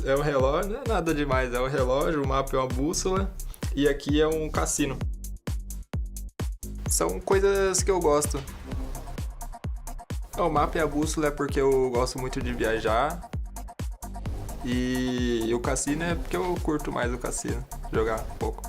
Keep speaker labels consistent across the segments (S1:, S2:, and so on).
S1: É um relógio, não é nada demais, é um relógio, o mapa é uma bússola e aqui é um cassino. São coisas que eu gosto. O mapa e a bússola é porque eu gosto muito de viajar. E o cassino é porque eu curto mais o cassino, jogar um pouco.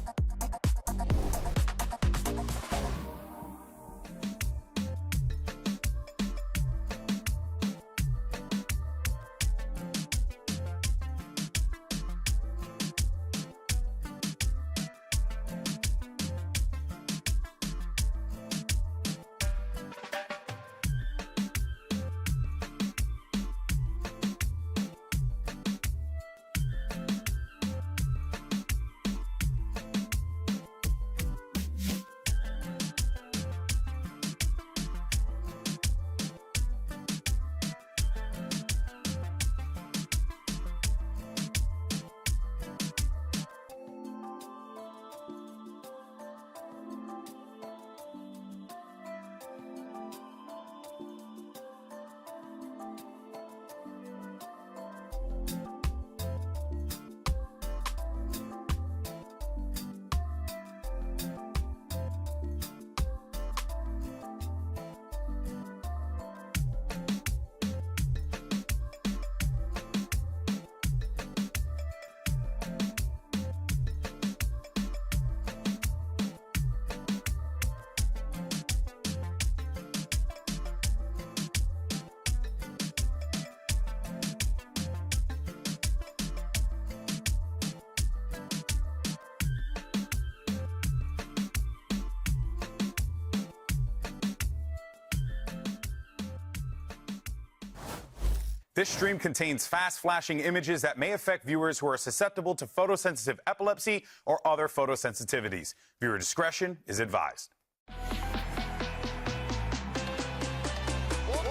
S2: This stream contains fast-flashing images that may affect viewers who are susceptible to photosensitive epilepsy or other photosensitivities. Viewer discretion is advised.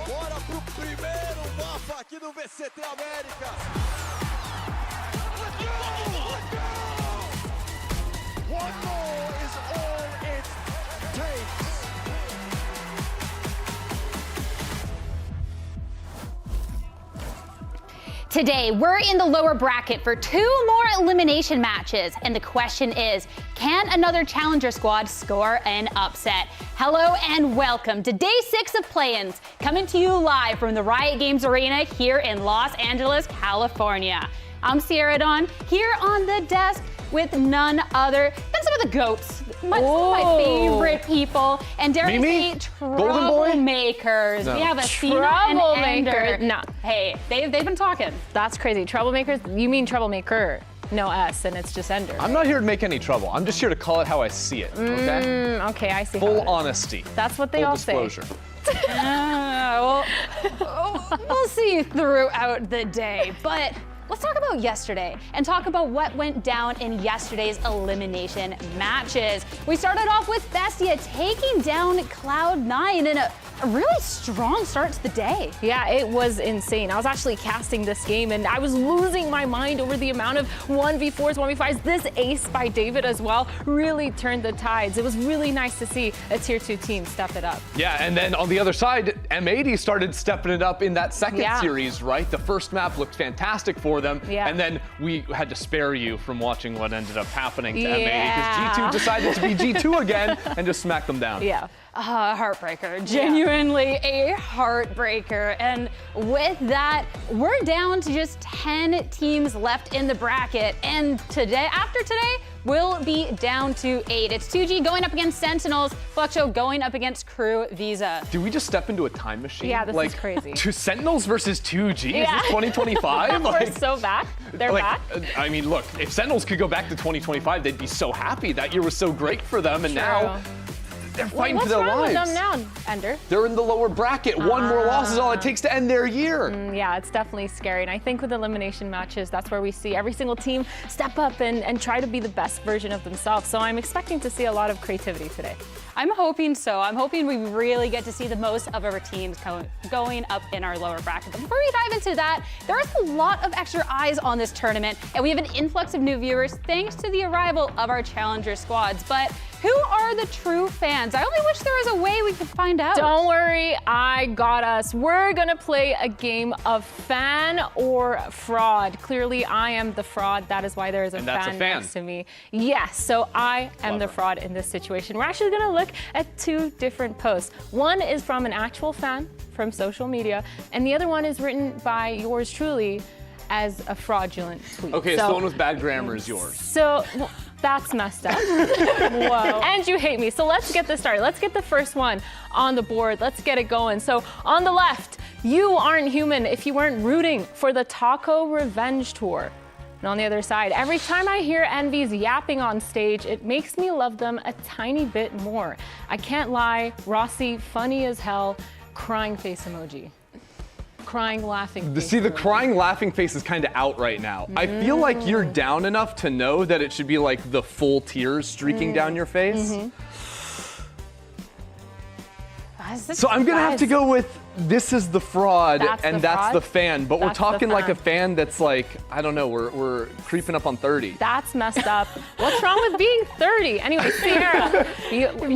S3: Bora pro primeiro mapa aqui do VCT Americas. One more is all it takes.
S4: Today, we're in the lower bracket for 2 more elimination matches, and the question is, can another challenger squad score an upset? Hello and welcome to day 6 of play-ins, coming to you live from the Riot Games Arena here in Los Angeles, California. I'm Sierra Dawn, here on the desk with none other than some of the GOATs, some of my favorite people, and dare I say, troublemakers.
S5: No.
S4: We have Athena and Ender.
S6: No.
S4: Hey, they've been talking.
S6: That's crazy. Troublemakers? You mean troublemaker? No S, and it's just Ender.
S5: I'm not here to make any trouble. I'm just here to call it how I see it, okay?
S6: Okay, I see.
S5: Full honesty.
S6: That's what they
S5: Full
S6: all
S5: disclosure.
S4: We'll see throughout the day, but let's talk about yesterday and talk about what went down in yesterday's elimination matches. We started off with Bestia taking down Cloud9 in a really strong start to the day.
S6: Yeah, it was insane. I was actually casting this game and I was losing my mind over the amount of 1v4s, 1v5s. This ace by David as well really turned the tides. It was really nice to see a tier 2 team step it up.
S5: Yeah, and then on the other side, M80 started stepping it up in that second series, right? The first map looked fantastic for them, and then we had to spare you from watching what ended up happening to M80 because G2 decided to be G2 again and just smack them down.
S6: Yeah.
S4: Heartbreaker, genuinely a heartbreaker. And with that, we're down to just 10 teams left in the bracket. And today, after today, we'll be down to 8. It's 2G going up against Sentinels, Fluxo going up against KRU Visa.
S5: Did we just step into a time machine?
S6: Yeah, this is crazy.
S5: To Sentinels versus 2G? Is this 2025?
S6: We're so back. They're back.
S5: I mean, look, if Sentinels could go back to 2025, they'd be so happy. That year was so great for them, and now they're fighting for their lives.
S6: What's wrong with them now, Ender?
S5: They're in the lower bracket. One more loss is all it takes to end their year.
S6: Yeah, it's definitely scary. And I think with elimination matches, that's where we see every single team step up and try to be the best version of themselves. So I'm expecting to see a lot of creativity today.
S4: I'm hoping so. I'm hoping we really get to see the most of our teams going up in our lower bracket. But before we dive into that, there is a lot of extra eyes on this tournament, and we have an influx of new viewers thanks to the arrival of our challenger squads. But who are the true fans? I only wish there was a way we could find out.
S6: Don't worry, I got us. We're gonna play a game of fan or fraud. Clearly, I am the fraud. That is why there is a fan next to me. Yes, so I am the fraud in this situation. We're actually gonna look at two different posts. One is from an actual fan from social media, and the other one is written by yours truly as a fraudulent tweet.
S5: Okay, so the one with bad grammar is yours.
S6: So, well, that's messed up. Whoa. And you hate me. So let's get this started. Let's get the first one on the board. Let's get it going. So on the left, you aren't human if you weren't rooting for the Taco Revenge Tour. And on the other side, every time I hear Envy's yapping on stage, it makes me love them a tiny bit more. I can't lie, Rossi, funny as hell, crying face emoji. Crying, laughing face.
S5: See, the crying, laughing face is kind of out right now. I feel like you're down enough to know that it should be like the full tears streaking down your face. So I'm gonna have to go with this is the fraud and that's the fan, but we're talking like a fan that's like, I don't know, we're creeping up on 30.
S6: That's messed up. What's wrong with being 30? Anyway, Sierra,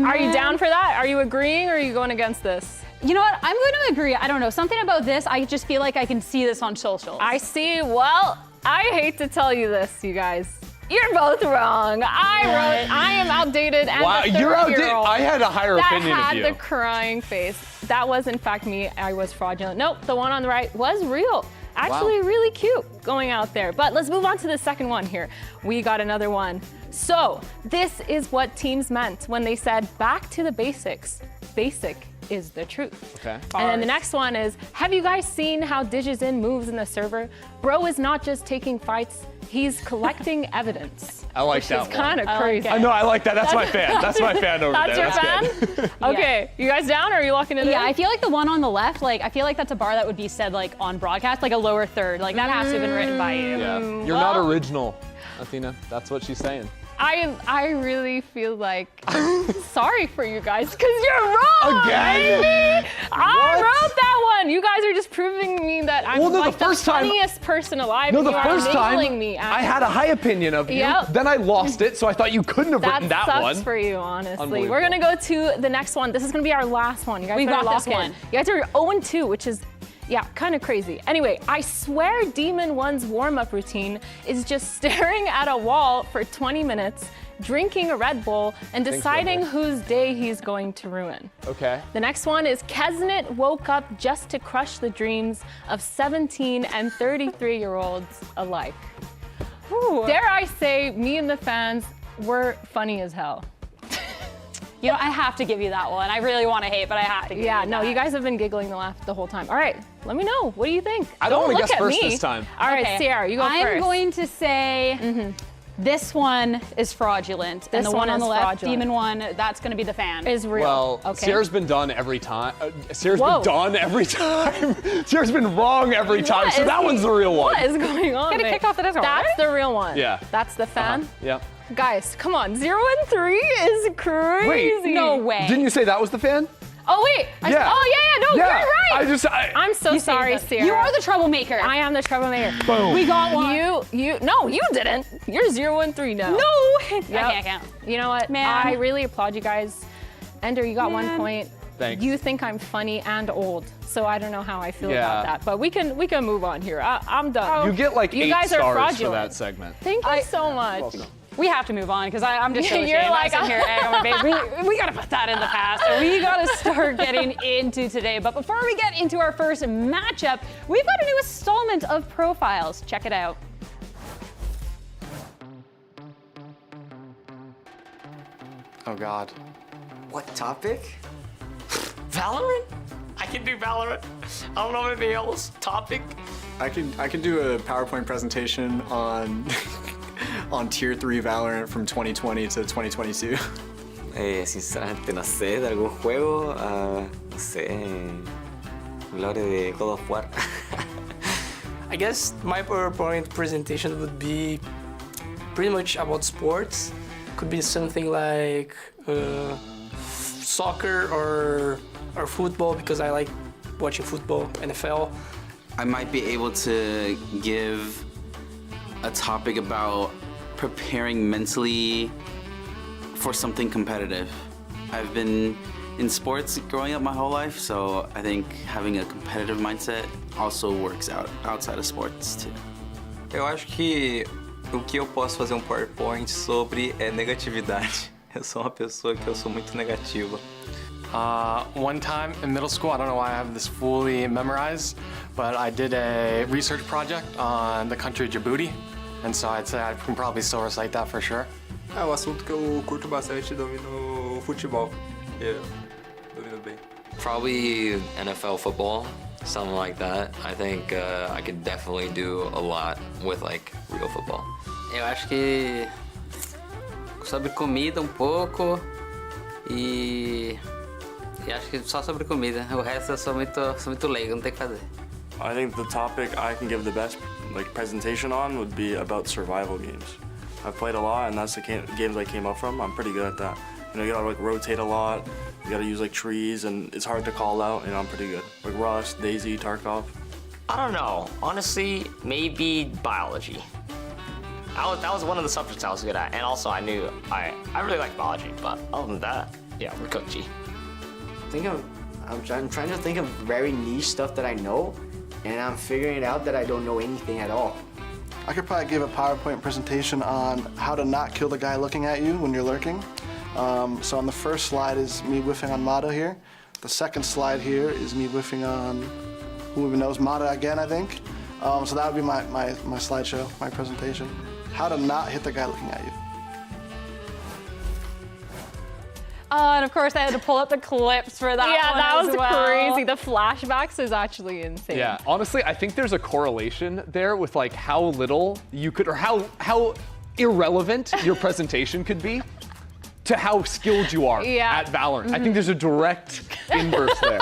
S6: are you down for that? Are you agreeing or are you going against this?
S4: You know what? I'm going to agree. I don't know. Something about this, I just feel like I can see this on socials.
S6: I see. Well, I hate to tell you this, you guys. You're both wrong. I am outdated and
S5: wow, you're outdated. I had a higher opinion of you.
S6: That had the crying face. That was in fact me. I was fraudulent. Nope, the one on the right was real. Actually, really cute going out there. But let's move on to the second one here. We got another one. So this is what teams meant when they said back to the basics. Basic is the truth.
S5: Okay.
S6: And then the next one is, have you guys seen how Digizin moves in the server? Bro is not just taking fights, he's collecting evidence.
S5: I like that one.
S6: It's kind of crazy.
S5: I know, I like that. That's my fan. That's my fan over there.
S6: That's your fan? Okay, you guys down or are you locking it in?
S4: Yeah, I feel like the one on the left, like, I feel like that's a bar that would be said like on broadcast, like a lower third. Like that has to have been written by you.
S5: Yeah. You're not original, Athena. That's what she's saying.
S6: I really feel like I'm sorry for you guys because you're wrong.
S5: Again?
S6: Baby. I wrote that one. You guys are just proving to me that I'm like the funniest person alive.
S5: No, the first time
S6: me
S5: I had a high opinion of you. Then I lost it, so I thought you couldn't have written that one.
S6: That sucks for you, honestly. We're gonna go to the next one. This is gonna be our last one. You guys better lock this one. You guys are 0-2, which is kind of crazy. Anyway, I swear Demon 1's warm-up routine is just staring at a wall for 20 minutes, drinking a Red Bull, and deciding whose day he's going to ruin.
S5: Okay.
S6: The next one is Kesnet woke up just to crush the dreams of 17 and 33-year-olds alike. Ooh. Dare I say, me and the fans were funny as hell.
S4: You know, I have to give you that one. I really want to hate, but I have to give you that.
S6: No, you guys have been giggling the whole time. All right, let me know. What do you think?
S5: I don't want to guess first this time.
S6: All right, Sierra, you go first.
S4: I'm going to say this one is fraudulent. And the one on the left, Demon 1, that's going to be the fan.
S6: Is real.
S5: Well, Sierra's been done every time. Sierra's been done every time. Sierra's been wrong every time, so that one's the real one.
S6: What is going on?
S4: Get a kick off the Discord.
S6: That's the real one.
S5: Yeah.
S6: That's the fan?
S5: Yeah.
S6: Guys, come on. 0-3 is crazy.
S5: Wait,
S4: no way.
S5: Didn't you say that was the fan?
S6: Oh, wait.
S5: Yeah.
S6: No, you're right. I'm so sorry, Sierra.
S4: You are the troublemaker.
S6: I am the troublemaker.
S5: Boom.
S4: We got one.
S6: No, you didn't. You're 0-3 now.
S4: No.
S6: Yep.
S4: I can't.
S6: You know what?
S4: Man.
S6: I really applaud you guys. Ender, you got 1 point.
S5: Thanks.
S6: You think I'm funny and old, so I don't know how I feel about that. But we can move on here. I'm done.
S5: You get like 8
S6: guys are
S5: stars
S6: fraudulent
S5: for that segment.
S6: Thank you so much.
S5: Welcome.
S4: We have to move on because I'm just so ashamed.
S6: You're like,
S4: I'm sitting here egg on my baby. We gotta put that in the past. And we gotta start getting into today. But before we get into our first matchup, we've got a new installment of profiles. Check it out.
S7: Oh God.
S8: What topic? Valorant? I can do Valorant. I don't know anything else. Topic?
S7: I can do a PowerPoint presentation on on Tier 3 Valorant from 2020 to 2022.
S8: Sinceramente no sé, de algún juego, no sé, hablar de God of War. I guess my PowerPoint presentation would be pretty much about sports. Could be something like
S9: soccer or football because I like watching football, NFL.
S10: I might be able to give a topic about preparing mentally for something competitive. I've been in sports growing up my whole life, so I think having a competitive mindset also works out outside of sports too.
S11: Eu acho que o que eu posso fazer um PowerPoint sobre é negatividade. Eu sou uma pessoa que eu sou muito negativa.
S12: One time in middle school, I don't know why I have this fully memorized, but I did a research project on the country Djibouti, and so I'd say I can probably still recite that for sure.
S1: O assunto que eu curto bastante, domino o futebol. Domino bem.
S13: Probably NFL football, something like that. I think I could definitely do a lot with like real football.
S8: Eu acho que sobre comida um pouco e acho que só sobre comida. O resto eu sou muito leigo, não tem o que fazer.
S14: I think the topic I can give the best presentation on would be about survival games. I've played a lot, and that's the games I came up from. I'm pretty good at that. You gotta rotate a lot. You gotta use trees, and it's hard to call out. I'm pretty good. Like Rust, Daisy, Tarkov.
S15: I don't know. Honestly, maybe biology. That was one of the subjects I was good at, and also I knew I really like biology. But other than that, yeah, we're Coach G.
S16: I'm trying to think of very niche stuff that I know, and I'm figuring out that I don't know anything at all.
S17: I could probably give a PowerPoint presentation on how to not kill the guy looking at you when you're lurking. So on the first slide is me whiffing on Mata here. The second slide here is me whiffing on, who even knows, Mata again, I think. So that would be my slideshow, my presentation. How to not hit the guy looking at you.
S4: And of course, I had to pull up the clips for that.
S6: Yeah, that was
S4: well.
S6: crazy. The flashbacks is actually insane.
S5: Yeah, honestly, I think there's a correlation there with how little you could, or how irrelevant your presentation could be to how skilled you are at Valorant. I think there's a direct inverse there.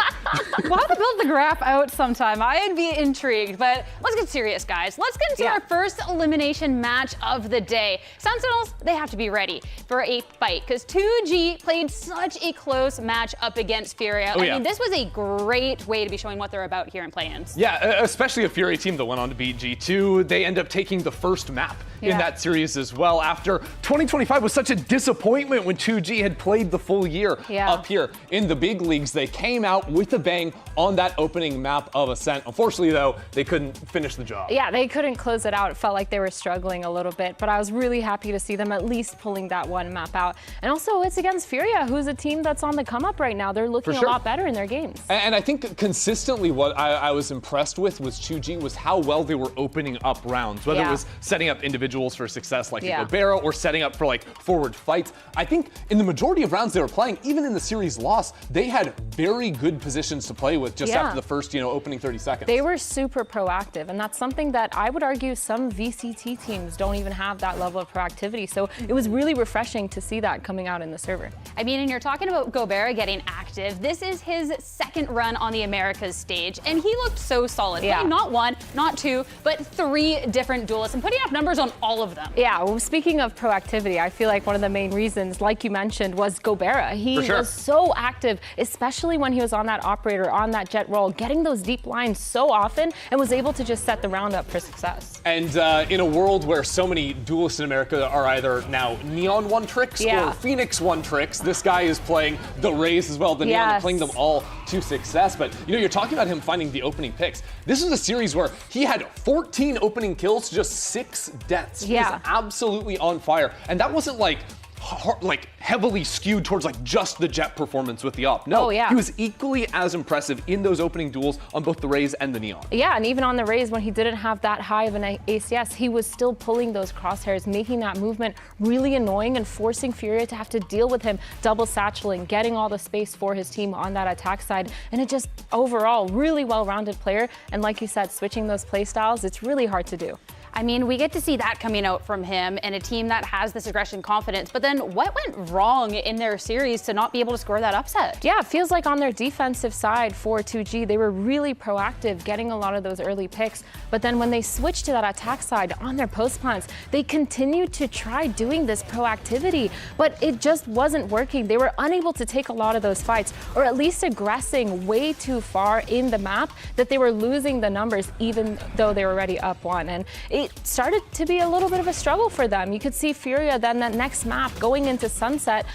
S4: We'll have to build the graph out sometime. I'd be intrigued, but let's get serious, guys. Let's get into our first elimination match of the day. Sentinels, they have to be ready for a fight because 2G played such a close match up against Furia. I mean, this was a great way to be showing what they're about here in play-ins.
S5: Yeah, especially a Fury team that went on to beat G2. They end up taking the first map in that series as well after 2025 was such a disappointment when 2G had played the full year up here in the big leagues. They came out with a bang on that opening map of Ascent. Unfortunately, though, they couldn't finish the job.
S6: Yeah, they couldn't close it out. It felt like they were struggling a little bit, but I was really happy to see them at least pulling that one map out. And also, it's against Furia, who's a team that's on the come up right now. They're looking a lot better in their games.
S5: And I think consistently what I was impressed with 2G was how well they were opening up rounds, whether it was setting up individuals for success like Gobera or setting up for forward fights. I think in the majority of rounds they were playing, even in the series loss, they had very good positions to play with just after the first, opening 30 seconds.
S6: They were super proactive, and that's something that I would argue some VCT teams don't even have that level of proactivity. So it was really refreshing to see that coming out in the server.
S4: I mean, and you're talking about Gobera getting active. This is his second run on the Americas stage, and he looked so solid. Playing not one, not two, but 3 different duelists and putting up numbers on all of them.
S6: Yeah, well, speaking of proactivity, I feel like one of the main reasons, like you mentioned, was Gobera. He was so active, especially when he was on that operator, on that jet roll, getting those deep lines so often, and was able to just set the round up for success.
S5: And in a world where so many duelists in America are either now Neon 1 tricks or Phoenix 1 tricks, this guy is playing the Rays as well, the Neon, playing them all to success. But you're talking about him finding the opening picks. This is a series where he had 14 opening kills, just 6 deaths. He was absolutely on fire. And that wasn't heavily skewed towards just the jet performance with the op. No, he was equally as impressive in those opening duels on both the Rays and the Neon.
S6: Yeah, and even on the Rays when he didn't have that high of an ACS, he was still pulling those crosshairs, making that movement really annoying and forcing Furia to have to deal with him double satcheling, getting all the space for his team on that attack side. And it just overall really well-rounded player. And like you said, switching those play styles, it's really hard to do.
S4: I mean, we get to see that coming out from him and a team that has this aggression confidence, but then what went wrong in their series to not be able to score that upset?
S6: Yeah, it feels like on their defensive side for 2G, they were really proactive, getting a lot of those early picks, but then when they switched to that attack side on their post plants, they continued to try doing this proactivity, but it just wasn't working. They were unable to take a lot of those fights, or at least aggressing way too far in the map that they were losing the numbers even though they were already up 1. And it started to be a little bit of a struggle for them. You could see Furia then that next map going into Sunset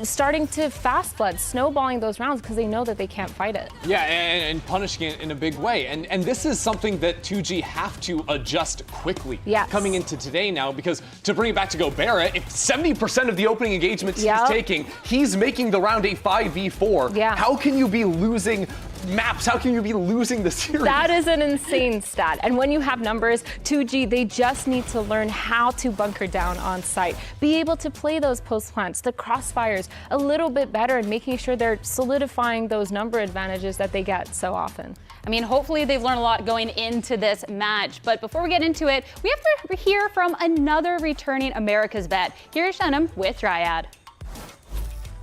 S6: starting to fast flood, snowballing those rounds because they know that they can't fight it.
S5: Yeah, and punishing it in a big way. And this is something that 2G have to adjust quickly coming into today now, because to bring it back to Gobert, if 70% of the opening engagements he's taking, he's making the round a 5v4.
S6: Yeah.
S5: How can you be losing maps? How can you be losing the series?
S6: That is an insane stat. And when you have numbers, 2G, they just need to learn how to bunker down on site, be able to play those post plants, the crossfires a little bit better, and making sure they're solidifying those number advantages that they get so often.
S4: I mean, hopefully they've learned a lot going into this match. But before we get into it, we have to hear from another returning Americas vet. Here's Shannon with Dryad.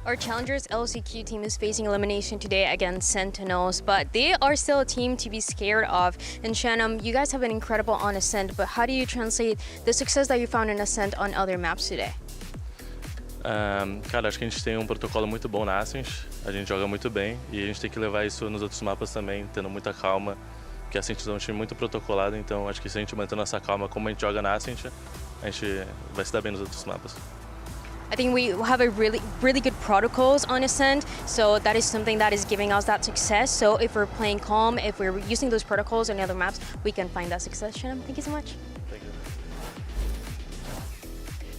S18: Our Challengers LCQ team is facing elimination today against Sentinels, but they are still a team to be scared of. And Shannon, you guys have been incredible on Ascent, but how do you translate the success that you found in Ascent on other maps today?
S19: Cara, acho que a gente tem protocolo muito bom na Ascent, a gente joga muito bem e a gente tem que levar isso nos outros mapas também, tendo muita calma, porque a Ascent é time muito protocolado, então acho que se a gente manter nossa calma como a gente joga na Ascent, a gente vai se dar bem nos outros mapas.
S18: I think we have a really good protocols on Ascent, so that is something that is giving us that success. So if we're playing calm, if we're using those protocols on other maps, we can find that success. Shannon, thank you so much.
S19: Thank you.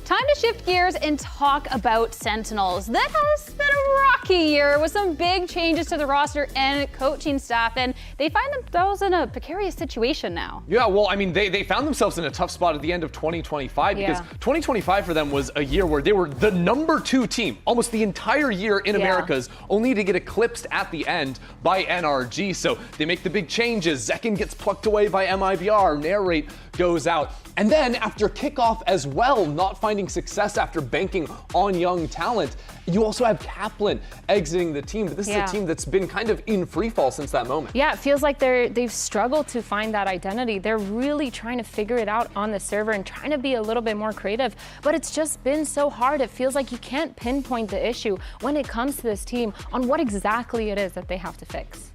S4: Time to shift gears and talk about Sentinels. That has been a rocky year with some big changes to the roster and coaching staff, and they find themselves in a precarious situation now.
S5: Yeah, well, I mean, they found themselves in a tough spot at the end of 2025 because 2025 for them was a year where they were the #2 team almost the entire year in Americas, only to get eclipsed at the end by NRG. So they make the big changes. Zekin gets plucked away by MIBR, Narrate goes out. And then after kickoff as well, not finding success after banking on young talent, you also have Kaplan exiting the team. But this is a team that's been kind of in free fall since that moment.
S6: Yeah, it feels like they've struggled to find that identity. They're really trying to figure it out on the server and trying to be a little bit more creative. But it's just been so hard. It feels like you can't pinpoint the issue when it comes to this team on what exactly it is that they have to fix.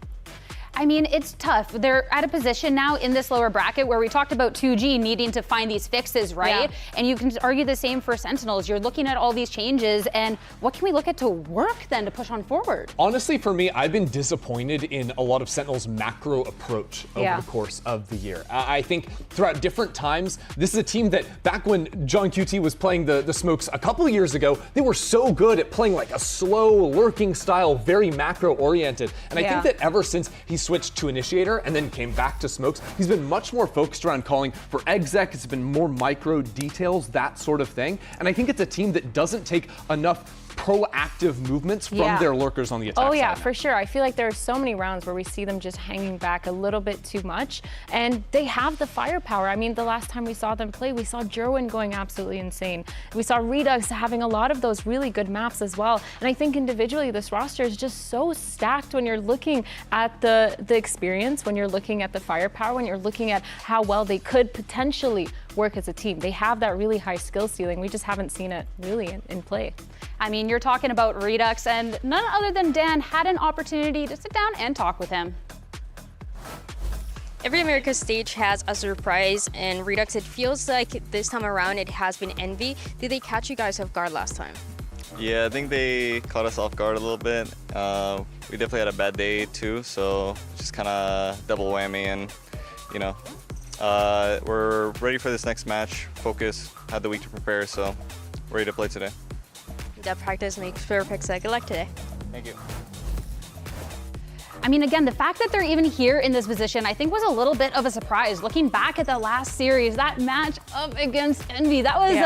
S4: I mean, it's tough. They're at a position now in this lower bracket where we talked about 2G needing to find these fixes, right? Yeah. And you can argue the same for Sentinels. You're looking at all these changes, and what can we look at to work then to push on forward?
S5: Honestly, for me, I've been disappointed in a lot of Sentinels' macro approach over the course of the year. I think throughout different times, this is a team that back when John QT was playing the Smokes a couple of years ago, they were so good at playing like a slow, lurking style, very macro-oriented. And I think that ever since he's switched to Initiator and then came back to Smokes, he's been much more focused around calling for exec. It's been more micro details, that sort of thing. And I think it's a team that doesn't take enough proactive movements from their lurkers on the attack side.
S6: Oh yeah, for sure. I feel like there are so many rounds where we see them just hanging back a little bit too much, and they have the firepower. I mean, the last time we saw them play, we saw Jerwin going absolutely insane. We saw Redux having a lot of those really good maps as well. And I think individually, this roster is just so stacked when you're looking at the experience, when you're looking at the firepower, when you're looking at how well they could potentially work as a team. They have that really high skill ceiling. We just haven't seen it really in play.
S4: I mean, you're talking about Redux, and none other than Dan had an opportunity to sit down and talk with him.
S18: Every Americas stage has a surprise, and Redux, it feels like this time around it has been Envy. Did they catch you guys off guard last time?
S20: Yeah, I think they caught us off guard a little bit. We definitely had a bad day too, so just kind of double whammy, and you know, we're ready for this next match. Focus, had the week to prepare, so we're ready to play today.
S18: That practice makes perfect, so good luck today.
S20: Thank you.
S4: I mean, again, the fact that they're even here in this position, I think was a little bit of a surprise. Looking back at the last series, that match up against Envy, that was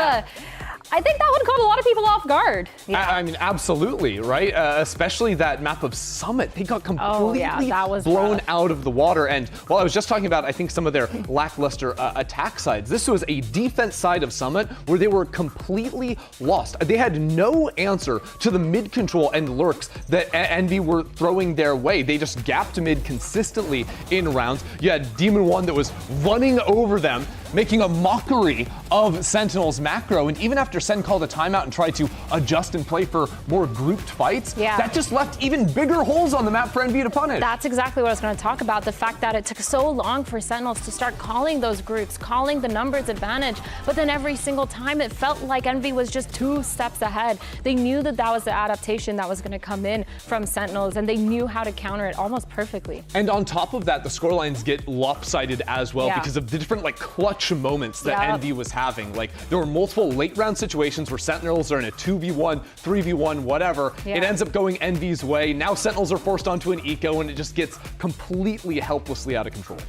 S4: I think that would caught a lot of people off guard.
S5: Yeah. I mean, absolutely, right? Especially that map of Summit. They got completely
S6: that was
S5: blown
S6: rough.
S5: out of the water. And while I was just talking about, I think, some of their lackluster attack sides, this was a defense side of Summit where they were completely lost. They had no answer to the mid control and lurks that Envy were throwing their way. They just gapped mid consistently in rounds. You had Demon 1 that was running over them, making a mockery of Sentinel's macro. And even after Sen called a timeout and tried to adjust and play for more grouped fights, that just left even bigger holes on the map for Envy to punish.
S6: That's exactly what I was going to talk about. The fact that it took so long for Sentinels to start calling those groups, calling the numbers advantage. But then every single time it felt like Envy was just 2 steps ahead. They knew that that was the adaptation that was going to come in from Sentinels, and they knew how to counter it almost perfectly.
S5: And on top of that, the scorelines get lopsided as well because of the different clutch moments that Envy was having. Like, there were multiple late round situations where Sentinels are in a 2v1, 3v1, whatever. It ends up going Envy's way. Now Sentinels are forced onto an eco, and it just gets completely helplessly out of control.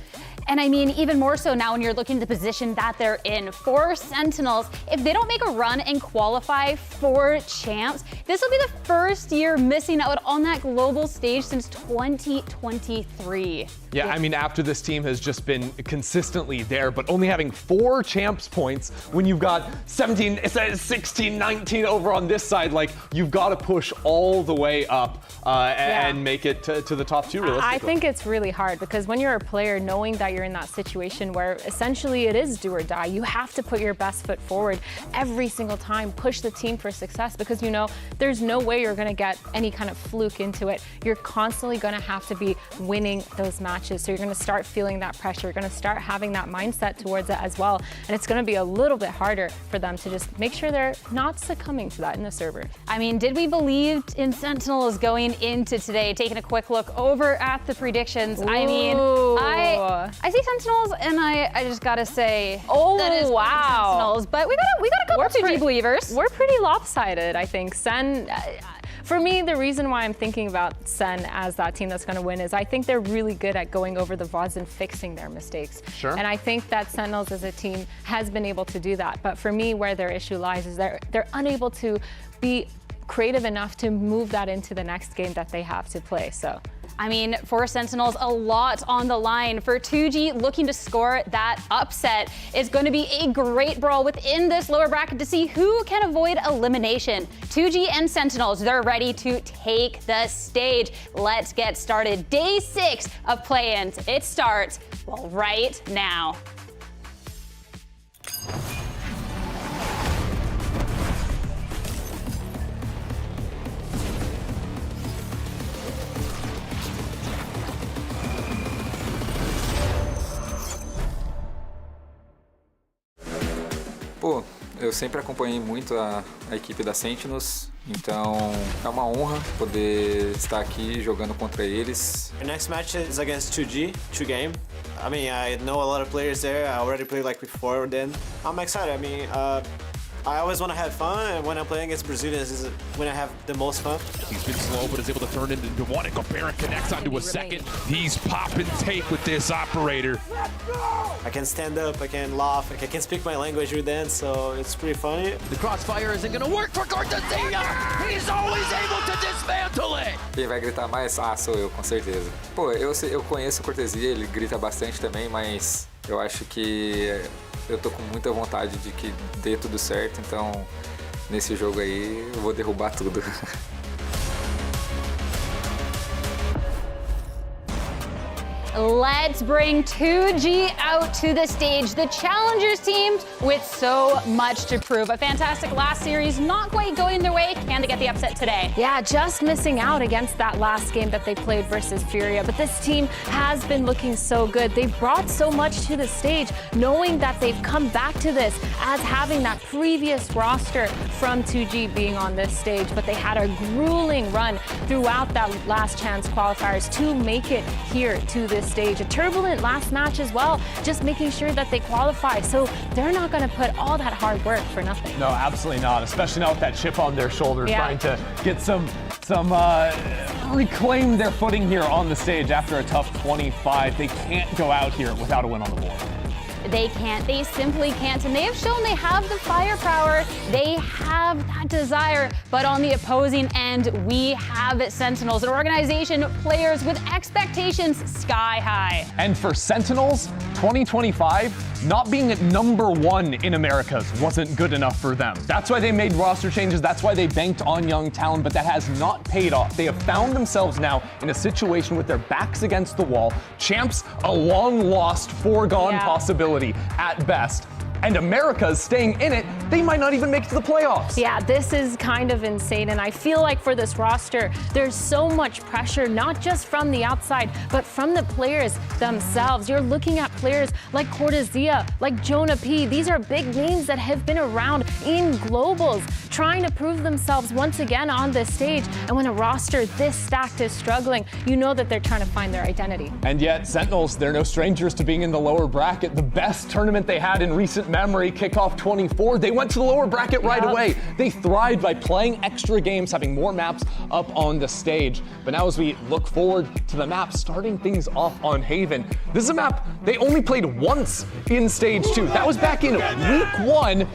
S4: And I mean, even more so now when you're looking at the position that they're in. For Sentinels, if they don't make a run and qualify for champs, this will be the first year missing out on that global stage since 2023.
S5: Yeah, I mean, after this team has just been consistently there, but only having 4 champs points when you've got 17, 16, 19 over on this side, like, you've got to push all the way up and make it to the top 2 realistically.
S6: I think it's really hard because when you're a player, knowing that you're in that situation where essentially it is do or die, you have to put your best foot forward every single time, push the team for success, because you know there's no way you're going to get any kind of fluke into it. You're constantly going to have to be winning those matches. So you're going to start feeling that pressure. You're going to start having that mindset towards it as well. And it's going to be a little bit harder for them to just make sure they're not succumbing to that in the server.
S4: I mean, did we believe in Sentinels going into today? Taking a quick look over at the predictions.
S6: Ooh.
S4: I mean, I see Sentinels, and I just gotta say, that is Sentinels. But we got a couple 2G believers.
S6: We're pretty lopsided, I think. Sen, for me, the reason why I'm thinking about Sen as that team that's going to win is I think they're really good at going over the VODs and fixing their mistakes.
S5: Sure.
S6: And I think that Sentinels as a team has been able to do that. But for me, where their issue lies is they're unable to be creative enough to move that into the next game that they have to play. So,
S4: I mean, for Sentinels, a lot on the line. For 2G, looking to score that upset is going to be a great brawl within this lower bracket to see who can avoid elimination. 2G and Sentinels, they're ready to take the stage. Let's get started. Day 6 of play-ins. It starts, well, right now.
S21: Pô, eu sempre acompanhei muito a equipe da Sentinels, então é uma honra poder estar aqui jogando contra eles.
S22: Our next match is against 2G, 2Game. I mean, I know a lot of players there. I already played like before then. I'm excited. I mean, I always want to have fun, and when I'm playing against Brazilians is when I have the most fun.
S23: He's been slow, but is able to turn it into one, and Gobert connects onto a second. He's popping tape with this operator.
S22: I can stand up, I can laugh, I can speak my language with them, so it's pretty funny.
S23: The crossfire isn't going to work for Cortezia. He's always able to dismantle it.
S21: Quem vai gritar mais? Ah, sou eu, com certeza. Pô, eu conheço o Cortezia, ele grita bastante também, mas eu acho que eu tô com muita vontade de que dê tudo certo, então nesse jogo aí eu vou derrubar tudo.
S4: Let's bring 2G out to the stage. The Challengers teams with so much to prove. A fantastic last series, not quite going their way. Can they get the upset today?
S6: Yeah, just missing out against that last game that they played versus Furia. But this team has been looking so good. They've brought so much to the stage, knowing that they've come back to this as having that previous roster from 2G being on this stage. But they had a grueling run throughout that last chance qualifiers to make it here to this stage. A turbulent last match as well, just making sure that they qualify. So they're not going to put all that hard work for nothing.
S5: No, absolutely not, especially not with that chip on their shoulder, trying to get some reclaim their footing here on the stage after a tough 25. They can't go out here without a win on the board.
S4: they can't. They simply can't. And they have shown they have the firepower. They have that desire. But on the opposing end, we have Sentinels, an organization, players with expectations sky high.
S5: And for Sentinels, 2025, not being at #1 in Americas wasn't good enough for them. That's why they made roster changes. That's why they banked on young talent, but that has not paid off. They have found themselves now in a situation with their backs against the wall. Champs, a long-lost, foregone possibility at best. And America's staying in it, they might not even make it to the playoffs.
S6: Yeah, this is kind of insane. And I feel like for this roster, there's so much pressure, not just from the outside, but from the players themselves. You're looking at players like Cortezia, like Jonah P. These are big names that have been around in globals, trying to prove themselves once again on this stage. And when a roster this stacked is struggling, you know that they're trying to find their identity.
S5: And yet, Sentinels, they're no strangers to being in the lower bracket. The best tournament they had in recent memory, kickoff 24, they went to the lower bracket right away. They thrived by playing extra games, having more maps up on the stage. But now as we look forward to the map, starting things off on Haven, this is a map they only played once in stage 2. That was back in week 1.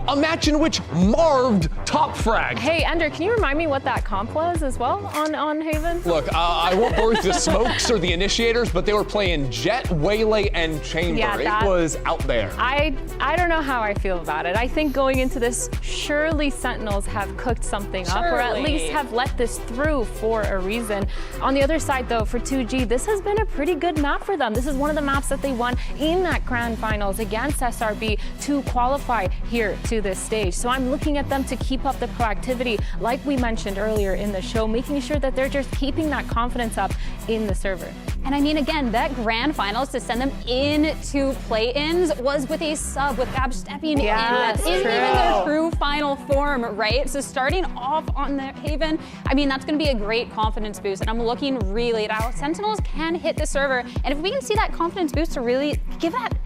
S5: A match in which Marved top fragged.
S6: Hey, Ender, can you remind me what that comp was as well on Haven?
S5: Look, I won't bore with the smokes or the initiators, but they were playing Jet, Waylay, and Chamber.
S6: Yeah,
S5: it was out there.
S6: I don't know how I feel about it. I think going into this, surely Sentinels have cooked something up, or at least have let this through for a reason. On the other side, though, for 2G, this has been a pretty good map for them. This is one of the maps that they won in that grand finals against SRB to qualify here to this stage. So I'm looking at them to keep up the proactivity, like we mentioned earlier in the show, making sure that they're just keeping that confidence up in the server.
S4: And I mean, again, that grand finals to send them into play-ins was with a sub, with Gab stepping in. That isn't even their true final form, right? So starting off on the Haven, I mean, that's going to be a great confidence boost. And I'm looking really at how Sentinels can hit the server. And if we can see that confidence boost to really give that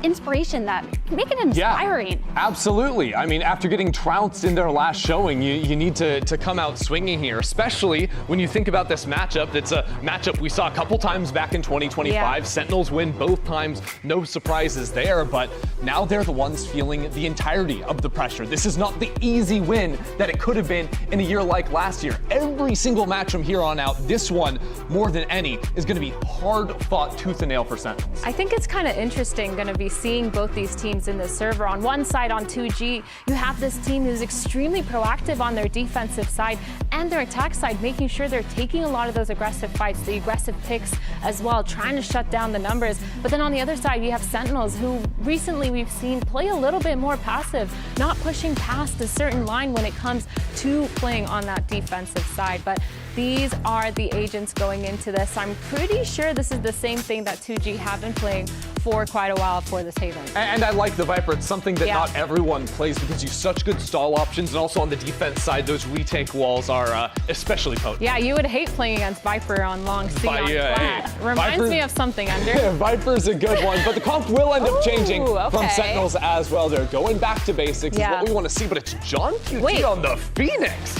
S4: inspiration, that make it inspiring.
S5: Yeah, absolutely. I mean, after getting trounced in their last showing, you need to come out swinging here, especially when you think about this matchup. It's a matchup we saw a couple times back in 2025. Yeah. Sentinels win both times, no surprises there, but now they're the ones feeling the entirety of the pressure. This is not the easy win that it could have been in a year like last year. Every single match from here on out, this one, more than any, is going to be hard fought tooth and nail for Sentinels.
S6: I think it's kind of interesting going to be seeing both these teams in the server. On one side, on 2G, you have this team who's extremely proactive on their defensive side and their attack side, making sure they're taking a lot of those aggressive fights, the aggressive picks as well, trying to shut down the numbers. But then on the other side, you have Sentinels, who recently we've seen play a little bit more passive, not pushing past a certain line when it comes to playing on that defensive side. But these are the agents going into this. I'm pretty sure this is the same thing that 2G have been playing for quite a while for this Haven.
S5: And I like the Viper. It's something that not everyone plays because you have such good stall options, and also on the defense side, those retake walls are especially potent.
S6: Yeah, you would hate playing against Viper on long C on flat. Reminds me of something, Ender.
S5: Viper's a good one, but the comp will end up changing from Sentinels as well. They're going back to basics is what we want to see, but it's John QT on the Phoenix.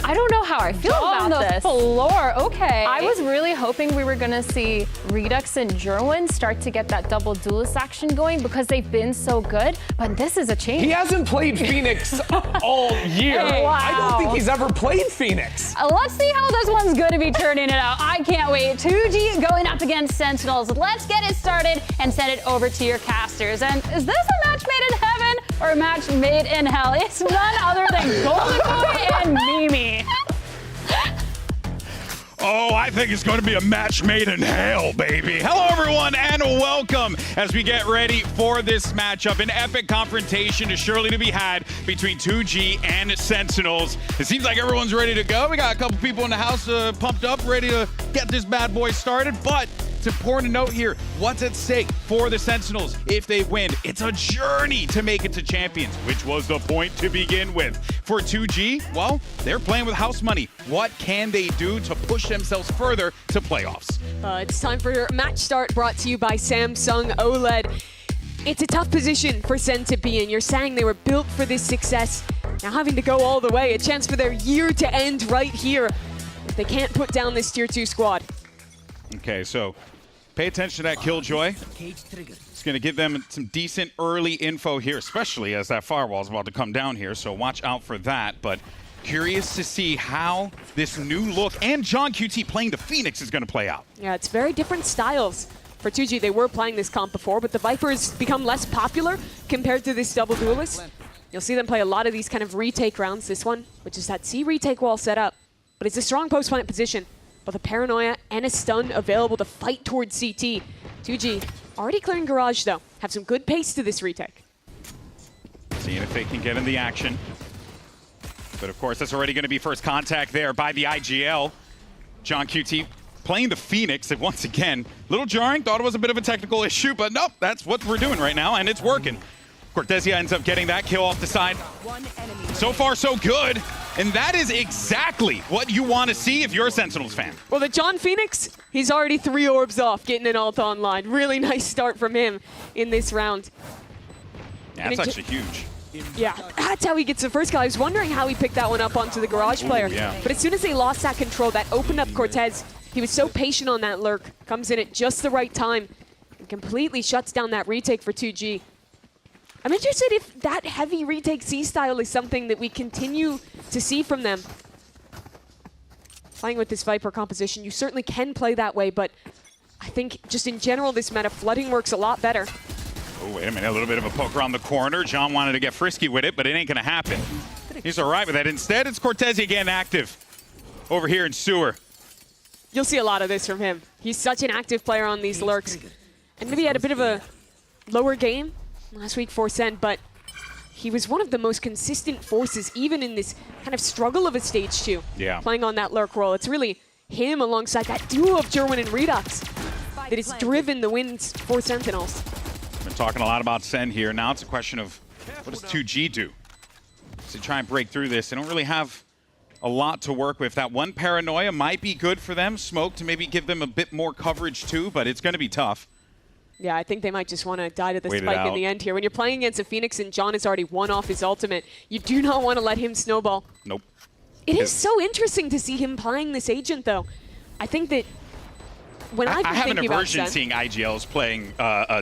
S6: I don't know how I feel about this.
S4: On the floor, okay.
S6: I was really hoping we were gonna see Redux and Jerwin start to get that double duelist action going because they've been so good, but this is a change.
S5: He hasn't played Phoenix all year. I don't think he's ever played Phoenix.
S4: Let's see how this one's gonna be turning it out. I can't wait. 2G going up against Sentinels. Let's get it started and send it over to your casters. And is this a match made in heaven or a match made in hell? It's none other than Golden Boy and Mimi.
S2: Oh, I think it's going to be a match made in hell, baby. Hello, everyone, and welcome as we get ready for this matchup. An epic confrontation is surely to be had between 2G and Sentinels. It seems like everyone's ready to go. We got a couple people in the house pumped up, ready to get this bad boy started, but it's important to note here what's at stake for the Sentinels if they win. It's a journey to make it to Champions, which was the point to begin with. For 2G, well, they're playing with house money. What can they do to push themselves further to playoffs?
S3: It's time for match start, brought to you by Samsung OLED. It's a tough position for Sen to be in. You're saying they were built for this success. Now having to go all the way, a chance for their year to end right here if they can't put down this tier 2 squad.
S2: Okay, so Pay attention to that Killjoy. It's going to give them some decent early info here, especially as that firewall is about to come down here, so watch out for that. But curious to see how this new look and John QT playing the Phoenix is going to play out.
S3: Yeah, it's very different styles. For 2G, they were playing this comp before, but the Viper's become less popular compared to this double duelist. You'll see them play a lot of these kind of retake rounds. This one, which is that C retake wall set up. But it's a strong post-plant position. Both a paranoia and a stun available to fight towards CT. 2G already clearing garage, though. Have some good pace to this retake.
S2: Seeing if they can get in the action. But of course, that's already going to be first contact there by the IGL. John QT playing the Phoenix, and once again, little jarring, thought it was a bit of a technical issue, but nope, that's what we're doing right now, and it's working. Cortezia ends up getting that kill off the side. So far, so good. And that is exactly what you want to see if you're a Sentinels fan.
S3: Well, the John Phoenix, he's already 3 orbs off, getting an ult online. Really nice start from him in this round.
S2: Yeah, that's actually huge.
S3: Yeah, that's how he gets the first kill. I was wondering how he picked that one up onto the garage player.
S2: Yeah.
S3: But as soon as they lost that control, that opened up Cortez. He was so patient on that lurk. Comes in at just the right time and completely shuts down that retake for 2G. I'm interested if that heavy retake C style is something that we continue to see from them. Playing with this Viper composition, you certainly can play that way, but I think just in general, this meta flooding works a lot better.
S2: Oh, wait a minute, a little bit of a poke around the corner. John wanted to get frisky with it, but it ain't gonna happen. He's all right with that. Instead, it's Cortezia again active over here in Sewer.
S3: You'll see a lot of this from him. He's such an active player on these lurks. And maybe he had a bit of a lower game last week for Sen, but he was one of the most consistent forces, even in this kind of struggle of a stage 2.
S2: Yeah.
S3: Playing on that lurk role. It's really him alongside that duo of Jerwin and Redux that has driven the wins for Sentinels.
S2: Been talking a lot about Sen here. Now it's a question of what does 2G do to try and break through this? They don't really have a lot to work with. That one paranoia might be good for them. Smoke to maybe give them a bit more coverage too, but it's going to be tough.
S3: Yeah, I think they might just want to die to the spike in the end here. When you're playing against a Phoenix and John has already won off his ultimate, you do not want to let him snowball.
S2: Nope.
S3: It is so interesting to see him playing this agent, though. I think that when I've been
S2: I have an
S3: thinking about
S2: aversion seeing IGLs playing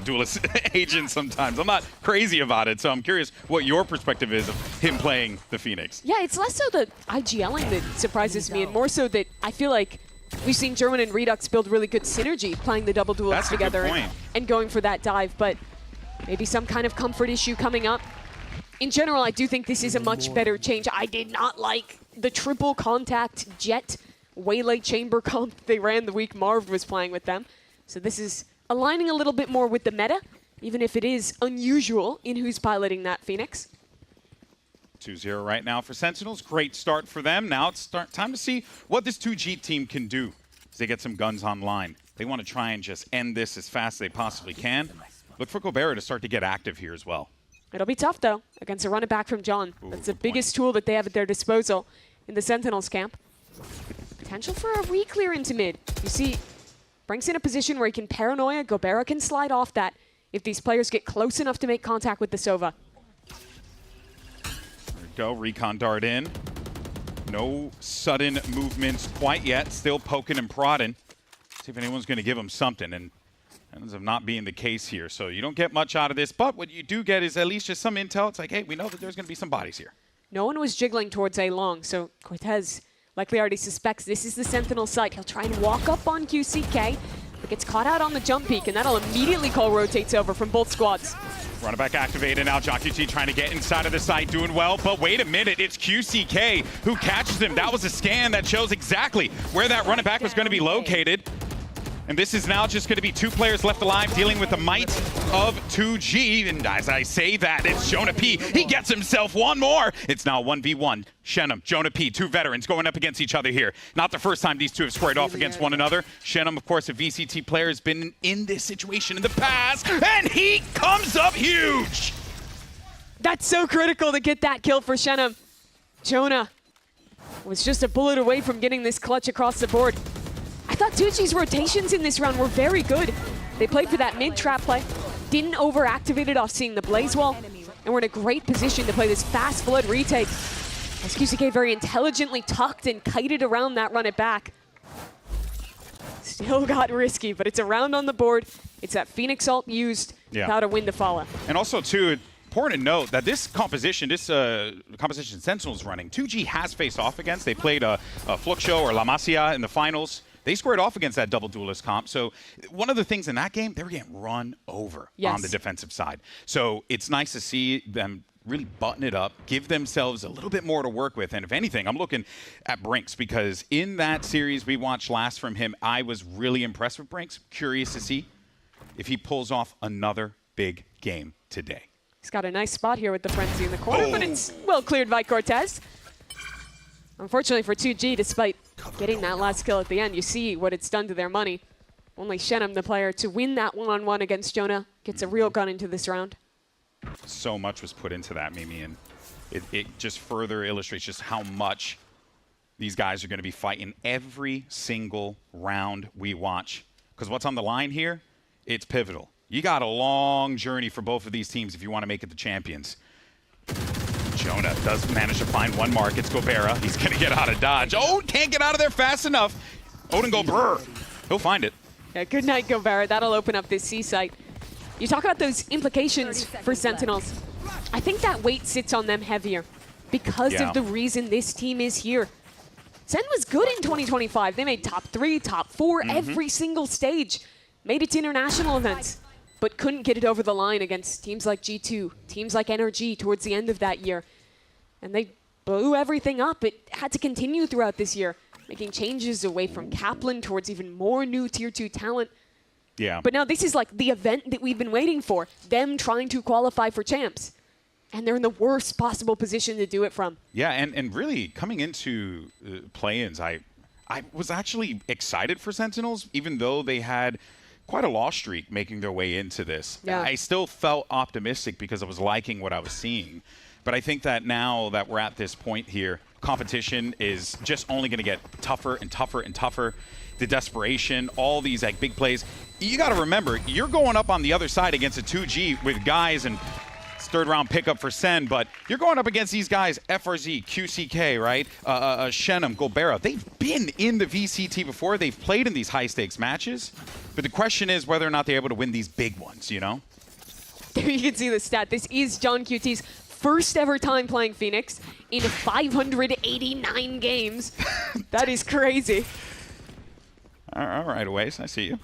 S2: duelist agents sometimes. I'm not crazy about it, so I'm curious what your perspective is of him playing the Phoenix.
S3: Yeah, it's less so the IGLing that surprises me, and more so that I feel like we've seen German and Redux build really good synergy playing the double duels together and going for that dive, but maybe some kind of comfort issue coming up. In general, I do think this is a much better change. I did not like the triple contact jet Waylay chamber comp they ran the week Marv was playing with them. So this is aligning a little bit more with the meta, even if it is unusual in who's piloting that Phoenix.
S2: 2-0 right now for Sentinels. Great start for them. Now it's time to see what this 2G team can do as they get some guns online. They want to try and just end this as fast as they possibly can. Look for Gobera to start to get active here as well.
S3: It'll be tough, though, against a run it back from John. That's the biggest tool that they have at their disposal in the Sentinels camp. Potential for a re-clear into mid. You see, Brink's in a position where he can paranoia. Gobera can slide off that if these players get close enough to make contact with the Sova.
S2: Go, recon dart in. No sudden movements quite yet. Still poking and prodding. See if anyone's going to give him something, and ends up not being the case here. So you don't get much out of this, but what you do get is at least just some intel. It's like, hey, we know that there's going to be some bodies here.
S3: No one was jiggling towards A long, so Cortez likely already suspects this is the Sentinel site. He'll try and walk up on QCK, but gets caught out on the jump peak, and that'll immediately call rotates over from both squads.
S2: Running back activated now. John QT trying to get inside of the site, doing well. But wait a minute, it's QCK who catches him. That was a scan that shows exactly where that running back was going to be located. And this is now just going to be 2 players left alive dealing with the might of 2G. And as I say that, it's Jonah P. He gets himself one more. It's now 1v1. Shenum, Jonah P., 2 veterans going up against each other here. Not the first time these two have squared off against one another. Shenum, of course, a VCT player, has been in this situation in the past. And he comes up huge.
S3: That's so critical to get that kill for Shenum. Jonah was just a bullet away from getting this clutch across the board. I thought 2G's rotations in this round were very good. They played for that mid-trap play, didn't over-activate it off seeing the blaze wall, and we're in a great position to play this fast flood retake. As QCK very intelligently tucked and kited around that run it back. still got risky, but it's a round on the board. It's that Phoenix ult used without a win to follow.
S2: And also, too, important to note that this composition, Sentinel's running, 2G has faced off against. They played a Fluxo or La Masia in the finals. They squared off against that double duelist comp. So one of the things in that game, they were getting run over on the defensive side. So it's nice to see them really button it up, give themselves a little bit more to work with. And if anything, I'm looking at Brinks, because in that series we watched last from him, I was really impressed with Brinks. Curious to see if he pulls off another big game today.
S3: He's got a nice spot here with the Frenzy in the corner, but it's well cleared by Cortez. Unfortunately for 2G, despite getting that last kill at the end, you see what it's done to their money. Only Shenum, the player, to win that one-on-one against Jonah, gets a real gun into this round.
S2: So much was put into that, Mimi, and it just further illustrates just how much these guys are going to be fighting every single round we watch. Because what's on the line here, it's pivotal. You got a long journey for both of these teams if you want to make it the champions. Jonah does manage to find one mark. It's Gobera. He's going to get out of dodge. Oh, can't get out of there fast enough. Odin go brr. He'll find it.
S3: Yeah, good night, Gobera. That'll open up this C site. You talk about those implications for Sentinels. I think that weight sits on them heavier because of the reason this team is here. Sen was good in 2025. They made top 3, top 4 every single stage. Made it to international events, but couldn't get it over the line against teams like G2, teams like NRG towards the end of that year. And they blew everything up. It had to continue throughout this year, making changes away from Kaplan towards even more new Tier 2 talent.
S2: Yeah.
S3: But now this is like the event that we've been waiting for, them trying to qualify for champs. And they're in the worst possible position to do it from.
S2: Yeah, and really coming into play-ins, I was actually excited for Sentinels, even though they had quite a loss streak making their way into this.
S3: Yeah.
S2: I still felt optimistic because I was liking what I was seeing. But I think that now that we're at this point here, competition is just only going to get tougher and tougher and tougher. The desperation, all these like big plays. You got to remember, you're going up on the other side against a 2G with guys, and third round pickup for Sen, but you're going up against these guys, FRZ, QCK, right? Shenum, Gobera. They've been in the VCT before. They've played in these high stakes matches. But the question is whether or not they're able to win these big ones, you know?
S3: There you can see the stat. This is John QT's first ever time playing Phoenix in 589 games. That is crazy.
S2: All right, Awais, I see you.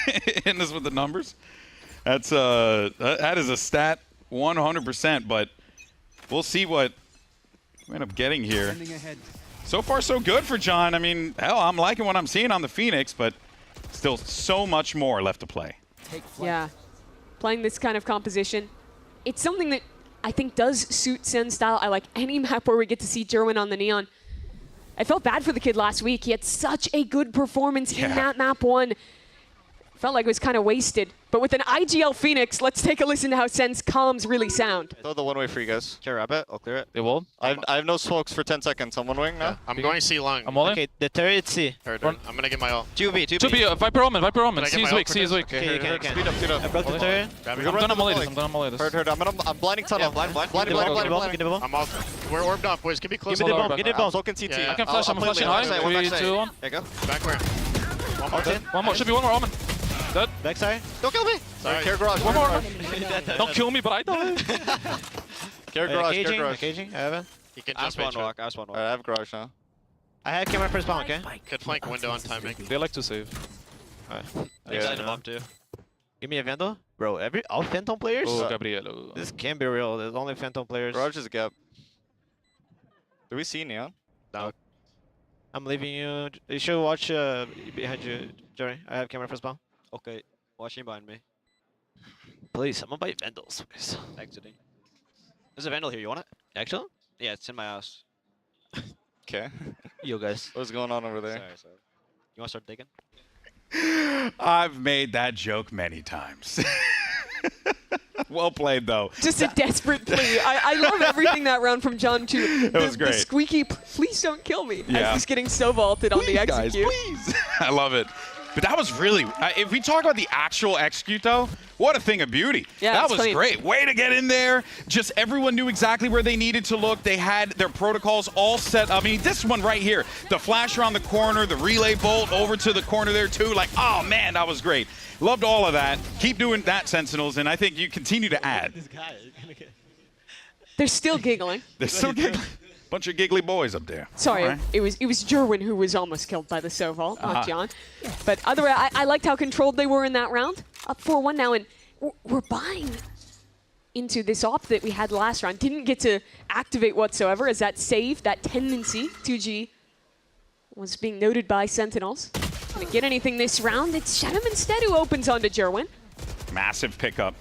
S2: Hitting us with the numbers. That's that is a stat 100%, but we'll see what we end up getting here. So far, so good for John. I mean, hell, I'm liking what I'm seeing on the Phoenix, but still so much more left to play.
S3: Yeah, playing this kind of composition, it's something that I think does suit Sen's style. I like any map where we get to see Jerwin on the Neon. I felt bad for the kid last week. He had such a good performance in that map 1. Felt like it was kind of wasted. But with an IGL Phoenix, let's take a listen to how Sen's comms really sound.
S20: Throw the one-way for you guys.
S7: Can I wrap it? I'll clear it.
S20: They will? I have no smokes for 10 seconds. I'm one-wing now.
S7: I'm going C long.
S9: I'm all in.
S7: Okay, the turret C. I'm gonna get my ult. 2B, 2B.
S9: 2B, Viper Omen. C is weak, C is weak.
S7: Okay, you can.
S20: Speed up.
S7: I broke the turret.
S9: I'm gonna molly this.
S20: Heard. I'm blinding tunnel. Blinding.
S7: I'm all. We're orbed up, boys. Can be close.
S20: Give me the bomb. Get the bomb. Soak in CT.
S9: I can flash. I'm flashing high. 3, 2, 1.
S20: There you go.
S7: Back where?
S9: One more. Should be one more Omen. Dead.
S7: Backside. Don't kill me.
S20: Sorry. Care garage.
S9: One more. Don't kill me, but I died.
S20: Care garage.
S7: Caging. I have it.
S20: You can just one walk. I have garage now.
S7: I have camera first bomb, okay? Could flank window on timing.
S9: They like to save.
S7: Alright. Yeah, the bomb too. Give me a Vandal. Bro, all Phantom players?
S9: Oh, Gabriel.
S7: This can't be real. There's only Phantom players.
S20: Garage is a gap. Do we see Neon?
S7: No. I'm leaving you. You should watch behind you, Jory. I have camera first bomb.
S10: Okay, watching behind me.
S7: Please, someone buy Vandals, please.
S10: Exiting. There's a Vandal here, you want it?
S7: Actually?
S10: Yeah, it's in my house.
S20: Okay.
S7: Yo, guys.
S20: What's going on over there?
S10: Sorry. You want to start digging?
S2: I've made that joke many times. Well played, though.
S3: Just a desperate plea. I love everything that round from John too.
S2: That was great.
S3: The squeaky, please don't kill me.
S2: Yeah.
S3: As he's getting so vaulted on the execute.
S2: Guys, please. I love it. But that was really, if we talk about the actual execute though, what a thing of beauty.
S3: Yeah,
S2: that was
S3: clean.
S2: great. Way to get in there. Just everyone knew exactly where they needed to look. They had their protocols all set. I mean, this one right here, the flash around the corner, the relay bolt over to the corner there too. Like, oh man, that was great. Loved all of that. Keep doing that, Sentinels, and I think you continue to add.
S3: They're still giggling.
S2: They're still giggling. Bunch of giggly boys up there.
S3: Sorry,
S2: Right.
S3: it was Jerwin who was almost killed by the Soval, not John. But other way, I liked how controlled they were in that round. Up 4-1 now, and we're buying into this op that we had last round. Didn't get to activate whatsoever as that save, that tendency, 2G, was being noted by Sentinels. Gonna get anything this round? It's Shannon instead who opens onto Jerwin.
S2: Massive pickup.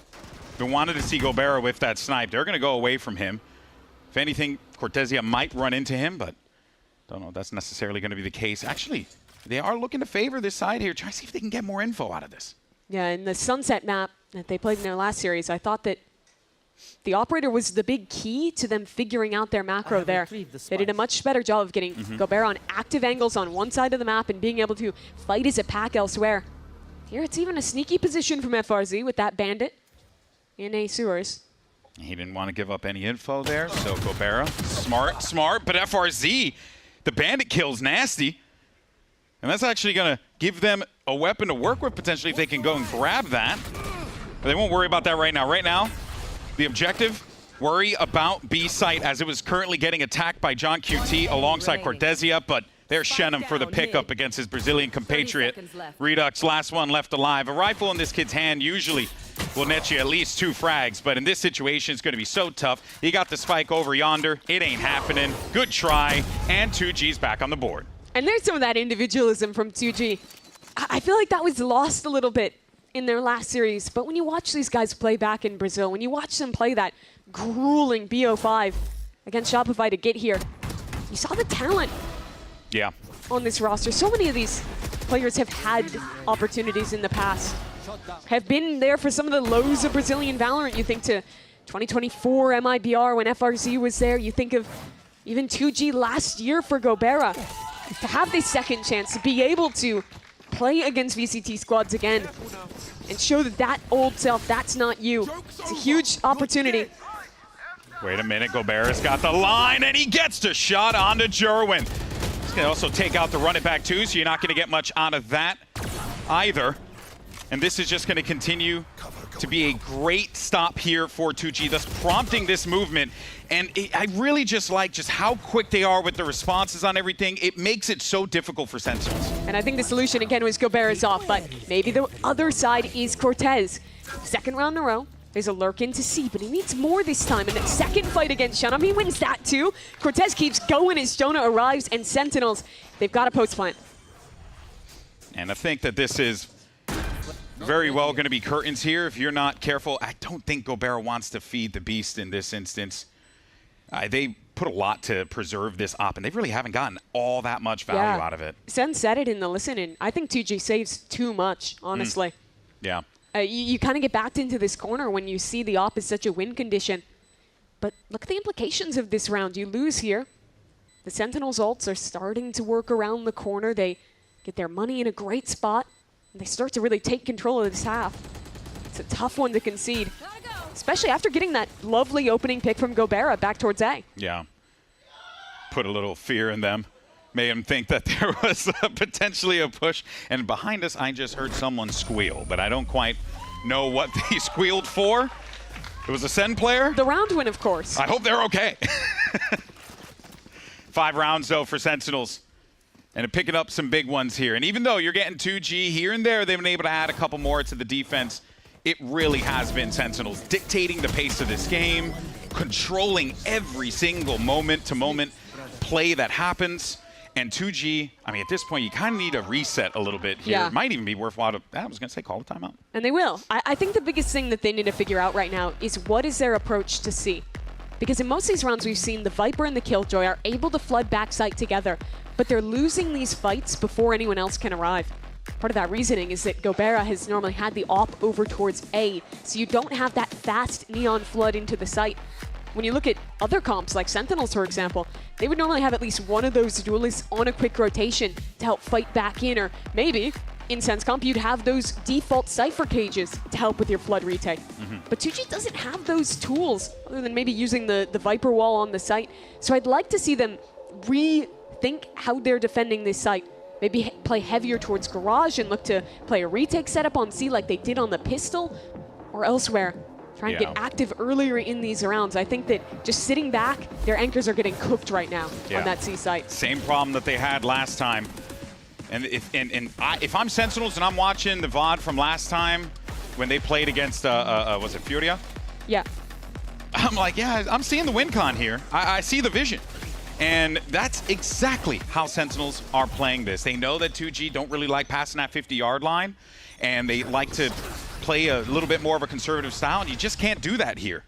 S2: We wanted to see Gobera with that snipe. They're going to go away from him. If anything, Cortezia might run into him, but don't know if that's necessarily going to be the case. Actually, they are looking to favor this side here. Try to see if they can get more info out of this.
S3: Yeah, in the Sunset map that they played in their last series, I thought that the operator was the big key to them figuring out their macro there. They did a much better job of getting Gobera on active angles on one side of the map and being able to fight as a pack elsewhere. Here it's even a sneaky position from FRZ with that bandit in a sewers.
S2: He didn't want to give up any info there, so Gobera, smart, but FRZ, the bandit kill's nasty. And that's actually going to give them a weapon to work with potentially if they can go and grab that. But they won't worry about that right now. Right now, the objective, worry about B site as it was currently getting attacked by John QT alongside Cortezia, but there's Shenham for the pickup against his Brazilian compatriot. Redux, last one left alive. A rifle in this kid's hand usually will net you at least 2 frags, but in this situation, it's going to be so tough. He got the spike over yonder. It ain't happening. Good try, and 2G's back on the board.
S3: And there's some of that individualism from 2G. I feel like that was lost a little bit in their last series, but when you watch these guys play back in Brazil, when you watch them play that grueling BO5 against Shopify to get here, you saw the talent on this roster. So many of these players have had opportunities in the past, have been there for some of the lows of Brazilian Valorant. You think to 2024 MIBR when FRZ was there. You think of even 2G last year for Gobera. To have this second chance, to be able to play against VCT squads again and show that that old self, that's not you. It's a huge opportunity.
S2: Wait a minute, Gobera's got the line, and he gets the shot onto Jerwin. He's going to also take out the run it back too, so you're not going to get much out of that either. And this is just going to continue to be a great stop here for 2G, thus prompting this movement. And I really just like just how quick they are with the responses on everything. It makes it so difficult for Sentinels.
S3: And I think the solution again was Gobera's off, but maybe the other side is Cortez. Second round in a row. There's a lurk in to see, but he needs more this time. And that second fight against Shanam, he wins that too. Cortez keeps going as Jonah arrives, and Sentinels, they've got a post plant.
S2: And I think that this is very well going to be curtains here if you're not careful. I don't think Gobera wants to feed the beast in this instance. They put a lot to preserve this op, and they really haven't gotten all that much value out of it.
S3: Sen said it in the listen, and I think 2G saves too much, honestly.
S2: Yeah.
S3: You kind of get backed into this corner when you see the op is such a win condition. But look at the implications of this round. You lose here. The Sentinels ults are starting to work around the corner. They get their money in a great spot, and they start to really take control of this half. It's a tough one to concede, especially after getting that lovely opening pick from Gobera back towards A.
S2: Yeah. Put a little fear in them. Made them think that there was potentially a push. And behind us, I just heard someone squeal, but I don't quite know what they squealed for. It was a Sen player?
S3: The round win, of course.
S2: I hope they're okay. 5 rounds, though, for Sentinels. And picking up some big ones here. And even though you're getting 2G here and there, they've been able to add a couple more to the defense. It really has been Sentinels dictating the pace of this game, controlling every single moment-to-moment play that happens. And 2G, I mean, at this point, you kind of need a reset a little bit here.
S3: Yeah.
S2: It might even be worthwhile to, I was going to say, call a timeout.
S3: And they will. I think the biggest thing that they need to figure out right now is what is their approach to C. Because in most of these rounds we've seen the Viper and the Killjoy are able to flood backside together, but they're losing these fights before anyone else can arrive. Part of that reasoning is that Gobera has normally had the op over towards A, so you don't have that fast neon flood into the site. When you look at other comps like Sentinels, for example, they would normally have at least one of those duelists on a quick rotation to help fight back in, or maybe in Sense Comp, you'd have those default Cypher cages to help with your Flood retake. But 2G doesn't have those tools, other than maybe using the Viper wall on the site. So I'd like to see them rethink how they're defending this site. Maybe play heavier towards Garage and look to play a retake setup on C like they did on the Pistol or elsewhere. Try and get active earlier in these rounds. I think that just sitting back, their anchors are getting cooked right now on that C site.
S2: Same problem that they had last time. And if I'm Sentinels and I'm watching the VOD from last time when they played against, was it Furia?
S3: Yeah.
S2: I'm like, yeah, I'm seeing the win con here. I see the vision. And that's exactly how Sentinels are playing this. They know that 2G don't really like passing that 50-yard line, and they like to play a little bit more of a conservative style, and you just can't do that here.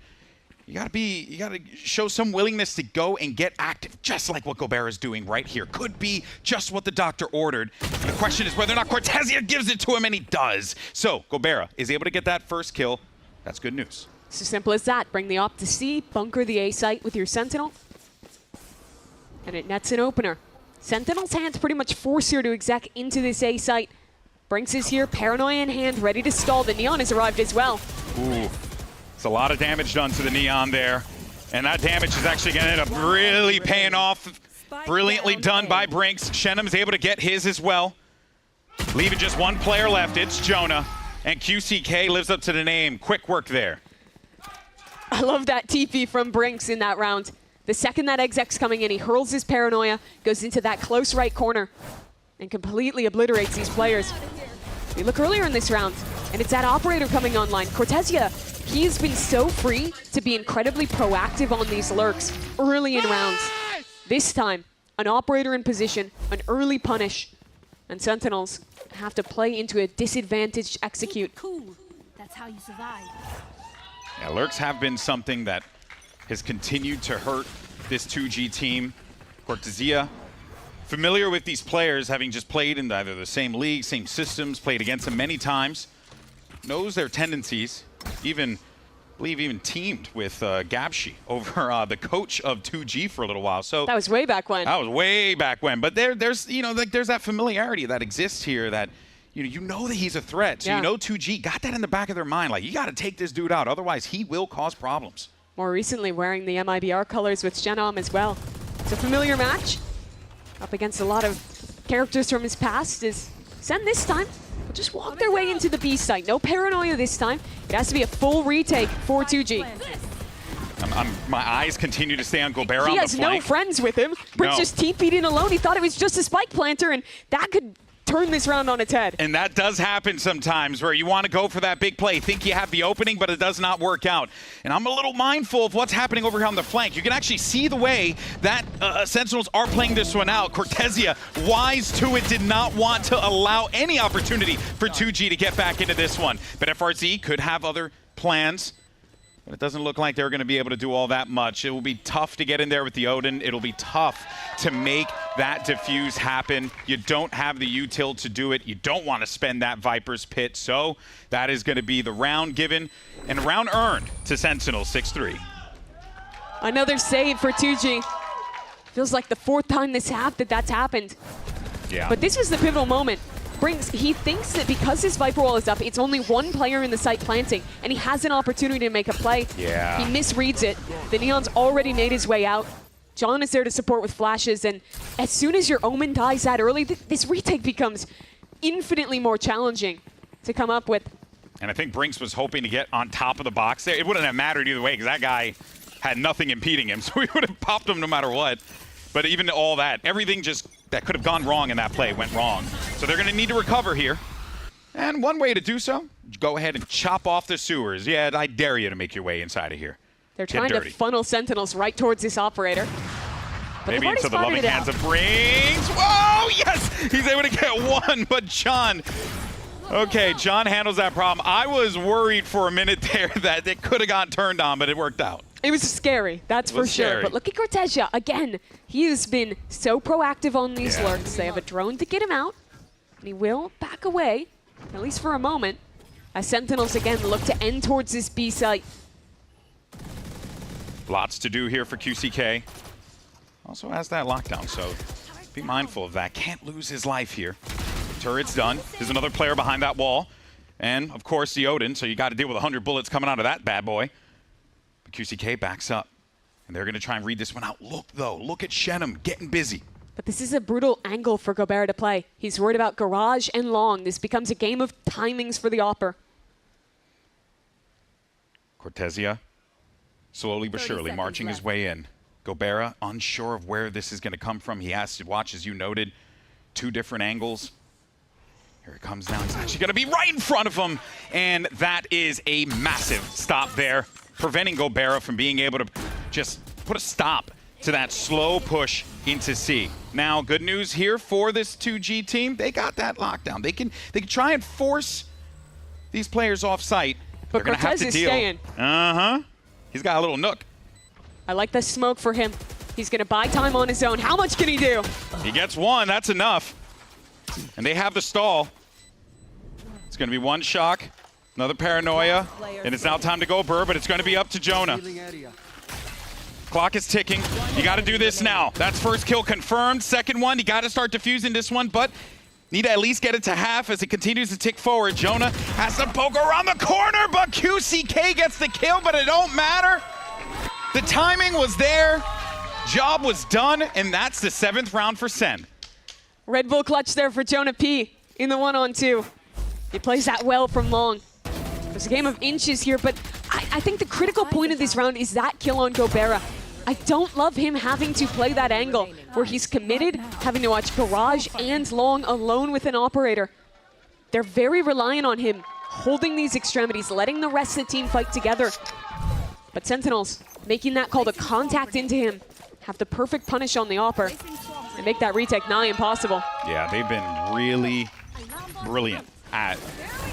S2: You gotta show some willingness to go and get active, just like what Gobert is doing right here. Could be just what the doctor ordered. The question is whether or not Cortezia gives it to him, and he does. So Gobert is able to get that first kill. That's good news.
S3: It's as simple as that. Bring the op to C, bunker the A site with your Sentinel, and it nets an opener. Sentinel's hands pretty much force her to exec into this A site. Brinks is here, Paranoia in hand, ready to stall. The Neon has arrived as well.
S2: Ooh, it's a lot of damage done to the Neon there. And that damage is actually going to end up really paying off. Brilliantly done by Brinks. Shenum's able to get his as well. Leaving just one player left, it's Jonah. And QCK lives up to the name. Quick work there.
S3: I love that TP from Brinks in that round. The second that exec's coming in, he hurls his Paranoia, goes into that close right corner, and completely obliterates these players. We look earlier in this round, and it's that operator coming online. Cortezia, he has been so free to be incredibly proactive on these lurks early in rounds. This time, an operator in position, an early punish, and Sentinels have to play into a disadvantaged execute.
S1: Cool. That's how you survive.
S2: Yeah, lurks have been something that has continued to hurt this 2G team. Cortezia, familiar with these players, having just played in either the same league, same systems, played against them many times, knows their tendencies, I believe even teamed with Gabshi over the coach of 2G for a little while. So
S3: that was way back when.
S2: That was way back when. But there's there's that familiarity that exists here that you know that he's a threat. So you know 2G got that in the back of their mind. Like, you got to take this dude out, otherwise he will cause problems.
S3: More recently, wearing the MIBR colors with Genom as well. It's a familiar match. Up against a lot of characters from his past. Is Sen this time will just walk their way into the B site. No Paranoia this time. It has to be a full retake for 2G.
S2: My eyes continue to stay on Gobert on the
S3: He has no friends with him. Brinks just TP'd in alone. He thought it was just a spike planter, and that could turn this round on its head.
S2: And that does happen sometimes, where you want to go for that big play, think you have the opening, but it does not work out. And I'm a little mindful of what's happening over here on the flank. You can actually see the way that Sentinels are playing this one out. Cortezia, wise to it, did not want to allow any opportunity for 2G to get back into this one. But FRZ could have other plans, but it doesn't look like they're going to be able to do all that much. It will be tough to get in there with the Odin. It'll be tough to make that defuse happen. You don't have the util to do it. You don't want to spend that Viper's Pit. So that is going to be the round given and round earned to Sentinels 6-3.
S3: Another save for 2G. Feels like the fourth time this half that's happened.
S2: Yeah.
S3: But this was the pivotal moment. Brinks, he thinks that because his Viper wall is up, it's only one player in the site planting, and he has an opportunity to make a play.
S2: Yeah.
S3: He misreads it. The Neon's already made his way out. John is there to support with flashes, and as soon as your Omen dies that early, this retake becomes infinitely more challenging to come up with.
S2: And I think Brinks was hoping to get on top of the box there. It wouldn't have mattered either way, because that guy had nothing impeding him, so he would have popped him no matter what. But even all that, everything just that could have gone wrong in that play went wrong. So they're going to need to recover here. And one way to do so, go ahead and chop off the sewers. Yeah, I dare you to make your way inside of here.
S3: They're trying to funnel Sentinels right towards this operator. But
S2: maybe into the loving hands of Brinks. Whoa, yes! He's able to get one, but John... Okay, John handles that problem. I was worried for a minute there that it could have gotten turned on, but it worked out.
S3: It was scary, that's for sure. But look at Cortezia. Again, he has been so proactive on these lurks. They have a drone to get him out, and he will back away, at least for a moment, as Sentinels again look to end towards this B site.
S2: Lots to do here for QCK. Also has that lockdown, so be mindful of that. Can't lose his life here. Turret's done. There's another player behind that wall. And, of course, the Odin, so you got to deal with 100 bullets coming out of that bad boy. But QCK backs up. And they're going to try and read this one out. Look, though. Look at Shenum getting busy.
S3: But this is a brutal angle for Gobert to play. He's worried about Garage and Long. This becomes a game of timings for the Opper.
S2: Cortezia, slowly but surely, marching his way in. Gobert, unsure of where this is going to come from. He has to watch, as you noted, 2 different angles. Here it comes now. He's actually going to be right in front of him. And that is a massive stop there, preventing Gobert from being able to just put a stop to that slow push into C. Now, good news here for this 2G team. They got that lockdown. They can try and force these players off site.
S3: But Cortez is staying.
S2: Uh-huh. He's got a little nook.
S3: I like the smoke for him. He's going to buy time on his own. How much can he do?
S2: He gets 1. That's enough. And they have the stall. It's going to be 1 shock, another paranoia, and it's now time to go Burr, but it's going to be up to Jonah. Clock is ticking. You got to do this now. That's first kill confirmed. Second one, you got to start defusing this one, but need to at least get it to half as it continues to tick forward. Jonah has to poke around the corner, but QCK gets the kill, but it don't matter. The timing was there. Job was done, and that's the 7th round for Sen.
S3: Red Bull clutch there for Jonah P in the 1-on-2. He plays that well from Long. There's a game of inches here, but I think the critical point of this round is that kill on Gobert. I don't love him having to play that angle where he's committed, having to watch Garage and Long alone with an operator. They're very reliant on him holding these extremities, letting the rest of the team fight together. But Sentinels making that call to contact into him, have the perfect punish on the Opper, and make that retake nigh impossible.
S2: Yeah, they've been really brilliant at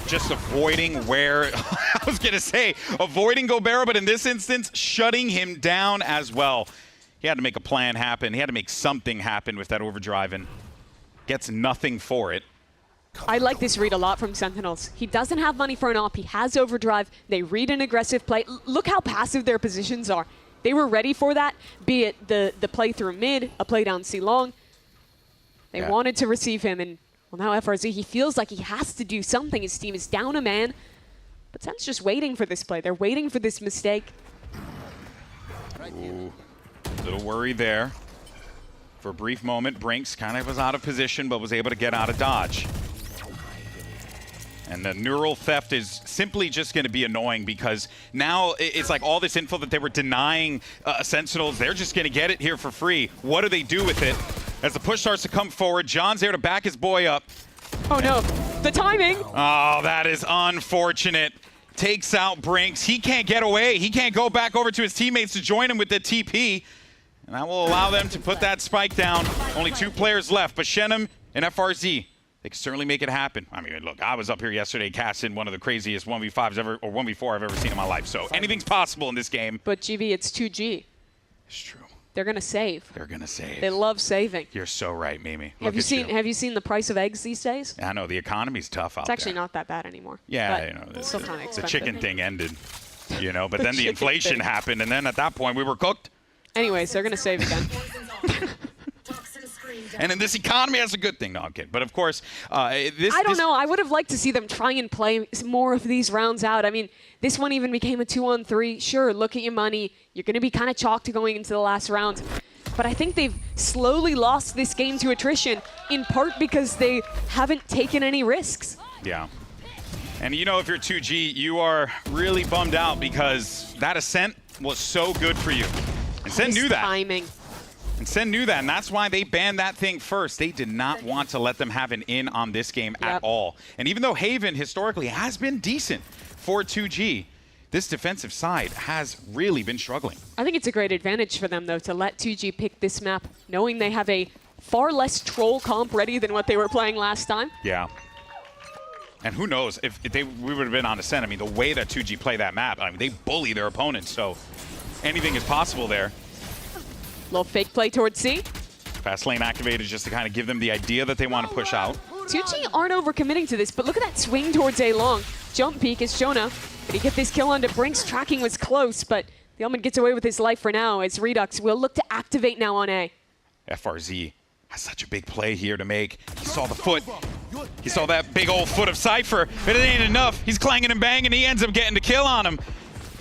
S2: just avoiding where, I was going to say, avoiding Gobert, but in this instance, shutting him down as well. He had to make a plan happen. He had to make something happen with that overdrive and gets nothing for it.
S3: I like this read a lot from Sentinels. He doesn't have money for an op. He has overdrive. They read an aggressive play. Look how passive their positions are. They were ready for that, be it the play through mid, a play down C long. They wanted to receive him, and well, now FRZ, he feels like he has to do something. His team is down a man, but Sen's just waiting for this play. They're waiting for this mistake.
S2: Ooh, little worry there. For a brief moment, Brinks kind of was out of position, but was able to get out of dodge. And the neural theft is simply just going to be annoying because now it's like all this info that they were denying Sentinels, they're just going to get it here for free. What do they do with it? As the push starts to come forward, John's there to back his boy up.
S3: Oh no, the timing.
S2: Oh, that is unfortunate. Takes out Brinks. He can't get away. He can't go back over to his teammates to join him with the TP. And that will allow them to put that spike down. Only 2 players left, but Shenum and FRZ, they can certainly make it happen. I mean, look, I was up here yesterday casting one of the craziest 1v5s ever, or 1v4 I've ever seen in my life. So anything's possible in this game.
S3: But GB, it's 2G.
S2: It's true.
S3: They're gonna save.
S2: They're gonna save.
S3: They love saving.
S2: You're so right, Mimi.
S3: Have you seen the price of eggs these days?
S2: I know the economy's tough out
S3: It's actually not that bad anymore.
S2: Yeah,
S3: but
S2: you know,
S3: it's still kind of expensive.
S2: the chicken thing ended, you know, but then the inflation happened, and then at that point we were cooked.
S3: Anyways, they're gonna save again.
S2: And in this economy, that's a good thing. No, I'm kidding. But of course,
S3: I don't know. I would have liked to see them try and play more of these rounds out. I mean, this one even became a 2-on-3. Sure, look at your money. You're going to be kind of chalked going into the last round. But I think they've slowly lost this game to attrition, in part because they haven't taken any risks.
S2: Yeah. And you know, if you're 2G, you are really bummed out because that ascent was so good for you. And Sen knew that.
S3: Timing.
S2: And Sen knew that, and that's why they banned that thing first. They did not want to let them have an in on this game at all. And even though Haven historically has been decent for 2G, this defensive side has really been struggling.
S3: I think it's a great advantage for them, though, to let 2G pick this map, knowing they have a far less troll comp ready than what they were playing last time.
S2: Yeah. And who knows, if we would have been on Ascent, I mean, the way that 2G play that map, I mean, they bully their opponents, so anything is possible there.
S3: Little fake play towards C.
S2: Fast lane activated just to kind of give them the idea that they want to push out.
S3: 2G aren't overcommitting to this, but look at that swing towards A long. Jump peek is Jonah. Did he get this kill onto Brinks? Tracking was close, but the Omen gets away with his life for now as Redux will look to activate now on A.
S2: FRZ has such a big play here to make. He saw the foot. He saw that big old foot of Cypher, but it ain't enough. He's clanging and banging, he ends up getting the kill on him.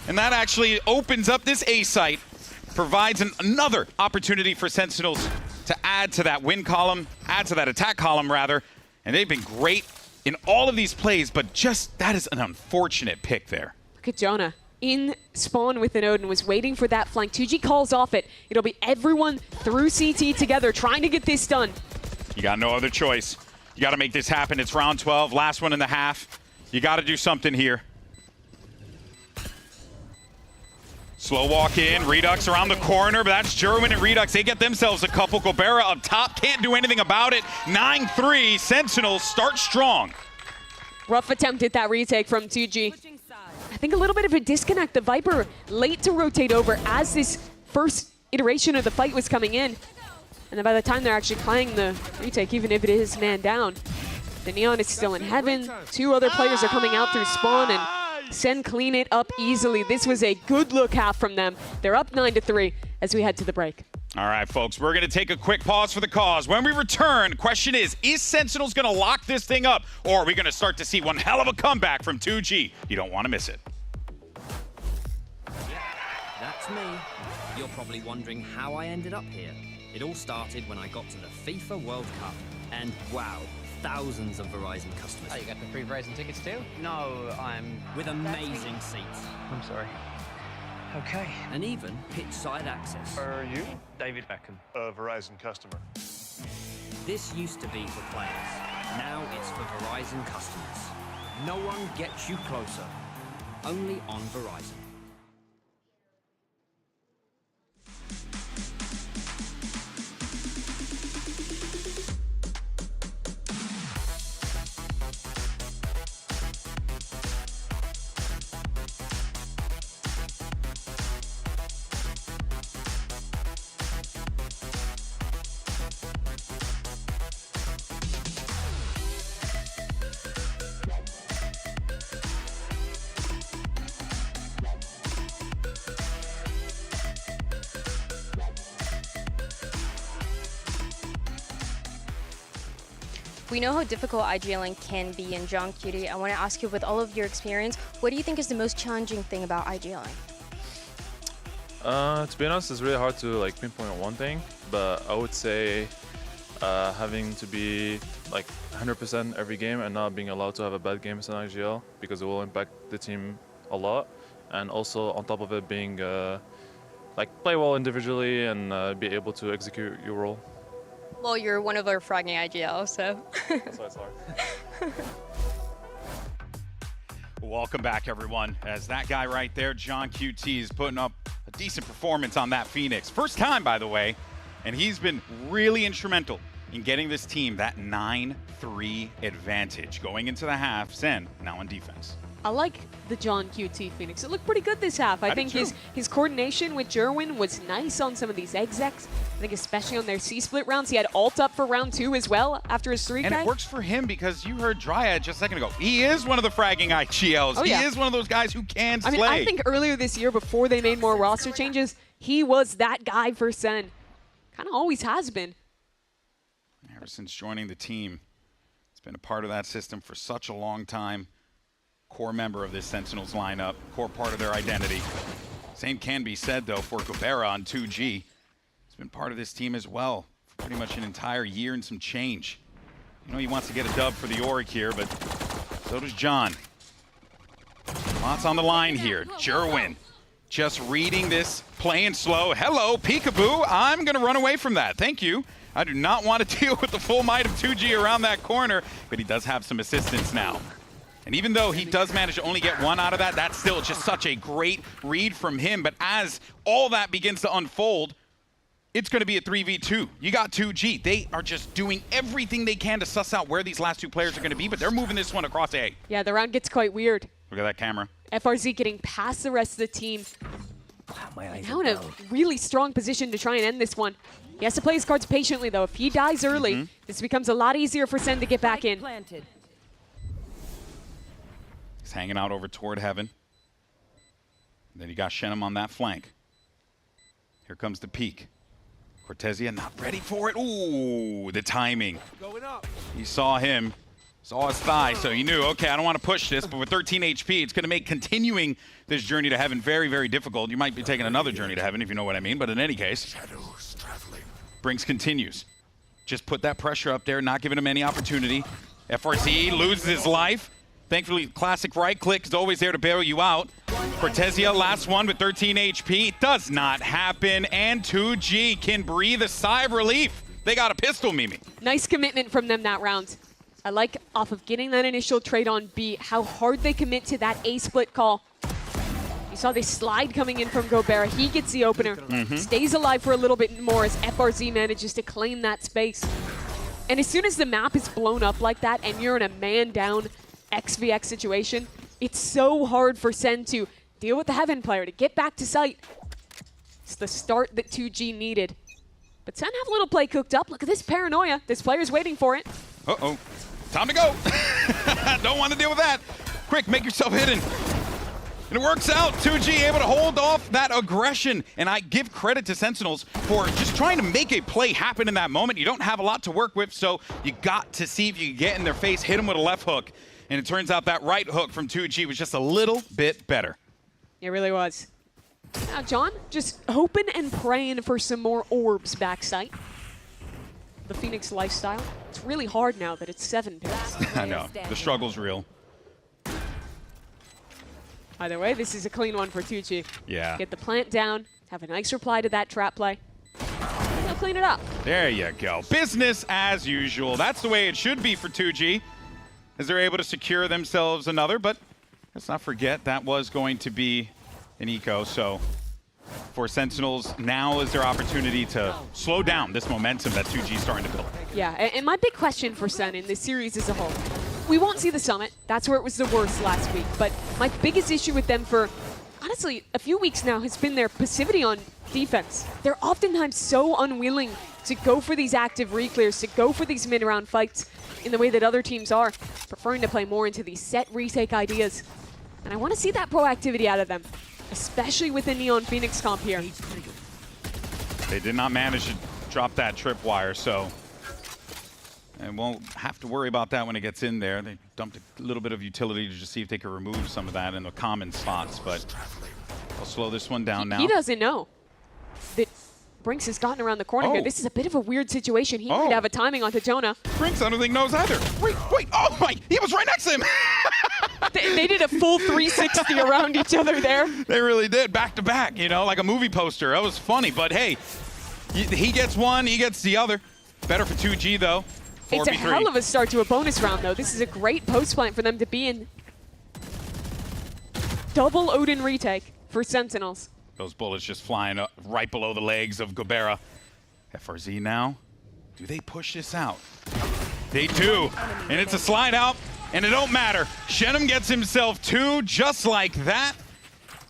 S2: And that actually opens up this A site, provides another opportunity for Sentinels to add to that win column, add to that attack column rather. And they've been great in all of these plays, but just that is an unfortunate pick there.
S3: Look at Jonah in spawn with an Odin, was waiting for that flank. 2G calls off it. It'll be everyone through CT together trying to get this done.
S2: You got no other choice. You got to make this happen. It's round 12, last one in the half. You got to do something here. Slow walk in, Redux around the corner, but that's Jerwin and Redux. They get themselves a couple. Gobera up top, can't do anything about it. 9-3, Sentinels start strong.
S3: Rough attempt at that retake from 2G. I think a little bit of a disconnect. The Viper late to rotate over as this first iteration of the fight was coming in. And then by the time they're actually playing the retake, even if it is man down, the Neon is still in heaven. Two other players are coming out through spawn, and Sen clean it up easily. This was a good look half from them. They're up 9-3 as we head to the break.
S2: All right, folks, we're going to take a quick pause for the cause. When we return, question is Sentinels going to lock this thing up, or are we going to start to see one hell of a comeback from 2G? You don't want to miss it.
S11: Yeah, that's me. You're probably wondering how I ended up here. It all started when I got to the FIFA World Cup, and wow, thousands of Verizon customers.
S12: Oh, you got the free Verizon tickets too?
S11: No, I'm with amazing seats.
S12: I'm sorry.
S11: Okay. And even pitch-side access.
S13: Are you? David Beckham, a Verizon customer.
S11: This used to be for players. Now it's for Verizon customers. No one gets you closer. Only on Verizon.
S18: We know how difficult IGLing can be, and John Cutie, I want to ask you, with all of your experience, what do you think is the most challenging thing about IGLing?
S19: To be honest, it's really hard to like pinpoint one thing, but I would say having to be like 100% every game and not being allowed to have a bad game in IGL, because it will impact the team a lot, and also on top of it being like play well individually and be able to execute your role.
S18: Well, you're one of our fragging IGL, so.
S19: That's why it's hard.
S2: Welcome back, everyone. As that guy right there, John QT, is putting up a decent performance on that Phoenix. First time, by the way, and he's been really instrumental in getting this team that 9-3 advantage. Going into the half, Sen now on defense.
S3: I like the John QT Phoenix. It looked pretty good this half. I think his coordination with Jerwin was nice on some of these execs. I think especially on their C-split rounds. He had ult up for round 2 as well after his 3K.
S2: And it works for him because you heard Dryad just a second ago. He is one of the fragging IGLs.
S3: Oh, yeah.
S2: He is one of those guys who can slay.
S3: I mean, I think earlier this year, before they made more roster changes, he was that guy for Sen. Kind of always has been.
S2: Ever since joining the team, he's been a part of that system for such a long time. Core member of this Sentinels lineup, core part of their identity. Same can be said, though, for Gobera on 2G. He's been part of this team as well for pretty much an entire year and some change. You know he wants to get a dub for the Auric here, but so does John. Lots on the line here. Jerwin just reading this, playing slow. Hello, peekaboo. I'm going to run away from that. Thank you. I do not want to deal with the full might of 2G around that corner, but he does have some assistance now. And even though he does manage to only get one out of that, that's still just such a great read from him. But as all that begins to unfold, it's going to be a 3v2. You got 2G. They are just doing everything they can to suss out where these last two players are going to be, but they're moving this one across A.
S3: Yeah, the round gets quite weird.
S2: Look at that camera.
S3: FRZ getting past the rest of the team. Now in a really strong position to try and end this one. He has to play his cards patiently, though. If he dies early, this becomes a lot easier for Sen to get back in.
S2: He's hanging out over toward heaven. Then you got Shenum on that flank. Here comes the peek. Cortesia not ready for it. Ooh, the timing. He saw him. Saw his thigh, so he knew, okay, I don't want to push this, but with 13 HP, it's going to make continuing this journey to heaven very, very difficult. You might be taking another journey to heaven, if you know what I mean, but in any case, Brinks continues. Just put that pressure up there, not giving him any opportunity. FRC loses his life. Thankfully, classic right click is always there to bail you out. Cortesia, last one with 13 HP. Does not happen, and 2G can breathe a sigh of relief. They got a pistol, Mimi.
S3: Nice commitment from them that round. I like, off of getting that initial trade on B, how hard they commit to that A split call. You saw this slide coming in from Gobert. He gets the opener, stays alive for a little bit more as FRZ manages to claim that space. And as soon as the map is blown up like that and you're in a man-down XVX situation, it's so hard for Sen to deal with the Heaven player, to get back to site. It's the start that 2G needed. But Sen have a little play cooked up. Look at this paranoia. This player's waiting for it.
S2: Uh-oh. Time to go. Don't want to deal with that. Quick, make yourself hidden. And it works out. 2G able to hold off that aggression. And I give credit to Sentinels for just trying to make a play happen in that moment. You don't have a lot to work with, so you got to see if you can get in their face, hit them with a left hook. And it turns out that right hook from 2G was just a little bit better.
S3: It really was. Now, John, just hoping and praying for some more orbs backside. The Phoenix lifestyle. It's really hard now that it's 7 picks.
S2: I know. The struggle's real.
S3: Either way, this is a clean one for 2G.
S2: Yeah.
S3: Get the plant down, have a nice reply to that trap play. And they'll clean it up.
S2: There you go. Business as usual. That's the way it should be for 2G, as they're able to secure themselves another. But let's not forget that was going to be an eco. So for Sentinels, now is their opportunity to slow down this momentum that 2G is starting to build.
S3: Yeah, and my big question for Sen in this series as a whole, we won't see the Summit. That's where it was the worst last week. But my biggest issue with them for, honestly, a few weeks now has been their passivity on defense. They're oftentimes so unwilling to go for these active reclears, to go for these mid-round fights in the way that other teams are, preferring to play more into these set retake ideas. And I want to see that proactivity out of them, especially with the Neon Phoenix comp here.
S2: They did not manage to drop that tripwire, so and won't have to worry about that when it gets in there. They dumped a little bit of utility to just see if they could remove some of that in the common spots, but I'll slow this one down now.
S3: He doesn't know that Brinks has gotten around the corner here. This is a bit of a weird situation. He might have a timing onto Jonah.
S2: Brinks, I don't think knows either. Wait, oh my, he was right next to him.
S3: They did a full 360 around each other there.
S2: They really did, back to back, you know, like a movie poster. That was funny, but hey, he gets one, he gets the other. Better for 2G though.
S3: It's a hell of a start to a bonus round, though. This is a great post plant for them to be in. Double Odin retake for Sentinels.
S2: Those bullets just flying up right below the legs of Gobera. FRZ now. Do they push this out? They do. And it's a slide out, and it don't matter. Shenum gets himself 2 just like that.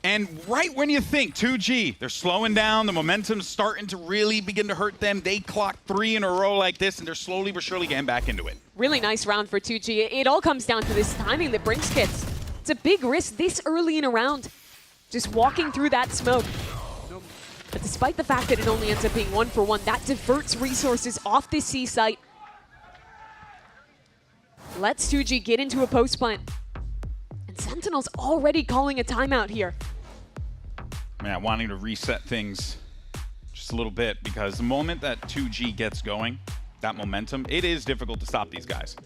S2: And right when you think 2G, they're slowing down, the momentum's starting to really begin to hurt them. They clock 3 in a row like this, and they're slowly but surely getting back into it.
S3: Really nice round for 2G. It all comes down to this timing that Brinks gets. It's a big risk this early in a round, just walking through that smoke. But despite the fact that it only ends up being 1-for-1, that diverts resources off this C site. Lets 2G get into a post plant. And Sentinel's already calling a timeout here.
S2: Man, wanting to reset things just a little bit, because the moment that 2G gets going, that momentum, it is difficult to stop these guys.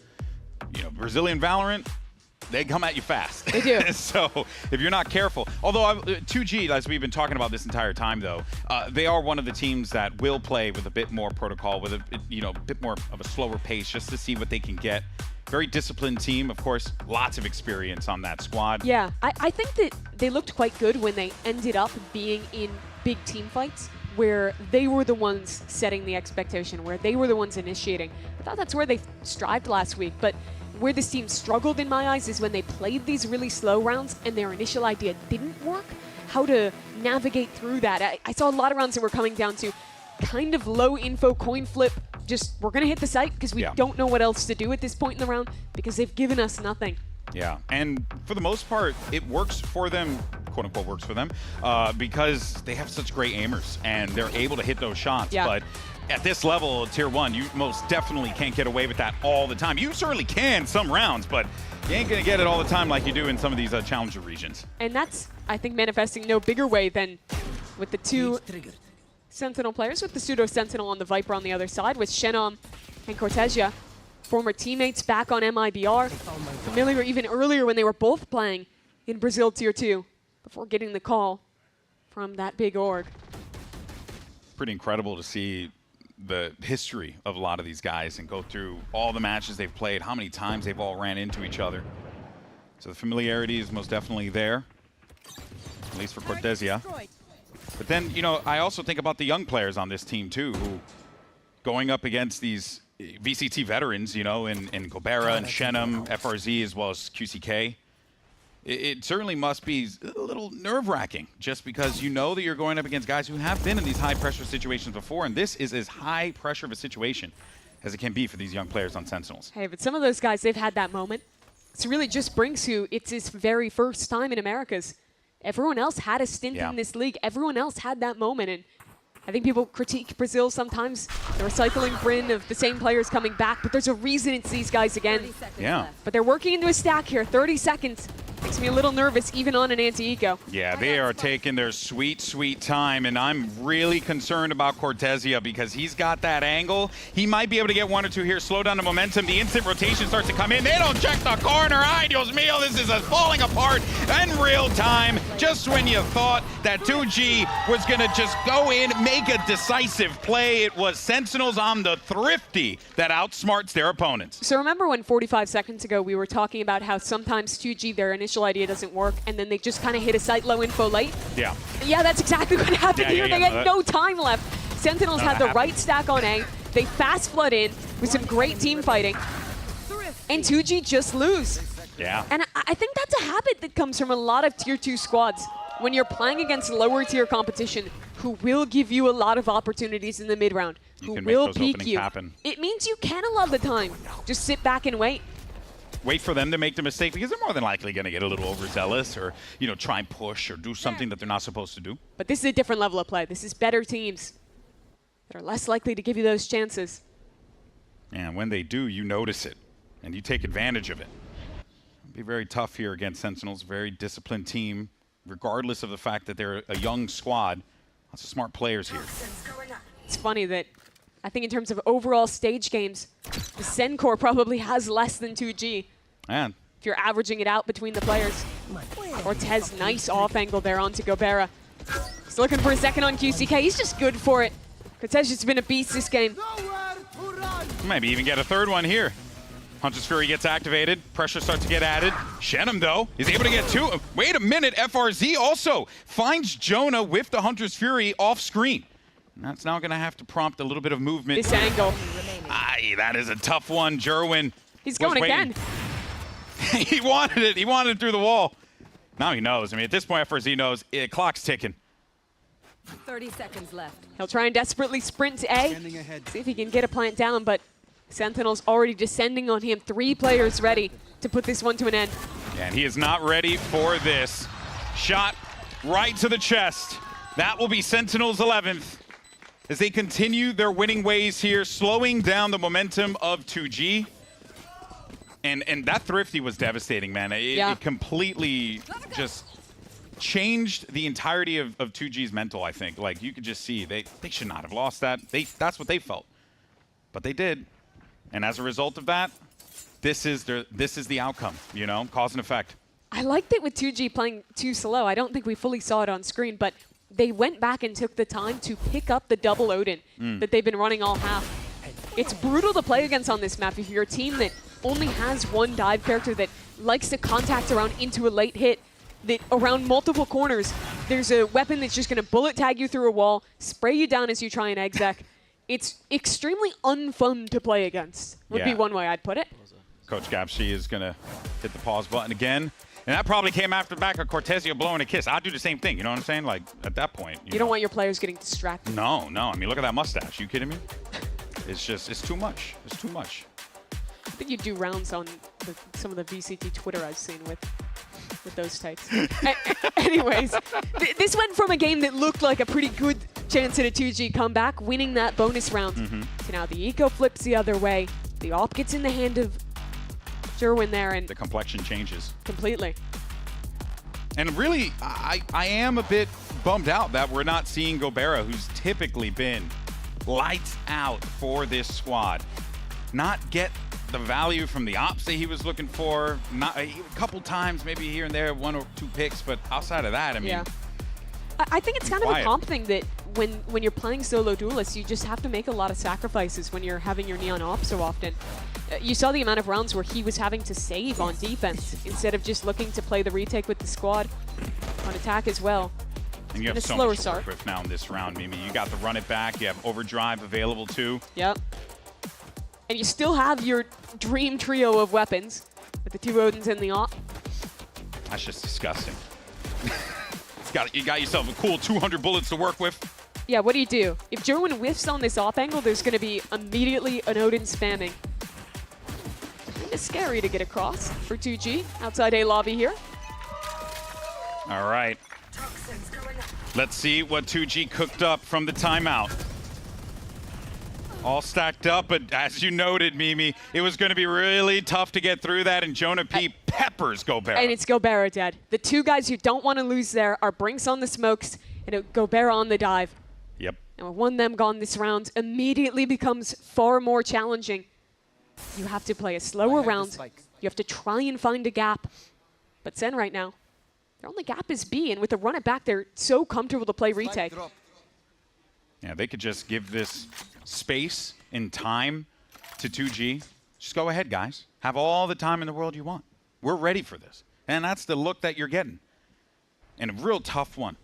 S2: You know, Brazilian Valorant, they come at you fast.
S3: They do.
S2: So if you're not careful, although 2G, as we've been talking about this entire time though, they are one of the teams that will play with a bit more protocol, with a bit more of a slower pace, just to see what they can get. Very disciplined team, of course, lots of experience on that squad.
S3: Yeah, I think that they looked quite good when they ended up being in big team fights, where they were the ones setting the expectation, where they were the ones initiating. I thought that's where they strived last week, but where this team struggled in my eyes is when they played these really slow rounds and their initial idea didn't work, how to navigate through that. I saw a lot of rounds that were coming down to kind of low info coin flip, just we're going to hit the site because we don't know what else to do at this point in the round because they've given us nothing.
S2: Yeah, and for the most part, it works for them, quote-unquote works for them, because they have such great aimers and they're able to hit those shots.
S3: Yeah.
S2: But at this level of Tier 1, you most definitely can't get away with that all the time. You certainly can some rounds, but you ain't going to get it all the time like you do in some of these challenger regions.
S3: And that's, I think, manifesting no bigger way than with the two Sentinel players, with the Pseudo Sentinel on the Viper on the other side, with Shenom and Cortesia, former teammates back on MIBR, familiar even earlier when they were both playing in Brazil Tier 2 before getting the call from that big org.
S2: Pretty incredible to see the history of a lot of these guys and go through all the matches they've played, how many times they've all ran into each other. So the familiarity is most definitely there, at least for Cortesia. But then, you know, I also think about the young players on this team too, who going up against these VCT veterans, you know, in Gobera and Shenom, FRZ, as well as QCK. It certainly must be a little nerve-wracking, just because you know that you're going up against guys who have been in these high-pressure situations before, and this is as high pressure of a situation as it can be for these young players on Sentinels.
S3: Hey, but some of those guys, they've had that moment. It really just brings you, it's his very first time in Americas. Everyone else had a stint in this league. Everyone else had that moment, and I think people critique Brazil sometimes, the recycling Bryn of the same players coming back, but there's a reason it's these guys again.
S2: Yeah.
S3: But they're working into a stack here, 30 seconds. Makes me a little nervous, even on an anti-eco.
S2: Yeah, they are taking their sweet, sweet time, and I'm really concerned about Cortesia because he's got that angle. He might be able to get one or two here, slow down the momentum. The instant rotation starts to come in. They don't check the corner. Ay, Dios mío, this is falling apart in real time. Just when you thought that 2G was going to just go in, make a decisive play, it was Sentinels on the Thrifty that outsmarts their opponents.
S3: So remember when 45 seconds ago we were talking about how sometimes 2G, their initial idea doesn't work, and then they just kind of hit a site low info late?
S2: Yeah.
S3: Yeah, that's exactly what happened here. They had no time left. Sentinels had the right stack on A. They fast flood in with some great team fighting, and 2G just lose.
S2: Yeah.
S3: And I think that's a habit that comes from a lot of Tier 2 squads. When you're playing against lower tier competition who will give you a lot of opportunities in the mid round, who will peak you, it means you can a lot of the time just sit back and wait.
S2: Wait for them to make the mistake, because they're more than likely going to get a little overzealous or, you know, try and push or do something that they're not supposed to do.
S3: But this is a different level of play. This is better teams that are less likely to give you those chances.
S2: And when they do, you notice it, and you take advantage of it. It'll be very tough here against Sentinels, very disciplined team, regardless of the fact that they're a young squad. Lots of smart players here.
S3: It's funny that I think in terms of overall stage games, the Sen Core probably has less than 2G.
S2: And
S3: if you're averaging it out between the players. Cortez, nice off angle there onto Gobera. He's looking for a second on QCK. He's just good for it. Cortez has been a beast this game.
S2: Maybe even get a third one here. Hunter's Fury gets activated. Pressure starts to get added. Shenom, though, is able to get two. Wait a minute. FRZ also finds Jonah with the Hunter's Fury off screen. And that's now going to have to prompt a little bit of movement.
S3: This angle.
S2: Aye, that is a tough one. Jerwin.
S3: He's going again.
S2: He wanted it. He wanted it through the wall. Now he knows. I mean, at this point, FRZ knows clock's ticking.
S1: 30 seconds left.
S3: He'll try and desperately sprint to A. See if he can get a plant down, but Sentinel's already descending on him. 3 players ready to put this one to an end.
S2: And he is not ready for this. Shot right to the chest. That will be Sentinel's 11th as they continue their winning ways here, slowing down the momentum of 2G. And that Thrifty was devastating, man. It completely just changed the entirety of 2G's mental, I think. Like, you could just see they should not have lost that. That's what they felt. But they did. And as a result of that, this is the outcome, you know, cause and effect.
S3: I liked it with 2G playing too slow. I don't think we fully saw it on screen, but they went back and took the time to pick up the double Odin that they've been running all half. It's brutal to play against on this map if you're a team that only has one dive character that likes to contact around into a late hit, that around multiple corners, there's a weapon that's just going to bullet tag you through a wall, spray you down as you try and exec. It's extremely unfun to play against, would be one way I'd put it.
S2: Coach Gapshi is going to hit the pause button again. And that probably came after the back of Cortesia blowing a kiss. I'd do the same thing, you know what I'm saying? Like, at that point.
S3: You don't want your players getting distracted.
S2: No. I mean, look at that mustache. You kidding me? It's just, it's too much. It's too much.
S3: I think you do rounds on some of the VCT Twitter I've seen with those types. Anyways, this went from a game that looked like a pretty good chance at a 2G comeback, winning that bonus round. So now the eco flips the other way. The op gets in the hand of Jerwin there, and
S2: the complexion changes
S3: completely.
S2: And really, I am a bit bummed out that we're not seeing Gobera, who's typically been lights out for this squad, not get the value from the ops that he was looking for. Not a couple times, maybe here and there, 1 or 2 picks, but outside of that, I mean,
S3: I think it's kind of a comp thing that when you're playing solo duelists, you just have to make a lot of sacrifices when you're having your Neon op so often. You saw the amount of rounds where he was having to save on defense instead of just looking to play the retake with the squad on attack as well.
S2: And you have so much to work with now in this round, Mimi. You got the run it back. You have overdrive available too.
S3: Yep. And you still have your dream trio of weapons with the 2 Odins and the op.
S2: That's just disgusting. You got yourself a cool 200 bullets to work with.
S3: Yeah, what do you do? If Jerwin whiffs on this op angle, there's going to be immediately an Odin spamming. It's scary to get across for 2G outside A lobby here.
S2: All right. Let's see what 2G cooked up from the timeout. All stacked up, but as you noted, Mimi, it was going to be really tough to get through that, and Jonah P peppers Gobera.
S3: And it's Gobera dead. The 2 guys you don't want to lose there are Brinks on the smokes and Gobera on the dive.
S2: Yep.
S3: And with 1 of them gone this round, immediately becomes far more challenging. You have to play a slower round. You have to try and find a gap. But Sen right now, their only gap is B, and with the run it back, they're so comfortable to play retake.
S2: Yeah, they could just give this space and time to 2G. Just go ahead, guys. Have all the time in the world you want. We're ready for this. And that's the look that you're getting. And a real tough one.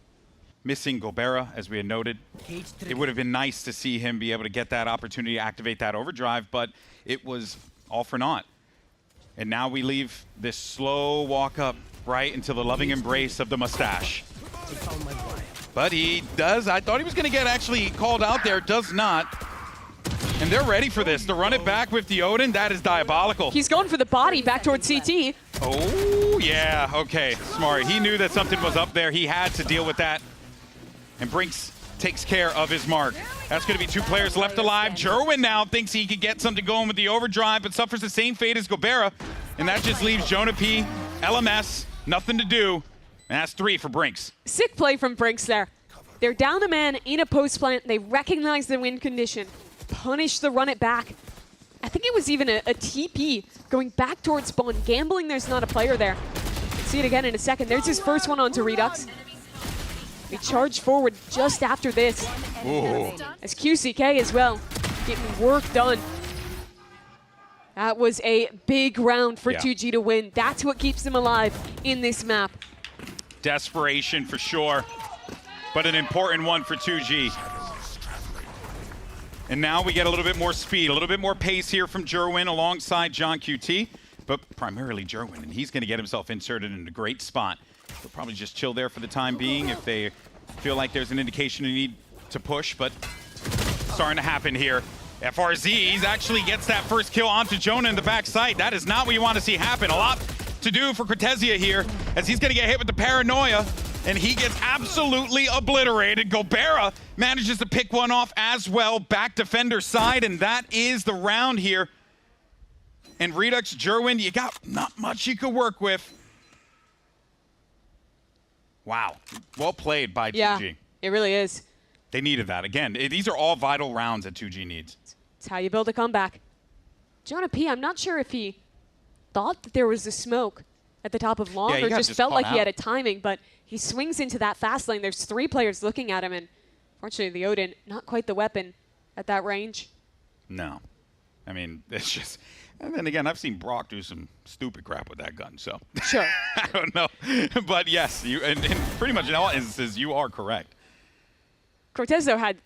S2: Missing Gobera, as we had noted. It would have been nice to see him be able to get that opportunity to activate that overdrive, but it was all for naught. And now we leave this slow walk up right into the loving embrace of the mustache. But he does. I thought he was going to get actually called out there. Does not. And they're ready for this. To run it back with the Odin, that is diabolical.
S3: He's going for the body back towards CT.
S2: Oh, yeah. Okay, smart. He knew that something was up there. He had to deal with that. And Brinks takes care of his mark. That's going to be 2 players left alive. Jerwin now thinks he could get something going with the overdrive, but suffers the same fate as Gobera. And that just leaves Jonah P, LMS, nothing to do. And that's 3 for Brinks.
S3: Sick play from Brinks there. They're down a man in a post plant. They recognize the win condition. Punish the run it back. I think it was even a TP going back towards spawn. Gambling there's not a player there. See it again in a second. There's his first one onto Redux. They charge forward just after this.
S2: Ooh.
S3: As QCK as well, getting work done. That was a big round for 2G to win. That's what keeps them alive in this map.
S2: Desperation for sure, but an important one for 2G. And now we get a little bit more speed, a little bit more pace here from Jerwin alongside John QT, but primarily Jerwin, and he's going to get himself inserted in a great spot. They'll probably just chill there for the time being if they feel like there's an indication they need to push, but starting to happen here. FRZ actually gets that first kill onto Jonah in the backside. That is not what you want to see happen. A lot to do for Cortezia here, as he's going to get hit with the paranoia, and he gets absolutely obliterated. Gobera manages to pick one off as well, back defender side, and that is the round here. And Redux, Jerwin, you got not much you could work with. Wow, well played by 2G.
S3: Yeah, it really is.
S2: They needed that. Again, these are all vital rounds that 2G needs.
S3: It's how you build a comeback. Jonah P, I'm not sure if he thought that there was a smoke at the top of long, or just felt like he had a timing, but he swings into that fast lane. There's 3 players looking at him, and fortunately the Odin, not quite the weapon at that range.
S2: No. I mean, it's just... And then again, I've seen Brock do some stupid crap with that gun, so...
S3: Sure.
S2: I don't know. But yes, and pretty much in all instances, you are correct.
S3: Cortez, though, had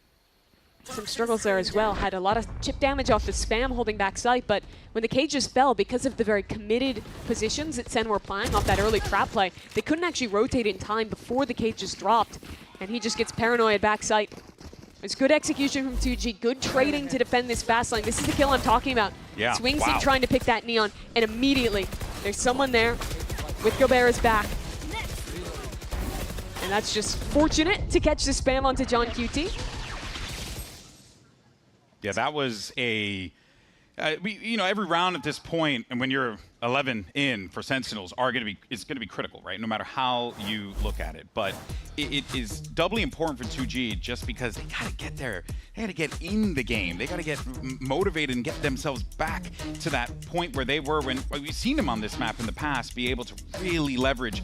S3: some struggles there as well. Had a lot of chip damage off the spam holding back sight, but when the cages fell, because of the very committed positions that Sen were playing off that early trap play, they couldn't actually rotate in time before the cages dropped, and he just gets paranoid back sight. It's good execution from 2G, good trading to defend this fast lane. This is the kill I'm talking about.
S2: Yeah.
S3: Swings in trying to pick that Neon, and immediately there's someone there with Gobera's back. And that's just fortunate to catch the spam onto John QT.
S2: Yeah, that was a... you know, every round at this point, and when you're 11 in for Sentinels, it's going to be critical, right? No matter how you look at it. But it is doubly important for 2G just because they got to get there. They got to get in the game. They got to get motivated and get themselves back to that point where they were when we've seen them on this map in the past be able to really leverage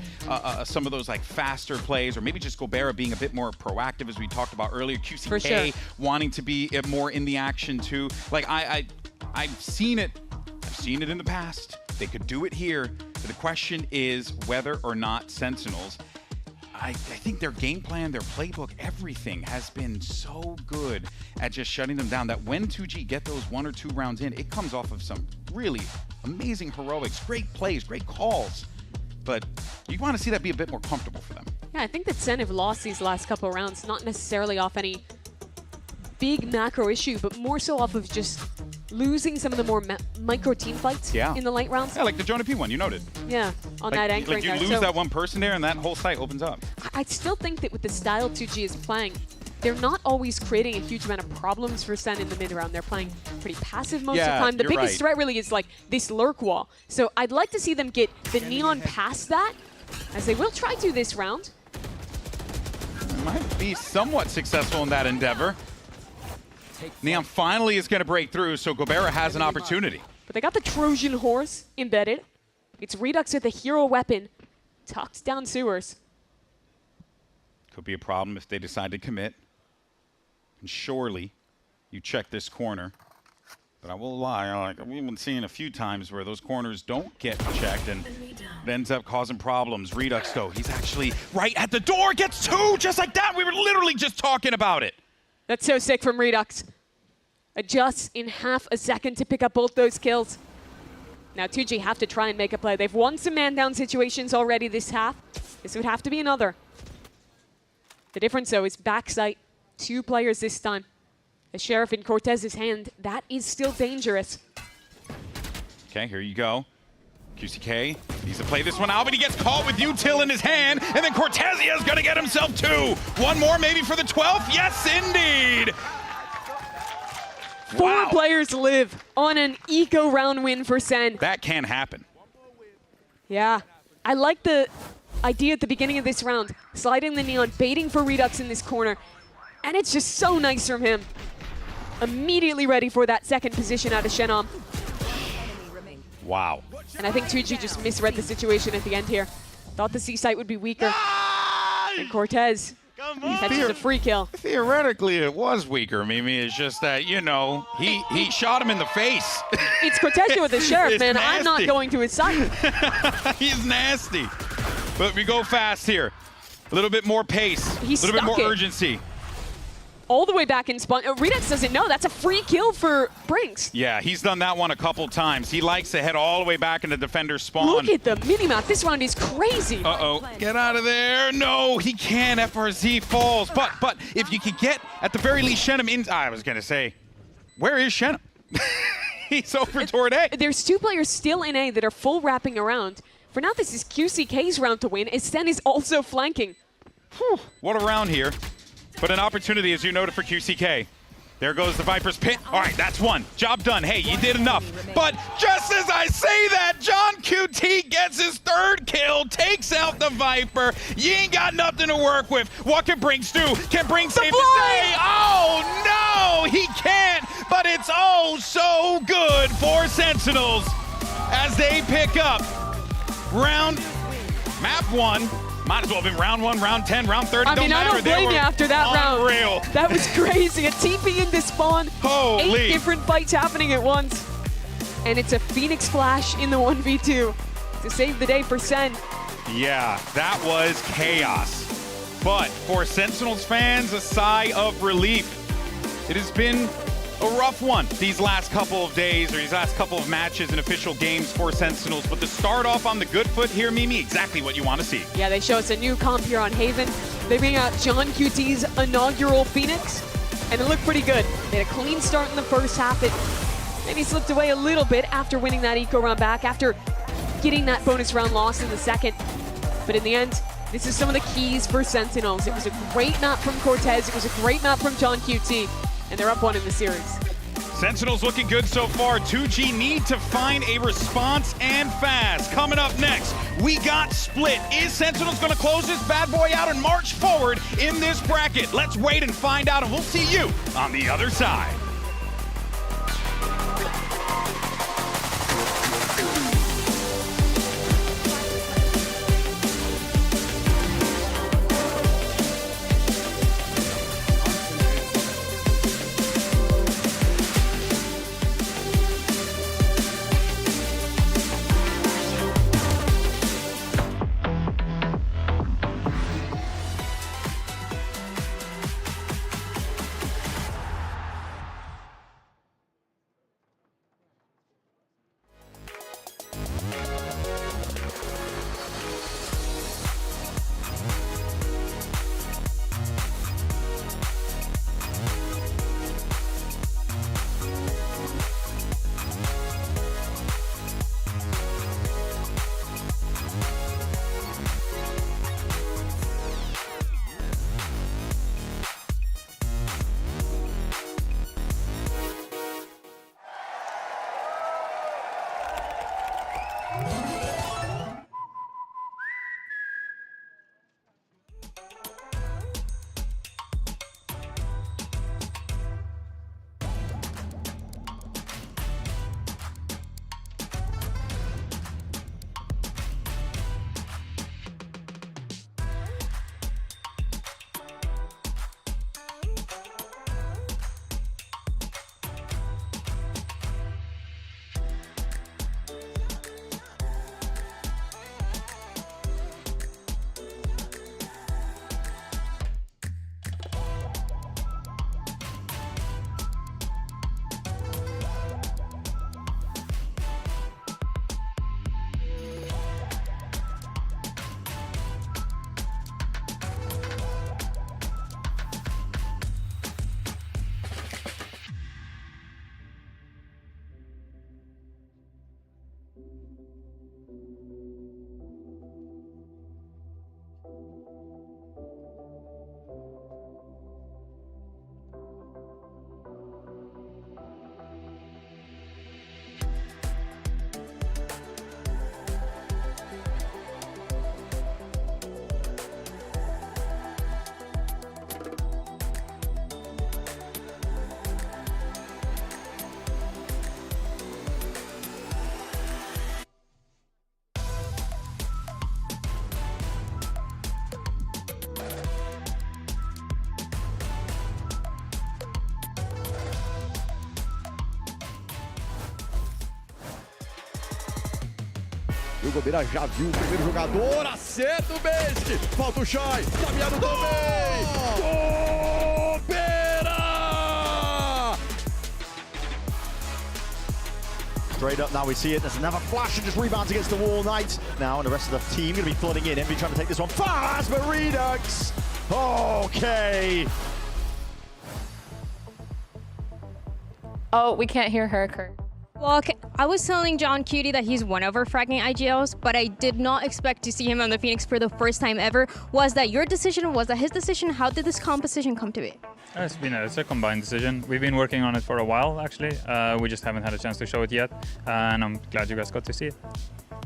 S2: some of those like faster plays, or maybe just Gobera being a bit more proactive, as we talked about earlier. QCK wanting to be more in the action too. Like I've seen it in the past. They could do it here. But the question is whether or not Sentinels, I think their game plan, their playbook, everything has been so good at just shutting them down that when 2G get those 1 or 2 rounds in, it comes off of some really amazing heroics, great plays, great calls. But you want to see that be a bit more comfortable for them.
S3: Yeah, I think that Sen have lost these last couple of rounds, not necessarily off any big macro issue, but more so off of just losing some of the more micro team fights in the late rounds.
S2: Yeah, like the Jonah P one, you noted.
S3: Yeah, on that anchoring.
S2: Like you lose that one person there and that whole site opens up.
S3: I still think that with the style 2G is playing, they're not always creating a huge amount of problems for Sen in the mid round. They're playing pretty passive most of the time. The biggest threat really is like this lurk wall. So I'd like to see them get the Neon past that, as they will try to this round.
S2: Might be somewhat successful in that endeavor. Neon finally is going to break through, so Gobera has an opportunity.
S3: But they got the Trojan horse embedded. It's Redux with a hero weapon, tucked down sewers.
S2: Could be a problem if they decide to commit. And surely you check this corner. But I will lie, like we've been seeing a few times where those corners don't get checked and it ends up causing problems. Redux though, he's actually right at the door, gets 2 just like that. We were literally just talking about it.
S3: That's so sick from Redux. Adjusts in half a second to pick up both those kills. Now 2G have to try and make a play. They've won some man-down situations already this half. This would have to be another. The difference, though, is backside. 2 players this time. The Sheriff in Cortez's hand, that is still dangerous.
S2: Okay, here you go. QCK needs to play this one out, but he gets caught with Util in his hand, and then Cortezia's gonna get himself 2. One more maybe for the 12th? Yes, indeed!
S3: 4 players live on an eco round win for Sen.
S2: That can happen.
S3: Yeah, I like the idea at the beginning of this round. Sliding the Neon, baiting for Redux in this corner, and it's just so nice from him. Immediately ready for that second position out of Shenom.
S2: Wow.
S3: And I think 2G just misread the situation at the end here. Thought the C site would be weaker. And Cortez catches a free kill.
S2: Theoretically, it was weaker, Mimi. It's just that, you know, he shot him in the face.
S3: It's Cortez with the Sheriff, man.
S2: Nasty.
S3: I'm not going to his side.
S2: He's nasty. But we go fast here. A little bit more pace. A little bit more urgency.
S3: All the way back in spawn. Redux doesn't know. That's a free kill for Brinks.
S2: Yeah, he's done that one a couple times. He likes to head all the way back into defender spawn.
S3: Look at the minimap. This round is crazy.
S2: Uh-oh. Get out of there. No, he can't. FRZ falls. But if you could get, at the very least, Shenom in... I was going to say, where is Shenom? He's over toward A.
S3: There's 2 players still in A that are full wrapping around. For now, this is QCK's round to win. Esten is also flanking.
S2: Whew. What a round here. But an opportunity, as you noted, for QCK. There goes the Viper's pit. All right, that's 1. Job done. Hey, you did enough. But just as I say that, John QT gets his 3rd kill, takes out the Viper. You ain't got nothing to work with. What can Brinks do? Can Brinks save the day? Oh, no, he can't. But it's oh so good for Sentinels as they pick up map 1. Might as well have been round 1, round 10, round 30.
S3: I mean, I don't blame you after that round.
S2: Unreal.
S3: That was crazy. A TP into spawn.
S2: Holy.
S3: 8 different fights happening at once. And it's a Phoenix Flash in the 1v2 to save the day for Sen.
S2: Yeah, that was chaos. But for Sentinels fans, a sigh of relief. It has been a rough one these last couple of days, or these last couple of matches and official games for Sentinels. But to start off on the good foot here, Mimi, exactly what you want to see.
S3: Yeah, they show us a new comp here on Haven. They bring out John QT's inaugural Phoenix, and it looked pretty good. They had a clean start in the first half. It maybe slipped away a little bit after winning that eco round back, after getting that bonus round loss in the second. But in the end, This is some of the keys for Sentinels. It was a great map from Cortez. It was a great map from John QT. And they're up 1 in the series.
S2: Sentinels looking good so far. 2G need to find a response and fast. Coming up next, we got Split. Is Sentinels going to close this bad boy out and march forward in this bracket? Let's wait and find out, and we'll see you on the other side.
S8: E o Gobeira já viu o primeiro jogador, acerta o base, falta o Shai, caminhado também, Gobeira!
S12: Straight up now we see it, there's another flash and just rebounds against the wall. Knight now, and the rest of the team going to be flooding in. Envy trying to take this one fast, but Redux, okay.
S6: Oh, we can't hear her, Kurt.
S18: Well, I was telling John Cutie that he's one of our fragging IGLs, but I did not expect to see him on the Phoenix for the first time ever. Was that your decision? Was that his decision? How did this composition come to be?
S14: It's a combined decision. We've been working on it for a while, actually. We just haven't had a chance to show it yet, and I'm glad you guys got to see it.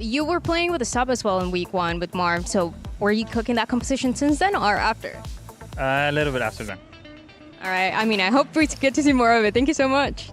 S18: You were playing with a sub as well in week 1 with Marv, so were you cooking that composition since then or after?
S14: A little bit after then.
S18: All right, I mean, I hope we get to see more of it. Thank you so much.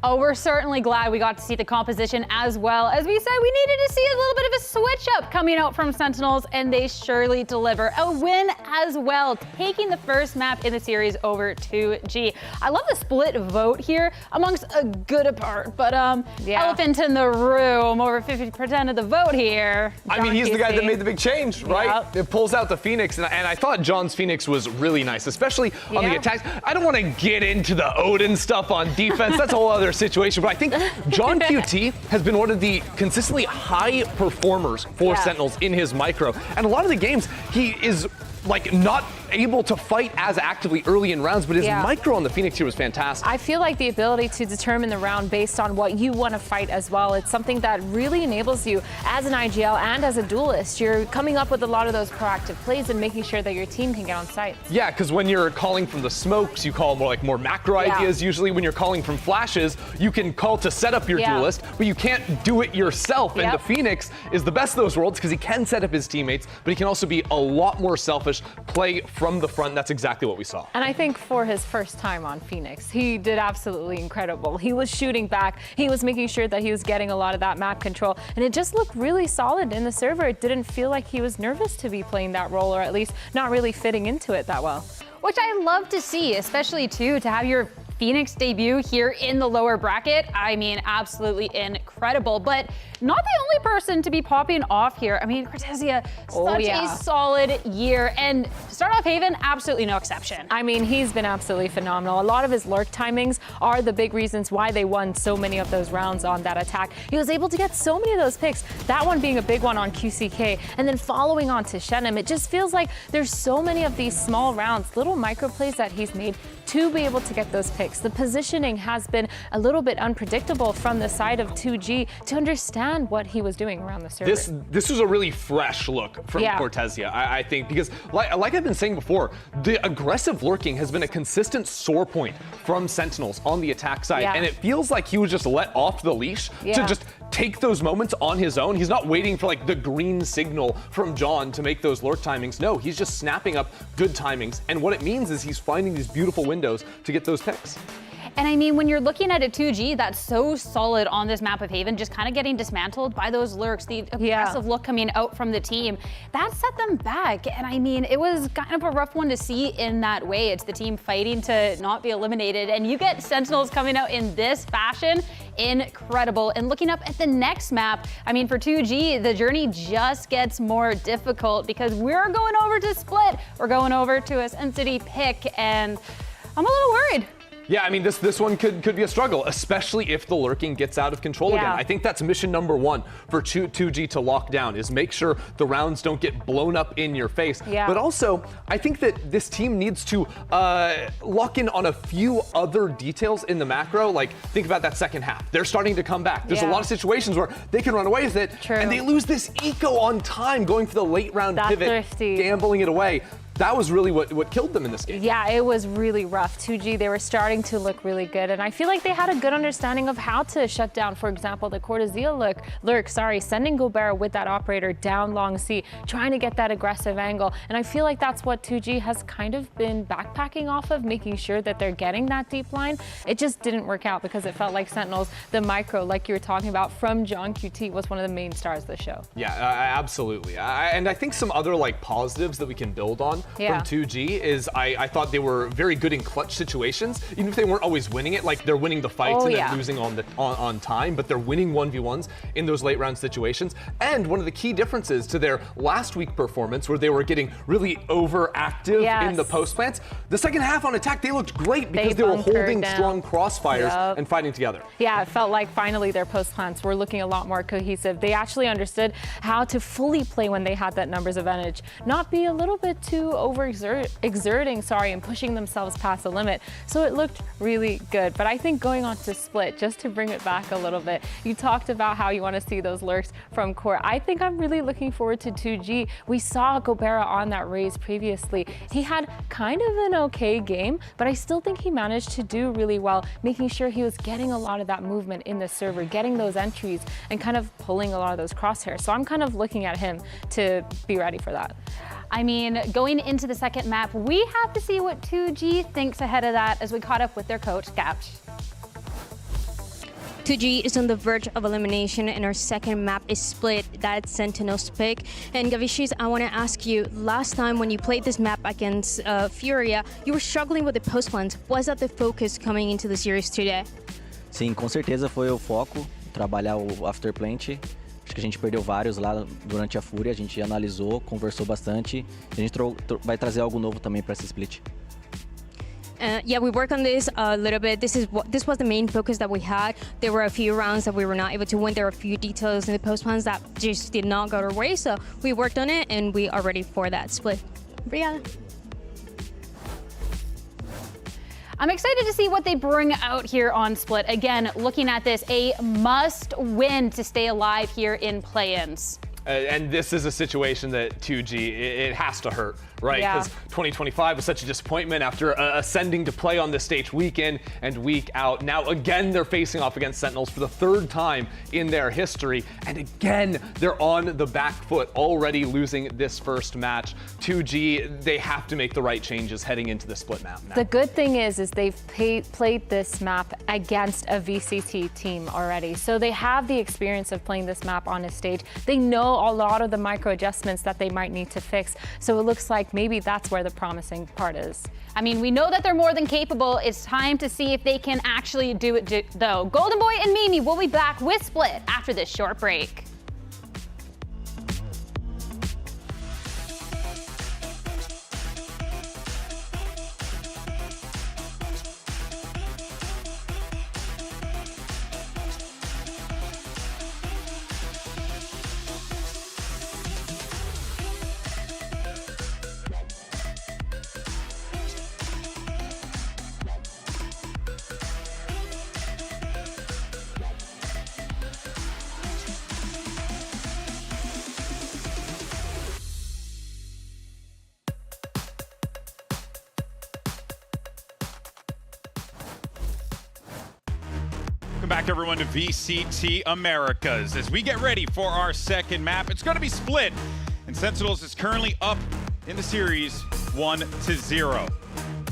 S4: Oh, we're certainly glad we got to see the composition as well. As we said, we needed to see a little bit of a switch up coming out from Sentinels, and they surely deliver. A win as well, taking the first map in the series over 2G. I love the split vote here amongst a good part, but elephant in the room, over 50% of the vote here.
S5: I mean, he's the guy that made the big change, right? It pulls out the Phoenix, and I thought John's Phoenix was really nice, especially on the attacks. I don't want to get into the Odin stuff on defense. That's a whole other situation, but I think John QT has been one of the consistently high performers for Sentinels in his micro, and a lot of the games he is like not able to fight as actively early in rounds, but his micro on the Phoenix here was fantastic.
S6: I feel like the ability to determine the round based on what you want to fight as well, it's something that really enables you as an IGL and as a duelist. You're coming up with a lot of those proactive plays and making sure that your team can get on site.
S5: Yeah, because when you're calling from the smokes, you call more macro ideas. Usually when you're calling from flashes, you can call to set up your duelist, but you can't do it yourself. And the Phoenix is the best of those worlds because he can set up his teammates, but he can also be a lot more selfish, play from the front. That's exactly what we saw.
S6: And I think for his first time on Phoenix, he did absolutely incredible. He was shooting back. He was making sure that he was getting a lot of that map control. And it just looked really solid in the server. It didn't feel like he was nervous to be playing that role, or at least not really fitting into it that well.
S4: Which I love to see, especially too, to have your Phoenix debut here in the lower bracket. I mean, absolutely incredible, but not the only person to be popping off here. I mean, Cortezia, such a solid year, and start off Haven, absolutely no exception.
S6: I mean, he's been absolutely phenomenal. A lot of his lurk timings are the big reasons why they won so many of those rounds on that attack. He was able to get so many of those picks, that one being a big one on QCK, and then following on to Shenum. It just feels like there's so many of these small rounds, little micro plays that he's made to be able to get those picks. The positioning has been a little bit unpredictable from the side of 2G to understand what he was doing around the server.
S5: This was a really fresh look from Cortezia, I think, because like I've been saying before, the aggressive lurking has been a consistent sore point from Sentinels on the attack side, and it feels like he was just let off the leash to just take those moments on his own. He's not waiting for like the green signal from John to make those lurk timings. No, he's just snapping up good timings, and what it means is he's finding these beautiful windows to get those picks.
S4: And I mean, when you're looking at a 2G that's so solid on this map of Haven, just kind of getting dismantled by those lurks, the aggressive look coming out from the team, that set them back. And I mean, it was kind of a rough one to see in that way. It's the team fighting to not be eliminated, and you get Sentinels coming out in this fashion, incredible. And looking up at the next map, I mean, for 2G, the journey just gets more difficult because we're going over to Split. We're going over to a Sin City pick, and I'm a little worried.
S5: Yeah, I mean, this one could be a struggle, especially if the lurking gets out of control again. I think that's mission number one for 2G to lock down, is make sure the rounds don't get blown up in your face. But also, I think that this team needs to lock in on a few other details in the macro. Like, think about that second half. They're starting to come back. There's a lot of situations where they can run away with it, and they lose this eco on time, going for the late round pivot, gambling it away. That was really what killed them in this game.
S6: Yeah, it was really rough. 2G, they were starting to look really good, and I feel like they had a good understanding of how to shut down, for example, the Cortezia lurk, sending Gobert with that operator down long C, trying to get that aggressive angle. And I feel like that's what 2G has kind of been backpacking off of, making sure that they're getting that deep line. It just didn't work out because it felt like Sentinels, the micro, like you were talking about, from John QT, was one of the main stars of the show.
S5: Yeah, absolutely. And I think some other like positives that we can build on from 2G is I thought they were very good in clutch situations, even if they weren't always winning it. Like, they're winning the fights and then losing on time, but they're winning 1v1s in those late round situations. And one of the key differences to their last week performance, where they were getting really overactive in the post plants, the second half on attack, they looked great because they were holding strong crossfires and fighting together.
S6: Yeah, it felt like finally their post plants were looking a lot more cohesive. They actually understood how to fully play when they had that numbers advantage, not be a little bit too overexerting and pushing themselves past the limit. So it looked really good. But I think going on to Split, just to bring it back a little bit, you talked about how you want to see those lurks from Core. I think I'm really looking forward to 2G. We saw Gobert on that raise previously. He had kind of an okay game, but I still think he managed to do really well, making sure he was getting a lot of that movement in the server, getting those entries, and kind of pulling a lot of those crosshairs. So I'm kind of looking at him to be ready for that.
S4: I mean, going into the second map, we have to see what 2G thinks ahead of that as we caught up with their coach, Gouch.
S18: 2G is on the verge of elimination, and our second map is Split. That's Sentinel's pick. And Gavishis, I want to ask you, last time when you played this map against Furia, you were struggling with the post plans. Was that the focus coming into the series today?
S15: Sim, com certeza foi o foco, trabalhar o afterplant. Acho que a gente perdeu vários lá durante a Fúria, a gente analisou, conversou bastante. A gente vai trazer algo novo também para essa split.
S18: Yeah, we worked on this a little bit. This was the main focus that we had. There were a few rounds that we were not able to win. There were a few details in the post plans that just did not go our way. So we worked on it, and we are ready for that split. Obrigada.
S4: I'm excited to see what they bring out here on Split. Again, looking at this, a must-win to stay alive here in play-ins.
S5: And this is a situation that 2G, it has to hurt, right? Because 2025 was such a disappointment after ascending to play on this stage week in and week out. Now, again, they're facing off against Sentinels for the 3rd time in their history. And again, they're on the back foot, already losing this first match. 2G, they have to make the right changes heading into the Split map now.
S6: The good thing is they've played this map against a VCT team already. So they have the experience of playing this map on a stage. They know a lot of the micro adjustments that they might need to fix. So it looks like maybe that's where the promising part is.
S4: I mean, we know that they're more than capable. It's time to see if they can actually do it though. Golden Boy and Mimi will be back with Split after this short break.
S2: Welcome back, everyone, to VCT Americas. As we get ready for our second map, it's going to be Split, and Sentinels is currently up in the series 1-0.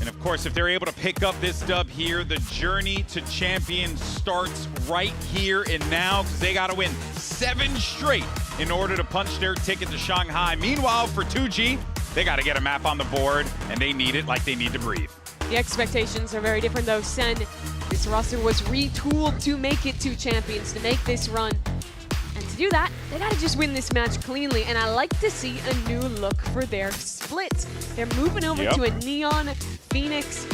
S2: And of course, if they're able to pick up this dub here, the journey to champion starts right here and now, because they got to win 7 straight in order to punch their ticket to Shanghai. Meanwhile, for 2G, they got to get a map on the board, and they need it like they need to breathe.
S3: The expectations are very different, though. Sen, this roster was retooled to make it 2 champions, to make this run. And to do that, they gotta just win this match cleanly. And I like to see a new look for their splits. They're moving over to a Neon Phoenix.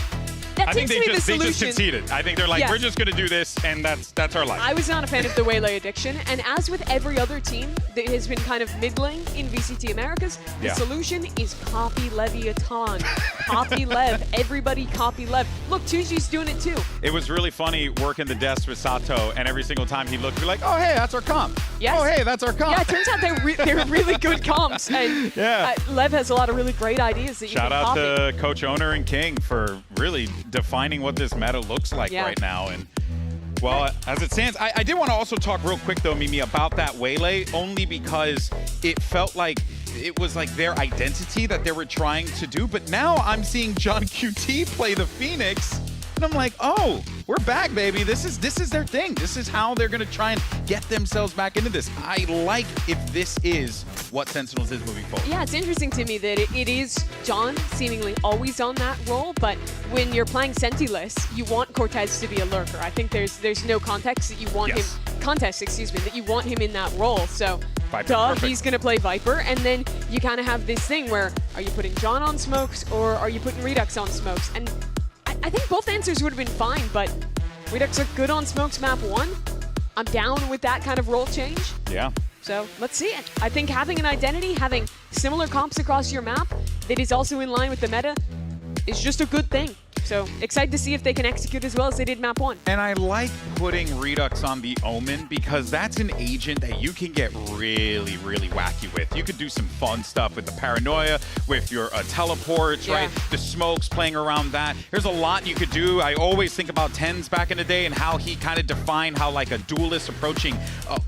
S3: That
S2: I think
S3: seems to be the
S2: they
S3: solution.
S2: just conceded. I think they're like, we're just going to do this, and that's our life.
S3: I was not a fan of the Waylay addiction, and as with every other team that has been kind of middling in VCT Americas, the solution is copy Leviatán. Copy Lev. Everybody copy Lev. Look, 2G's doing it too.
S2: It was really funny working the desk with Sato, and every single time he looked, we're like, oh, hey, that's our comp.
S3: Yes.
S2: Oh, hey, that's our comp.
S3: Yeah, it turns out they're really good comps, and Lev has a lot of really great ideas that you
S2: Shout
S3: can
S2: out
S3: copy.
S2: to Coach Owner and King for really defining what this meta looks like right now. And well, as it stands, I did want to also talk real quick though, Mimi, about that Waylay, only because it felt like it was like their identity that they were trying to do. But now I'm seeing John QT play the Phoenix, and I'm like, oh, we're back, baby. This is their thing. This is how they're gonna try and get themselves back into this. I like if this is what Sentinels is moving forward.
S3: Yeah, it's interesting to me that it is John seemingly always on that role, but when you're playing Sentineless, you want Cortez to be a lurker. I think there's no context that you want him that you want him in that role. So he's gonna play Viper, and then you kind of have this thing where, are you putting John on smokes or are you putting Redux on smokes? And I think both answers would have been fine, but Redux looked good on smokes map 1. I'm down with that kind of role change.
S2: Yeah.
S3: So let's see it. I think having an identity, having similar comps across your map that is also in line with the meta is just a good thing. So excited to see if they can execute as well as they did map 1.
S2: And I like putting Redux on the Omen because that's an agent that you can get really, really wacky with. You could do some fun stuff with the Paranoia, with your teleports, right? The smokes, playing around that. There's a lot you could do. I always think about Tens back in the day and how he kind of defined how like a duelist approaching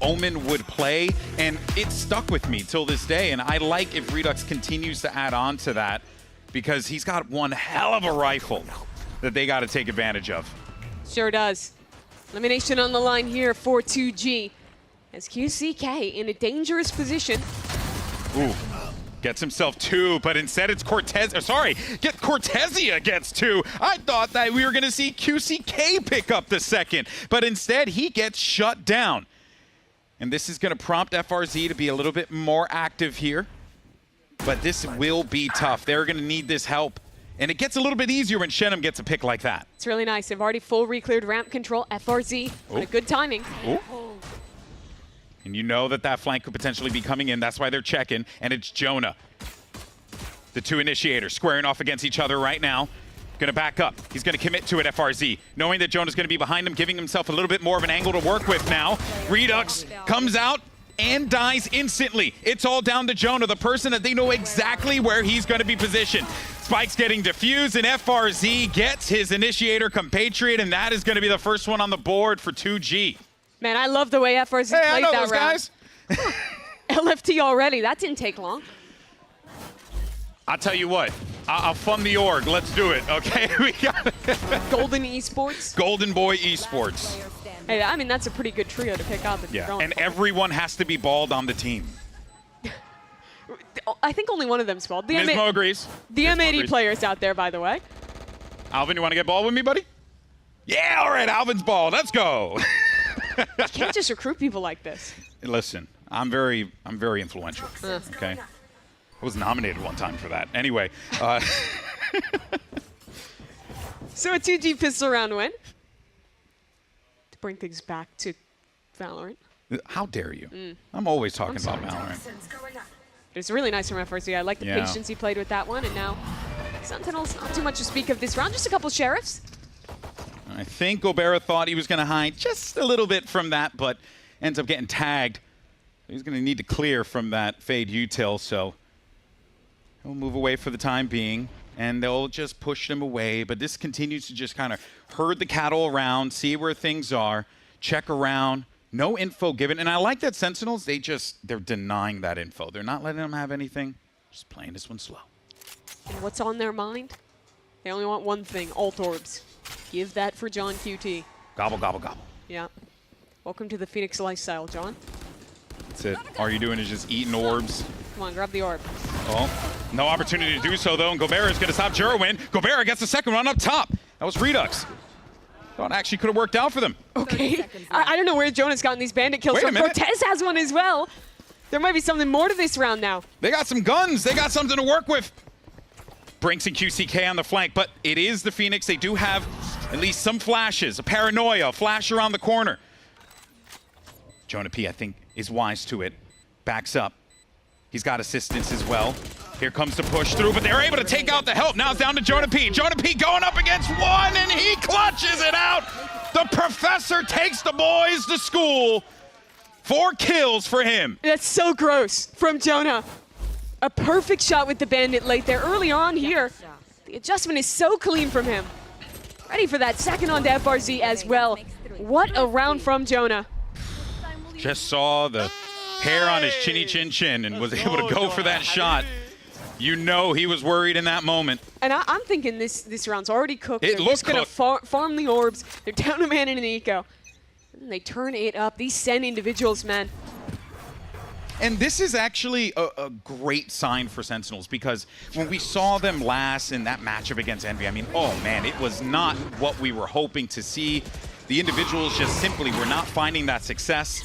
S2: Omen would play. And it stuck with me till this day. And I like if Redux continues to add on to that, because he's got one hell of a rifle that they got to take advantage of.
S3: Sure does. Elimination on the line here for 2G as QCK in a dangerous position.
S2: Ooh, gets himself 2, but instead it's Cortez. Get Cortezia gets 2. I thought that we were going to see QCK pick up the second, but instead he gets shut down. And this is going to prompt FRZ to be a little bit more active here. But this will be tough. They're going to need this help. And it gets a little bit easier when Shenum gets a pick like that.
S3: It's really nice. They've already full re-cleared ramp control. FRZ on a good timing.
S2: And you know that flank could potentially be coming in. That's why they're checking. And it's Jonah. The 2 initiators squaring off against each other right now. Gonna back up. He's gonna commit to it, FRZ. Knowing that Jonah's gonna be behind him, giving himself a little bit more of an angle to work with now. Redux comes out and dies instantly. It's all down to Jonah, the person that they know exactly where he's gonna be positioned. Spike's getting diffused, and FRZ gets his initiator compatriot, and that is gonna be the first one on the board for 2G.
S3: Man, I love the way FRZ
S2: Hey,
S3: played
S2: I know
S3: that
S2: those
S3: round.
S2: guys.
S3: LFT already. That didn't take long.
S2: I'll tell you what, I'll fund the org. Let's do it, okay? We got
S3: Golden Esports.
S2: Golden Boy Esports.
S3: Hey, I mean, that's a pretty good trio to pick up if you're going
S2: And
S3: for it.
S2: everyone has to be bald on the team.
S3: I think only one of them's bald. The
S2: Nismo agrees.
S3: The
S2: Nismo
S3: M80
S2: agrees.
S3: players out there, by the way.
S2: Alvin, you want to get bald with me, buddy? Yeah, all right, Alvin's bald. Let's go.
S3: You can't just recruit people like this.
S2: Listen, I'm very influential, okay? I was nominated one time for that. Anyway.
S3: So a 2G pistol round win. To bring things back to Valorant.
S2: How dare you? I'm always talking about Valorant.
S3: It's really nice from FRZ. I like the patience he played with that one. And now Sentinels, not too much to speak of this round. Just a couple sheriffs.
S2: I think Gobera thought he was going to hide just a little bit from that, but ends up getting tagged. He's going to need to clear from that Fade util, so he'll move away for the time being, and they'll just push him away. But this continues to just kind of herd the cattle around, see where things are, check around. No info given. And I like that Sentinels, they're denying that info. They're not letting them have anything. Just playing this one slow.
S3: And what's on their mind? They only want one thing, ult orbs. Give that for John QT.
S2: Gobble, gobble, gobble.
S3: Yeah. Welcome to the Phoenix lifestyle, John.
S2: That's it. All you're doing is just eating orbs.
S3: Come on, grab the orb.
S2: Oh, no opportunity to do so, though, and Gobera is going to stop Jerwin. Gobera gets the second one up top. That was Redux. Thought actually could have worked out for them.
S3: Okay. I don't know where Jonah's gotten these bandit kills
S2: Wait a
S3: from.
S2: minute.
S3: Cortez has one as well. There might be something more to this round now.
S2: They got some guns. They got something to work with. Brinks and QCK on the flank, but it is the Phoenix. They do have at least some flashes, a paranoia, a flash around the corner. Jonah P, I think, is wise to it. Backs up. He's got assistance as well. Here comes the push through, but they're able to take out the help. Now it's down to Jonah P. Jonah P going up against one, and he clutches it out. The professor takes the boys to school. 4 kills for him.
S3: That's so gross from Jonah. A perfect shot with the bandit late there early on here. The adjustment is so clean from him. Ready for that second on to FRZ as well. What a round from Jonah.
S2: Just saw the hair on his chinny chin chin and was able to go for that shot. You know he was worried in that moment.
S3: And I'm thinking this round's already cooked.
S2: It
S3: They're
S2: looks
S3: just going to farm the orbs. They're down a man in an eco. And they turn it up. These Sen individuals, man.
S2: And this is actually a great sign for Sentinels, because when we saw them last in that matchup against Envy, I mean, oh man, it was not what we were hoping to see. The individuals just simply were not finding that success.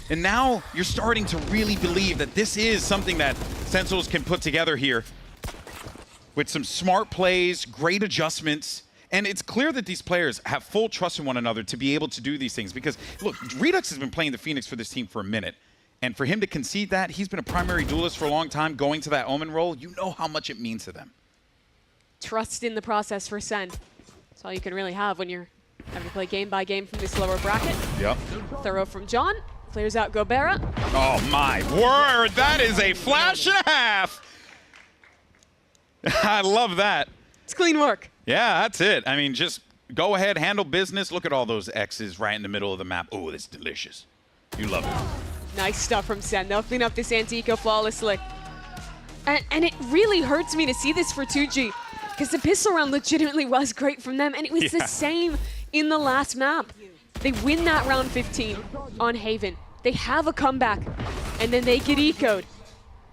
S2: And now you're starting to really believe that this is something that Sentinels can put together here with some smart plays, great adjustments. And it's clear that these players have full trust in one another to be able to do these things, because look, Redux has been playing the Phoenix for this team for a minute. And for him to concede that, he's been a primary duelist for a long time, going to that Omen role. You know how much it means to them.
S3: Trust in the process for Sen. That's all you can really have when you're having to play game by game from this lower bracket.
S2: Yep.
S3: Thorough from John. Clears out Gobera.
S2: Oh my word, that is a flash and a half. I love that.
S3: It's clean work.
S2: Yeah, that's it. I mean, just go ahead, handle business. Look at all those X's right in the middle of the map. Oh, that's delicious. You love it.
S3: Nice stuff from Sen. They'll clean up this anti-eco flawlessly. And it really hurts me to see this for 2G, because the pistol round legitimately was great from them, and it was the same in the last map. They win that round 15 on Haven. They have a comeback, and then they get eco'd.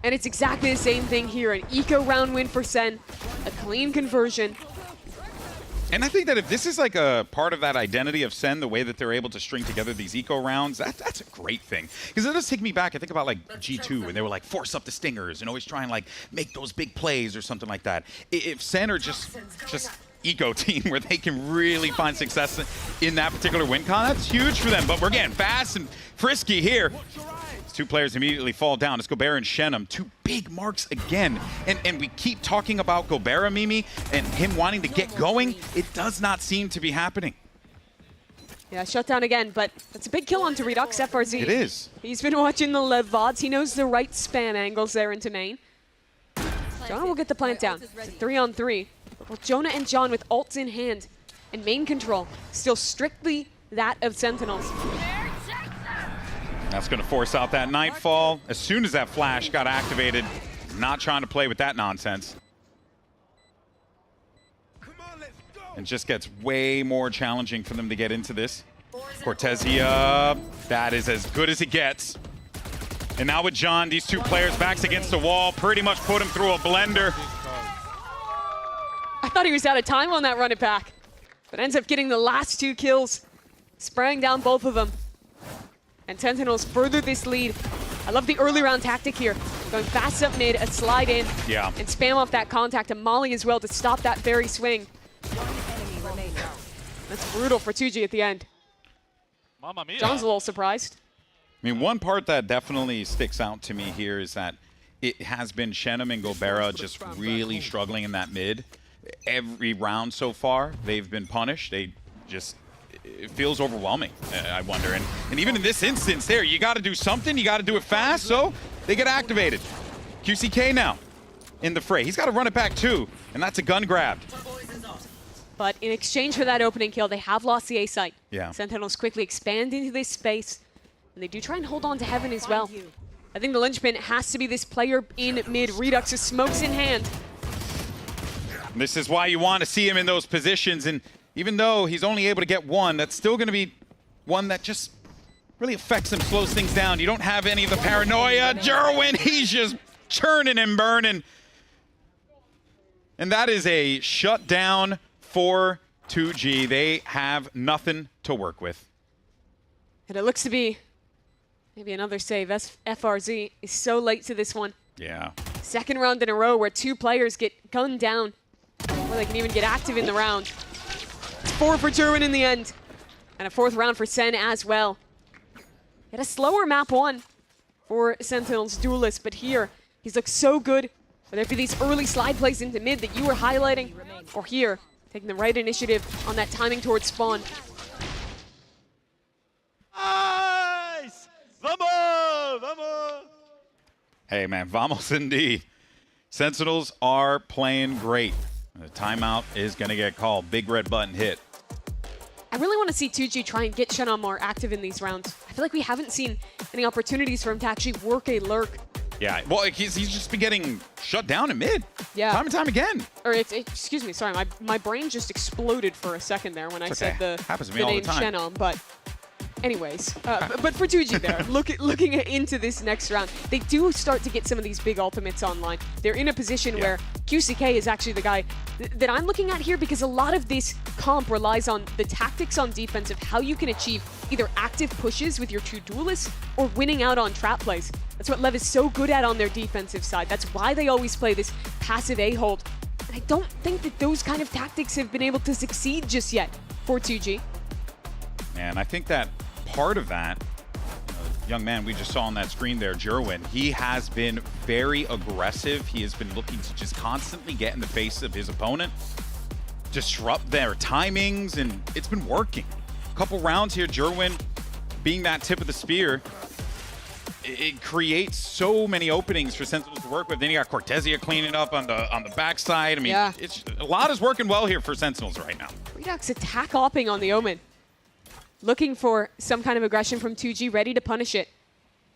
S3: And it's exactly the same thing here. An eco round win for Sen, a clean conversion.
S2: And I think that if this is like a part of that identity of Sen, the way that they're able to string together these eco rounds, that's a great thing. Because it does take me back. I think about like G2, when they were like force up the stingers and always try and like make those big plays or something like that. If Sen are just eco team where they can really find success in that particular win con, that's huge for them. But we're getting fast and frisky here. Two players immediately fall down. It's Gobert and Shenum. Two big marks again. And we keep talking about Gobert, Mimi, and him wanting to get going. It does not seem to be happening.
S3: Yeah, shut down again, but that's a big kill onto Redux FRZ.
S2: It is.
S3: He's been watching the Lev VODs. He knows the right spam angles there into main. Jonah will get the plant down. It's a 3-on-3. Well, Jonah and John with ults in hand and main control still strictly that of Sentinels.
S2: That's going to force out that Nightfall. As soon as that flash got activated, not trying to play with that nonsense. And just gets way more challenging for them to get into this. Cortezia, that is as good as it gets. And now with John, these two players backs against the wall, pretty much put him through a blender.
S3: I thought he was out of time on that run it back, but ends up getting the last 2 kills, spraying down both of them. And Sentinels further this lead. I love the early round tactic here. Going fast up mid, a slide in, and spam off that contact, and Molly as well to stop that very swing. That's brutal for 2G at the end.
S9: Mamma mia.
S3: John's a little surprised.
S2: I mean, one part that definitely sticks out to me here is that it has been Shenum and Gobera just really struggling in that mid. Every round so far, they've been punished. They just, it feels overwhelming, I wonder. And even in this instance there, you got to do something. You got to do it fast, so they get activated. QCK now in the fray. He's got to run it back too, and that's a gun grab.
S3: But in exchange for that opening kill, they have lost the A site.
S2: Yeah.
S3: Sentinels quickly expand into this space, and they do try and hold on to Heaven as well. I think the linchpin has to be this player in mid. Redux with smokes in hand.
S2: This is why you want to see him in those positions, and even though he's only able to get one, that's still going to be one that just really affects him, slows things down. You don't have any of the paranoia. Jerwin, he's just churning and burning. And that is a shutdown for 2G. They have nothing to work with.
S3: And it looks to be maybe another save. FRZ is so late to this one.
S2: Yeah.
S3: Second round in a row where 2 players get gunned down before they can even get active in the round. It's 4 for Jerwin in the end. And a 4th round for Sen as well. Had a slower map 1 for Sentinel's Duelist, but here he's looked so good. Whether it be these early slide plays into mid that you were highlighting, or here, taking the right initiative on that timing towards spawn.
S7: Nice! Vamos! Vamos!
S2: Hey, man, vamos indeed. Sentinels are playing great. The timeout is going to get called. Big red button hit.
S3: I really want to see 2G try and get Shenum more active in these rounds. I feel like we haven't seen any opportunities for him to actually work a lurk.
S2: Yeah, well, he's just been getting shut down in mid.
S3: Yeah.
S2: Time and time again.
S3: Or excuse me, sorry, my brain just exploded for a second there when I said the
S2: all
S3: name
S2: the time.
S3: Shenum, but anyways. But for 2G there, looking into this next round, they do start to get some of these big ultimates online. They're in a position where QCK is actually the guy that I'm looking at here, because a lot of this comp relies on the tactics on defense of how you can achieve either active pushes with your 2 duelists or winning out on trap plays. That's what Lev is so good at on their defensive side. That's why they always play this passive A-hold. And I don't think that those kind of tactics have been able to succeed just yet for 2G.
S2: And I think that part of that, young man we just saw on that screen there, Jerwin, he has been very aggressive. He has been looking to just constantly get in the face of his opponent, disrupt their timings, and it's been working. A couple rounds here, Jerwin being that tip of the spear, it creates so many openings for Sentinels to work with. Then you got Cortezia cleaning up on the backside. I mean, it's a lot is working well here for Sentinels right now.
S3: Redux attack opping on the Omen, looking for some kind of aggression from 2G, ready to punish it.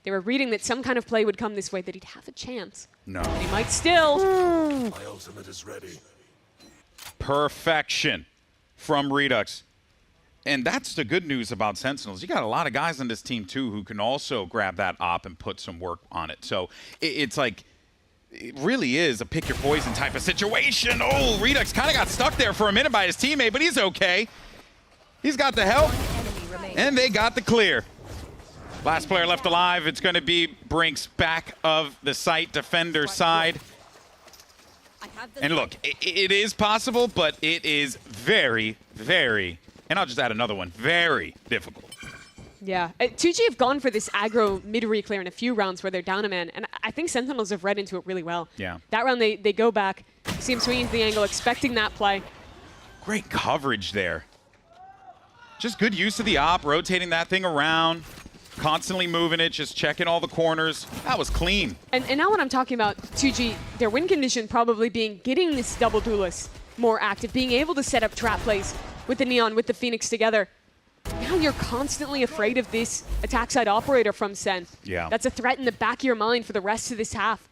S3: They were reading that some kind of play would come this way, that he'd have a chance.
S2: No.
S3: But he might still.
S13: My ultimate is ready.
S2: Perfection from Redux. And that's the good news about Sentinels. You got a lot of guys on this team, too, who can also grab that op and put some work on it. So it's like, it really is a pick your poison type of situation. Oh, Redux kind of got stuck there for a minute by his teammate, but he's okay. He's got the help, and they got the clear. Last player left alive, it's going to be Brinks back of the site defender side. And look, it is possible, but it is very, very, and I'll just add another one, very difficult.
S3: Yeah, 2G have gone for this aggro mid-reclear in a few rounds where they're down a man, and I think Sentinels have read into it really well.
S2: Yeah.
S3: That round they go back, see him swinging to the angle, expecting that play.
S2: Great coverage there. Just good use of the op, rotating that thing around, constantly moving it, just checking all the corners. That was clean.
S3: And now when I'm talking about 2G, their win condition probably being getting this double duelist more active, being able to set up trap plays with the Neon, with the Phoenix together. Now you're constantly afraid of this attack side operator from Sen.
S2: Yeah.
S3: That's a threat in the back of your mind for the rest of this half.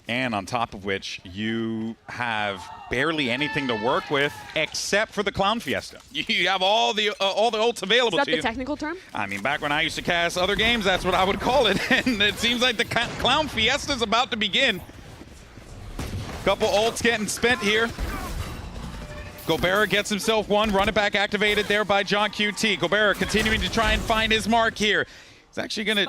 S2: And on top of which, you have barely anything to work with except for the Clown Fiesta. You have all the ults available to you.
S3: Is that the technical term?
S2: I mean, back when I used to cast other games, that's what I would call it. And it seems like the Clown Fiesta is about to begin. Couple ults getting spent here. Gobera gets himself one, run it back activated there by John QT. Gobera continuing to try and find his mark here. He's actually going to...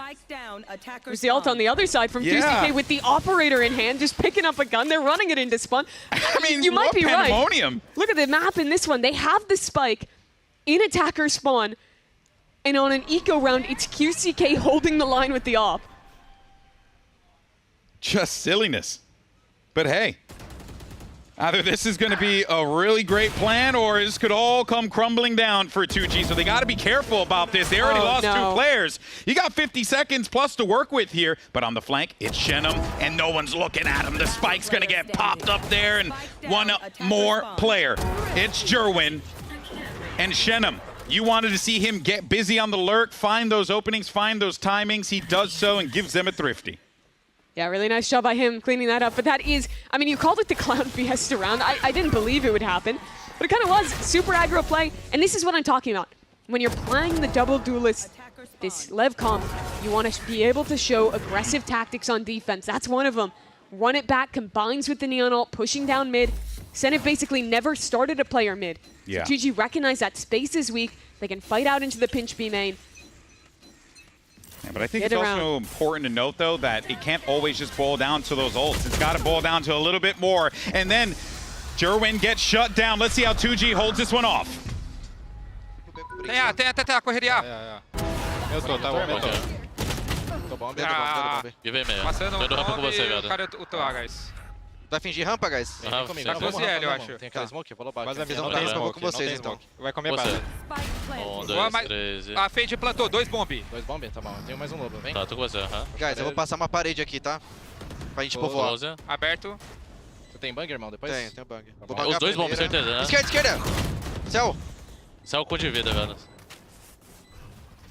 S3: There's the ult on the other side from QCK with the operator in hand, just picking up a gun. They're running it into spawn.
S2: I mean,
S3: you might be
S2: pandemonium.
S3: Right. Look at the map in this one. They have the spike in attacker spawn, and on an eco round, it's QCK holding the line with the op.
S2: Just silliness. But hey, either this is going to be a really great plan or this could all come crumbling down for 2G. So they got to be careful about this. They already lost 2 players. You got 50 seconds plus to work with here. But on the flank, it's Shenum, and no one's looking at him. The spike's going to get popped up there, and one more player. It's Jerwin and Shenum. You wanted to see him get busy on the lurk, find those openings, find those timings. He does so and gives them a thrifty.
S3: Yeah, really nice job by him cleaning that up. But that is, I mean, you called it the Clown Fiesta round. I didn't believe it would happen, but it kind of was. Super aggro play, and this is what I'm talking about. When you're playing the double duelist, this Lev comp, you want to be able to show aggressive tactics on defense. That's one of them. Run it back, combines with the Neon ult, pushing down mid. Senate basically never started a player mid.
S2: Yeah.
S3: So 2G recognize that space is weak. They can fight out into the pinch B main.
S2: Yeah, but I think it's also important to note, though, that it can't always just boil down to those ults. It's got to boil down to a little bit more. And then Jerwin gets shut down. Let's see how 2G holds this one off.
S9: Tem a correria.
S7: Eu tô, tá bom, eu tô. Tô bom,
S9: E vem meio. Passando o rampa com você, velho. Cadê o teu A, guys?
S7: Vai fingir rampa, guys?
S9: Vem comigo. Vai pro L, eu acho.
S7: Tem aquela smoke? Falou baixo. Mas a visão não tem smoke, eu vou com vocês, então. Vai comer base.
S9: 1, 2, 3. A Fade plantou, 2 bomb.
S7: 2 bomb? Tá bom, eu tenho mais um lobo, vem.
S19: Tá, tô com você,
S7: Guys, eu vou passar uma parede aqui, tá? Pra gente povoar.
S9: Aberto.
S7: Você tem bang, irmão, depois? Tenho bang.
S19: Os 2 bombs, certeza, né?
S7: Esquerda! Céu!
S19: Céu com de vida, velho.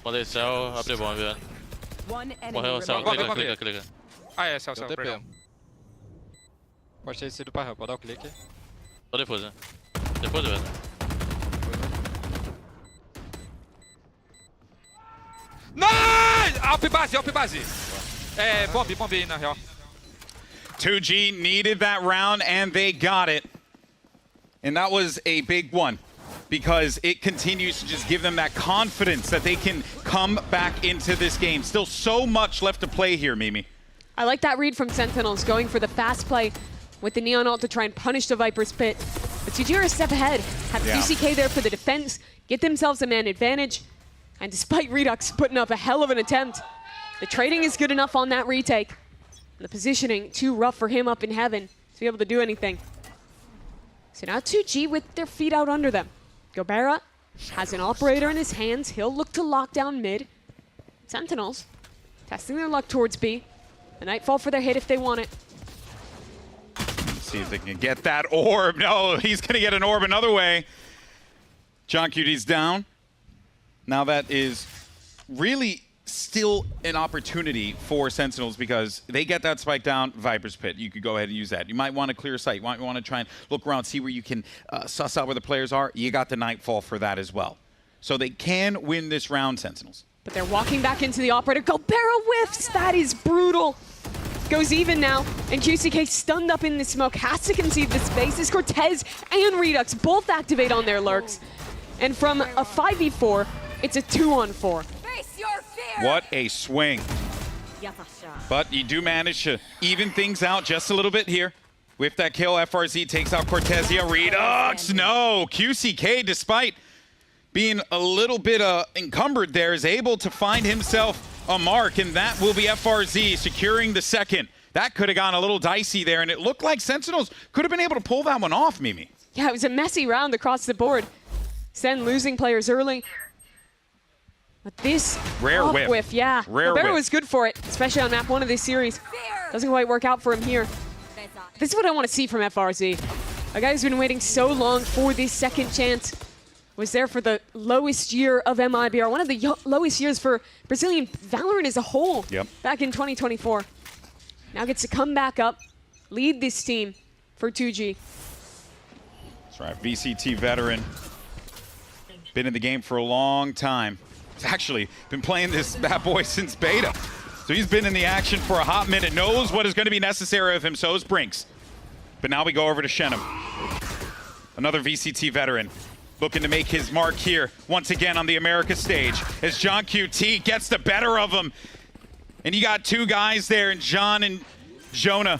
S19: Mandei céu, abre bomb, velho. Morreu o céu, clica.
S9: Ah, é, céu, perdão.
S7: Pode ter sido pra rampa, pode dar o clique.
S19: Só depois, né? Depois, velho.
S9: Nice! Alp base. É, bomb aí, na real.
S2: 2G needed that round, and they got it. And that was a big one, because it continues to just give them that confidence that they can come back into this game. Still so much left to play here, Mimi.
S3: I like that read from Sentinels, going for the fast play with the Neon ult to try and punish the Viper's Pit. But 2G are a step ahead. Have QCK there for the defense, get themselves a man advantage. And despite Redux putting up a hell of an attempt, the trading is good enough on that retake. And the positioning too rough for him up in heaven to be able to do anything. So now 2G with their feet out under them. Gobera has an operator in his hands. He'll look to lock down mid. Sentinels testing their luck towards B. The Nightfall for their hit if they want it.
S2: See if they can get that orb. No, he's going to get an orb another way. John QT's down. Now that is really still an opportunity for Sentinels, because they get that spike down, Viper's Pit. You could go ahead and use that. You might want to clear sight. You might want to try and look around, see where you can suss out where the players are. You got the Nightfall for that as well. So they can win this round, Sentinels.
S3: But they're walking back into the operator. Gobera whiffs! That is brutal. Goes even now, and QCK stunned up in the smoke, has to concede the space as Cortez and Redux both activate on their lurks. And from a 5v4, it's a 2-on-4.
S2: What a swing. But you do manage to even things out just a little bit here. With that kill, FRZ takes out Cortezia. Redux, no! QCK, despite being a little bit encumbered there, is able to find himself a mark, and that will be FRZ securing the second. That could have gone a little dicey there, and it looked like Sentinels could have been able to pull that one off, Mimi.
S3: Yeah, it was a messy round across the board. Sen losing players early. But this
S2: rare whiff.
S3: Yeah.
S2: Rare
S3: Gobert
S2: whiff.
S3: was good for it, especially on map 1 of this series. Doesn't quite work out for him here. This is what I want to see from FRZ. A guy who's been waiting so long for this second chance. Was there for the lowest year of MIBR, one of the lowest years for Brazilian Valorant as a whole.
S2: Yep.
S3: Back in 2024. Now gets to come back up, lead this team for 2G.
S2: That's right, VCT veteran. Been in the game for a long time. He's actually been playing this bad boy since beta. So he's been in the action for a hot minute, knows what is going to be necessary of him, so is Brinks. But now we go over to Shenum. Another VCT veteran looking to make his mark here once again on the Americas stage as John QT gets the better of him. And you got two guys there, and John and Jonah,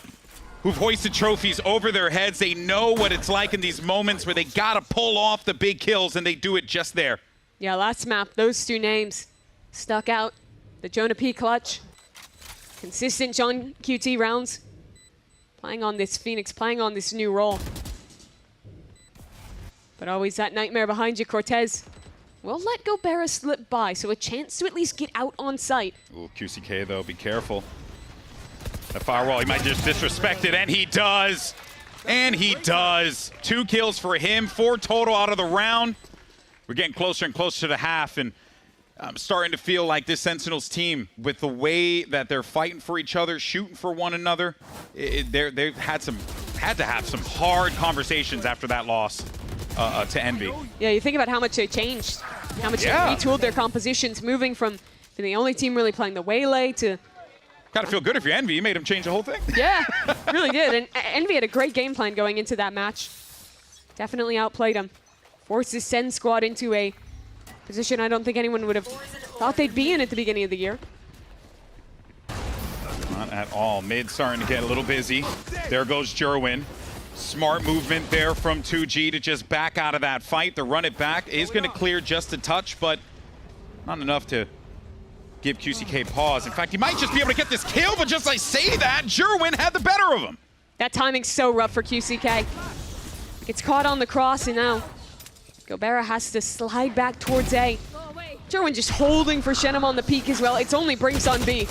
S2: who've hoisted trophies over their heads. They know what it's like in these moments where they gotta pull off the big kills, and they do it just there.
S3: Yeah, last map, those two names stuck out. The Jonah P clutch. Consistent John QT rounds. Playing on this Phoenix, playing on this new role. But always that nightmare behind you, Cortez. We'll let Gobert slip by, so a chance to at least get out on site.
S2: Ooh, QCK though, be careful. That firewall, he might just disrespect it, and he does. And he does. 2 kills for him, 4 total out of the round. We're getting closer and closer to the half, and I'm starting to feel like this Sentinels team, with the way that they're fighting for each other, shooting for one another, they've had to have some hard conversations after that loss to Envy.
S3: Yeah, you think about how much they changed, how much they retooled their compositions, moving from the only team really playing the Waylay to...
S2: Gotta feel good if you're Envy. You made them change the whole thing.
S3: Yeah, really did. And Envy had a great game plan going into that match. Definitely outplayed them. Forces Sen squad into a position I don't think anyone would have thought they'd be in at the beginning of the year.
S2: Not at all. Mid starting to get a little busy. There goes Jerwin. Smart movement there from 2G to just back out of that fight. The run it back is going to clear just a touch, but not enough to give QCK pause. In fact, he might just be able to get this kill, but just as I say that, Jerwin had the better of him.
S3: That timing's so rough for QCK. Gets caught on the cross, and now Gobert has to slide back towards A. Jerwin just holding for Shenum on the peak as well. It's only Brinks on B.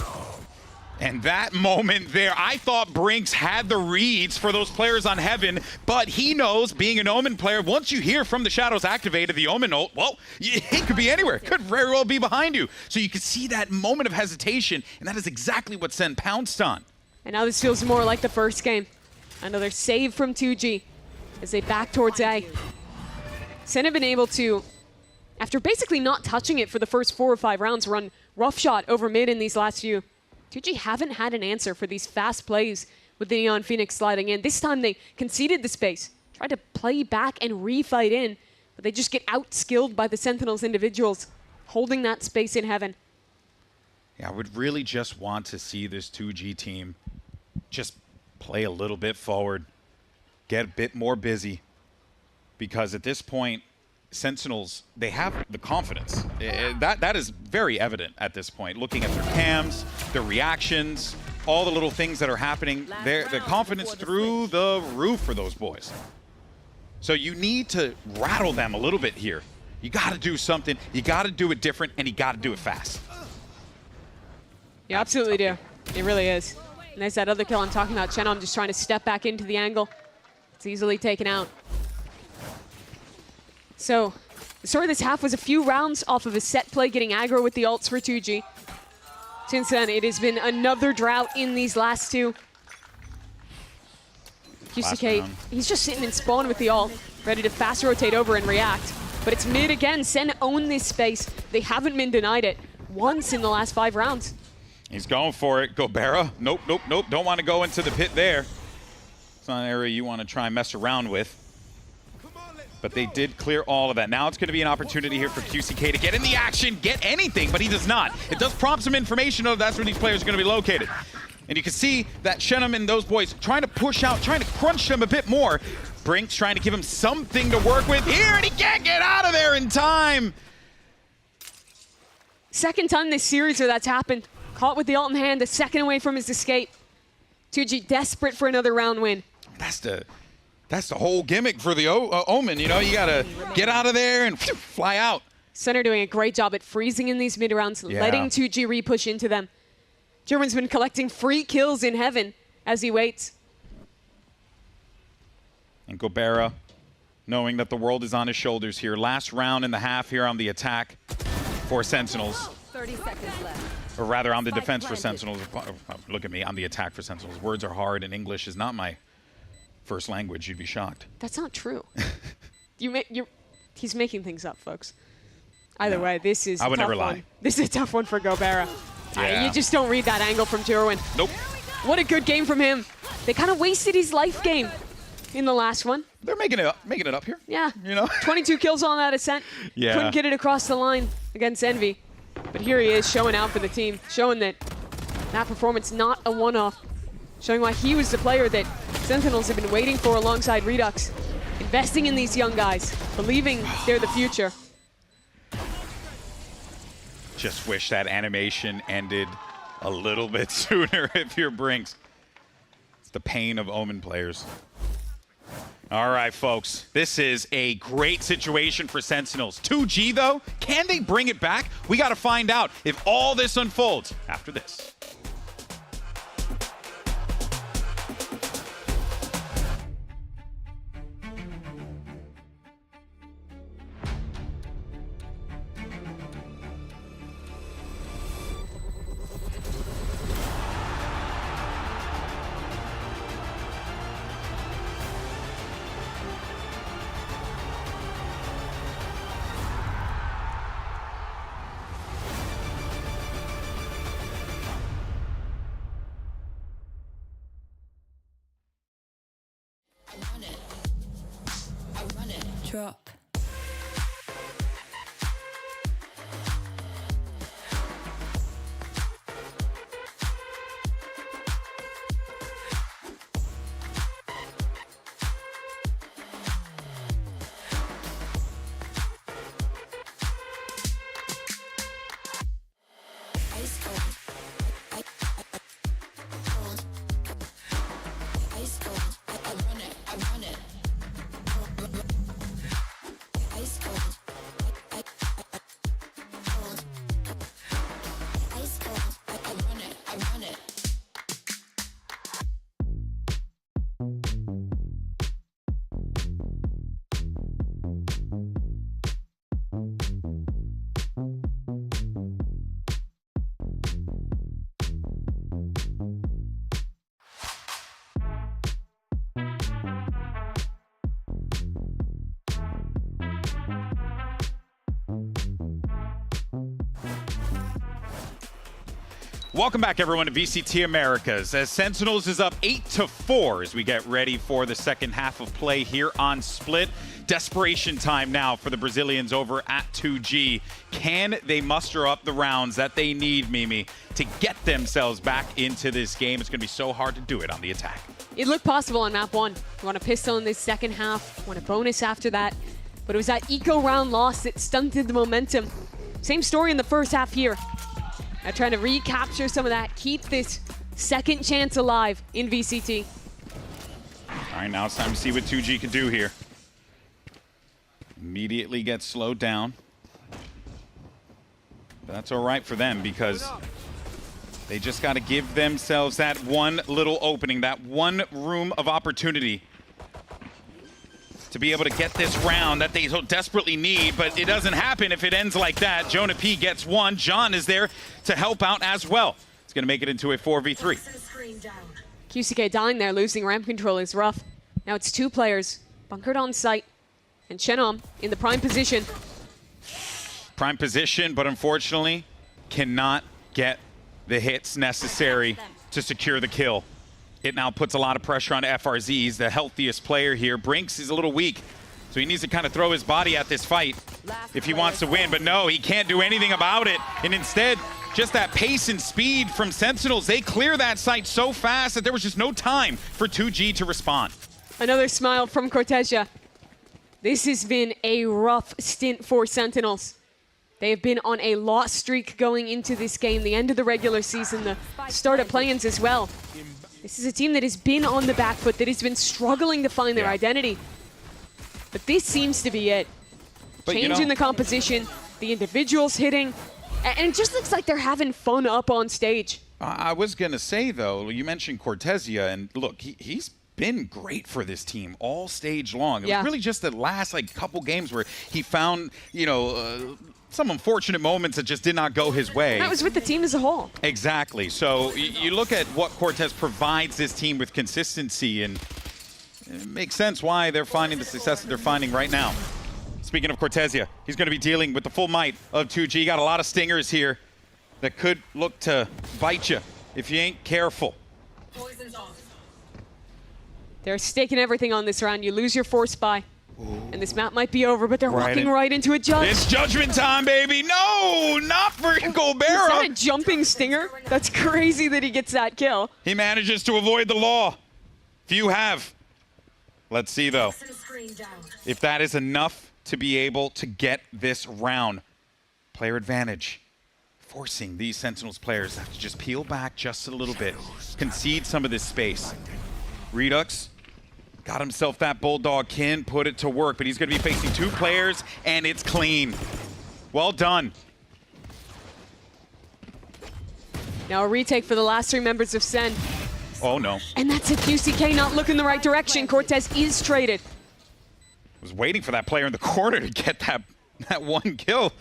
S2: And that moment there, I thought Brinks had the reads for those players on Heaven, but he knows, being an Omen player, once you hear from the Shadows activated the Omen ult, well, it could be anywhere. It could very well be behind you. So you could see that moment of hesitation, and that is exactly what Sen pounced on.
S3: And now this feels more like the first game. Another save from 2G as they back towards A. Sen have been able to, after basically not touching it for the first 4 or 5 rounds, run rough shot over mid in these last few. 2G haven't had an answer for these fast plays with the Neon Phoenix sliding in. This time they conceded the space, tried to play back and refight in, but they just get out-skilled by the Sentinels individuals, holding that space in Heaven.
S2: Yeah, I would really just want to see this 2G team just play a little bit forward, get a bit more busy, because at this point, Sentinels, they have the confidence. That is very evident at this point. Looking at their cams, their reactions, all the little things that are happening, the confidence through the roof for those boys. So you need to rattle them a little bit here. You got to do something. You got to do it different, and you got to do it fast.
S3: You absolutely do. It really is. And there's that other kill I'm talking about. Chenom just trying to step back into the angle. It's easily taken out. So, the story of this half was a few rounds off of a set play, getting aggro with the ults for 2G. Since then, it has been another drought in these last 2. QCK, he's just sitting in spawn with the ult, ready to fast rotate over and react. But it's mid again. Sen own this space. They haven't been denied it once in the last 5 rounds.
S2: He's going for it. Gobert. Nope, nope, nope. Don't want to go into the pit there. It's not an area you want to try and mess around with. But they did clear all of that. Now it's going to be an opportunity here for QCK to get in the action, get anything, but he does not. It does prompt some information of that's where these players are going to be located. And you can see that Shenum and those boys trying to push out, trying to crunch them a bit more. Brinks trying to give him something to work with here, and he can't get out of there in time.
S3: Second time this series where that's happened. Caught with the ult in hand, a second away from his escape. 2G desperate for another round win.
S2: That's the whole gimmick for the Omen, you know? You gotta get out of there and fly out.
S3: Center doing a great job at freezing in these mid-rounds, letting 2G re-push into them. German's been collecting free kills in heaven as he waits.
S2: And Gobera, knowing that the world is on his shoulders here. Last round and a half here on the attack for Sentinels.
S1: 30 seconds left.
S2: Or rather, on the defense for Sentinels. Look at me, on the attack for Sentinels. Words are hard, and English is not my first language. You'd be shocked.
S3: That's not true. He's making things up, folks. Either way, this is
S2: I would
S3: a tough
S2: never lie.
S3: one. This is a tough one for Gobera.
S2: Yeah.
S3: You just don't read that angle from Jerwin.
S2: Nope.
S3: What a good game from him. They kind of wasted his life game in the last one.
S2: They're making it up here.
S3: Yeah.
S2: You know?
S3: 22 kills on that ascent.
S2: Yeah.
S3: Couldn't get it across the line against Envy. But here he is showing out for the team, showing that that performance not a one-off, showing why he was the player that Sentinels have been waiting for alongside Redux, investing in these young guys, believing they're the future.
S2: Just wish that animation ended a little bit sooner if you're Brinks. It's the pain of Omen players. All right, folks. This is a great situation for Sentinels. 2G, though, can they bring it back? We got to find out if all this unfolds after this.
S1: Drop.
S2: Welcome back, everyone, to VCT Americas. As Sentinels is up 8-4 as we get ready for the second half of play here on Split. Desperation time now for the Brazilians over at 2G. Can they muster up the rounds that they need, Mimi, to get themselves back into this game? It's going to be so hard to do it on the attack.
S3: It looked possible on map 1. You want a pistol in this second half, want a bonus after that. But it was that eco round loss that stunted the momentum. Same story in the first half here. Now trying to recapture some of that, keep this second chance alive in VCT.
S2: All right, now it's time to see what 2G can do here. Immediately gets slowed down. That's all right for them because they just got to give themselves that one little opening, that one room of opportunity to be able to get this round that they so desperately need, but it doesn't happen if it ends like that. Jonah P gets one. John is there to help out as well. It's going to make it into a 4v3.
S3: QCK dying there, losing ramp control is rough. Now it's 2 players bunkered on site, and Chenom in the prime position.
S2: Prime position, but unfortunately cannot get the hits necessary to secure the kill. It now puts a lot of pressure on FRZ. He's the healthiest player here. Brinks is a little weak, so he needs to kind of throw his body at this fight if he wants to win. But no, he can't do anything about it. And instead, just that pace and speed from Sentinels. They clear that site so fast that there was just no time for 2G to respond.
S3: Another smile from Cortesia. This has been a rough stint for Sentinels. They have been on a loss streak going into this game, the end of the regular season, the start of play-ins as well. This is a team that has been on the back foot, that has been struggling to find their identity. But this seems to be it. Changing the composition, the individuals hitting, and it just looks like they're having fun up on stage.
S2: I was going to say, though, you mentioned Cortesia, and look, he's been great for this team all stage long. It was really just the last couple games where he found, some unfortunate moments that just did not go his way.
S3: That was with the team as a whole.
S2: Exactly. So you look at what Cortez provides this team with consistency, and it makes sense why they're finding the success that they're finding right now. Speaking of Cortesia, he's going to be dealing with the full might of 2G. Got a lot of stingers here that could look to bite you if you ain't careful.
S3: They're staking everything on this round. You lose your force buy. And this map might be over, but they're walking right into a judge.
S2: It's judgment time, baby. No, not for Gobera.
S3: Is that a jumping stinger? That's crazy that he gets that kill.
S2: He manages to avoid the law. Few have. Let's see, though, if that is enough to be able to get this round. Player advantage. Forcing these Sentinels players to just peel back just a little bit. Concede some of this space. Redux got himself that Bulldog kin, put it to work, but he's going to be facing 2 players, and it's clean. Well done.
S3: Now a retake for the last 3 members of Sen.
S2: Oh, no.
S3: And that's a QCK not looking the right direction. Cortez is traded.
S2: Was waiting for that player in the corner to get that one kill.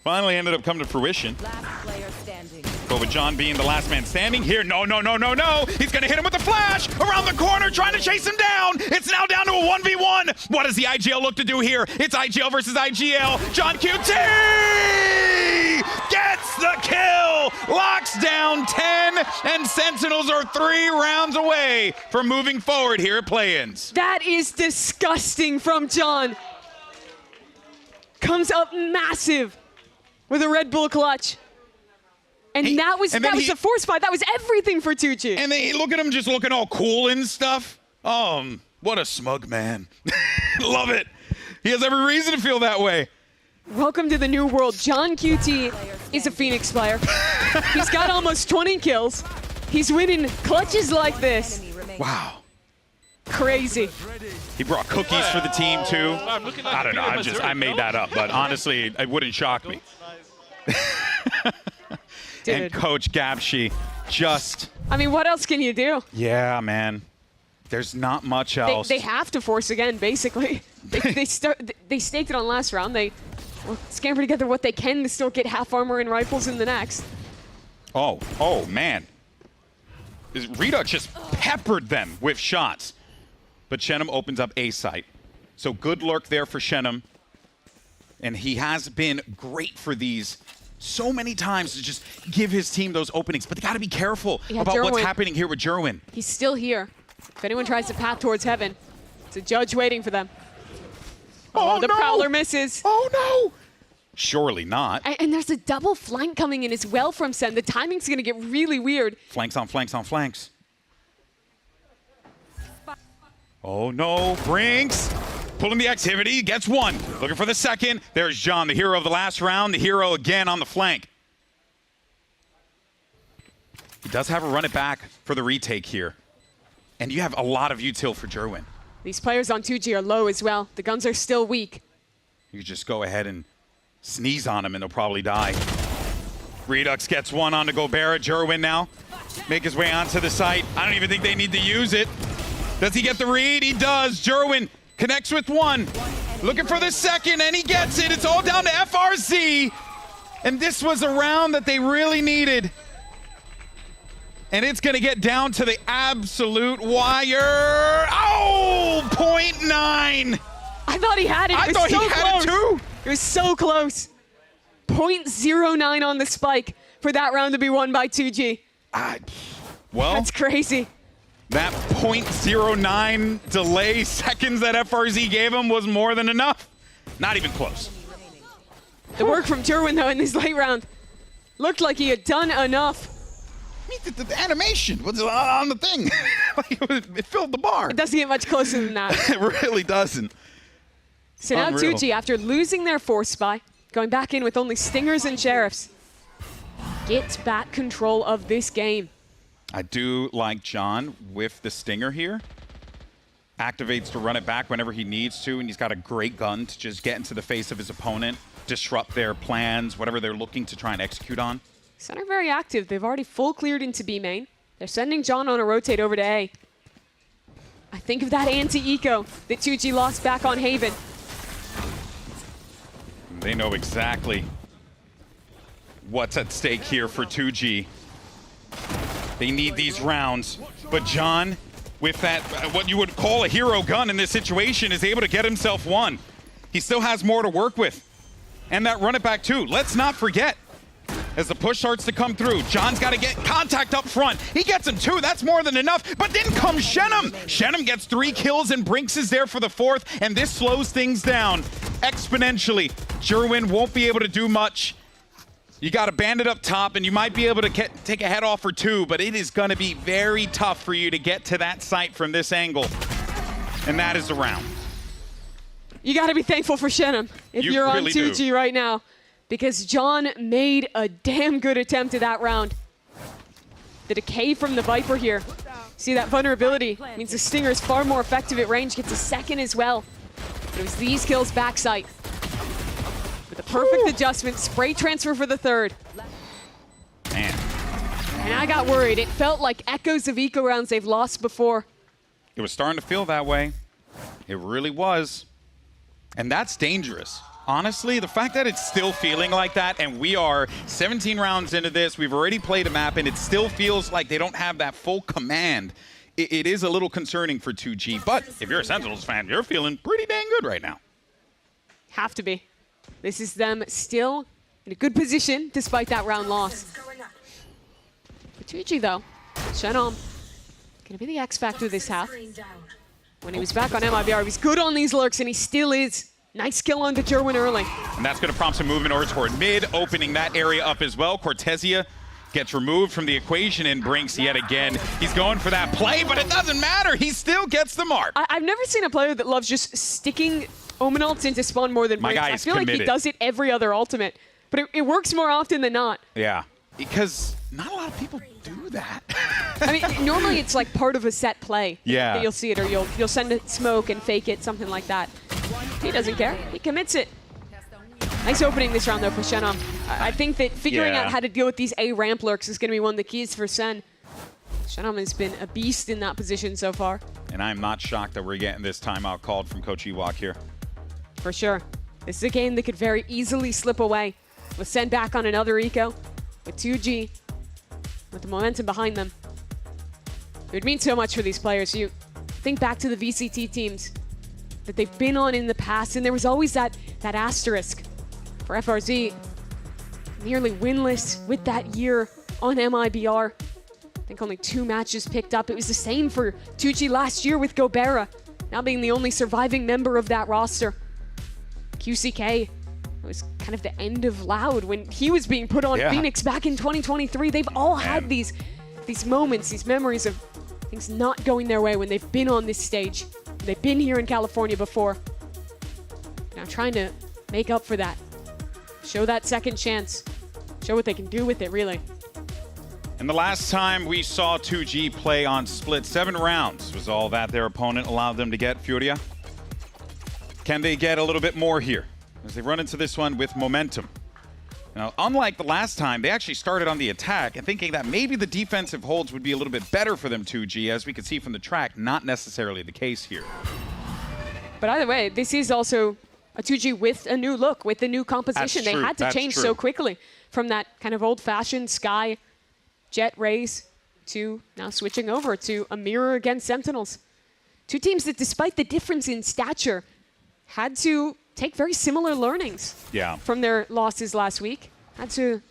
S2: Finally ended up coming to fruition.
S1: Last player standing.
S2: But with John being the last man standing here, no. He's going to hit him with the flash around the corner, trying to chase him down. It's now down to a 1v1. What does the IGL look to do here? It's IGL versus IGL. John QT gets the kill, locks down 10, and Sentinels are 3 rounds away from moving forward here at play-ins.
S3: That is disgusting from John. Comes up massive with a Red Bull clutch. And that was the force fight. That was everything for 2G.
S2: And then look at him just looking all cool and stuff. What a smug man. Love it. He has every reason to feel that way.
S3: Welcome to the new world. John QT is a Phoenix player. He's got almost 20 kills. He's winning clutches like this.
S2: Wow.
S3: Crazy.
S2: He brought cookies for the team, too. I don't know. I made that up, but honestly, it wouldn't shock me. And Coach Gabshi just...
S3: I mean, what else can you do?
S2: Yeah, man. There's not much else.
S3: They have to force again, basically. They staked it on last round. They scamper together what they can to still get half armor and rifles in the next.
S2: Oh, man. Redux just peppered them with shots. But Shenum opens up A site. So good lurk there for Shenum. And he has been great for these so many times to just give his team those openings. But they got to be careful about
S3: Jerwin.
S2: what's happening here with Jerwin.
S3: He's still here. If anyone tries to path towards heaven, it's a judge waiting for them. Oh, the Prowler misses.
S2: Oh, no. Surely not.
S3: And there's a double flank coming in as well from Sen. The timing's going to get really weird.
S2: Flanks on flanks on flanks. Oh, no. Brinks. Pulling the activity. Gets 1. Looking for the second. There's John, the hero of the last round. The hero again on the flank. He does have a run it back for the retake here. And you have a lot of util for Jerwin.
S3: These players on 2G are low as well. The guns are still weak.
S2: You just go ahead and sneeze on him and they'll probably die. Redux gets 1 onto Gobera. Jerwin now make his way onto the site. I don't even think they need to use it. Does he get the read? He does. Jerwin connects with 1. Looking for the second, and he gets it. It's all down to FRZ. And this was a round that they really needed. And it's going to get down to the absolute wire. Oh, 0.9.
S3: I thought he had it.
S2: I thought he had it too.
S3: It was so close. 0.09 on the spike for that round to be won by 2G.
S2: Well,
S3: that's crazy.
S2: That 0.09 delay seconds that FRZ gave him was more than enough. Not even close.
S3: The work from Jerwin, though, in this late round looked like he had done enough.
S2: mean, the animation was on the thing. It filled the bar.
S3: It doesn't get much closer than that.
S2: It really doesn't.
S3: So now 2G, after losing their Force Spy, going back in with only Stingers and Sheriffs, gets back control of this game.
S2: I do like John with the Stinger here. Activates to run it back whenever he needs to, and he's got a great gun to just get into the face of his opponent, disrupt their plans, whatever they're looking to try and execute on.
S3: Center very active. They've already full cleared into B main. They're sending John on a rotate over to A. I think of that anti-eco that 2G lost back on Haven.
S2: They know exactly what's at stake here for 2G. They need these rounds, but John, with that, what you would call a hero gun in this situation, is able to get himself one. He still has more to work with. And that run it back too. Let's not forget, as the push starts to come through, John's got to get contact up front. He gets him two, that's more than enough. But then comes Shenum. Shenum gets 3 kills and Brinks is there for the 4th, and this slows things down exponentially. Jerwin won't be able to do much. You got a bandit up top, and you might be able to take a head off or 2, but it is going to be very tough for you to get to that site from this angle. And that is the round.
S3: You got to be thankful for Shenum if you're on 2G right now, because John made a damn good attempt at that round. The decay from the Viper here. See that vulnerability means the Stinger is far more effective at range, gets a 2nd as well. But it was these kills backside. With a perfect adjustment, spray transfer for the 3rd.
S2: Man.
S3: And I got worried. It felt like echoes of eco rounds they've lost before.
S2: It was starting to feel that way. It really was. And that's dangerous. Honestly, the fact that it's still feeling like that, and we are 17 rounds into this, we've already played a map, and it still feels like they don't have that full command. It is a little concerning for 2G, but if you're a Sentinels fan, you're feeling pretty dang good right now.
S3: Have to be. This is them still in a good position despite that round loss. For 2G though, Shenum gonna be the X factor this half. When he was back on MIBR, he was good on these lurks, and he still is. Nice kill on the Jerwin early.
S2: And that's going to prompt some movement over toward mid, opening that area up as well. Cortesia gets removed from the equation, and Brinks yet again. He's going for that play, but it doesn't matter. He still gets the mark.
S3: I've never seen a player that loves just sticking Omen ults into spawn more than Brinks.
S2: My guy
S3: I
S2: is
S3: feel
S2: committed.
S3: like he does it every other ultimate, but it works more often than not.
S2: Yeah, because not a lot of people do that.
S3: I mean, normally it's like part of a set play.
S2: Yeah.
S3: That you'll see it, or you'll send a smoke and fake it, something like that. He doesn't care. He commits it. Nice opening this round, though, for Shenum. I think that figuring out how to deal with these A ramp lurks is going to be one of the keys for Sen. Shenum has been a beast in that position so far.
S2: And I'm not shocked that we're getting this timeout called from Coach Ewok here.
S3: For sure. This is a game that could very easily slip away. With Sen back on another eco, with 2G, with the momentum behind them. It would mean so much for these players. You think back to the VCT teams that they've been on in the past, and there was always that asterisk for FRZ. Nearly winless with that year on MIBR. I think only 2 matches picked up. It was the same for 2G last year with Gobera, now being the only surviving member of that roster. QCK was kind of the end of Loud when he was being put on Phoenix back in 2023. They've all had these moments, these memories of things not going their way when they've been on this stage. They've been here in California before. Now trying to make up for that. Show that second chance. Show what they can do with it, really.
S2: And the last time we saw 2G play on split, 7 rounds was all that their opponent allowed them to get. Furia, can they get a little bit more here as they run into this one with momentum? Now, unlike the last time, they actually started on the attack and thinking that maybe the defensive holds would be a little bit better for them, 2G, as we could see from the track, not necessarily the case here.
S3: But either way, this is also a 2G with a new look, with a new composition. They had to change so quickly from that kind of old-fashioned Sky Jet Rays to now switching over to a mirror against Sentinels. 2 teams that, despite the difference in stature, had to take very similar learnings from their losses last week. Had to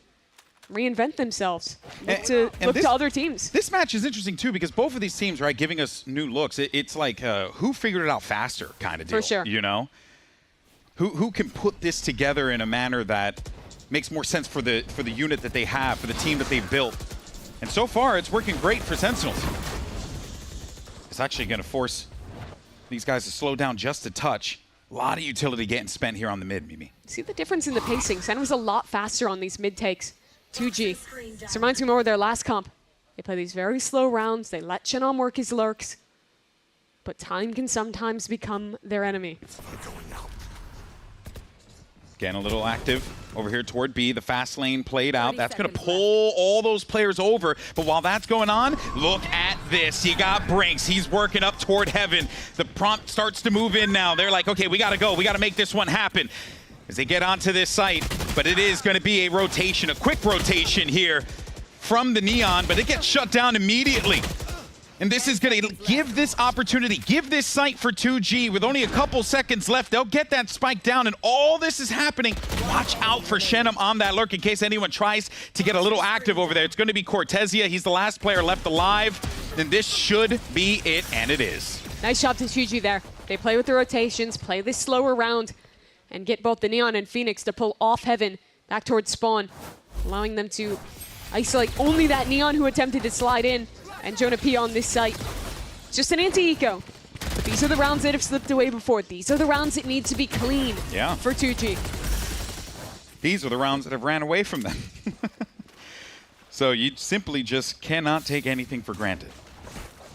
S3: reinvent themselves, look to other teams.
S2: This match is interesting, too, because both of these teams, right, giving us new looks. It's like who figured it out faster kind of deal.
S3: For sure.
S2: You know? Who can put this together in a manner that makes more sense for the unit that they have, for the team that they've built. And so far, it's working great for Sentinels. It's actually going to force these guys to slow down just a touch. A lot of utility getting spent here on the mid, Mimi.
S3: See the difference in the pacing. Sen was a lot faster on these mid takes. 2G. This reminds me more of their last comp. They play these very slow rounds. They let Chenom work his lurks. But time can sometimes become their enemy.
S2: Getting a little active over here toward B. The fast lane played out. That's going to pull all those players over. But while that's going on, look at this. You got Brinks. He's working up toward heaven. The prompt starts to move in now. They're like, okay, we got to go. We got to make this one happen as they get onto this site. But it is going to be a rotation, a quick rotation here from the Neon. But it gets shut down immediately. And this is going to give this opportunity, give this site for 2G with only a couple seconds left. They'll get that spike down, and all this is happening. Watch out for Chenom on that lurk in case anyone tries to get a little active over there. It's going to be Cortezia. He's the last player left alive, and this should be it, and it is.
S3: Nice job to 2G there. They play with the rotations, play this slower round, and get both the Neon and Phoenix to pull off Heaven back towards spawn, allowing them to isolate only that Neon who attempted to slide in. And Jonah P on this site. Just an anti-eco. But these are the rounds that have slipped away before. These are the rounds that need to be clean for 2G.
S2: These are the rounds that have ran away from them. So you simply just cannot take anything for granted.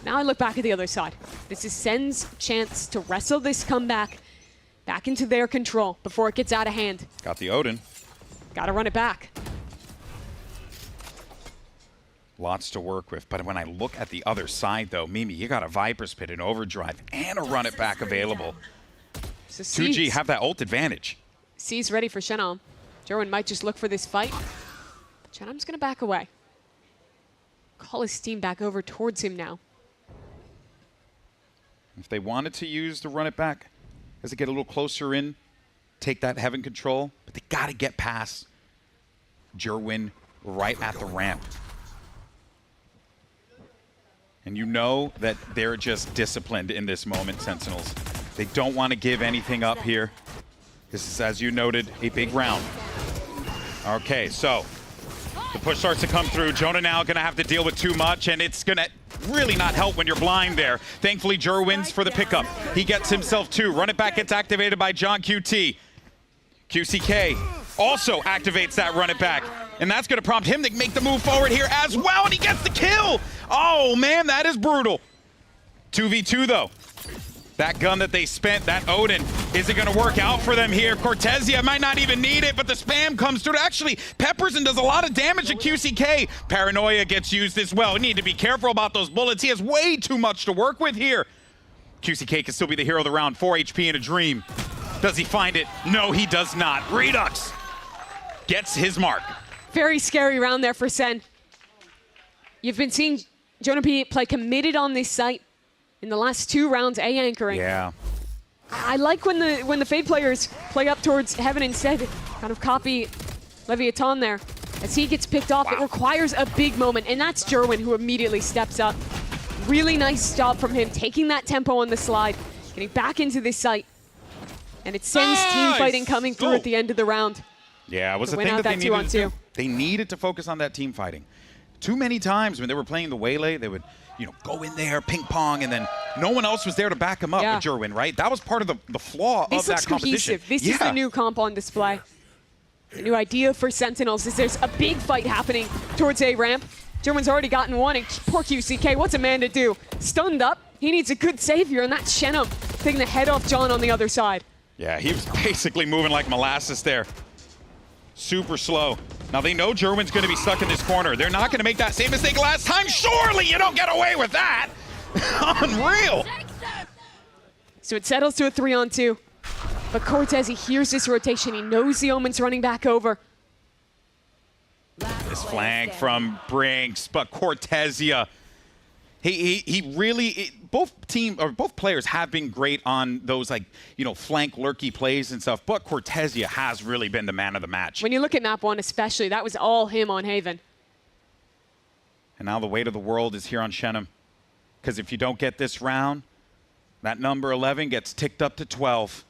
S3: Now I look back at the other side. This is Sen's chance to wrestle this comeback back into their control before it gets out of hand.
S2: Got the Odin.
S3: Gotta run it back.
S2: Lots to work with, but when I look at the other side, though, Mimi, you got a Viper's Pit, an Overdrive, and a Run It Back available.
S3: So
S2: 2G have that ult advantage.
S3: C's ready for Chenom. Jerwin might just look for this fight. But Chenom's going to back away. Call his team back over towards him now.
S2: If they wanted to use the Run It Back as they get a little closer in, take that Heaven control, but they got to get past Jerwin right at the ramp. And you know that they're just disciplined in this moment, Sentinels. They don't want to give anything up here. This is, as you noted, a big round. Okay, so the push starts to come through. Jonah now going to have to deal with too much, and it's going to really not help when you're blind there. Thankfully, Jur wins for the pickup. He gets himself two. Run It Back gets activated by John QT. QCK also activates that Run It Back. And that's going to prompt him to make the move forward here as well, and he gets the kill! Oh, man, that is brutal. 2v2, though. That gun that they spent, that Odin, is it going to work out for them here? Cortezia might not even need it, but the spam comes through. Actually, Pepperson does a lot of damage to QCK. Paranoia gets used as well. We need to be careful about those bullets. He has way too much to work with here. QCK can still be the hero of the round. 4 HP in a dream. Does he find it? No, he does not. Redux gets his mark.
S3: Very scary round there for Sen. You've been seeing Jonah P play committed on this site in the last 2 rounds, A anchoring.
S2: Yeah.
S3: I like when the Fade players play up towards Heaven instead, kind of copy Leviatán there. As he gets picked off, it requires a big moment, and that's Jerwin who immediately steps up. Really nice job from him, taking that tempo on the slide, getting back into this site. And it's Sen's team fighting coming through at the end of the round.
S2: Yeah, it was the thing that they needed to do. They needed to focus on that team fighting. Too many times when they were playing the Waylay, they would, you know, go in there, ping pong, and then no one else was there to back them up with Jerwin, right? That was part of the flaw of that competition.
S3: Cohesive. This is the new comp on display. The new idea for Sentinels is there's a big fight happening towards A ramp. Jerwin's already gotten one, and poor QCK, what's a man to do? Stunned up, he needs a good savior, and that's Chenom taking the head off John on the other side.
S2: Yeah, he was basically moving like molasses there. Super slow. Now they know Jerwin's going to be stuck in this corner. They're not going to make that same mistake last time. Surely you don't get away with that. Unreal.
S3: So it settles to a 3-on-2. But Cortez, he hears this rotation. He knows the Omen's running back over.
S2: This flank from Brinks, but Cortezia. He really, both players have been great on those, like, you know, flank lurky plays and stuff, but Cortezia has really been the man of the match.
S3: When you look at map 1 especially, that was all him on Haven.
S2: And now the weight of the world is here on Chenom. Because if you don't get this round, that number 11 gets ticked up to 12.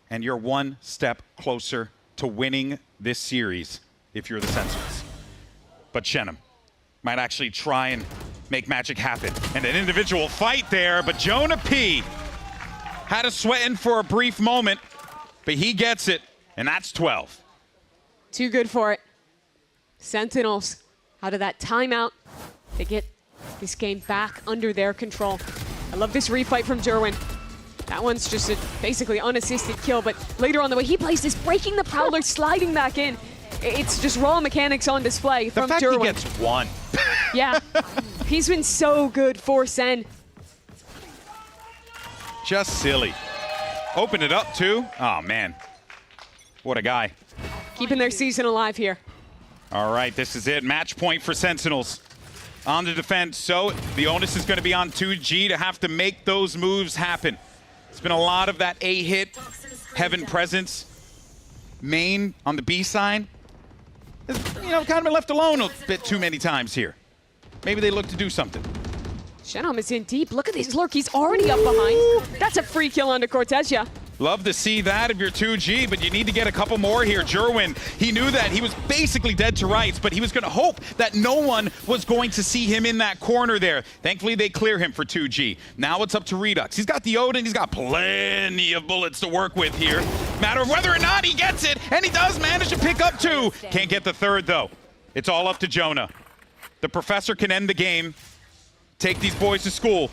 S2: And you're one step closer to winning this series if you're the Sentinels. But Chenom, might actually try and make magic happen. And an individual fight there, but Jonah P had a sweating for a brief moment, but he gets it, and that's 12.
S3: Too good for it. Sentinels out of that timeout. They get this game back under their control. I love this refight from Jerwin. That one's just a basically unassisted kill, but later on the way he plays this, breaking the Prowler, sliding back in. It's just raw mechanics on display from
S2: The fact
S3: Jerwin.
S2: he gets one.
S3: Yeah, he's been so good for Sen.
S2: Just silly. Open it up too. Oh man, what a guy.
S3: Keeping their season alive here.
S2: All right, this is it. Match point for Sentinels on the defense. So the onus is going to be on 2G to have to make those moves happen. It's been a lot of that A-hit, Heaven presence. Main on the B side, you know, kind of been left alone a bit too many times here. Maybe they look to do something.
S3: Shenam is in deep. Look at this lurk. He's already up behind. That's a free kill onto Cortesia.
S2: Love to see that if you're 2G, but you need to get a couple more here. Jerwin, he knew that he was basically dead to rights, but he was going to hope that no one was going to see him in that corner there. Thankfully, they clear him for 2G. Now it's up to Redux. He's got the Odin. He's got plenty of bullets to work with here. Matter of whether or not he gets it, and he does manage to pick up 2. Can't get the 3rd, though. It's all up to Jonah. The professor can end the game, take these boys to school,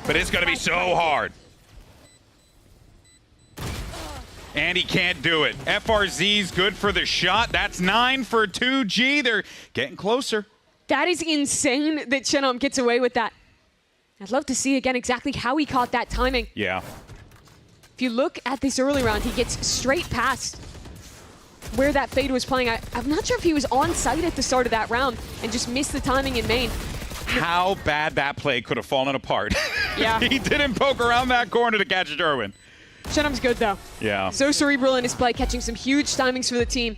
S2: but it's going to be so hard. And he can't do it. FRZ's good for the shot. That's 9 for 2G. They're getting closer.
S3: That is insane that Shenam gets away with that. I'd love to see again exactly how he caught that timing.
S2: Yeah.
S3: If you look at this early round, he gets straight past where that fade was playing. I'm not sure if he was on site at the start of that round and just missed the timing in main.
S2: How bad that play could have fallen apart.
S3: Yeah.
S2: He didn't poke around that corner to catch Jerwin.
S3: Shenam's good though.
S2: Yeah.
S3: So cerebral in his play, catching some huge timings for the team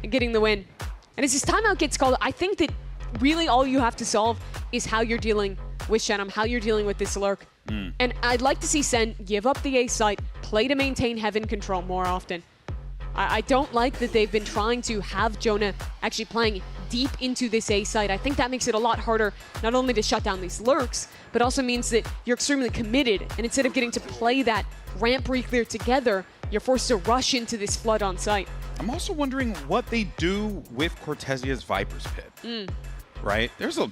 S3: and getting the win. And as his timeout gets called, I think that really all you have to solve is how you're dealing with Shenam, how you're dealing with this lurk. And I'd like to see Sen give up the A site, play to maintain Heaven control more often. I don't like that they've been trying to have Jonah actually playing deep into this A site. I think that makes it a lot harder, not only to shut down these lurks, but also means that you're extremely committed. And instead of getting to play that ramp re-clear together, you're forced to rush into this flood on site.
S2: I'm also wondering what they do with Cortesia's Viper's Pit. Right? There's a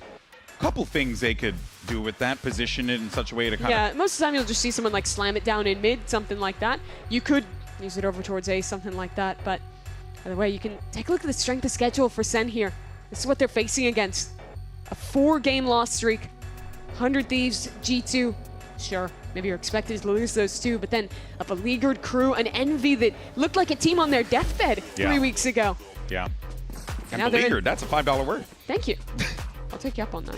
S2: couple things they could do with that, position it in such a way to kind of...
S3: Yeah, most of the time you'll just see someone like slam it down in mid, something like that. You could use it over towards A, something like that, but either way, you can take a look at the strength of schedule for Sen here. This is what they're facing against. A 4-game loss streak. 100 Thieves, G2. Sure, maybe you're expected to lose those 2, but then a beleaguered crew, an Envy that looked like a team on their deathbed 3 weeks ago.
S2: Yeah. And
S3: Now they're in-
S2: beleaguered, that's a $5 word.
S3: Thank you. I'll take you up on that.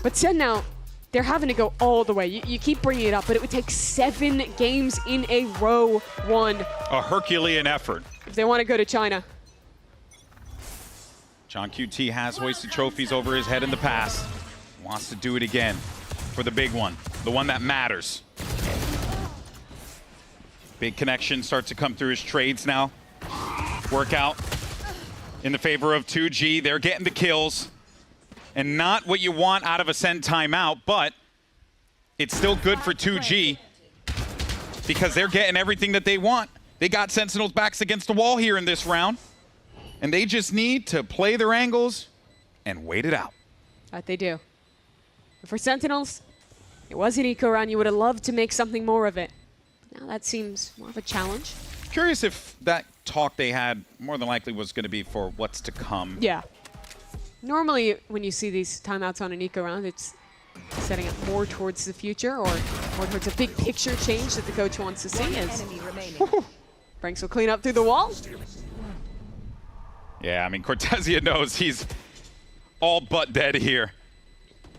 S3: But Sen now, they're having to go all the way. You keep bringing it up, but it would take 7 games in a row won.
S2: A Herculean effort.
S3: If they want to go to China.
S2: John QT has hoisted trophies over his head in the past. Wants to do it again for the big one, the one that matters. Big connection starts to come through his trades now. Workout in the favor of 2G. They're getting the kills. And not what you want out of a Sen timeout, but it's still good for 2G because they're getting everything that they want. They got Sentinels' backs against the wall here in this round, and they just need to play their angles and wait it out.
S3: That they do. But for Sentinels, it was an eco round. You would have loved to make something more of it. Now that seems more of a challenge.
S2: Curious if that talk they had more than likely was going to be for what's to come.
S3: Yeah. Normally, when you see these timeouts on an eco round, it's setting up more towards the future or more towards a big picture change that the coach wants to see. As Franks will clean up through the wall.
S2: Yeah, I mean, Cortesia knows he's all but dead here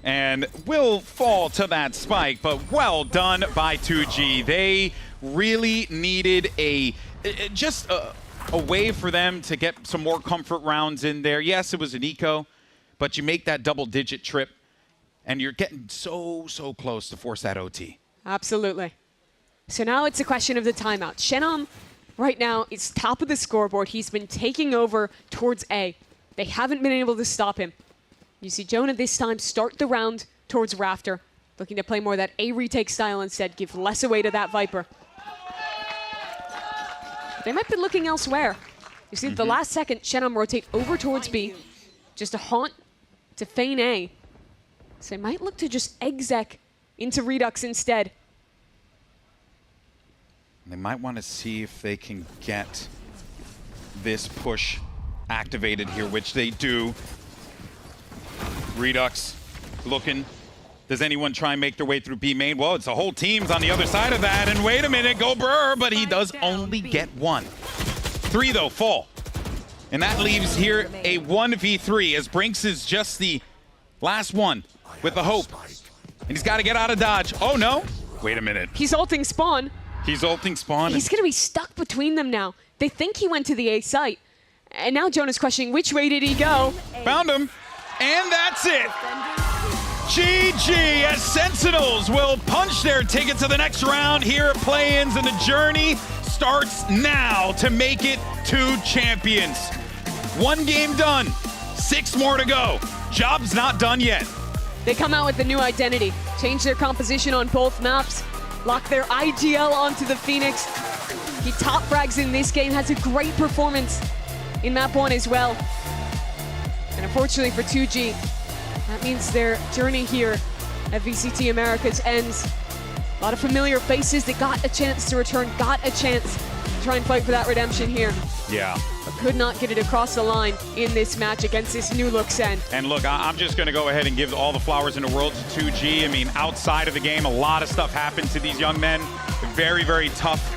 S2: and will fall to that spike, but well done by 2G. They really needed a way for them to get some more comfort rounds in there. Yes, it was an eco, but you make that double-digit trip, and you're getting so close to force that OT.
S3: Absolutely. So now it's a question of the timeout. Shenam right now is top of the scoreboard. He's been taking over towards A. They haven't been able to stop him. You see Jonah this time start the round towards Rafter, looking to play more that A retake style instead, give less away to that Viper. They might be looking elsewhere. You see, at the last second, Shannon rotate over towards B, just a haunt to feign A. So they might look to just exec into Redux instead.
S2: They might want to see if they can get this push activated here, which they do. Redux looking. Does anyone try and make their way through B main? Well, it's a whole team's on the other side of that. And wait a minute, go Burr, but he does only get one. 3 though, fall. And that leaves here a 1v3 as Brinks is just the last one with the hope. And he's got to get out of dodge. Oh no, wait a minute.
S3: He's ulting spawn.
S2: He's ulting spawn.
S3: He's gonna be stuck between them now. They think he went to the A site. And now Jonah's questioning, which way did he go?
S2: Found him, and that's it. GG, as Sentinels will punch their ticket to the next round here at Play-Ins, and the journey starts now to make it to champions. 1 game done, 6 more to go. Job's not done yet.
S3: They come out with a new identity, change their composition on both maps, lock their IGL onto the Phoenix. He top frags in this game, has a great performance in map 1 as well. And unfortunately for 2G, that means their journey here at VCT Americas ends. A lot of familiar faces that got a chance to return, got a chance to try and fight for that redemption here.
S2: Yeah.
S3: But could not get it across the line in this match against this new look Sen.
S2: And look, I'm just going to go ahead and give all the flowers in the world to 2G. I mean, outside of the game, a lot of stuff happened to these young men. Very, very tough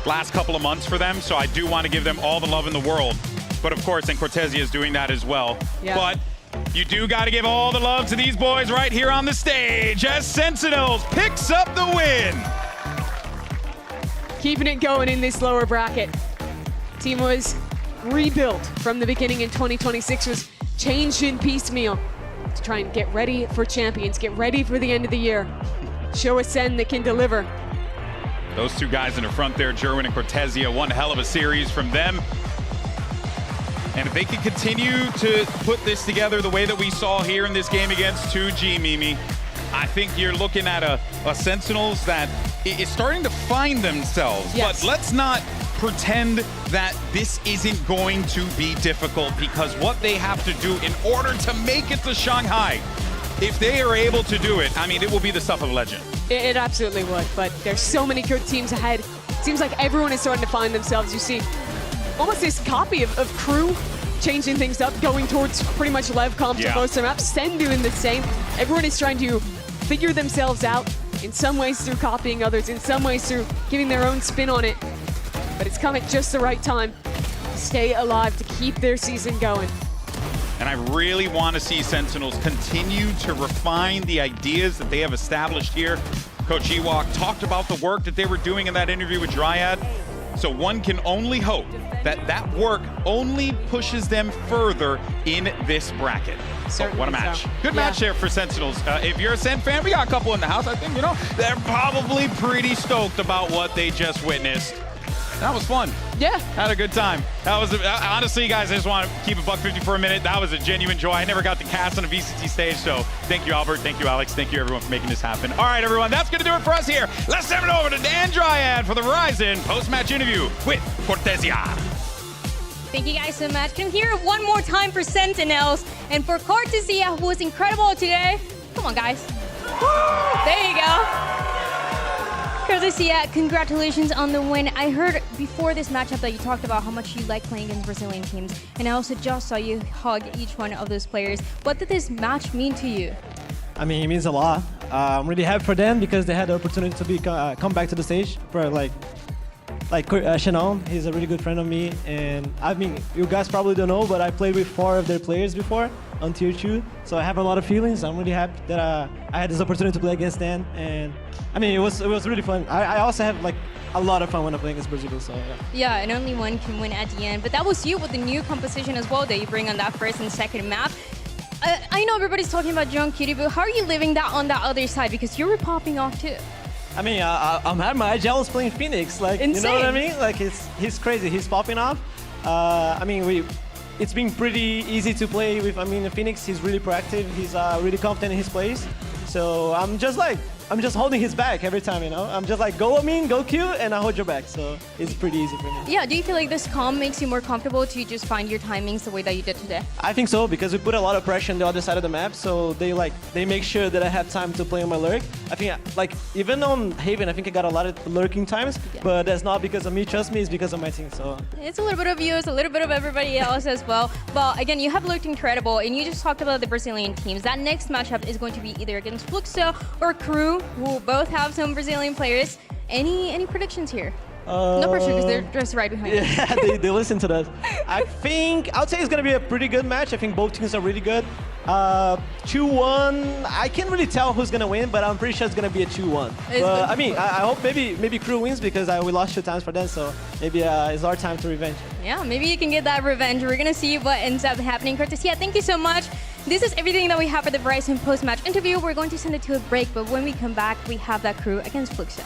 S2: last couple of months for them, so I do want to give them all the love in the world. But of course, and Cortesia is doing that as well.
S3: Yeah.
S2: But you do got to give all the love to these boys right here on the stage as Sentinels picks up the win.
S3: Keeping it going in this lower bracket. Team was rebuilt from the beginning in 2026, was changed in piecemeal to try and get ready for champions, get ready for the end of the year. Show a Sen that can deliver.
S2: Those two guys in the front there, Jerwin and Cortesia, one hell of a series from them. And if they can continue to put this together the way that we saw here in this game against 2G, Mimi, I think you're looking at a Sentinels that is starting to find themselves.
S3: Yes.
S2: But let's not pretend that this isn't going to be difficult, because what they have to do in order to make it to Shanghai, if they are able to do it, I mean, it will be the stuff of legend.
S3: It absolutely would, but there's so many good teams ahead. Seems like everyone is starting to find themselves. You see almost this copy of KRU changing things up, going towards pretty much Lev comp to most of their maps. Sen doing the same. Everyone is trying to figure themselves out, in some ways through copying others, in some ways through giving their own spin on it. But it's come at just the right time to stay alive, to keep their season going.
S2: And I really want to see Sentinels continue to refine the ideas that they have established here. Coach Ewok talked about the work that they were doing in that interview with Dryad. So one can only hope that that work only pushes them further in this bracket. So what a match.
S3: So.
S2: Good match there for Sentinels. If you're a Sen fan, we got a couple in the house. I think, you know, they're probably pretty stoked about what they just witnessed. That was fun.
S3: Yeah.
S2: Had a good time. That was, honestly, guys, I just want to keep it $150 for a minute. That was a genuine joy. I never got to cast on a VCT stage, so thank you, Albert. Thank you, Alex. Thank you, everyone, for making this happen. All right, everyone, that's going to do it for us here. Let's send it over to Dan Dryad for the Verizon post-match interview with Cortesia.
S18: Thank you guys so much. Come here one more time for Sentinels and for Cortesia, who was incredible today. Come on, guys. There you go. Cortesia, congratulations on the win. I heard before this matchup that you talked about how much you like playing against Brazilian teams, and I also just saw you hug each one of those players. What did this match mean to you?
S16: I mean, it means a lot. I'm really happy for them because they had the opportunity to come back to the stage for like Shannon. He's a really good friend of me, and I mean, you guys probably don't know, but I played with 4 of their players before on Tier 2, so I have a lot of feelings. I'm really happy that I had this opportunity to play against them, and I mean, it was really fun. I also have like a lot of fun when I play against Brazil, so yeah.
S18: Yeah, and only one can win at the end, but that was you with the new composition as well that you bring on that first and second map. I know everybody's talking about John Cutie, but how are you living that on that other side? Because you were popping off too.
S16: I mean, I'm happy. My jealous playing Phoenix, like,
S18: insane.
S16: You know what I mean? Like, he's crazy. He's popping off. I mean, it's been pretty easy to play with. I mean, Phoenix, he's really proactive. He's really confident in his plays. So I'm just holding his back every time, you know? I'm just like, go Amin, go Q, and I hold your back. So it's pretty easy for me.
S18: Yeah, do you feel like this calm makes you more comfortable to just find your timings the way that you did today?
S16: I think so, because we put a lot of pressure on the other side of the map, so they make sure that I have time to play on my lurk. I think, like, even on Haven, I think I got a lot of lurking times, but that's not because of me, trust me, it's because of my team, so.
S18: It's a little bit of you, it's a little bit of everybody else as well. But again, you have looked incredible, and you just talked about the Brazilian teams. That next matchup is going to be either against Fluxo or KRU, who both have some Brazilian players. Any predictions here? No pressure, because they're just right behind you.
S16: Yeah, they listen to that. I would say it's going to be a pretty good match. I think both teams are really good. 2-1, I can't really tell who's going to win, but I'm pretty sure it's going to be a 2-1. But, I mean, I hope maybe KRU wins, because we lost 2 times for them, so maybe it's our time to revenge.
S18: Yeah, maybe you can get that revenge. We're going to see what ends up happening. Cortesia, thank you so much. This is everything that we have for the Verizon post-match interview. We're going to send it to a break, but when we come back, we have that KRU against Fluxo.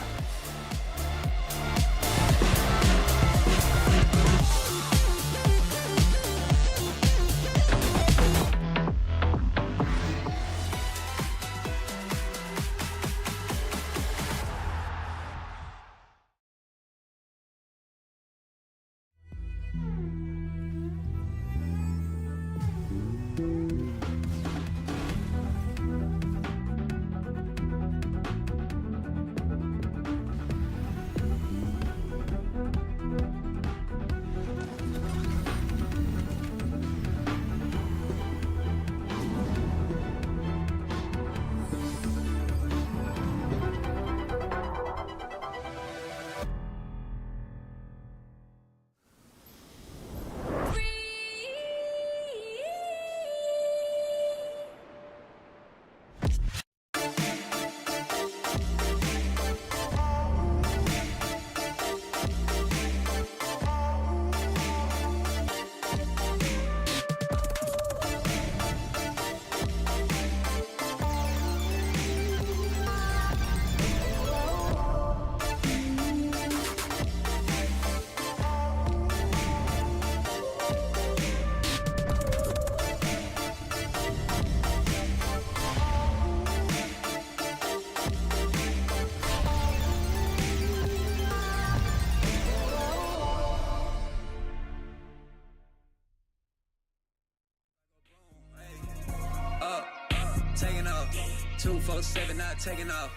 S17: Taking off, 247 not taking off.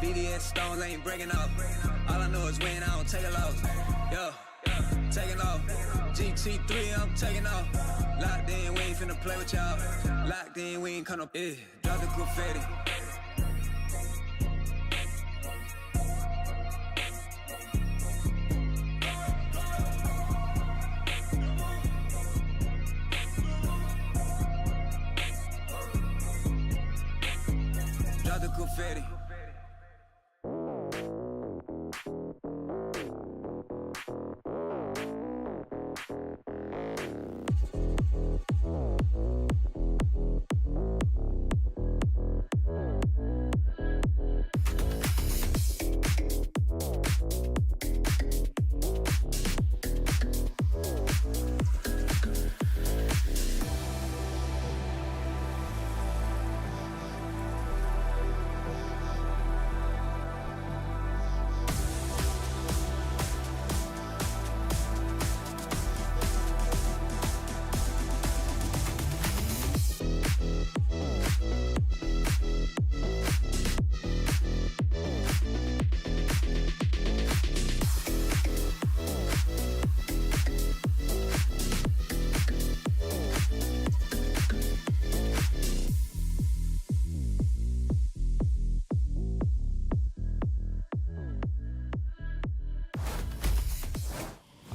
S17: VDS stones ain't breaking off. All I know is win, I don't take a loss. Yo, taking off. GT3, I'm taking off. Locked in, we ain't finna play with y'all. Locked in, we ain't gonna drop the graffiti. Confetti.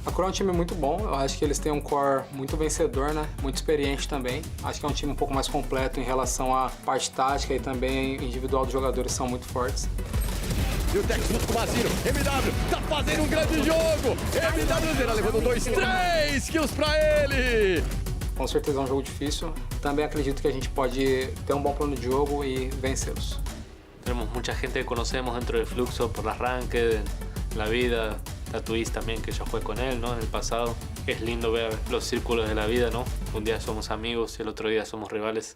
S22: A KRU é um time muito bom, eu acho que eles têm um core muito vencedor, né? Muito experiente também. Acho que é um time um pouco mais completo em relação à parte tática e também individual dos jogadores são muito fortes.
S8: E o Tex junto com o Mazino, MW tá fazendo um grande jogo! MW zera levando 2-3 kills pra ele!
S22: Com certeza é um jogo difícil, também acredito que a gente pode ter um bom plano de jogo e vencê-los.
S23: Tenemos mucha gente que conocemos dentro del Fluxo por las ranked, en la vida, a Twist también que ya jugué con él, ¿no? En el pasado. es lindo ver los círculos de la vida, ¿no? Un día somos amigos y el otro día somos rivales.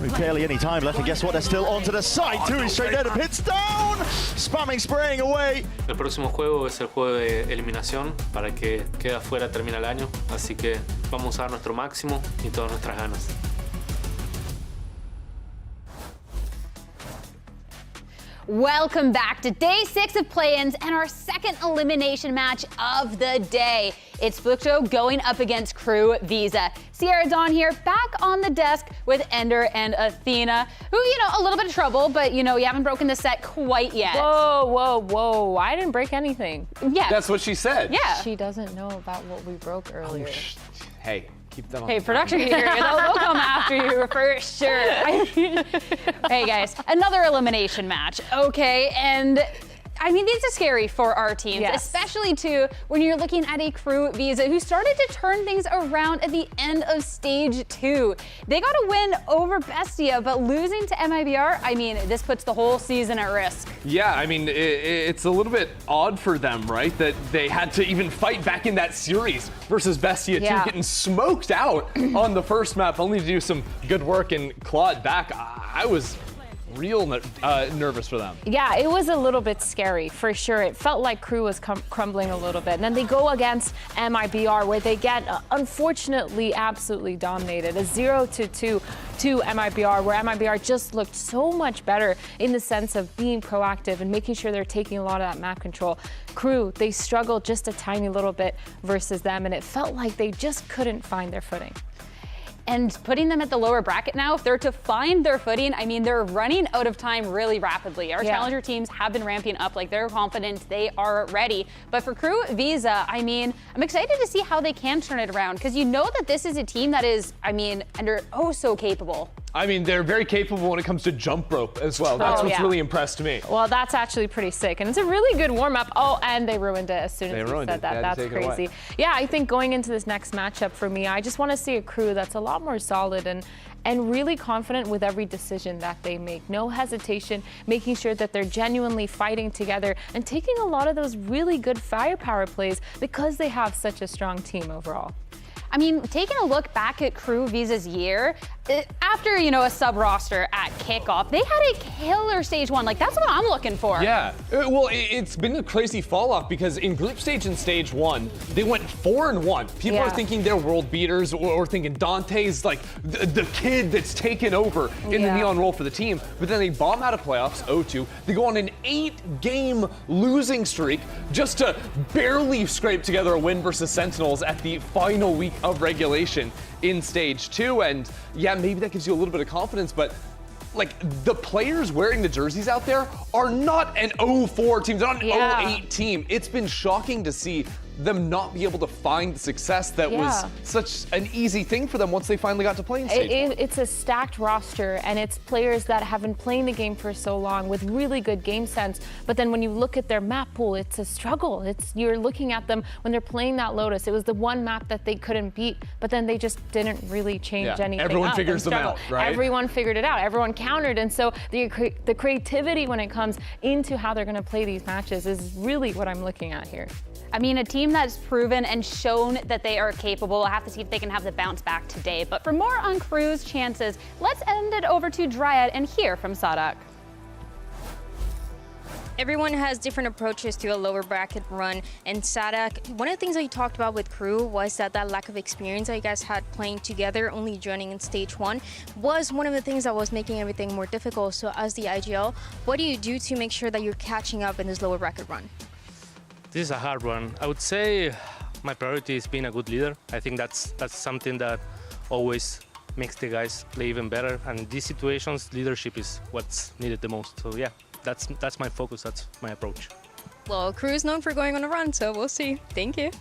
S12: With barely any time left, and guess what? They're still onto the side too. He's straight there to hits down. Spamming, spraying away.
S23: El próximo juego es el juego de eliminación para que quede afuera termina el año, así que vamos a dar nuestro máximo y todas nuestras ganas.
S4: Welcome back to day 6 of play-ins and our second elimination match of the day. It's Bookto going up against KRU Visa. Sierra Dawn here, back on the desk with Ender and Athena, who, a little bit of trouble, but, you haven't broken the set quite yet.
S6: Whoa, whoa, whoa. I didn't break anything.
S4: Yeah.
S5: That's what she said.
S4: Yeah.
S6: She doesn't know about what we broke earlier.
S5: Hey. Keep them on.
S4: Hey, production here, they'll come after you for sure. Hey guys, another elimination match, okay? And these are scary for our teams, especially too when you're looking at a KRU Visa who started to turn things around at the end of stage 2. They got a win over Bestia, but losing to MIBR, this puts the whole season at risk.
S5: Yeah, it's a little bit odd for them, right? That they had to even fight back in that series versus Bestia, too, getting smoked out on the first map, only to do some good work and clawed back. I was real nervous for them.
S6: Yeah, it was a little bit scary, for sure. It felt like KRU was crumbling a little bit. And then they go against MIBR, where they get, unfortunately, absolutely dominated. A 0-2 to MIBR, where MIBR just looked so much better in the sense of being proactive and making sure they're taking a lot of that map control. KRU, they struggled just a tiny little bit versus them, and it felt like they just couldn't find their footing.
S4: And putting them at the lower bracket now, if they're to find their footing, they're running out of time really rapidly. Our challenger teams have been ramping up, they're confident, they are ready. But for KRU Visa, I'm excited to see how they can turn it around, because that this is a team that is, and they're so capable.
S5: They're very capable when it comes to jump rope as well. That's what's really impressed me.
S6: Well, that's actually pretty sick. And it's a really good warm-up. Oh, and they ruined it as soon as you said that. That's crazy. Yeah, I think going into this next matchup for me, I just want to see a KRU that's a lot more solid and really confident with every decision that they make. No hesitation, making sure that they're genuinely fighting together and taking a lot of those really good firepower plays because they have such a strong team overall.
S4: Taking a look back at KRU Visa's year, after, a sub-roster at kickoff, they had a killer stage 1. That's what I'm looking for.
S5: Yeah. Well, it's been a crazy fall-off because in group stage and stage 1, they went 4-1. People are thinking they're world beaters or thinking Dante's the kid that's taken over in the neon role for the team. But then they bomb out of playoffs, 0-2. They go on an 8-game losing streak just to barely scrape together a win versus Sentinels at the final week of regulation in stage 2. And yeah, maybe that gives you a little bit of confidence, but the players wearing the jerseys out there are not an 0-4 team, they're not an 0-8 team. It's been shocking to see them not be able to find the success that was such an easy thing for them once they finally got to play in stage 1.
S6: It's a stacked roster, and it's players that have been playing the game for so long with really good game sense. But then when you look at their map pool, it's a struggle. You're looking at them when they're playing that Lotus. It was the one map that they couldn't beat, but then they just didn't really change anything.
S5: Everyone figures them out, right?
S6: Everyone figured it out. Everyone countered, and so the creativity when it comes into how they're going to play these matches is really what I'm looking at here.
S4: A team that's proven and shown that they are capable. I'll have to see if they can have the bounce back today. But for more on KRU's chances, let's end it over to Dryad and hear from Sadak.
S18: Everyone has different approaches to a lower bracket run, and Sadak, one of the things that you talked about with KRU was that lack of experience that you guys had playing together, only joining in stage 1, was one of the things that was making everything more difficult. So as the IGL, what do you do to make sure that you're catching up in this lower bracket run?
S23: This is a hard one. I would say my priority is being a good leader. I think that's something that always makes the guys play even better. And in these situations, leadership is what's needed the most. So yeah, that's my focus. That's my approach.
S18: Well, KRU is known for going on a run, so we'll see. Thank you.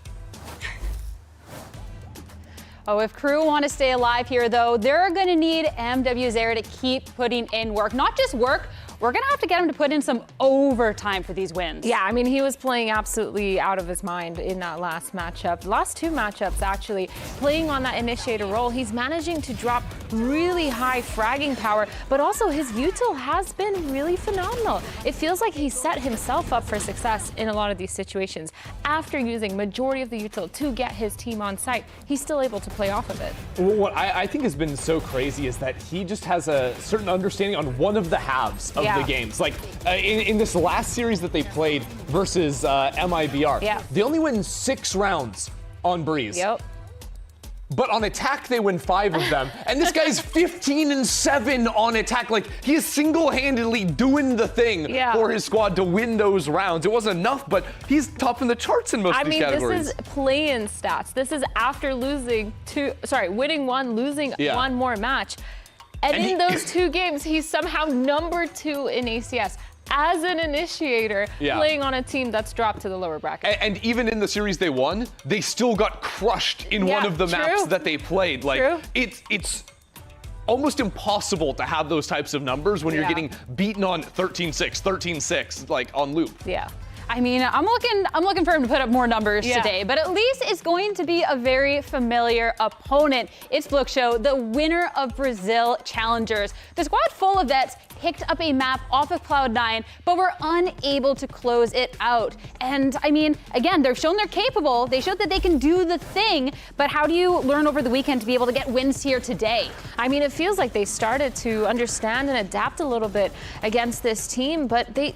S4: Oh, if KRU want to stay alive here, though, they're going to need MWZera to keep putting in work. Not just work, we're going to have to get him to put in some overtime for these wins.
S6: Yeah, I mean, he was playing absolutely out of his mind in that last matchup. The last two matchups, actually, playing on that initiator role, he's managing to drop really high fragging power, but also his util has been really phenomenal. It feels like he set himself up for success in a lot of these situations. After using majority of the util to get his team on site, he's still able to play off of it.
S5: What I think has been so crazy is that he just has a certain understanding on one of the halves of the games. Like in this last series that they played versus MIBR, they only win 6 rounds on Breeze.
S6: Yep.
S5: But on attack, they win 5 of them. And this guy's 15-7 on attack. Like, he is single-handedly doing the thing for his squad to win those rounds. It wasn't enough, but he's topping the charts in most of these categories.
S6: This is play-in stats. This is after winning 1, losing 1 more match. And in those 2 games, he's somehow number 2 in ACS. As an initiator, playing on a team that's dropped to the lower bracket.
S5: And even in the series they won, they still got crushed in one of the maps that they played. Like, it's almost impossible to have those types of numbers when you're getting beaten on 13-6, 13-6, like on loop.
S4: Yeah. I mean, I'm looking for him to put up more numbers today, but at least it's going to be a very familiar opponent. It's Fluxo, the winner of Brazil Challengers. The squad full of vets picked up a map off of Cloud9, but were unable to close it out. And I mean, again, they've shown they're capable. They showed that they can do the thing, but how do you learn over the weekend to be able to get wins here today?
S6: I mean, it feels like they started to understand and adapt a little bit against this team, but they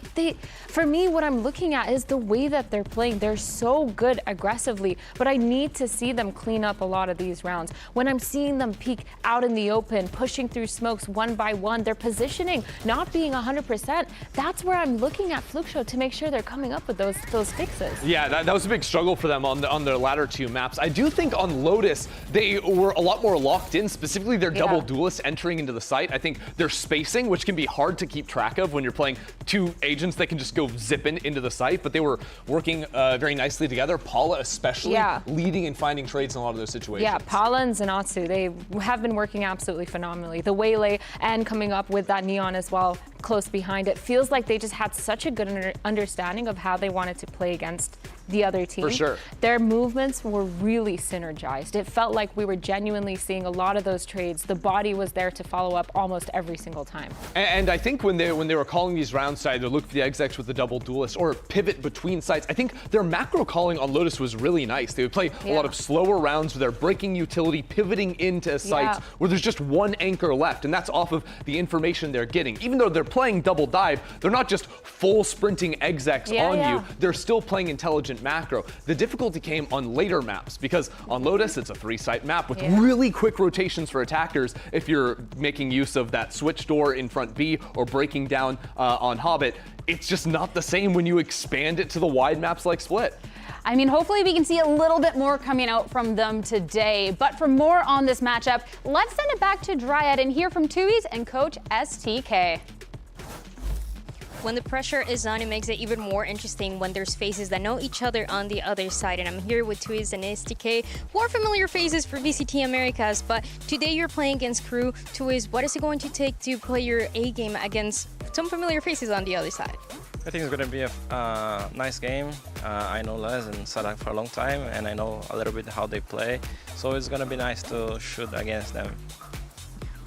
S6: for me, what I'm looking at is the way that they're playing. They're so good aggressively, but I need to see them clean up a lot of these rounds. When I'm seeing them peek out in the open, pushing through smokes one by one, their positioning not being 100%, that's where I'm looking at Fluxo to make sure they're coming up with those fixes.
S5: Yeah, that was a big struggle for them on their latter 2 maps. I do think on Lotus, they were a lot more locked in, specifically their double duelists entering into the site. I think their spacing, which can be hard to keep track of when you're playing 2 agents that can just go zipping into the site, but they were working very nicely together. Paula especially leading and finding trades in a lot of those situations.
S6: Yeah, Paula and Zanatsu, they have been working absolutely phenomenally. The Waylay and coming up with that Neon as well, close behind it. Feels like they just had such a good understanding of how they wanted to play against the other team.
S5: For sure.
S6: Their movements were really synergized. It felt like we were genuinely seeing a lot of those trades. The body was there to follow up almost every single time.
S5: And I think when they were calling these rounds, either look for the execs with the double duelist or pivot between sites, I think their macro calling on Lotus was really nice. They would play a lot of slower rounds where they're breaking utility, pivoting into sites where there's just one anchor left, and that's off of the information they're getting. Even though they're playing double dive, they're not just full sprinting execs on you. They're still playing intelligent macro. The difficulty came on later maps because on Lotus, it's a 3-site map with really quick rotations for attackers if you're making use of that switch door in front B or breaking down on Hobbit. It's just not the same when you expand it to the wide maps like Split.
S4: I mean, hopefully we can see a little bit more coming out from them today. But for more on this matchup, let's send it back to Dryad and hear from Tui's and Coach STK.
S18: When the pressure is on, it makes it even more interesting when there's faces that know each other on the other side. And I'm here with Tui's and STK, more familiar faces for VCT Americas. But today you're playing against KRU. Tui's, what is it going to take to play your A game against some familiar faces on the other side?
S10: I think it's going to be a nice game. I know Les and Sadak for a long time, and I know a little bit how they play. So it's going to be nice to shoot against them.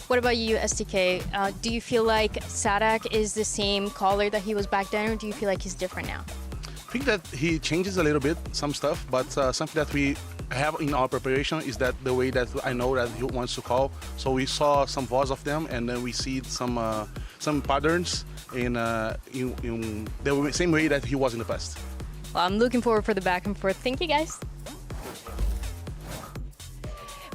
S18: What about you, STK? Do you feel like Sadak is the same caller that he was back then, or do you feel like he's different now?
S20: I think that he changes a little bit, some stuff, but something that we have in our preparation is that the way that I know that he wants to call. So we saw some voice of them, and then we see some patterns in the same way that he was in the past.
S18: Well, I'm looking forward for the back and forth. Thank you, guys.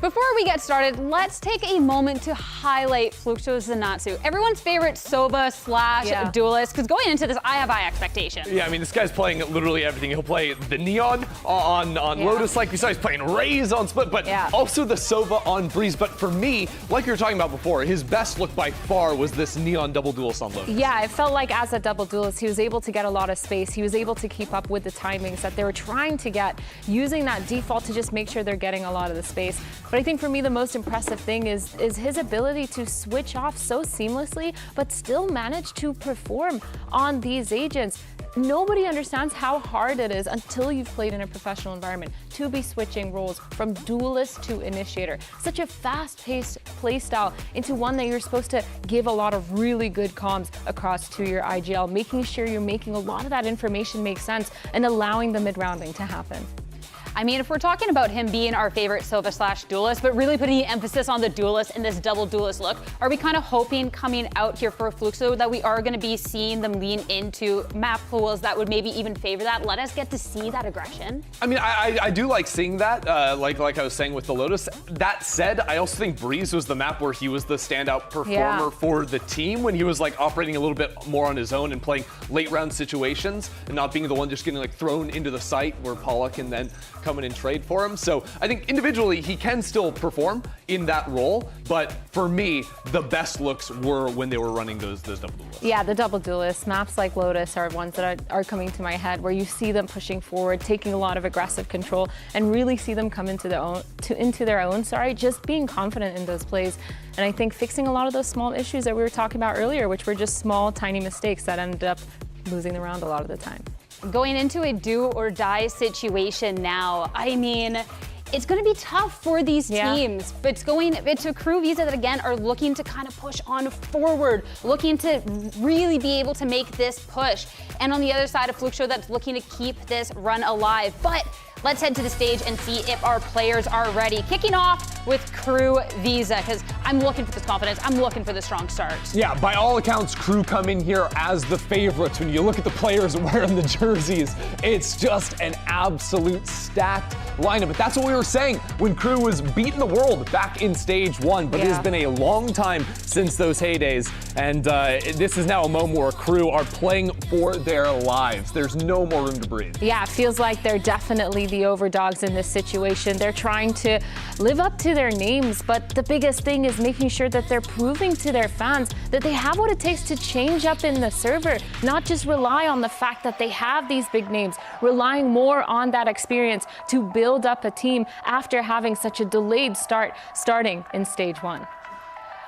S4: Before we get started, let's take a moment to highlight Fluxo Zanatsu, everyone's favorite Soba / duelist, because going into this, I have high expectations.
S5: Yeah, I mean, this guy's playing literally everything. He'll play the Neon on Lotus, like we saw. He's playing Raze on Split, but also the Sova on Breeze. But for me, like you were talking about before, his best look by far was this Neon double duelist on Lotus.
S6: Yeah, it felt like as a double duelist, he was able to get a lot of space. He was able to keep up with the timings that they were trying to get, using that default to just make sure they're getting a lot of the space. But I think for me, the most impressive thing is his ability to switch off so seamlessly, but still manage to perform on these agents. Nobody understands how hard it is until you've played in a professional environment to be switching roles from duelist to initiator. Such a fast-paced play style into one that you're supposed to give a lot of really good comms across to your IGL, making sure you're making a lot of that information make sense and allowing the mid-rounding to happen.
S4: I mean, if we're talking about him being our favorite Sova/duelist, but really putting emphasis on the duelist in this double duelist look, are we kind of hoping coming out here for Fluxo that we are going to be seeing them lean into map pools that would maybe even favor that? Let us get to see that aggression.
S5: I mean, I do like seeing that, like I was saying with the Lotus. That said, I also think Breeze was the map where he was the standout performer for the team when he was like operating a little bit more on his own and playing late round situations and not being the one just getting like thrown into the site where Paula can then come in and trade for him. So I think individually he can still perform in that role, but for me, the best looks were when they were running those double duelists.
S6: Yeah, the double duelists. Maps like Lotus are ones that are coming to my head where you see them pushing forward, taking a lot of aggressive control, and really see them come into their own, just being confident in those plays. And I think fixing a lot of those small issues that we were talking about earlier, which were just small, tiny mistakes that ended up losing the round a lot of the time.
S4: Going into a do or die situation now, I mean, it's going to be tough for these teams. It's a KRU Visa that again are looking to kind of push on forward, looking to really be able to make this push. And on the other side of Fluxo that's looking to keep this run alive. But let's head to the stage and see if our players are ready. Kicking off with KRU Visa, because I'm looking for this confidence. I'm looking for the strong start.
S5: Yeah, by all accounts, KRU come in here as the favorites. When you look at the players wearing the jerseys, it's just an absolute stacked lineup. But that's what we were saying when KRU was beating the world back in stage 1. But it has been a long time since those heydays. And this is now a moment where KRU are playing for their lives. There's no more room to breathe.
S6: Yeah, it feels like they're definitely the overdogs in this situation. They're trying to live up to their names, but the biggest thing is making sure that they're proving to their fans that they have what it takes to change up in the server, not just rely on the fact that they have these big names, relying more on that experience to build up a team after having such a delayed starting in stage 1.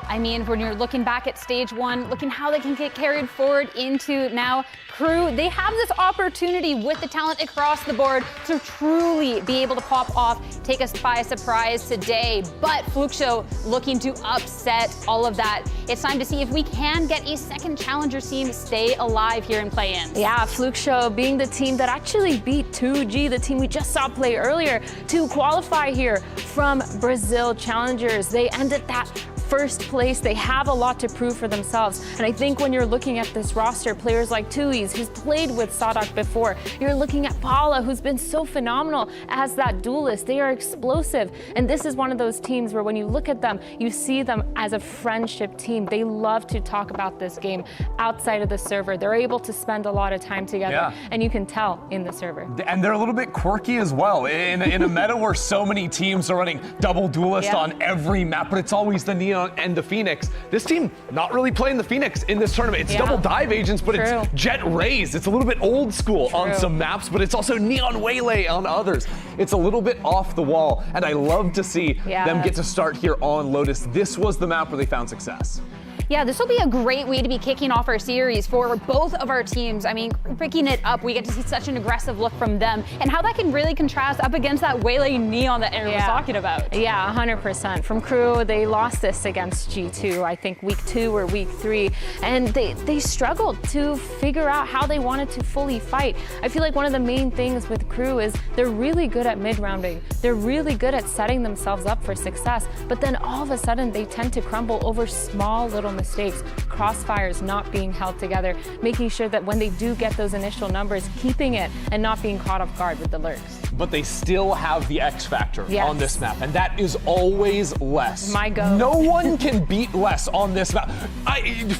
S4: I mean, when you're looking back at stage 1, looking how they can get carried forward into now KRU, they have this opportunity with the talent across the board to truly be able to pop off, take us by surprise today. But Fluxo looking to upset all of that. It's time to see if we can get a second challenger team stay alive here in play-ins.
S6: Yeah, Fluxo being the team that actually beat 2G, the team we just saw play earlier, to qualify here from Brazil Challengers. They ended that first place. They have a lot to prove for themselves. And I think when you're looking at this roster, players like Tui's, who's played with Sadak before, you're looking at Paula, who's been so phenomenal as that duelist. They are explosive. And this is one of those teams where when you look at them, you see them as a friendship team. They love to talk about this game outside of the server. They're able to spend a lot of time together, and you can tell in the server.
S5: And they're a little bit quirky as well. In a meta where so many teams are running double duelist on every map, but it's always the Neon and the Phoenix. This team not really playing the Phoenix in this tournament. It's double dive agents, but it's Jet Rays. It's a little bit old school on some maps, but it's also Neon Waylay on others. It's a little bit off the wall, and I love to see them get to start here on Lotus. This was the map where they found success.
S4: Yeah, this will be a great way to be kicking off our series for both of our teams. I mean, picking it up, we get to see such an aggressive look from them and how that can really contrast up against that Waylay Neon that Aaron was talking about.
S6: Yeah, 100%. From KRU, they lost this against G2, I think week 2 or week 3, and they struggled to figure out how they wanted to fully fight. I feel like one of the main things with KRU is they're really good at mid-rounding. They're really good at setting themselves up for success, but then all of a sudden they tend to crumble over small little mistakes, crossfires not being held together, making sure that when they do get those initial numbers, keeping it and not being caught off guard with the lurks.
S5: But they still have the X factor on this map, and that is always less.
S6: My go.
S5: No one can beat less on this map.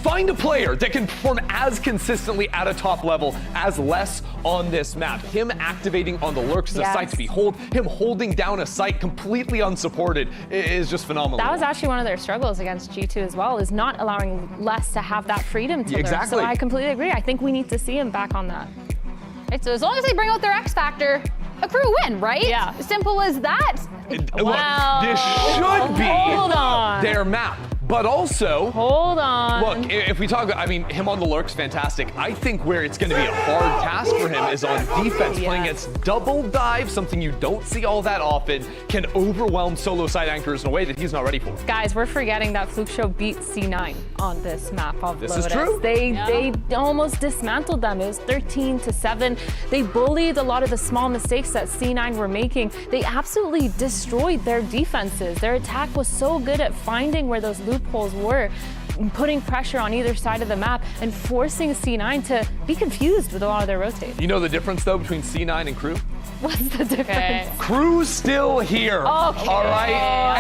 S5: Find a player that can perform as consistently at a top level as less on this map. Him activating on the lurks, the site to behold, him holding down a site completely unsupported is just phenomenal.
S6: That was actually one of their struggles against G2 as well, is not allowing Les to have that freedom to lurk. So I completely agree. I think we need to see him back on that.
S4: Right, so as long as they bring out their X factor, a crew win, right?
S6: Yeah.
S4: Simple as that.
S6: Well,
S5: This should be
S6: hold on.
S5: their map. But also,
S6: hold on.
S5: Look, if we talk, I mean, him on the lurk's fantastic. I think where it's going to be a hard task for him is on defense, playing against double dive, something you don't see all that often, can overwhelm solo side anchors in a way that he's not ready for.
S6: Guys, we're forgetting that Fluke Show beat C9 on this map of
S5: This
S6: Lotus.
S5: is true.
S6: They almost dismantled them. It was 13-7. They bullied a lot of the small mistakes that C9 were making. They absolutely destroyed their defenses. Their attack was so good at finding where those loopholes were, putting pressure on either side of the map and forcing C9 to be confused with a lot of their rotates.
S5: You know the difference, though, between C9 and KRU?
S6: What's the difference?
S5: KRU's still here, all right?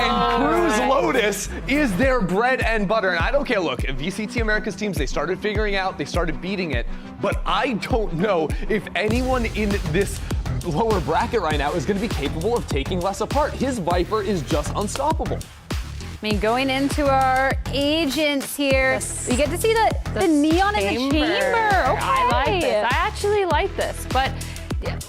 S5: And KRU's Lotus is their bread and butter. And I don't care, look, VCT Americas teams, they started figuring out, they started beating it, but I don't know if anyone in this lower bracket right now is going to be capable of taking less apart. His Viper is just unstoppable.
S4: I mean, going into our agents here, you get to see the neon in the chamber. Okay.
S6: I like this. I actually like this, but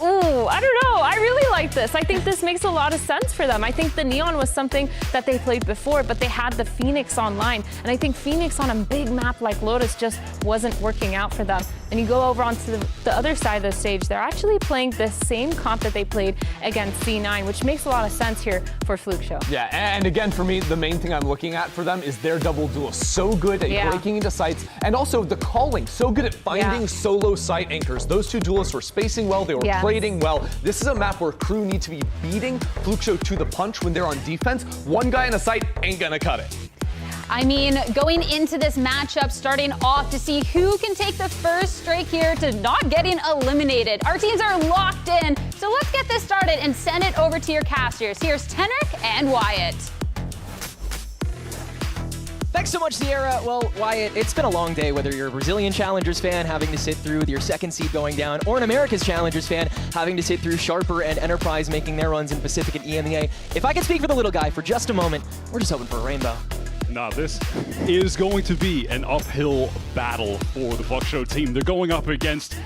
S6: ooh, I don't know. I really like this. I think this makes a lot of sense for them. I think the neon was something that they played before, but they had the Phoenix online, and I think Phoenix on a big map like Lotus just wasn't working out for them. And you go over onto the other side of the stage, they're actually playing the same comp that they played against C9, which makes a lot of sense here for Fluke Show.
S5: Yeah, and again, for me, the main thing I'm looking at for them is their double duel. So good at breaking into sites, and also the calling. So good at finding solo site anchors. Those two duelists were spacing well, they were trading well. This is a map where KRU need to be beating Fluke Show to the punch when they're on defense. One guy in a site ain't gonna cut it.
S4: I mean, going into this matchup, starting off to see who can take the first strike here to not getting eliminated. Our teams are locked in, so let's get this started and send it over to your casters. Here's Tenric and Wyatt.
S11: Thanks so much, Sierra. Well, Wyatt, it's been a long day, whether you're a Brazilian Challengers fan having to sit through with your second seed going down, or an America's Challengers fan having to sit through Sharper and Enterprise making their runs in Pacific and EMEA. If I can speak for the little guy for just a moment, we're just hoping for a rainbow.
S14: Now, this is going to be an uphill battle for the Fluke Show team. They're going up against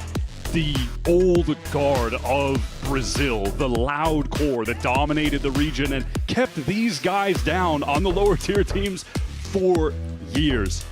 S14: the old guard of Brazil, the loud core that dominated the region and kept these guys down on the lower tier teams for years.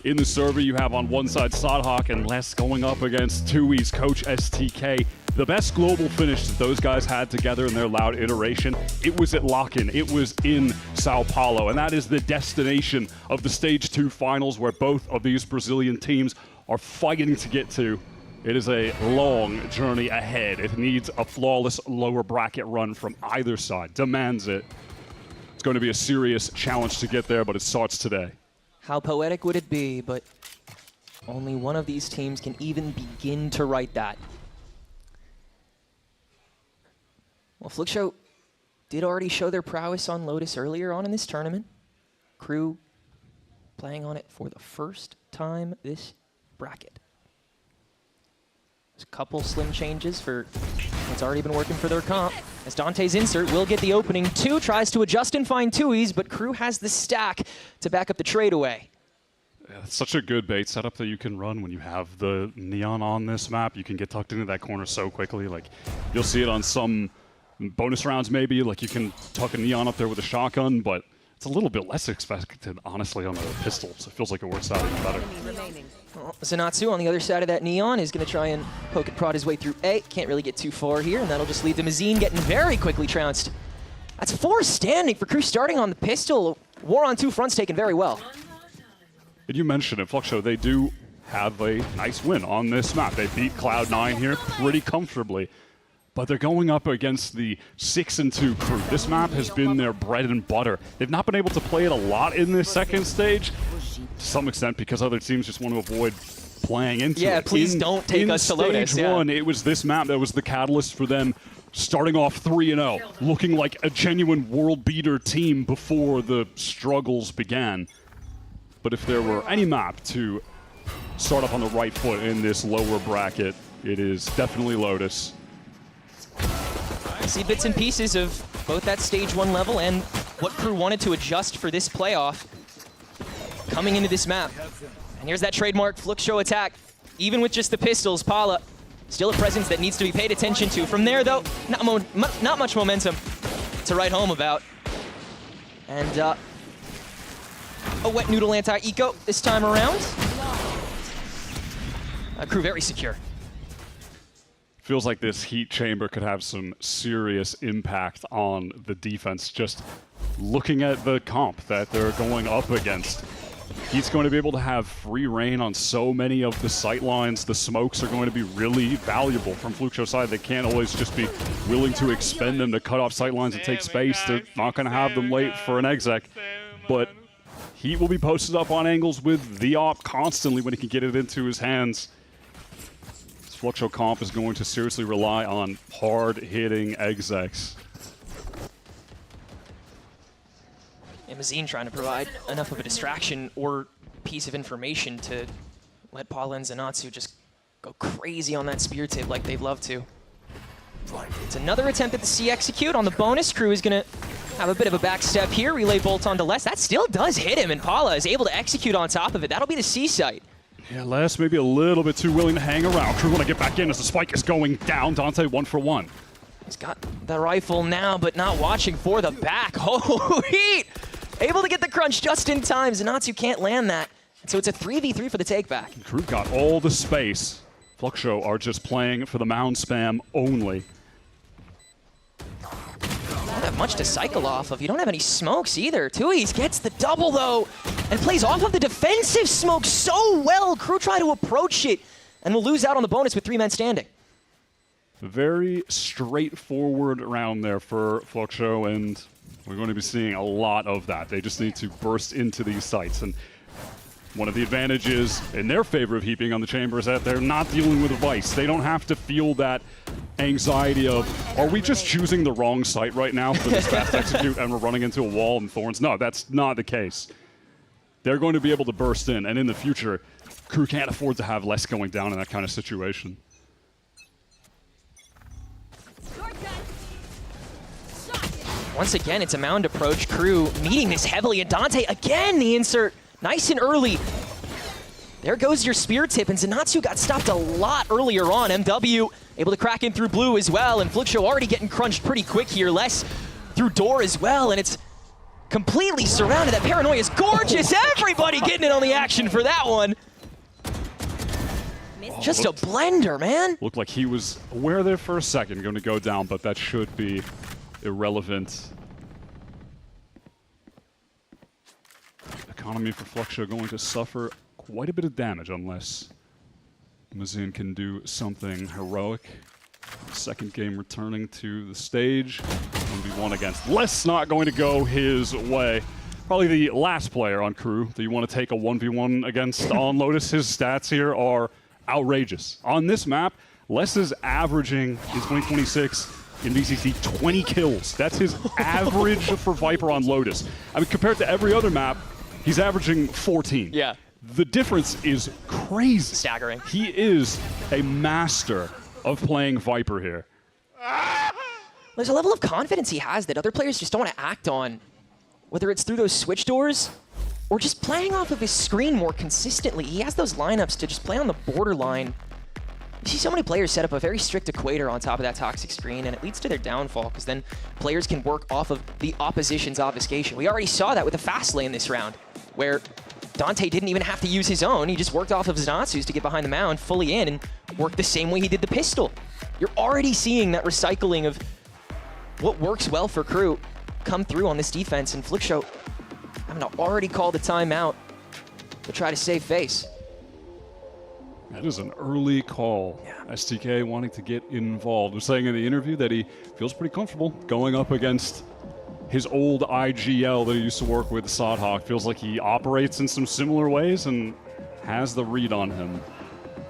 S14: In the server, you have on one side Sadhawk and Les going up against Tui's coach STK. The best global finish that those guys had together in their loud iteration, it was at Lock-In. It was in Sao Paulo, and that is the destination of the Stage 2 finals where both of these Brazilian teams are fighting to get to. It is a long journey ahead. It needs a flawless lower bracket run from either side. Demands it. It's going to be a serious challenge to get there, but it starts today.
S11: How poetic would it be, but only one of these teams can even begin to write that. Well, Fluke Show did already show their prowess on Lotus earlier on in this tournament. KRU playing on it for the first time this bracket. There's a couple slim changes for what's already been working for their comp. As Dante's insert will get the opening. 2 tries to adjust and find Tui's, but KRU has the stack to back up the trade away.
S14: Yeah, it's such a good bait setup that you can run when you have the neon on this map. You can get tucked into that corner so quickly. Like, you'll see it on some bonus rounds maybe, like you can tuck a neon up there with a shotgun, but it's a little bit less expected, honestly, on the pistol, so it feels like it works out even better.
S11: Well, Zenatsu on the other side of that neon is going to try and poke and prod his way through A. Can't really get too far here, and that'll just lead to Mazine getting very quickly trounced. That's 4 standing for KRU starting on the pistol. War on 2 fronts taken very well.
S14: And you mentioned it, Fluke Show, they do have a nice win on this map. They beat Cloud9 here pretty comfortably. But they're going up against the 6-2 KRU. This map has been their bread and butter. They've not been able to play it a lot in this second stage, to some extent because other teams just want to avoid playing into it.
S11: Yeah, please don't take us to Lotus.
S14: Stage 1, it was this map that was the catalyst for them starting off 3-0, looking like a genuine world beater team before the struggles began. But if there were any map to start off on the right foot in this lower bracket, it is definitely Lotus.
S11: I see bits and pieces of both that Stage 1 level and what KRU wanted to adjust for this playoff coming into this map. And here's that trademark Fluke Show attack. Even with just the pistols, Pala Still a presence that needs to be paid attention to. From there, though, not much momentum to write home about. And a wet noodle anti-eco this time around. KRU very secure.
S14: Feels like this heat chamber could have some serious impact on the defense. Just looking at the comp that they're going up against. He's going to be able to have free reign on so many of the sight lines. The smokes are going to be really valuable from FlukeShow's side. They can't always just be willing to expend them to cut off sight lines and take space. They're not going to have them late for an exec. But Heat will be posted up on angles with the op constantly when he can get it into his hands. This FlukeShow comp is going to seriously rely on hard-hitting execs.
S11: Amazine trying to provide enough of a distraction or piece of information to let Paula and Zanatsu just go crazy on that spear tip like they'd love to. It's another attempt at the C execute on the bonus. KRU is going to have a bit of a back step here. Relay bolt onto Les. That still does hit him, and Paula is able to execute on top of it. That'll be the C site.
S14: Yeah, Les maybe a little bit too willing to hang around. KRU want to get back in as the spike is going down. Dante 1 for 1.
S11: He's got the rifle now, but not watching for the back. Oh, Heat! Able to get the crunch just in time. Zanatsu can't land that. So it's a 3v3 for the takeback.
S14: KRU got all the space. FlukeShow are just playing for the mound spam only.
S11: Don't have much to cycle off of. You don't have any smokes either. Tui's gets the double though, and plays off of the defensive smoke so well. KRU try to approach it, and will lose out on the bonus with 3 men standing.
S14: Very straightforward round there for FlukeShow, and we're going to be seeing a lot of that. They just need to burst into these sites. And one of the advantages in their favor of heaping on the chamber is that they're not dealing with a vice. They don't have to feel that anxiety of, are we just choosing the wrong site right now for this fast execute and we're running into a wall and thorns? No, that's not the case. They're going to be able to burst in, and in the future, KRU can't afford to have less going down in that kind of situation.
S11: Once again, it's a mound approach. KRU meeting this heavily, and Dante again the insert nice and early. There goes your spear tip, and Zanatsu got stopped a lot earlier on. MW able to crack in through blue as well, and FlukeShow already getting crunched pretty quick here. Les through door as well, and it's completely surrounded. That paranoia is gorgeous. Everybody getting in on the action for that one. Just a blender, man.
S14: Looked like he was aware there for a second, going to go down, but that should be irrelevant. Economy for FlukeShow going to suffer quite a bit of damage unless Mazin can do something heroic. Second game returning to the stage. 1v1 against Les, not going to go his way. Probably the last player on KRU that you want to take a 1v1 against on Lotus. His stats here are outrageous. On this map, Les is averaging in 2026 in VCT 20 kills. That's his average for Viper on Lotus. I mean, compared to every other map, he's averaging 14.
S11: Yeah.
S14: The difference is crazy.
S11: Staggering.
S14: He is a master of playing Viper here.
S11: There's a level of confidence he has that other players just don't want to act on, whether it's through those switch doors or just playing off of his screen more consistently. He has those lineups to just play on the borderline. You see so many players set up a very strict equator on top of that toxic screen, and it leads to their downfall, because then players can work off of the opposition's obfuscation. We already saw that with the fast lane this round, where Dante didn't even have to use his own. He just worked off of Zanatsu's to get behind the mound fully in and worked the same way he did the pistol. You're already seeing that recycling of what works well for KRU come through on this defense, and FlukeShow having to already call the timeout to try to save face.
S14: That is an early call. Yeah. STK wanting to get involved. Was saying in the interview that he feels pretty comfortable going up against his old IGL that he used to work with, Sodhawk. Feels like he operates in some similar ways and has the read on him.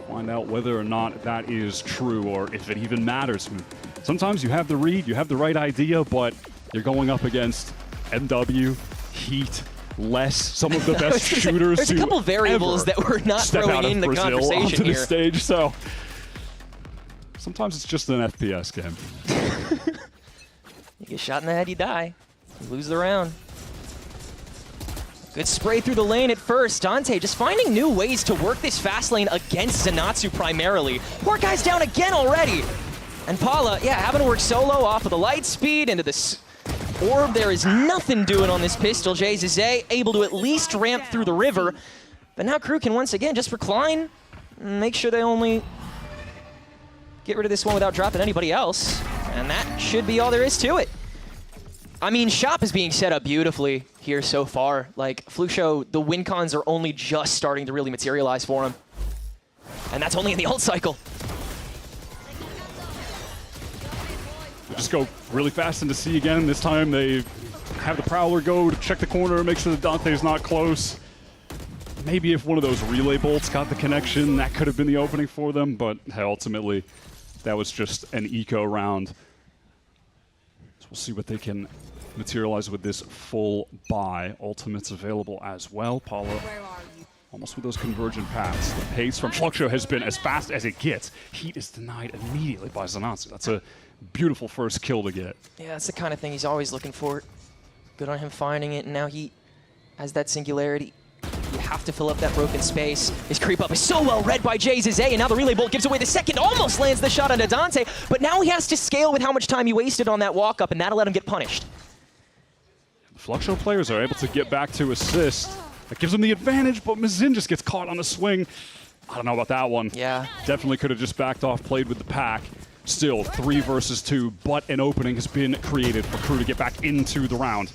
S14: Find out whether or not that is true or if it even matters. Sometimes you have the read, you have the right idea, but you're going up against MW, Heat, Les, some of the best shooters.
S11: There's a couple variables that we're not throwing in the conversation
S14: onto
S11: here.
S14: The stage, so sometimes it's just an FPS game.
S11: You get shot in the head, you die. You lose the round. Good spray through the lane at first. Dante just finding new ways to work this fast lane against Zenatsu primarily. Poor guy's down again already. And Paula, yeah, having to work solo off of the light speed into the orb. There is nothing doing on this pistol. Jay able to at least ramp through the river. But now KRU can once again just recline, make sure they only get rid of this one without dropping anybody else. And that should be all there is to it. I mean, shop is being set up beautifully here so far. Like, Fluxo, the win cons are only just starting to really materialize for him. And that's only in the ult cycle.
S14: Just go really fast into C again. This time they have the Prowler go to check the corner, make sure that Dante's not close. Maybe if one of those relay bolts got the connection, that could have been the opening for them, but hey, ultimately, that was just an eco round. So we'll see what they can materialize with this full buy. Ultimate's available as well. Paula, almost with those convergent paths. The pace from Fluxo has been as fast as it gets. Heat is denied immediately by Zenatsu. That's a beautiful first kill to get.
S11: Yeah, that's the kind of thing he's always looking for. Good on him finding it, and now he has that singularity. You have to fill up that broken space. His creep up is so well read by Jay, and now the relay bolt gives away the second, almost lands the shot onto Dante, but now he has to scale with how much time he wasted on that walk up, and that'll let him get punished.
S14: The Fluxo players are able to get back to assist. That gives them the advantage, but Mazin just gets caught on a swing. I don't know about that one.
S11: Yeah.
S14: Definitely could have just backed off, played with the pack. Still, 3 versus 2, but an opening has been created for KRU to get back into the round.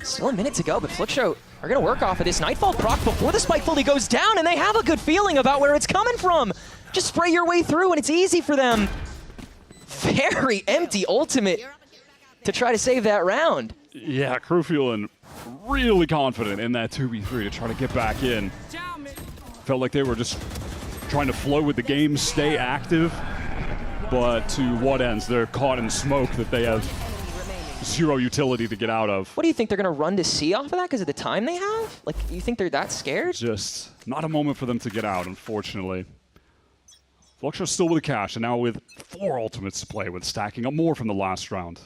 S11: Still a minute to go, but Fluxo are going to work off of this Nightfall proc before the spike fully goes down, and they have a good feeling about where it's coming from. Just spray your way through, and it's easy for them. Very empty ultimate to try to save that round.
S14: Yeah, KRU feeling really confident in that 2v3 to try to get back in. Felt like they were just trying to flow with the game, stay active. But to what ends? They're caught in smoke that they have zero utility to get out of.
S11: What do you think, they're going to run to C off of that because of the time they have? Like, you think they're that scared?
S14: Just not a moment for them to get out, unfortunately. Fluxo still with the cash, and now with 4 ultimates to play with, stacking up more from the last round.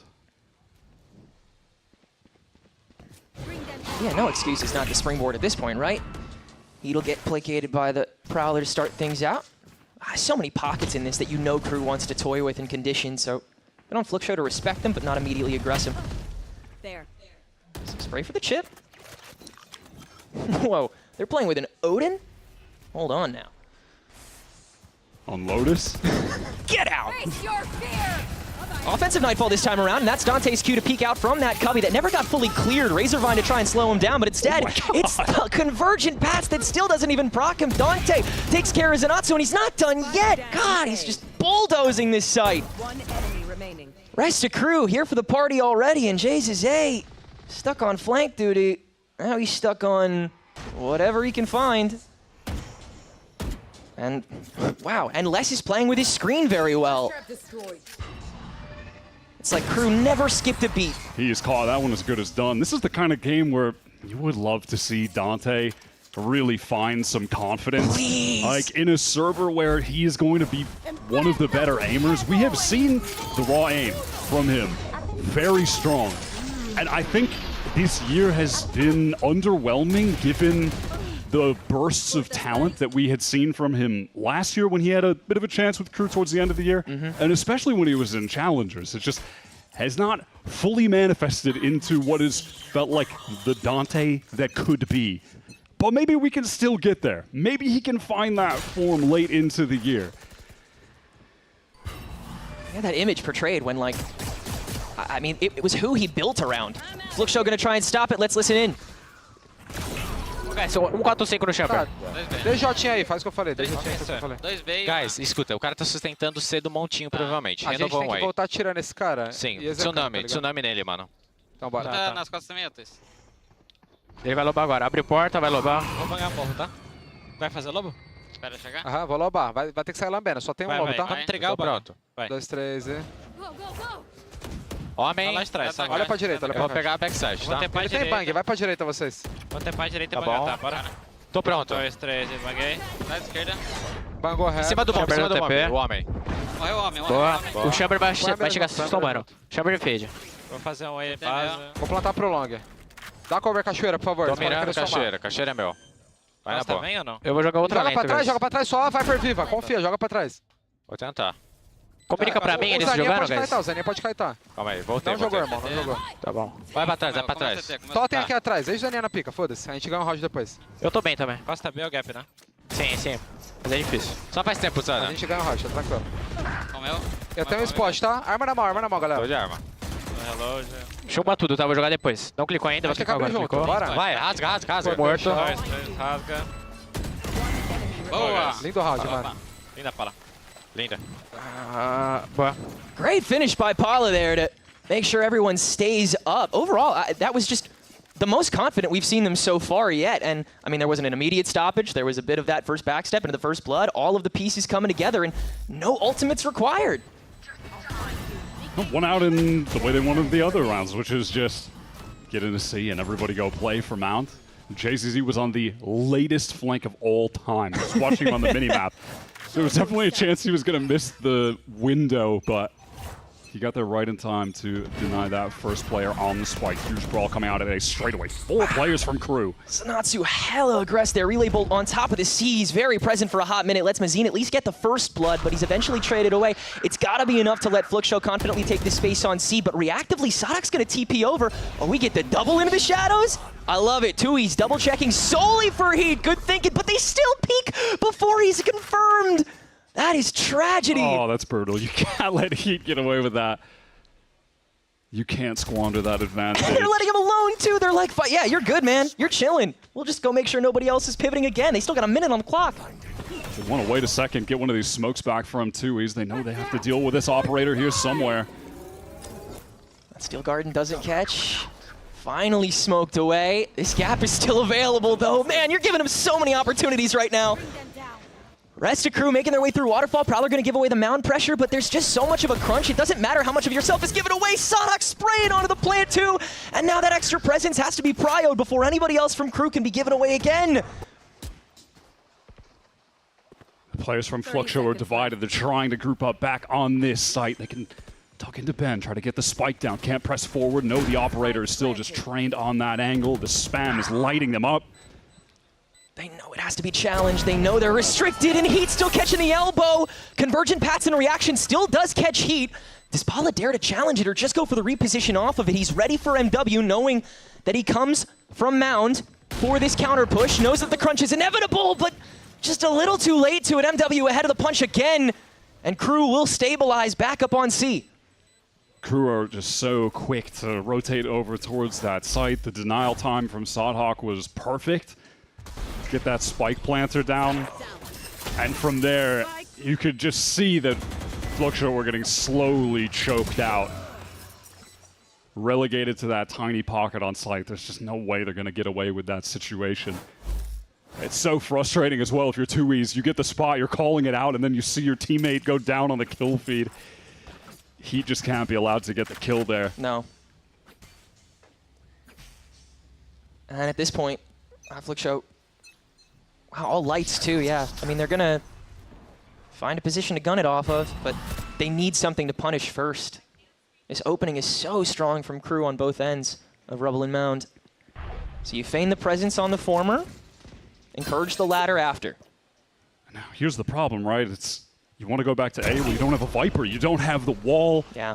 S11: Yeah, no excuses not to springboard at this point, right? He'll get placated by the Prowler to start things out. So many pockets in this that you know KRU wants to toy with in conditions, so good on Fluxo to respect them, but not immediately aggressive.
S1: There.
S11: Spray for the chip. Whoa, they're playing with an Odin? Hold on now.
S14: On Lotus?
S11: Get out! Offensive Nightfall this time around, and that's Dante's cue to peek out from that cubby that never got fully cleared. Razorvine to try and slow him down, but instead, it's the convergent pass that still doesn't even proc him. Dante takes care of Zenatsu, and he's not done yet. God, he's just bulldozing this site.
S1: One enemy remaining.
S11: Rest of KRU here for the party already, and Jay stuck on flank duty. Now he's stuck on whatever he can find. And, wow, and Les is playing with his screen very well. It's like KRU never skipped a beat.
S14: He is caught. That one as good as done. This is the kind of game where you would love to see Dante really find some confidence.
S11: Please.
S14: Like in a server where he is going to be one of the better aimers. We have seen the raw aim from him. Very strong. And I think this year has been underwhelming given the bursts of talent that we had seen from him last year when he had a bit of a chance with KRU towards the end of the year, and especially when he was in Challengers. It just has not fully manifested into what has felt like the Dante that could be. But maybe we can still get there. Maybe he can find that form late into the year.
S11: Yeah, that image portrayed when, like, I mean, it was who he built around. Fluxo gonna try and stop it. Let's listen in.
S13: Guys, 145 no chamber.
S15: Dei Jotinha aí, faz o que eu falei. Dei Jotinha, faz o que eu falei.
S13: Guys, escuta, o cara tá sustentando C do montinho, provavelmente.
S15: A gente tem que voltar atirando esse cara.
S13: Sim, tsunami nele, mano.
S15: Então bora.
S13: Tá nas costas também, Otis. Ele vai lobar agora, abre porta, vai lobar.
S21: Vou bangar morro, tá? Vai fazer lobo?
S13: Espera chegar.
S15: Aham, vou lobar. Vai ter que sair lambendo, só tem um lobo, tá?
S21: Vamos entregar o
S13: pronto.
S15: 2, 3 e...
S13: Homem,
S21: lá atrás,
S15: olha pra direita, olha pra
S13: vou pegar a backside, tá?
S21: Ele
S15: tem bang, vai pra direita vocês.
S21: Vou ter pra direita e
S13: tá
S21: bangar,
S13: bom.
S21: tá? Bora.
S13: Tô pronto.
S21: 2, 3 e banguei. Da esquerda.
S15: Bangou reto.
S13: Em cima do bomb, o homem.
S21: Morreu o homem,
S13: Boa. O chamber vai chegar se tomando. Chamber de fade.
S21: Vou fazer um E base.
S15: Vou plantar pro long. Dá cover cachoeira, por favor.
S13: Tô
S15: Você pode
S13: mirando
S15: querer somar.
S13: cachoeira. Cachoeira é meu. Vai na boa. Ou não? Eu vou
S15: Joga
S13: jogar outra lane também.
S15: joga pra trás só, vai per viva. Confia, joga pra trás.
S13: Vou tentar. Comunica pra mim
S15: o
S13: eles
S15: Zaninha
S13: jogando,
S15: pode
S13: guys.
S15: kaitar, o Zaninha pode kaitar.
S13: Calma aí, voltei.
S15: Não jogou, irmão, não jogou.
S13: Tá bom. Vai pra trás, vai pra trás.
S15: Só tem aqui atrás, deixa o Zaninha na pica, foda-se. A gente ganha um round depois.
S13: Eu tô bem também. Costa B é o gap, né? Sim, sim. Mas é difícil. Só faz tempo, Zana.
S15: A gente ganha um round, tá tranquilo. Eu tenho um spot, tá? Arma na mão, galera.
S13: Tô de arma. Chupa tudo, tá? Vou jogar depois. Não clicou ainda, vou clicar agora.
S15: Junto.
S13: Clicou?
S15: Bora.
S13: Vai, rasga.
S15: Foi morto.
S13: Rasga.
S15: Boa! Lindo round, mano.
S13: Linda, Pala. Linda.
S11: Boa. Great finish by Paula there to make sure everyone stays up. Overall, that was just the most confident we've seen them so far yet. And, I mean, there wasn't an immediate stoppage. There was a bit of that first backstep into the first blood. All of the pieces coming together, and no ultimates required.
S14: One out in the way they wanted the other rounds, which is just get in a C and everybody go play for Mount. JZZ was on the latest flank of all time. Just watching him on the minimap. There was definitely a chance he was going to miss the window, but he got there right in time to deny that first player on the spike. Huge brawl coming out of a straightaway. 4 players from KRU.
S11: Sanatsu hella aggressive there. Relay Bolt on top of the C. He's very present for a hot minute. Lets Mazine at least get the first blood, but he's eventually traded away. It's got to be enough to let Fluxshow confidently take the space on C, but reactively, Sadok's going to TP over. Oh, we get the double into the shadows? I love it. Tui's double checking solely for Heat. Good thinking, but they still peek before he's confirmed. That is tragedy.
S14: Oh, that's brutal. You can't let Heat get away with that. You can't squander that advantage.
S11: They're letting him alone, too. They're like, yeah, you're good, man. You're chilling. We'll just go make sure nobody else is pivoting again. They still got a minute on the clock.
S14: They want to wait a second, get one of these smokes back from Tui's. They know they have to deal with this operator here somewhere.
S11: That Steel Garden doesn't catch. Finally smoked away. This gap is still available, though. Man, you're giving him so many opportunities right now. Rest of KRU making their way through Waterfall, probably going to give away the mound pressure, but there's just so much of a crunch. It doesn't matter how much of yourself is given away. Sadok spraying onto the plant too, and now that extra presence has to be prioed before anybody else from KRU can be given away again.
S14: The players from Fluxshow are divided. They're trying to group up back on this site. They can tuck into Ben, try to get the spike down. Can't press forward. No, the operator is still just trained on that angle. The spam is lighting them up.
S11: They know it has to be challenged. They know they're restricted, and Heat still catching the elbow. Convergent Pats in reaction still does catch Heat. Does Paula dare to challenge it or just go for the reposition off of it? He's ready for MW, knowing that he comes from Mound for this counter push. Knows that the crunch is inevitable, but just a little too late to it. MW ahead of the punch again, and KRU will stabilize back up on C.
S14: KRU are just so quick to rotate over towards that site. The denial time from Sadhawk was perfect. Get that spike planter down, and from there you could just see that Fluxshow were getting slowly choked out, relegated to that tiny pocket on site. There's just no way they're going to get away with that situation. It's so frustrating as well if you're 2Es. You get the spot, you're calling it out, and then you see your teammate go down on the kill feed. Heat just can't be allowed to get the kill there.
S11: No. And at this point, Fluxshow, wow, all lights too, yeah. I mean, they're gonna find a position to gun it off of, but they need something to punish first. This opening is so strong from KRU on both ends of Rubble and Mound. So you feign the presence on the former, encourage the latter after.
S14: Now, here's the problem, right? It's you want to go back to A, well, you don't have a Viper, you don't have the wall.
S11: Yeah.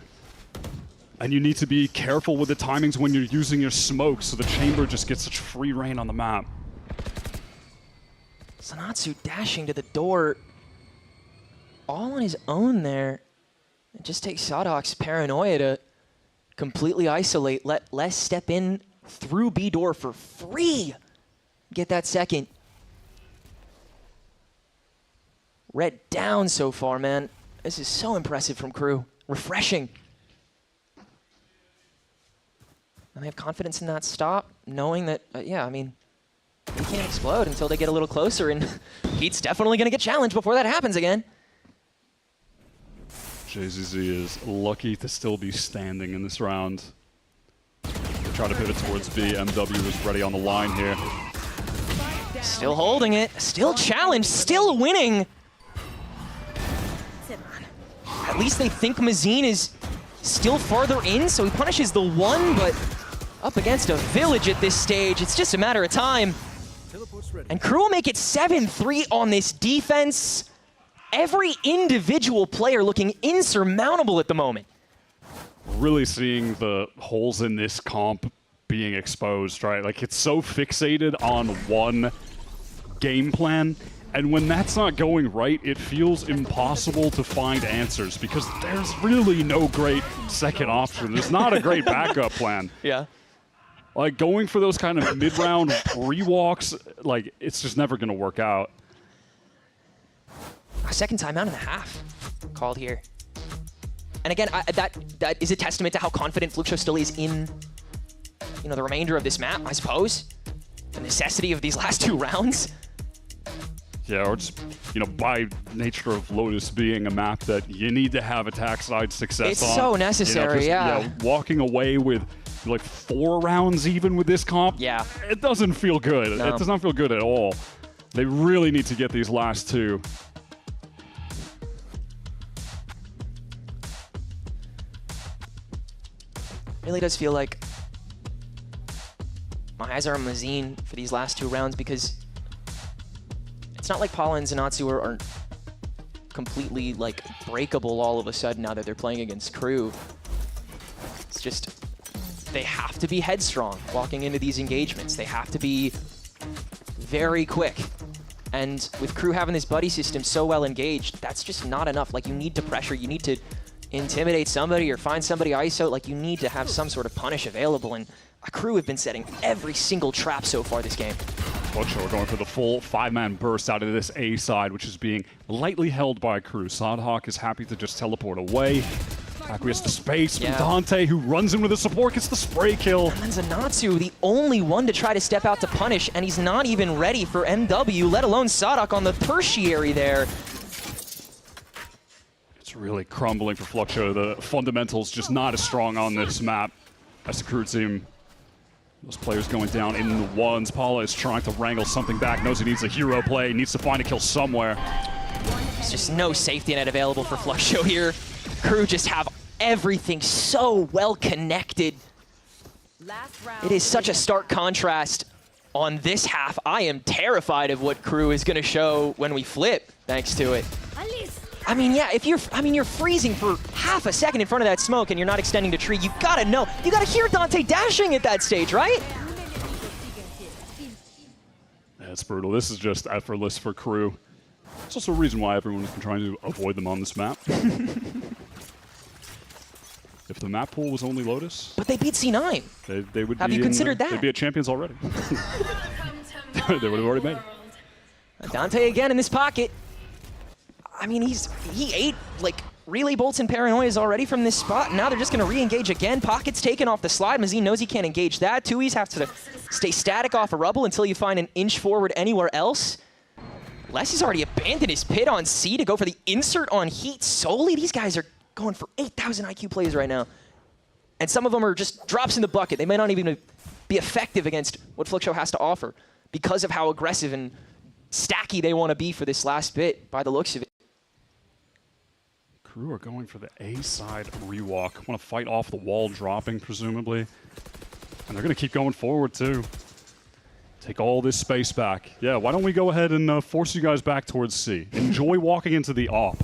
S14: And you need to be careful with the timings when you're using your smoke, so the chamber just gets such free reign on the map.
S11: Sanatsu dashing to the door all on his own there. It just takes Sadok's paranoia to completely isolate, let Les step in through B door for free. Get that second. Red down so far, man. This is so impressive from KRU. Refreshing. And they have confidence in that stop, knowing that, yeah, I mean, they can't explode until they get a little closer, and Heat's definitely going to get challenged before that happens again.
S14: JZZ is lucky to still be standing in this round. They try to pivot towards B. MW is ready on the line here.
S11: Still holding it, still challenged, still winning. At least they think Mazine is still farther in, so he punishes the one, but up against a village at this stage. It's just a matter of time. And KRU will make it 7-3 on this defense. Every individual player looking insurmountable at the moment.
S14: Really seeing the holes in this comp being exposed, right? Like, it's so fixated on one game plan, and when that's not going right, it feels impossible to find answers because there's really no great second option. There's not a great backup plan.
S11: Yeah.
S14: Like, going for those kind of mid-round pre-walks, like, it's just never going to work out.
S11: A second timeout and a half called here. And again, that is a testament to how confident Fluxo still is in, you know, the remainder of this map, I suppose. The necessity of these last 2 rounds.
S14: Yeah, or just, you know, by nature of Lotus being a map that you need to have attack side success on.
S11: It's so necessary,
S14: you know,
S11: yeah.
S14: Walking away with like 4 rounds even with this comp,
S11: yeah,
S14: it doesn't feel good.
S11: No.
S14: It does not feel good at all. They really need to get these last 2.
S11: Really does feel like my eyes are on Mazine for these last 2 rounds because it's not like Paula and Zanatsu are completely like breakable all of a sudden now that they're playing against KRU. It's just they have to be headstrong walking into these engagements. They have to be very quick. And with KRU having this buddy system so well engaged, that's just not enough. Like, you need to pressure, you need to intimidate somebody or find somebody ISO. Like, you need to have some sort of punish available, and KRU have been setting every single trap so far this game.
S14: Fluxo are going for the full 5-man burst out of this A side, which is being lightly held by KRU. Sodhawk is happy to just teleport away. Acquiesce to space from Dante, who runs in with the support, gets the spray kill.
S11: And then Zanatsu, the only one to try to step out to punish, and he's not even ready for MW, let alone Sodhawk on the tertiary there.
S14: It's really crumbling for Fluxo. The fundamentals just not as strong on this map as the KRU team. Those players going down in the ones. Paula is trying to wrangle something back, knows he needs a hero play, needs to find a kill somewhere.
S11: There's just no safety net available for Fluxo here. KRU just have everything so well connected. It is such a stark contrast on this half. I am terrified of what KRU is going to show when we flip, thanks to it. I mean, yeah, if you're freezing for half a second in front of that smoke and you're not extending the tree, you gotta know, you gotta hear Dante dashing at that stage, right?
S14: That's brutal. This is just effortless for KRU. It's also a reason why everyone has been trying to avoid them on this map. If the map pool was only Lotus...
S11: But they beat C9.
S14: They would
S11: Have
S14: be
S11: you considered that?
S14: They'd be at Champions already. They would have already made it.
S11: Dante again in this pocket. I mean, he ate, like, relay bolts and paranoias already from this spot. Now they're just going to re-engage again. Pocket's taken off the slide. Mazine knows he can't engage that. Tui's have to stay static off a rubble until you find an inch forward anywhere else. Leslie's already abandoned his pit on C to go for the insert on Heat solely. These guys are going for 8,000 IQ plays right now. And some of them are just drops in the bucket. They may not even be effective against what Fluxo has to offer because of how aggressive and stacky they want to be for this last bit by the looks of it.
S14: KRU are going for the A side rewalk. Want to fight off the wall dropping, presumably. And they're going to keep going forward, too. Take all this space back. Yeah, why don't we go ahead and force you guys back towards C. Enjoy walking into the op.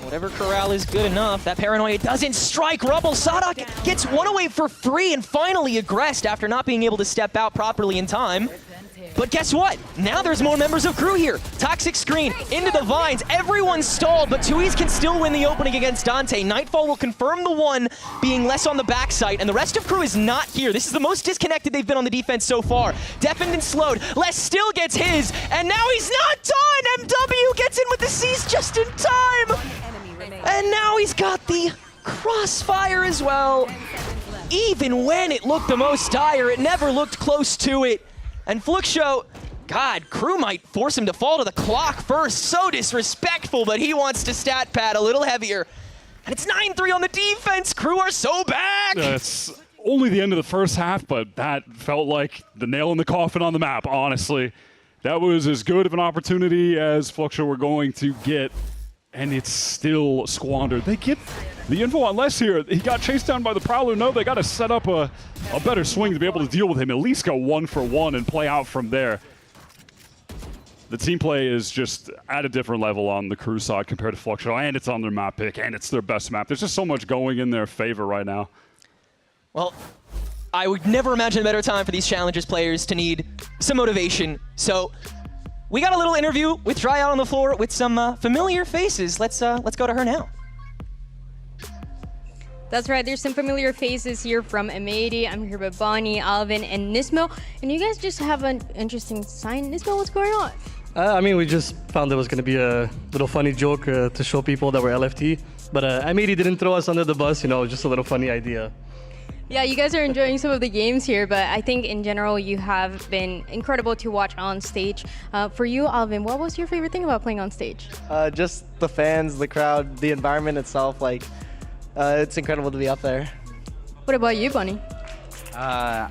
S11: Whatever corral is good enough. That paranoia doesn't strike Rubble. Sodhawk gets one away for free and finally aggressed after not being able to step out properly in time. But guess what? Now there's more members of KRU here. Toxic screen into the vines. Everyone's stalled, but Tui's can still win the opening against Dante. Nightfall will confirm the one being less on the backside, and the rest of KRU is not here. This is the most disconnected they've been on the defense so far. Deafened and slowed. Les still gets his, and now he's not done! MW gets in with the C's just in time! And now he's got the crossfire as well. Even when it looked the most dire, it never looked close to it. And Fluxo, God, KRU might force him to fall to the clock first. So disrespectful, but he wants to stat pad a little heavier. And it's 9-3 on the defense. KRU are so back.
S14: That's only the end of the first half, but that felt like the nail in the coffin on the map, honestly. That was as good of an opportunity as Fluxo were going to get. and it's still squandered. They get the info on Les here. He got chased down by the Prowler. No, they got to set up a better swing to be able to deal with him. At least go 1-for-1 and play out from there. The team play is just at a different level on the KRU side compared to Fluxo, and it's on their map pick, and it's their best map. There's just so much going in their favor right now.
S11: Well, I would never imagine a better time for these Challengers players to need some motivation. So we got a little interview with Tryout on the floor with some familiar faces. Let's go to her now.
S18: That's right, there's some familiar faces here from M80. I'm here with Bonnie, Alvin, and Nismo. And you guys just have an interesting sign. Nismo, what's going on?
S7: I mean, we just found there was going to be a little funny joke to show people that we're LFT. But M80 didn't throw us under the bus, you know, just a little funny idea.
S18: Yeah, you guys are enjoying some of the games here, but I think in general you have been incredible to watch on stage. For you, Alvin, what was your favorite thing about playing on stage?
S9: Just the fans, the crowd, the environment itself. Like, it's incredible to be up there.
S18: What about you, Bunny?
S19: I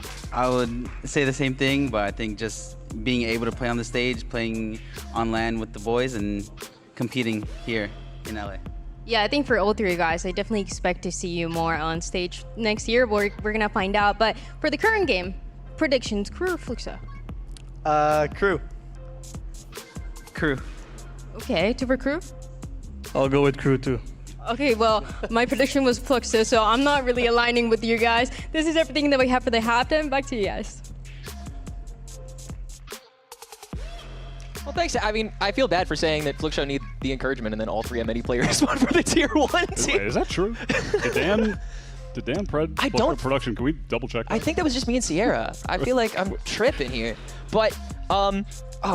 S19: would say the same thing, but I think just being able to play on the stage, playing on LAN with the boys, and competing here in LA.
S18: Yeah, I think for all three guys, I definitely expect to see you more on stage next year. We're gonna find out. But for the current game, predictions: KRU or Fluxo?
S9: KRU.
S19: KRU.
S18: Okay, for KRU?
S7: I'll go with KRU too.
S18: Okay, well, my prediction was Fluxo, so I'm not really aligning with you guys. This is everything that we have for the halftime. Back to you guys.
S11: Well, thanks. I mean, I feel bad for saying that Fluxo need the encouragement and then all three M80 players went for the tier 1 team.
S14: Wait, is that true? Did Dan production? Can we double check that?
S11: I think that was just me and Sierra. I feel like I'm tripping here. But, oh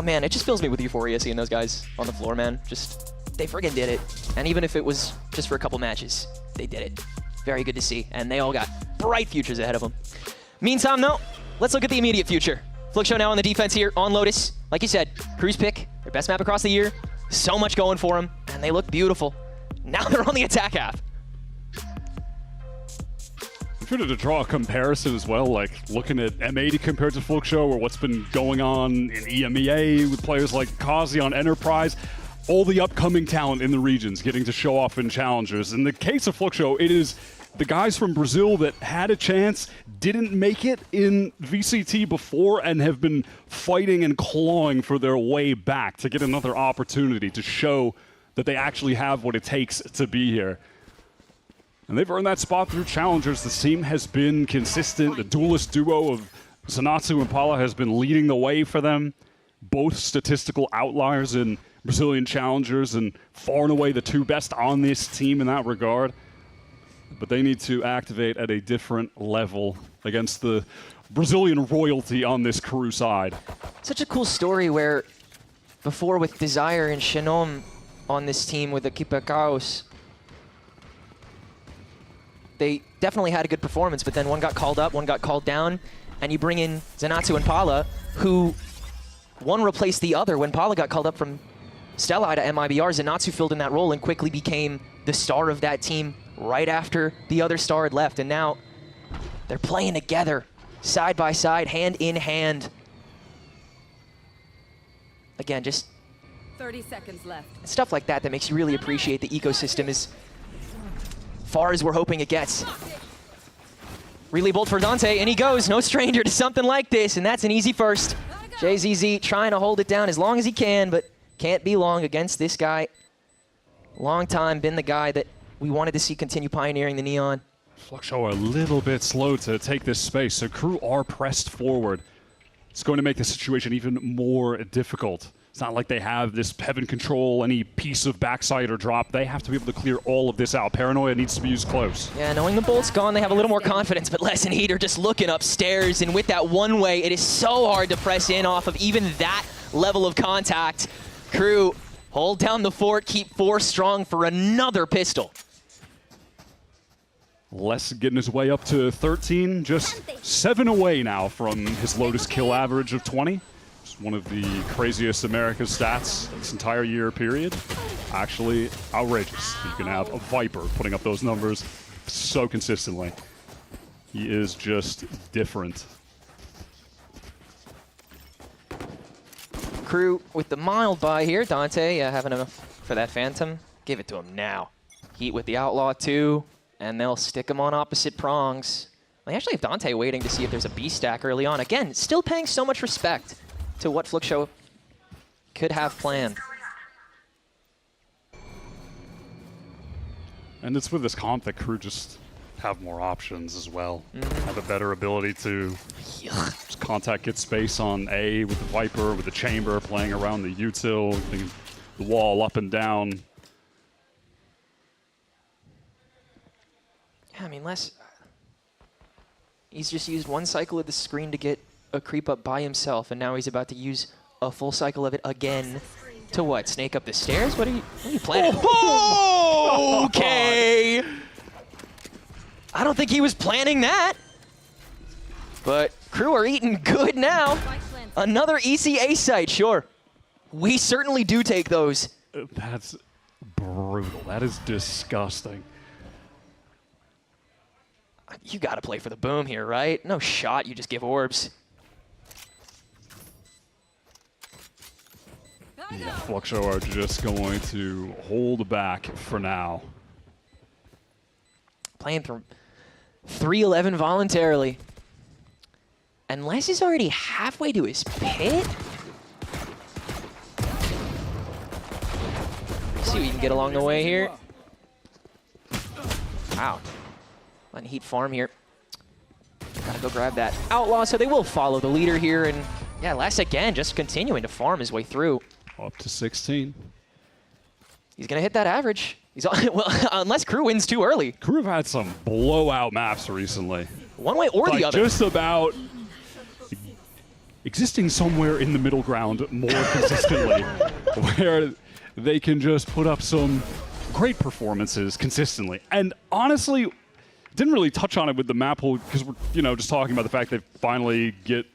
S11: man, it just fills me with euphoria seeing those guys on the floor, man. Just, they friggin' did it. And even if it was just for a couple matches, they did it. Very good to see. And they all got bright futures ahead of them. Meantime, though, let's look at the immediate future. Fluxo now on the defense here on Lotus. Like you said, KRU's pick, their best map across the year. So much going for them, and they look beautiful. Now they're on the attack half.
S14: If you were to draw a comparison as well, like looking at M80 compared to Fluxo, or what's been going on in EMEA with players like Kazi on Enterprise, all the upcoming talent in the regions getting to show off in Challengers. In the case of Fluxo, it is the guys from Brazil that had a chance, didn't make it in VCT before, and have been fighting and clawing for their way back to get another opportunity to show that they actually have what it takes to be here. And they've earned that spot through Challengers. The team has been consistent. The duelist duo of Zanatsu and Pala has been leading the way for them. Both statistical outliers in Brazilian Challengers, and far and away the two best on this team in that regard. But they need to activate at a different level against the Brazilian royalty on this KRU side.
S11: Such a cool story where before with Desire and Shannon on this team with Equipa Chaos, they definitely had a good performance, but then one got called up, one got called down, and you bring in Zanatsu and Pala, who one replaced the other. When Pala got called up from Stellai to MIBR, Zanatsu filled in that role and quickly became the star of that team right after the other star had left. And now they're playing together, side by side, hand in hand. Again, just
S1: 30 seconds left.
S11: Stuff like that that makes you really appreciate the ecosystem as far as we're hoping it gets. Relay bolt for Dante, and he goes. No stranger to something like this, and that's an easy first. JZZ trying to hold it down as long as he can, but can't be long against this guy. Long time been the guy that we wanted to see continue pioneering the Neon.
S14: Fluxo are a little bit slow to take this space, so KRU are pressed forward. It's going to make the situation even more difficult. It's not like they have this heaven control, any piece of backside or drop. They have to be able to clear all of this out. Paranoia needs to be used close.
S11: Yeah, knowing the bolt's gone, they have a little more confidence, but Les and Heat are just looking upstairs, and with that one way, it is so hard to press in off of even that level of contact. KRU hold down the fort, keep 4 strong for another pistol.
S14: Les getting his way up to 13, just 7 away now from his Lotus kill average of 20. It's one of the craziest Americas stats this entire year period. Actually outrageous. You can have a Viper putting up those numbers so consistently. He is just different.
S11: KRU with the mild buy here. Dante having enough for that Phantom. Give it to him now. Heat with the Outlaw too, and they'll stick him on opposite prongs. They actually have Dante waiting to see if there's a B stack early on. Again, still paying so much respect to what Fluxo could have planned.
S14: And it's with this comp that KRU just have more options as well. Have a better ability to just contact get space on A with the Viper, with the Chamber, playing around the util, the wall up and down.
S11: Yeah, I mean, he's just used one cycle of the screen to get a creep up by himself, and now he's about to use a full cycle of it again to what? Snake up the stairs? What are you planning? Oh, okay. I don't think he was planning that. But KRU are eating good now. Another ECA site, sure. We certainly do take those.
S14: That's brutal. That is disgusting.
S11: You got to play for the boom here, right? No shot, you just give orbs.
S14: Yeah, Fluxo are just going to hold back for now.
S11: Playing through 3-11 voluntarily. And Les is already halfway to his pit. See what you can get along the way here. Wow. Letting Heat farm here. Gotta go grab that Outlaw, so they will follow the leader here. And yeah, Les again just continuing to farm his way through.
S14: Up to 16.
S11: He's gonna hit that average. Well, unless KRU wins too early.
S14: KRU have had some blowout maps recently.
S11: One way or the other.
S14: Just about existing somewhere in the middle ground more consistently, where they can just put up some great performances consistently. And honestly, didn't really touch on it with the map pool because we're just talking about the fact they finally get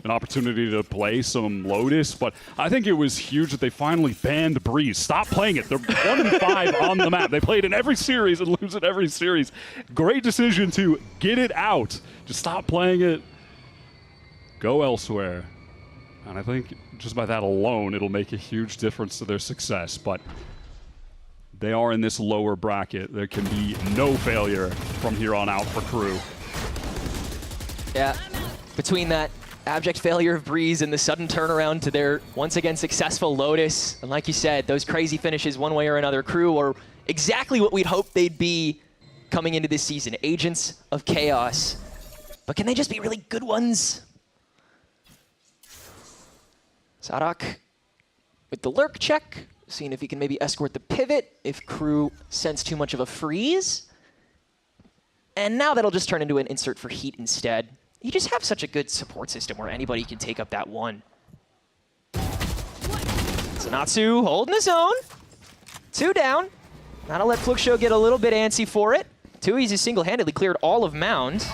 S14: an opportunity to play some Lotus, but I think it was huge that they finally banned Breeze. Stop playing it. They're 1-5 on the map. They play it in every series and lose it every series. Great decision to get it out. Just stop playing it. Go elsewhere. And I think just by that alone, it'll make a huge difference to their success. But they are in this lower bracket. There can be no failure from here on out for KRU.
S11: Yeah, between that abject failure of Breeze and the sudden turnaround to their once again successful Lotus, and like you said, those crazy finishes one way or another, KRU are exactly what we'd hoped they'd be coming into this season, agents of chaos. But can they just be really good ones? Sadak with the lurk check, seeing if he can maybe escort the pivot if KRU sense too much of a freeze. And now that'll just turn into an insert for Heat instead. You just have such a good support system where anybody can take up that one. Sanatsu holding his own. 2 down. That'll let Fluxo get a little bit antsy for it. Tui's just single-handedly cleared all of Mound.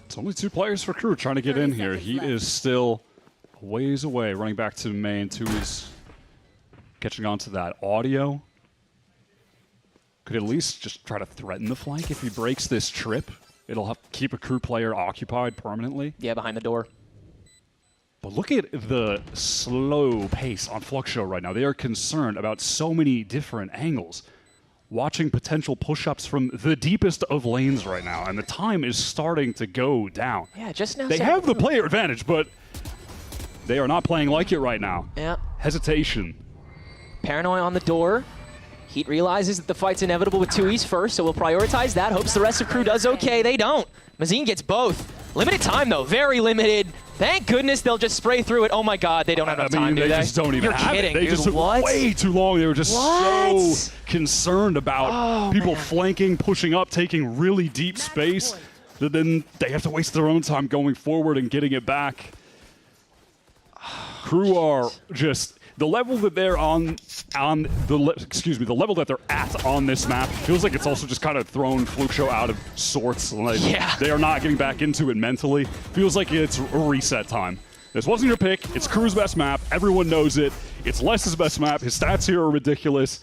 S14: It's only 2 players for KRU trying to get in here. Heat is still a ways away, running back to main. Tui's catching on to that audio. Could at least just try to threaten the flank if he breaks this trip. It'll have to keep a KRU player occupied permanently.
S11: Yeah, behind the door.
S14: But look at the slow pace on Fluxo right now. They are concerned about so many different angles. Watching potential push-ups from the deepest of lanes right now, and the time is starting to go down.
S11: Yeah, just now.
S14: They have the player advantage, but they are not playing like it right now.
S11: Yeah.
S14: Hesitation.
S11: Paranoia on the door. Heat realizes that the fight's inevitable with 2Es first, so we'll prioritize that. Hopes the rest of KRU does okay. They don't. Mazine gets both. Limited time, though. Very limited. Thank goodness they'll just spray through it. Oh, my God. They don't have enough time, do they?
S14: They just don't even
S11: You're
S14: have
S11: kidding,
S14: it. They
S11: dude.
S14: just took way too long. They were just so concerned about people flanking, pushing up, taking really deep space, that then they have to waste their own time going forward and getting it back. KRU are just... The level that they're the level that they're at on this map feels like it's also just kind of thrown Fluxo out of sorts. Like, they are not getting back into it mentally. Feels like it's a reset time. This wasn't your pick. It's KRU's best map. Everyone knows it. It's Les's best map. His stats here are ridiculous.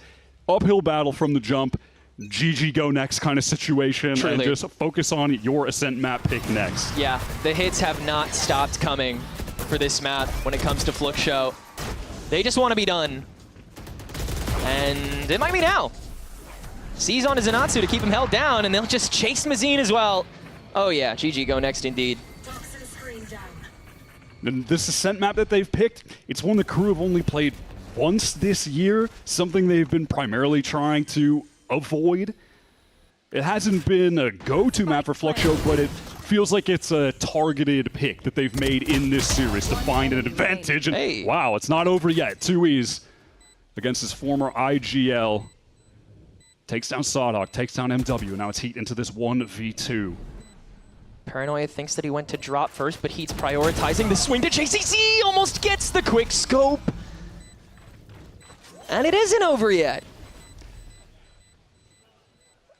S14: Uphill battle from the jump. GG go next kind of situation.
S11: Truly.
S14: And just focus on your Ascent map pick next.
S11: Yeah, the hits have not stopped coming for this map when it comes to Fluxo. They just want to be done. And it might be now. Sees on to Zanatsu to keep him held down, and they'll just chase Mazine as well. Oh yeah, GG go next indeed.
S14: And this Ascent map that they've picked, it's one the crew have only played once this year, something they've been primarily trying to avoid. It hasn't been a go-to map for Fluxo, but it feels like it's a targeted pick that they've made in this series to find an advantage. And wow, it's not over yet. 2Es against his former IGL. Takes down Sawdog, takes down MW, and now it's Heat into this 1v2.
S11: Paranoia thinks that he went to drop first, but Heat's prioritizing the swing to JCC, almost gets the quick scope. And it isn't over yet.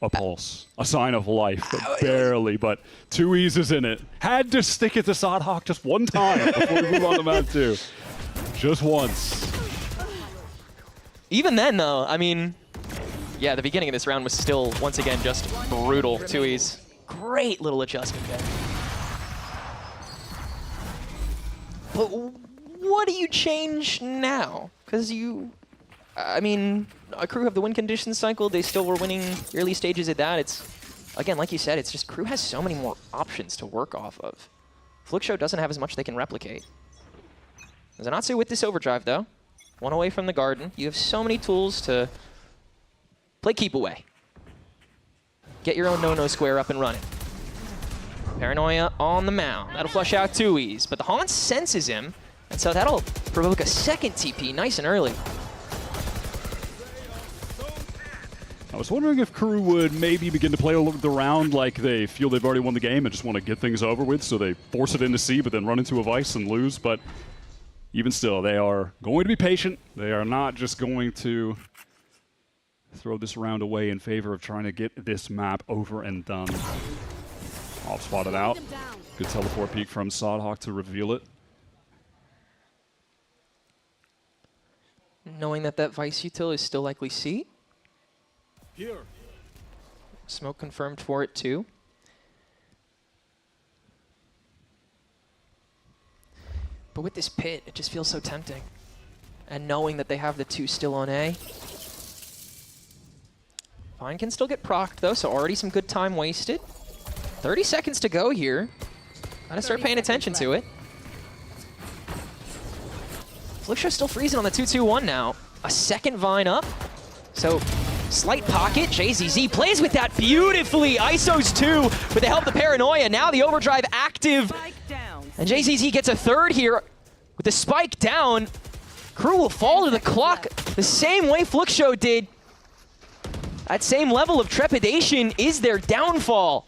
S14: A pulse, a sign of life, but barely, but 2Es is in it. Had to stick it to Sawdog just one time before we move on to map 2. Just once.
S11: Even then, though, I mean, yeah, the beginning of this round was still, once again, just brutal. 2Es. Great little adjustment there. But what do you change now? Because I mean, a crew have the win condition cycle. They still were winning early stages at that. It's, again, like you said, it's just crew has so many more options to work off of. Fluxo doesn't have as much they can replicate. Zanatsu with this overdrive, though. One away from the garden. You have so many tools to play keep away. Get your own no-no square up and running. Paranoia on the mound. That'll flush out 2Es, but the Haunt senses him, and so that'll provoke a second TP nice and early.
S14: I was wondering if crew would maybe begin to play the round like they feel they've already won the game and just want to get things over with, so they force it into C but then run into a Vice and lose. But even still, they are going to be patient. They are not just going to throw this round away in favor of trying to get this map over and done. Off spotted out. Good teleport peek from Sawdog to reveal it.
S11: Knowing that that Vice util is still likely C.
S8: Here.
S11: Smoke confirmed for it too. But with this pit, it just feels so tempting. And knowing that they have the 2 still on A. Vine can still get procced though, so already some good time wasted. 30 seconds to go here. Gotta start paying attention to it. Fluxo's still freezing on the 2-2-1 now. A second Vine up. So slight pocket. JZZ plays with that beautifully. ISOs 2 with the help of the Paranoia. Now the overdrive active. And JZZ gets a third here with the spike down. Crew will fall to the clock the same way Fluxo did. That same level of trepidation is their downfall.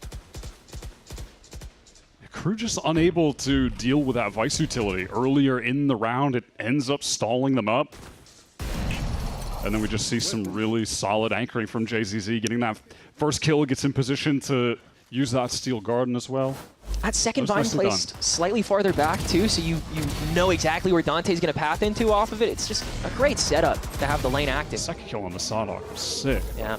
S14: Crew just unable to deal with that Vice utility. Earlier in the round, it ends up stalling them up. And then we just see some really solid anchoring from JZZ. Getting that first kill, gets in position to use that Steel Garden as well.
S11: That second Vine placed slightly farther back too, so you know exactly where Dante's going to path into off of it. It's just a great setup to have the lane active.
S14: Second kill on the Sawdog was sick.
S11: Yeah.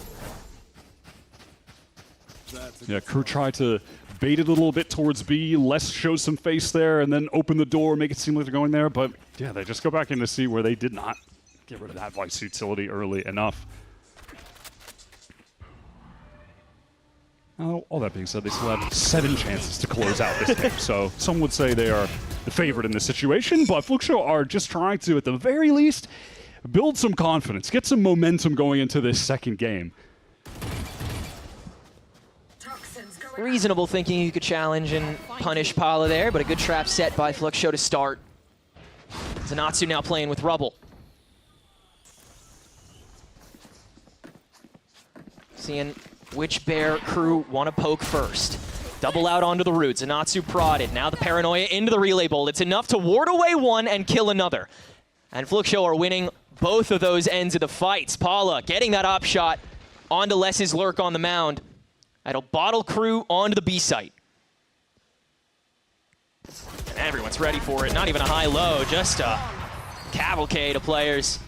S14: Yeah, Crew tried to bait it a little bit towards B, Les shows some face there, and then open the door, make it seem like they're going there, but yeah, they just go back into C where they did not get rid of that Vice utility early enough. Now, all that being said, they still have 7 chances to close out this game, so some would say they are the favorite in this situation, but Fluxo are just trying to, at the very least, build some confidence, get some momentum going into this second game.
S11: Reasonable thinking you could challenge and punish Pala there, but a good trap set by Fluxo to start. Zanatsu now playing with Rubble. Seeing which bear crew want to poke first. Double out onto the root. Zanatsu prodded. Now the Paranoia into the relay bolt. It's enough to ward away one and kill another. And Fluxo are winning both of those ends of the fights. Pala getting that op shot onto Les's lurk on the mound. That'll bottle crew onto the B site. And everyone's ready for it. Not even a high-low, just a cavalcade of players.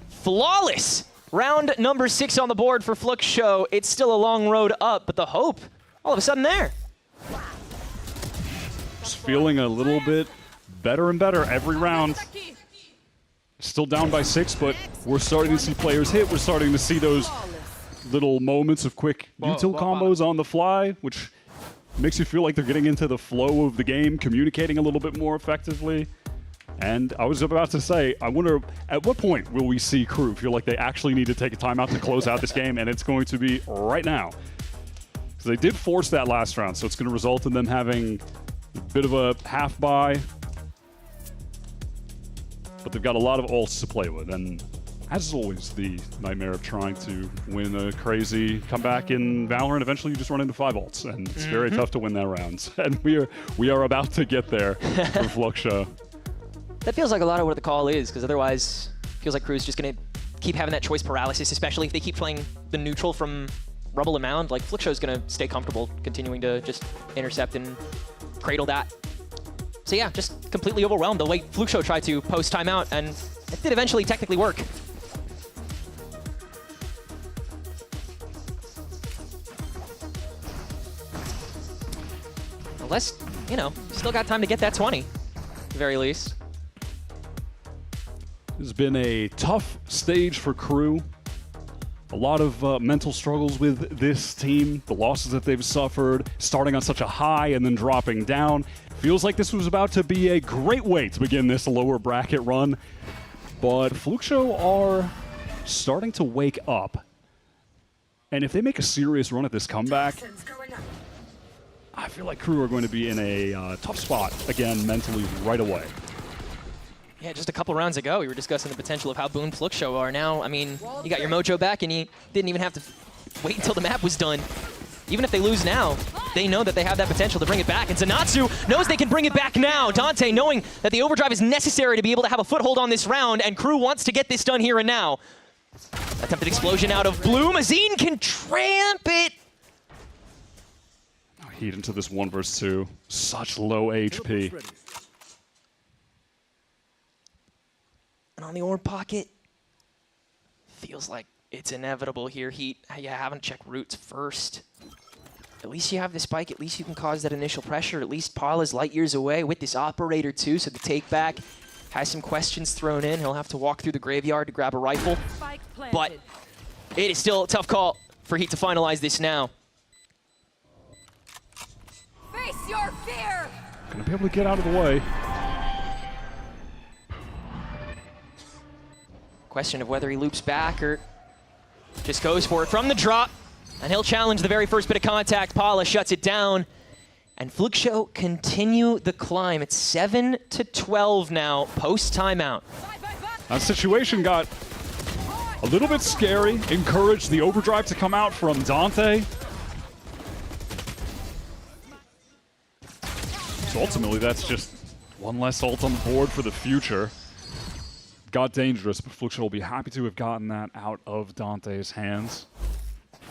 S11: Flawless! Round number 6 on the board for Fluxo. It's still a long road up, but the hope, all of a sudden there.
S14: Just feeling a little bit better and better every round. Still down by 6, but we're starting to see players hit. We're starting to see those little moments of quick util combos on the fly, which makes you feel like they're getting into the flow of the game, communicating a little bit more effectively. And I was about to say, I wonder, at what point will we see KRU feel like they actually need to take a timeout to close out this game, and it's going to be right now. Because they did force that last round, so it's going to result in them having a bit of a half buy. But they've got a lot of ults to play with, and as always, the nightmare of trying to win a crazy comeback in Valorant, eventually you just run into 5 ults, and it's very tough to win that round. And we are about to get there for Fluxo.
S11: That feels like a lot of what the call is, because otherwise it feels like KRU's just going to keep having that choice paralysis, especially if they keep playing the neutral from Rubble and Mound. Like, Fluxo's going to stay comfortable, continuing to just intercept and cradle that. So yeah, just completely overwhelmed the way Fluxo tried to post timeout, and it did eventually technically work. Unless, you know, still got time to get that 20, at the very least.
S14: It's been a tough stage for KRU. A lot of mental struggles with this team, the losses that they've suffered, starting on such a high and then dropping down. Feels like this was about to be a great way to begin this lower bracket run, but Fluxo are starting to wake up. And if they make a serious run at this comeback, I feel like KRU are going to be in a tough spot again mentally right away.
S11: Yeah, just a couple rounds ago, we were discussing the potential of how Boone Fluxo are now. I mean, you got your mojo back, and you didn't even have to wait until the map was done. Even if they lose now, they know that they have that potential to bring it back. And Zanatsu knows they can bring it back now. Dante knowing that the overdrive is necessary to be able to have a foothold on this round, and KRU wants to get this done here and now. Attempted explosion out of Blue. Mazine can tramp it.
S14: Heat into this 1 versus 2. Such low HP.
S11: And on the orb pocket, feels like it's inevitable here. Heat, you haven't checked roots first. At least you have the spike. At least you can cause that initial pressure. At least Paul is light years away with this operator too, so the take back has some questions thrown in. He'll have to walk through the graveyard to grab a rifle. But it is still a tough call for Heat to finalize this now.
S1: Face your fear!
S14: Gonna be able to get out of the way.
S11: Question of whether he loops back or just goes for it from the drop. And he'll challenge the very first bit of contact. Paula shuts it down. And Fluxo continue the climb. It's 7-12 now, post-timeout.
S14: That situation got a little bit scary. Encouraged the overdrive to come out from Dante. So ultimately, that's just one less ult on the board for the future. Got dangerous, but Fluxo will be happy to have gotten that out of Dante's hands.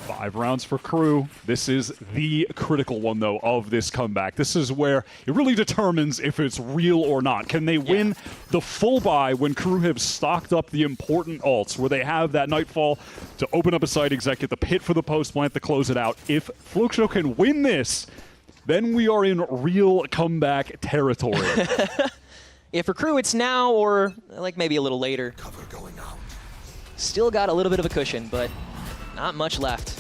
S14: 5 rounds for KRU. This is the critical one, though, of this comeback. This is where it really determines if it's real or not. Can they win the full buy when KRU have stocked up the important ults, where they have that Nightfall to open up a side exec, get the pit for the post plant to close it out? If Fluxo can win this, then we are in real comeback territory.
S11: Yeah, for KRU, it's now or like maybe a little later.
S8: Cover going out.
S11: Still got a little bit of a cushion, but not much left.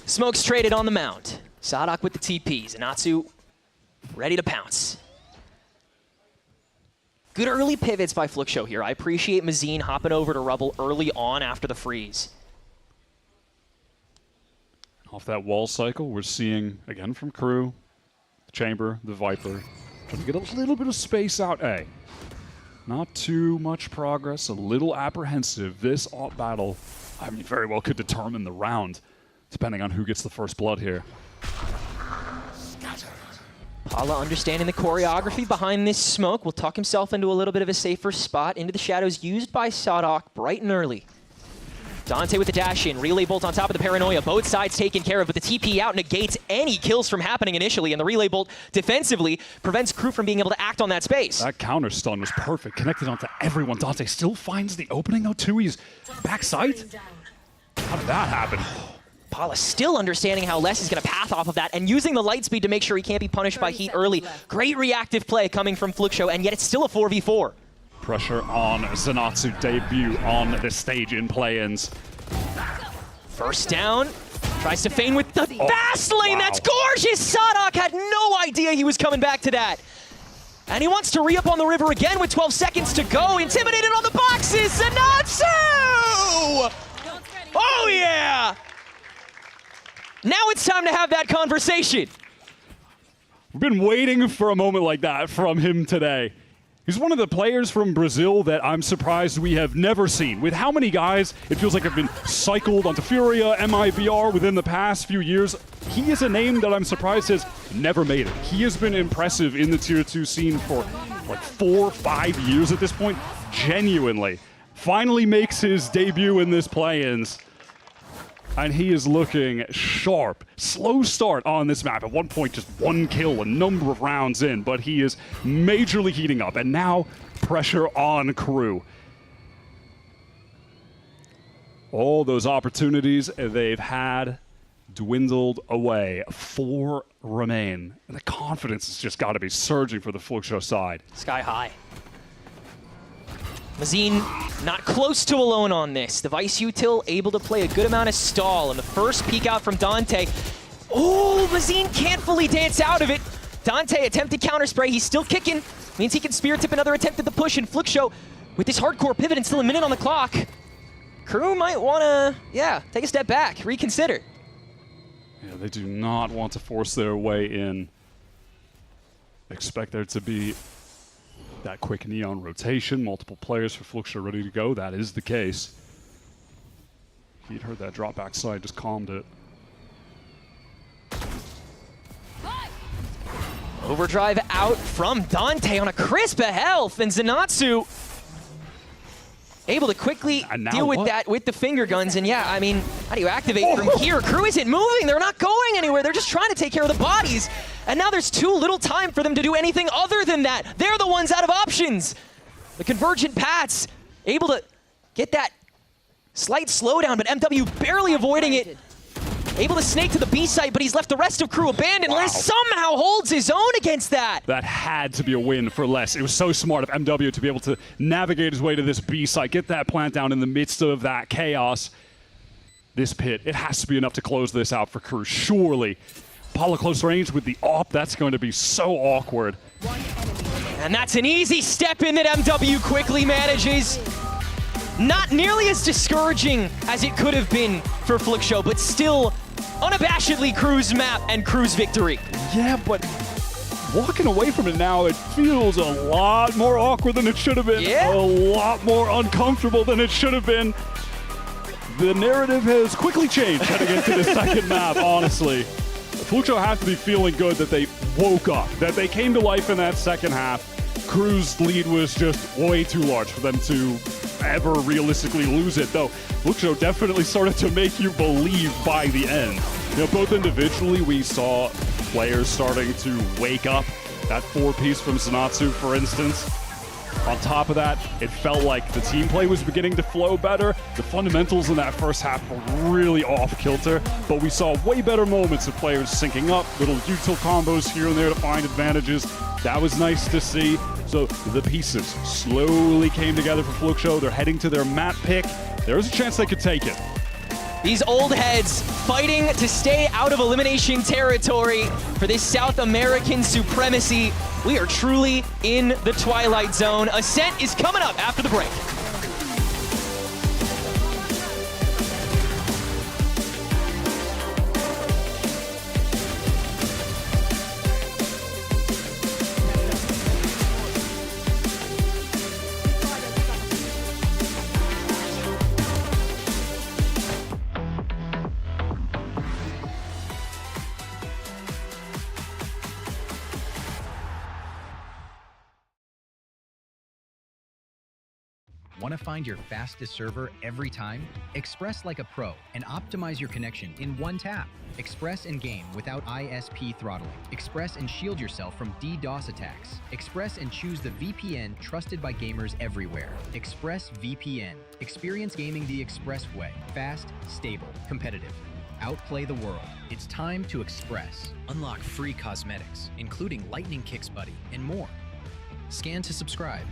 S11: Smoke's traded on the mound. Sadok with the TP. Zanatsu ready to pounce. Good early pivots by Fluxo here. I appreciate Mazine hopping over to Rubble early on after the freeze.
S14: Off that wall cycle, we're seeing, again from KRU, the Chamber, the Viper, trying to get a little bit of space out A. Not too much progress, a little apprehensive. This alt battle, I mean, very well could determine the round, depending on who gets the first blood here.
S11: Paula understanding the choreography behind this smoke will tuck himself into a little bit of a safer spot, into the shadows used by Sadok bright and early. Dante with the dash in, relay bolt on top of the paranoia. Both sides taken care of, but the TP out negates any kills from happening initially, and the relay bolt defensively prevents KRU from being able to act on that space.
S14: That counter stun was perfect, connected onto everyone. Dante still finds the opening though too. He's backside. How did that happen?
S11: Paula still understanding how Les is going to path off of that and using the light speed to make sure he can't be punished by Heat early. Great reactive play coming from Fluxo, and yet it's still a 4v4.
S14: Pressure on Zenatsu debut on the stage in play-ins.
S11: First down. Tries to feign with the fast lane. Wow. That's gorgeous. Sadok had no idea he was coming back to that. And he wants to re-up on the river again with 12 seconds to go. Intimidated on the boxes. Zenatsu! Oh, yeah! Now it's time to have that conversation.
S14: We've been waiting for a moment like that from him today. He's one of the players from Brazil that I'm surprised we have never seen. With how many guys it feels like have been cycled onto Furia, MIBR within the past few years, he is a name that I'm surprised has never made it. He has been impressive in the Tier 2 scene for like 4 or 5 years at this point, genuinely. Finally makes his debut in this play-ins. And he is looking sharp. Slow start on this map. At one point, just 1 kill a number of rounds in, but he is majorly heating up. And now, pressure on KRU. All those opportunities they've had dwindled away. 4 remain. And the confidence has just got to be surging for the Fluxo side.
S11: Sky high. Mazine not close to alone on this. The Vice Util able to play a good amount of stall, and the first peek out from Dante. Oh, Mazine can't fully dance out of it. Dante attempted counter spray. He's still kicking. Means he can spear tip another attempt at the push, and Fluxo with this hardcore pivot and still a minute on the clock. KRU might want to, take a step back, reconsider.
S14: Yeah, they do not want to force their way in. Expect there to be that quick neon rotation, multiple players for Fluxo ready to go. That is the case. He'd heard that drop back side, just calmed it.
S11: Overdrive out from Dante on a crisp of health, and Zenatsu able to quickly deal with that with the finger guns. And yeah, I mean, how do you activate from here? KRU isn't moving, they're not going anywhere, they're just trying to take care of the bodies. And now there's too little time for them to do anything other than that. They're the ones out of options. The convergent paths able to get that slight slowdown, but MW barely avoiding it. Able to snake to the B site, but he's left the rest of KRU abandoned. Wow. Les somehow holds his own against that.
S14: That had to be a win for Les. It was so smart of MW to be able to navigate his way to this B site, get that plant down in the midst of that chaos. This pit, it has to be enough to close this out for KRU, surely. Apollo close range with the AWP, that's going to be so awkward.
S11: And that's an easy step in that MW quickly manages. Not nearly as discouraging as it could have been for Fluxo, but still unabashedly KRU's map and KRU's victory.
S14: Yeah, but walking away from it now, it feels a lot more awkward than it should have been.
S11: Yeah.
S14: A lot more uncomfortable than it should have been. The narrative has quickly changed heading into the second map, honestly. Fluxo have to be feeling good that they woke up, that they came to life in that second half. KRU's lead was just way too large for them to ever realistically lose it, though Fluxo definitely started to make you believe by the end. You know, both individually, we saw players starting to wake up. That 4-piece from Zenatsu, for instance. On top of that, it felt like the team play was beginning to flow better. The fundamentals in that first half were really off kilter, but we saw way better moments of players syncing up, little util combos here and there to find advantages. That was nice to see. So the pieces slowly came together for Fluxo. They're heading to their map pick. There's a chance they could take it.
S11: These old heads fighting to stay out of elimination territory for this South American supremacy. We are truly in the Twilight Zone. Ascent is coming up after the break.
S2: Want to find your fastest server every time? Express like a pro and optimize your connection in one tap. Express and game without ISP throttling. Express and shield yourself from DDoS attacks. Express and choose the VPN trusted by gamers everywhere. ExpressVPN. Experience gaming the Express way. Fast, stable, competitive. Outplay the world. It's time to Express. Unlock free cosmetics, including Lightning Kicks Buddy and more. Scan to subscribe.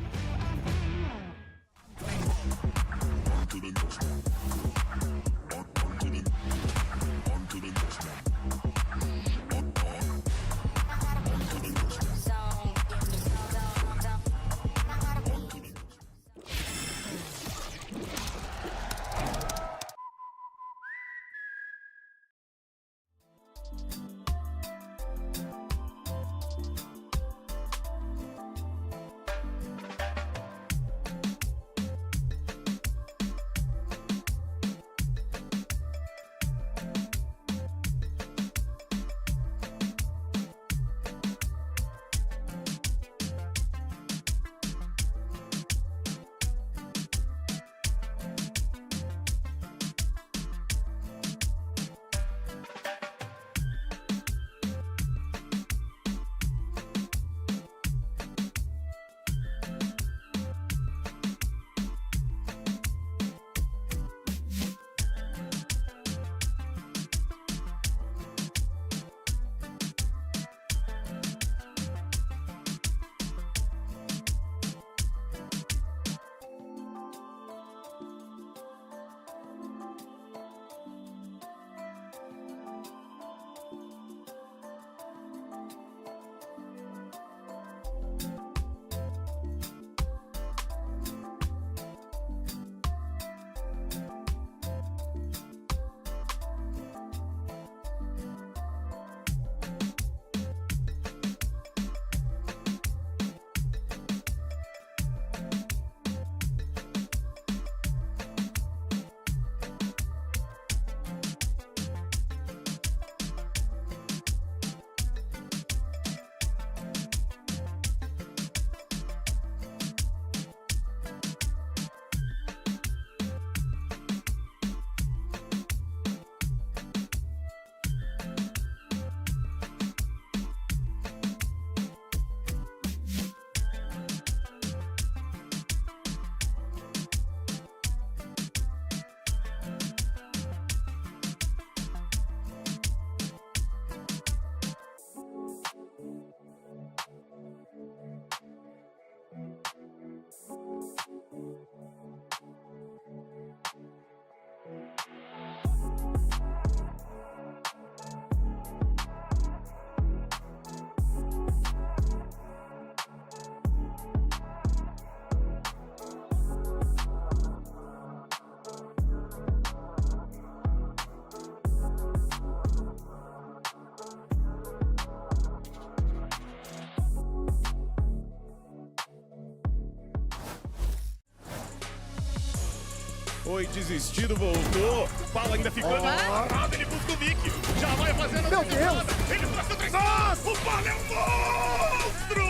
S8: Foi desistido, voltou. Bala ainda ficando parado. Ele busca o Nick. Já vai fazendo. Meu Deus! Ele busca o 3. O Bala é um monstro!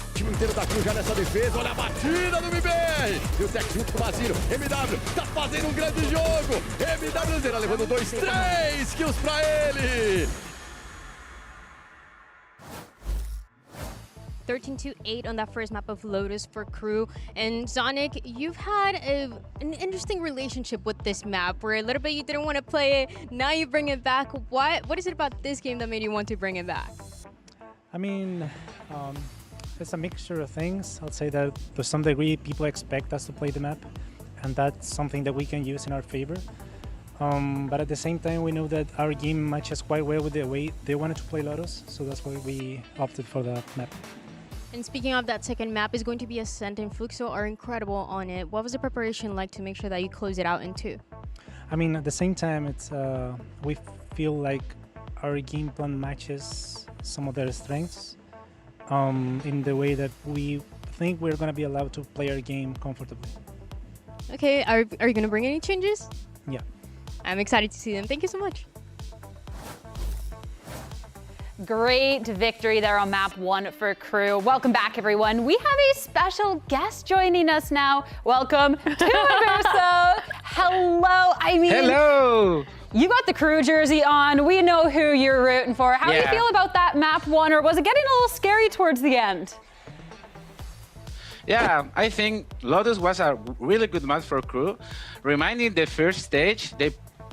S8: O time inteiro da Cruz já nessa defesa. Olha a batida do MBR. E o Tech junto com o Basílio. MW tá fazendo um grande jogo. MW zera levando 2, 3 kills pra ele.
S18: 13-8 on that first map of Lotus for KRU. And Zonic, you've had an interesting relationship with this map where a little bit you didn't want to play it, now you bring it back. What is it about this game that made you want to bring it back?
S3: I mean, it's a mixture of things. I'll say that to some degree people expect us to play the map, and that's something that we can use in our favor. But at the same time, we know that our game matches quite well with the way they wanted to play Lotus, so that's why we opted for that map.
S18: And speaking of that second map, is going to be Ascent and Fluxo are incredible on it. What was the preparation like to make sure that you close it out in 2?
S3: I mean, at the same time, it's we feel like our game plan matches some of their strengths in the way that we think we're going to be allowed to play our game comfortably.
S18: Okay, are you going to bring any changes?
S3: Yeah.
S18: I'm excited to see them. Thank you so much.
S4: Great victory there on map 1 for KRU. Welcome back, everyone. We have a special guest joining us now. Welcome to Averso. Hello. I mean,
S15: hello.
S4: You got the KRU jersey on. We know who you're rooting for. How do you feel about that map 1, or was it getting a little scary towards the end?
S15: Yeah, I think Lotus was a really good map for KRU. Reminding the first stage,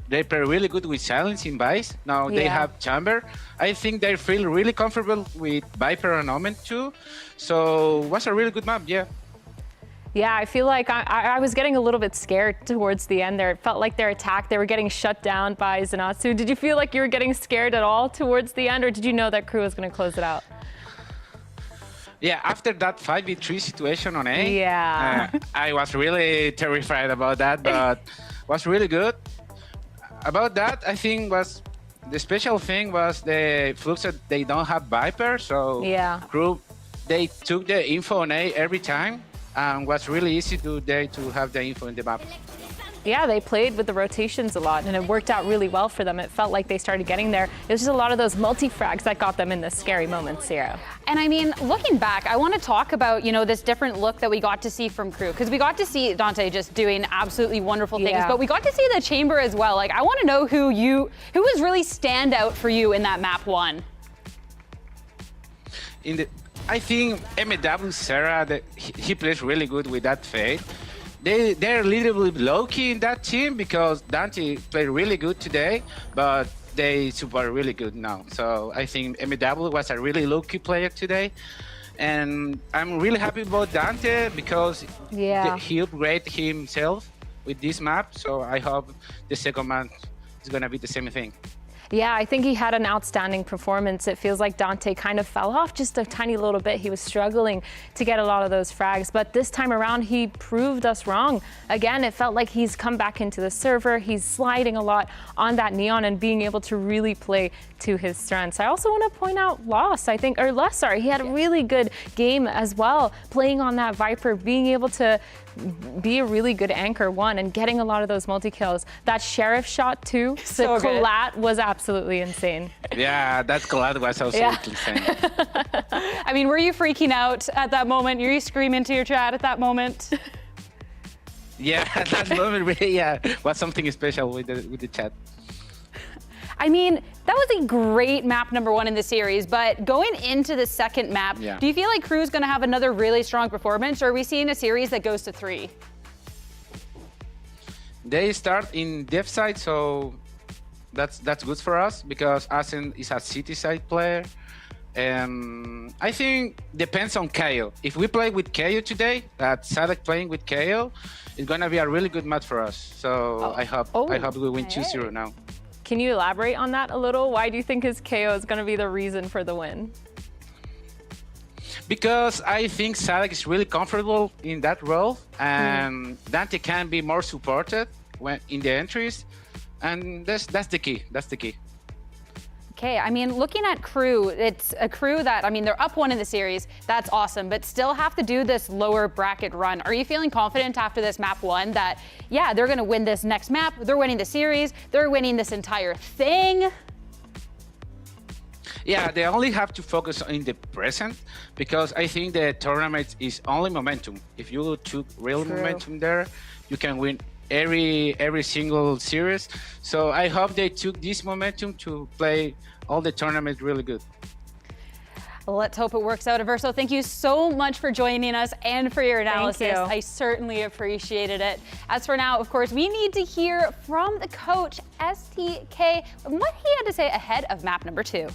S15: they play really good with Silence in Vice. Now they have Chamber. I think they feel really comfortable with Viper and Omen too. So it was a really good map, yeah.
S6: Yeah, I feel like I was getting a little bit scared towards the end there. It felt like their attack, they were getting shut down by Zenatsu. Did you feel like you were getting scared at all towards the end, or did you know that KRU was going to close it out?
S15: Yeah, after that 5v3 situation on A,
S6: yeah.
S15: I was really terrified about that, but was really good. About that, I think the special thing was the Flux that they don't have Viper, so
S6: yeah.
S15: KRU, they took the info on A every time, and was really easy to have the info in the map.
S6: Yeah, they played with the rotations a lot, and it worked out really well for them. It felt like they started getting there. It was just a lot of those multi-frags that got them in the scary moments here.
S4: And I mean, looking back, I want to talk about, you know, this different look that we got to see from KRU, because we got to see Dante just doing absolutely wonderful things, but we got to see the chamber as well. Like, I want to know who was really stand out for you in that map 1.
S15: I think MW Sarah, he plays really good with that Fade. They're a little bit low-key in that team because Dante played really good today, but they super really good now. So I think MW was a really low-key player today. And I'm really happy about Dante because he upgraded himself with this map. So I hope the second map is going to be the same thing.
S6: Yeah, I think he had an outstanding performance. It feels like Dante kind of fell off just a tiny little bit. He was struggling to get a lot of those frags, but this time around, he proved us wrong. Again, it felt like he's come back into the server. He's sliding a lot on that Neon and being able to really play to his strengths. I also want to point out Loss, he had a really good game as well, playing on that Viper, being able to be a really good anchor 1 and getting a lot of those multi-kills. That Sheriff shot too,
S4: so
S6: the collat was absolutely insane.
S15: Yeah, that collat was also insane.
S4: I mean, were you freaking out at that moment? Were you screaming to your chat at that moment?
S15: Yeah, at that moment really, was something special with the chat.
S4: I mean, that was a great map number 1 in the series, but going into the second map, do you feel like KRU's going to have another really strong performance, or are we seeing a series that goes to 3?
S15: They start in dev side, so that's good for us because Asen is a city side player. And I think depends on KO. If we play with KO today, Sadek playing with KO, it's going to be a really good match for us. So I hope we win 2-0 now.
S6: Can you elaborate on that a little? Why do you think his KO is going to be the reason for the win?
S15: Because I think Sadek is really comfortable in that role, and Dante can be more supported when in the entries, and that's the key. That's the key.
S4: Okay, I mean, looking at KRU, it's a KRU that, I mean, they're up 1 in the series. That's awesome, but still have to do this lower bracket run. Are you feeling confident after this map 1 that, yeah, they're going to win this next map, they're winning the series, they're winning this entire thing?
S15: Yeah, they only have to focus on the present because I think the tournament is only momentum. If you took real momentum there, you can win every single series. So I hope they took this momentum to play all the tournaments really good.
S4: Let's hope it works out. Averso, thank you so much for joining us and for your analysis.
S6: Thank you.
S4: I certainly appreciated it. As for now, of course, we need to hear from the coach, STK, and what he had to say ahead of map number 2.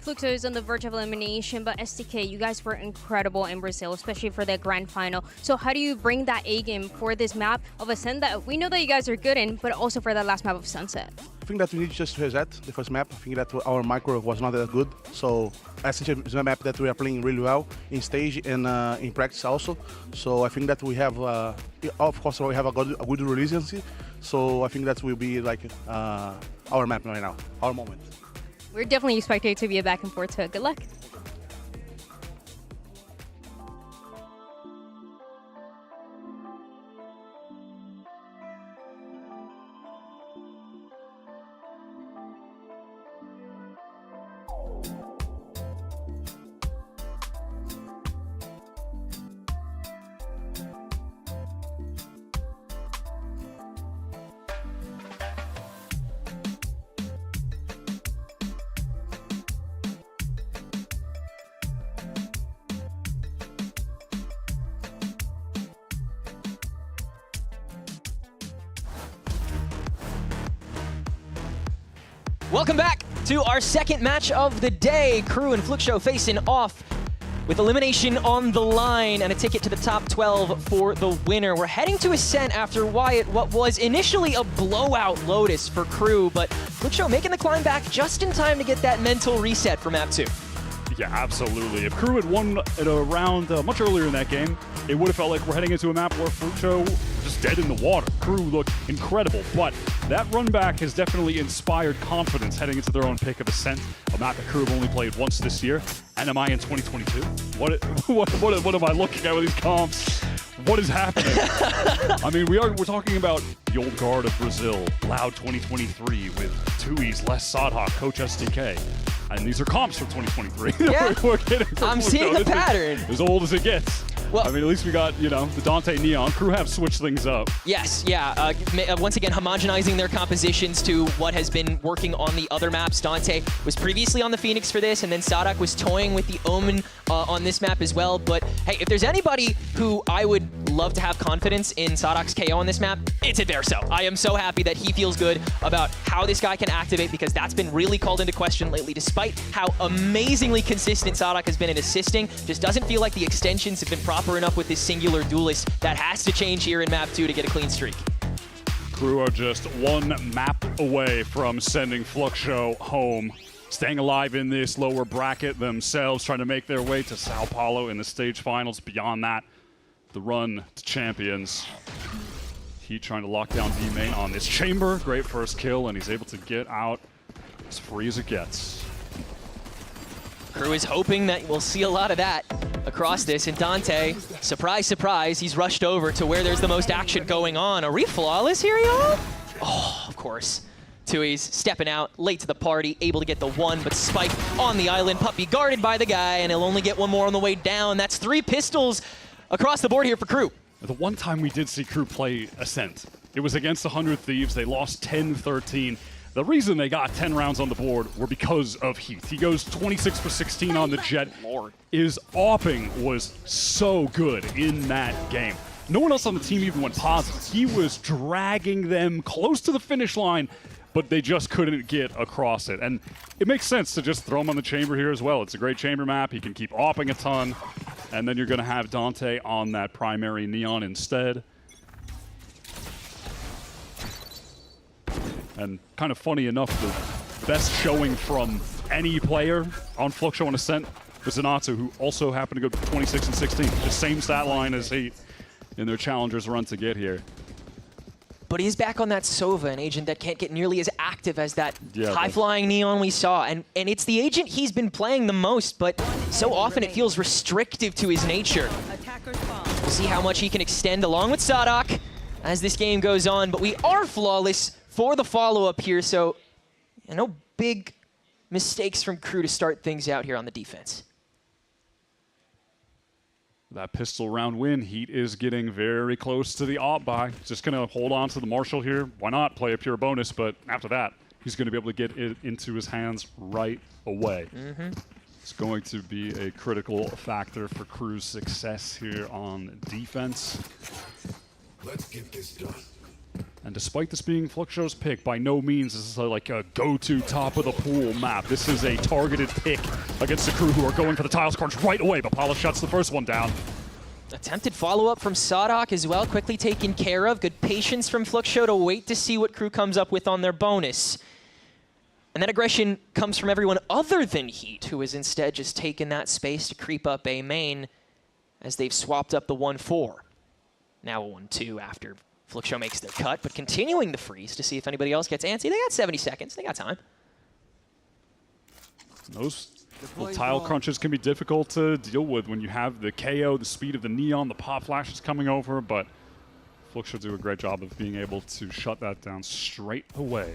S18: Fluxo is on the verge of elimination, but STK, you guys were incredible in Brazil, especially for the grand final. So how do you bring that A game for this map of Ascent that we know that you guys are good in, but also for that last map of Sunset?
S20: I think that we need just to reset the first map. I think that our micro was not that good. So Ascent is a map that we are playing really well in stage and in practice also. So I think that we have, of course, we have a good resiliency. So I think that will be like our map right now, our moment.
S18: We're definitely expecting it to be a back and forth, so good luck.
S11: Welcome back to our second match of the day. KRU and Fluxo facing off with elimination on the line and a ticket to the top 12 for the winner. We're heading to Ascent after Wyatt, what was initially a blowout Lotus for KRU, but FlukeShow making the climb back just in time to get that mental reset for map 2.
S14: Yeah, absolutely. If KRU had won at a round much earlier in that game, it would have felt like we're heading into a map where FlukeShow was just dead in the water. KRU looked incredible, but that run back has definitely inspired confidence heading into their own pick of Ascent, a map that KRU have only played once this year. NMI in 2022. What am I looking at with these comps? What is happening? I mean, we're talking about the old guard of Brazil, Loud 2023 with Tui's, Les Sadhawk, Coach SDK. And these are comps from 2023.
S11: Yeah,
S14: we're getting
S11: I'm seeing the pattern.
S14: As old as it gets. Well, I mean, at least we got, you know, the Dante Neon. KRU have switched things up.
S11: Yes, yeah. Once again, homogenizing their compositions to what has been working on the other maps. Dante was previously on the Phoenix for this, and then Sadak was toying with the Omen on this map as well. But hey, if there's anybody who I would love to have confidence in Sadak's KO on this map, it's Adverso. I am so happy that he feels good about how this guy can activate, because that's been really called into question lately, despite how amazingly consistent Sadak has been in assisting. Just doesn't feel like the extensions have been proper enough with this singular duelist. That has to change here in map 2 to get a clean streak.
S14: KRU are just one map away from sending FlukeShow home, staying alive in this lower bracket themselves, trying to make their way to Sao Paulo in the stage finals. Beyond that, the run to champions. Heat trying to lock down D-Main on this chamber. Great first kill, and he's able to get out as free as it gets.
S11: KRU is hoping that we'll see a lot of that across this, and Dante, surprise, surprise, he's rushed over to where there's the most action going on. Are we flawless here, y'all? Oh, of course. Tui's stepping out, late to the party, able to get the one, but Spike on the island, Puppy guarded by the guy, and he'll only get one more on the way down. That's 3 pistols across the board here for KRU.
S14: The one time we did see KRU play Ascent, it was against 100 Thieves. They lost 10-13. The reason they got 10 rounds on the board were because of Heat. He goes 26 for 16 on the Jet. His AWPing was so good in that game. No one else on the team even went positive. He was dragging them close to the finish line, but they just couldn't get across it. And it makes sense to just throw him on the chamber here as well. It's a great chamber map. He can keep AWPing a ton. And then you're going to have Dante on that primary Neon instead. And kind of funny enough, the best showing from any player on FlukeShow on Ascent was Zanatsu, who also happened to go 26 and 16. The same stat line as Heat in their Challengers run to get here.
S11: But he's back on that Sova, an agent that can't get nearly as active as that high-flying Neon we saw. And it's the agent he's been playing the most, but so often it feels restrictive to his nature. We'll see how much he can extend along with Sadak as this game goes on, but we are flawless for the follow-up here, so no big mistakes from KRU to start things out here on the defense.
S14: That pistol round win, Heat is getting very close to the AWP buy. Just going to hold on to the Marshall here. Why not play a pure bonus, but after that, he's going to be able to get it into his hands right away. It's going to be a critical factor for KRU's success here on defense.
S16: Let's get this done.
S14: And despite this being FlukeShow's pick, by no means is this like a go-to top-of-the-pool map. This is a targeted pick against the KRU who are going for the tiles crunch right away, but Pala shuts the first one down.
S11: Attempted follow-up from Sadak as well, quickly taken care of. Good patience from FlukeShow to wait to see what KRU comes up with on their bonus. And that aggression comes from everyone other than Heat, who has instead just taken that space to creep up A main as they've swapped up the 1-4. Now a 1-2 after FlukeShow makes their cut, but continuing the freeze to see if anybody else gets antsy. They got 70 seconds. They got time.
S14: Those tile crunches can be difficult to deal with when you have the KO, the speed of the Neon, the pop flashes coming over, but FlukeShow do a great job of being able to shut that down straight away.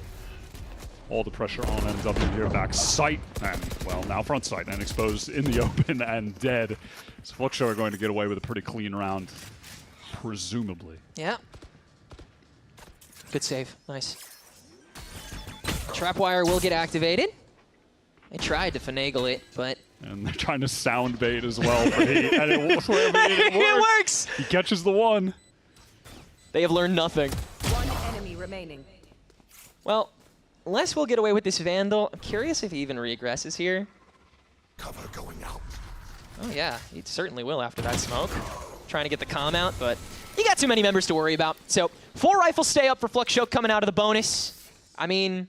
S14: All the pressure on NW here, back sight, and, well, now front sight, and exposed in the open and dead. So FlukeShow are going to get away with a pretty clean round, presumably.
S11: Yeah. Good save. Nice. Trapwire will get activated. They tried to finagle it, but...
S14: And they're trying to sound bait as well for Heat, and it
S11: works!
S14: He catches the one.
S11: They have learned nothing.
S1: One enemy remaining.
S11: Well, Les will get away with this Vandal. I'm curious if he even regresses here.
S16: Cover going out.
S11: Oh yeah, he certainly will after that smoke. Trying to get the comm out, but you got too many members to worry about. So 4 rifles stay up for Fluxshow coming out of the bonus. I mean,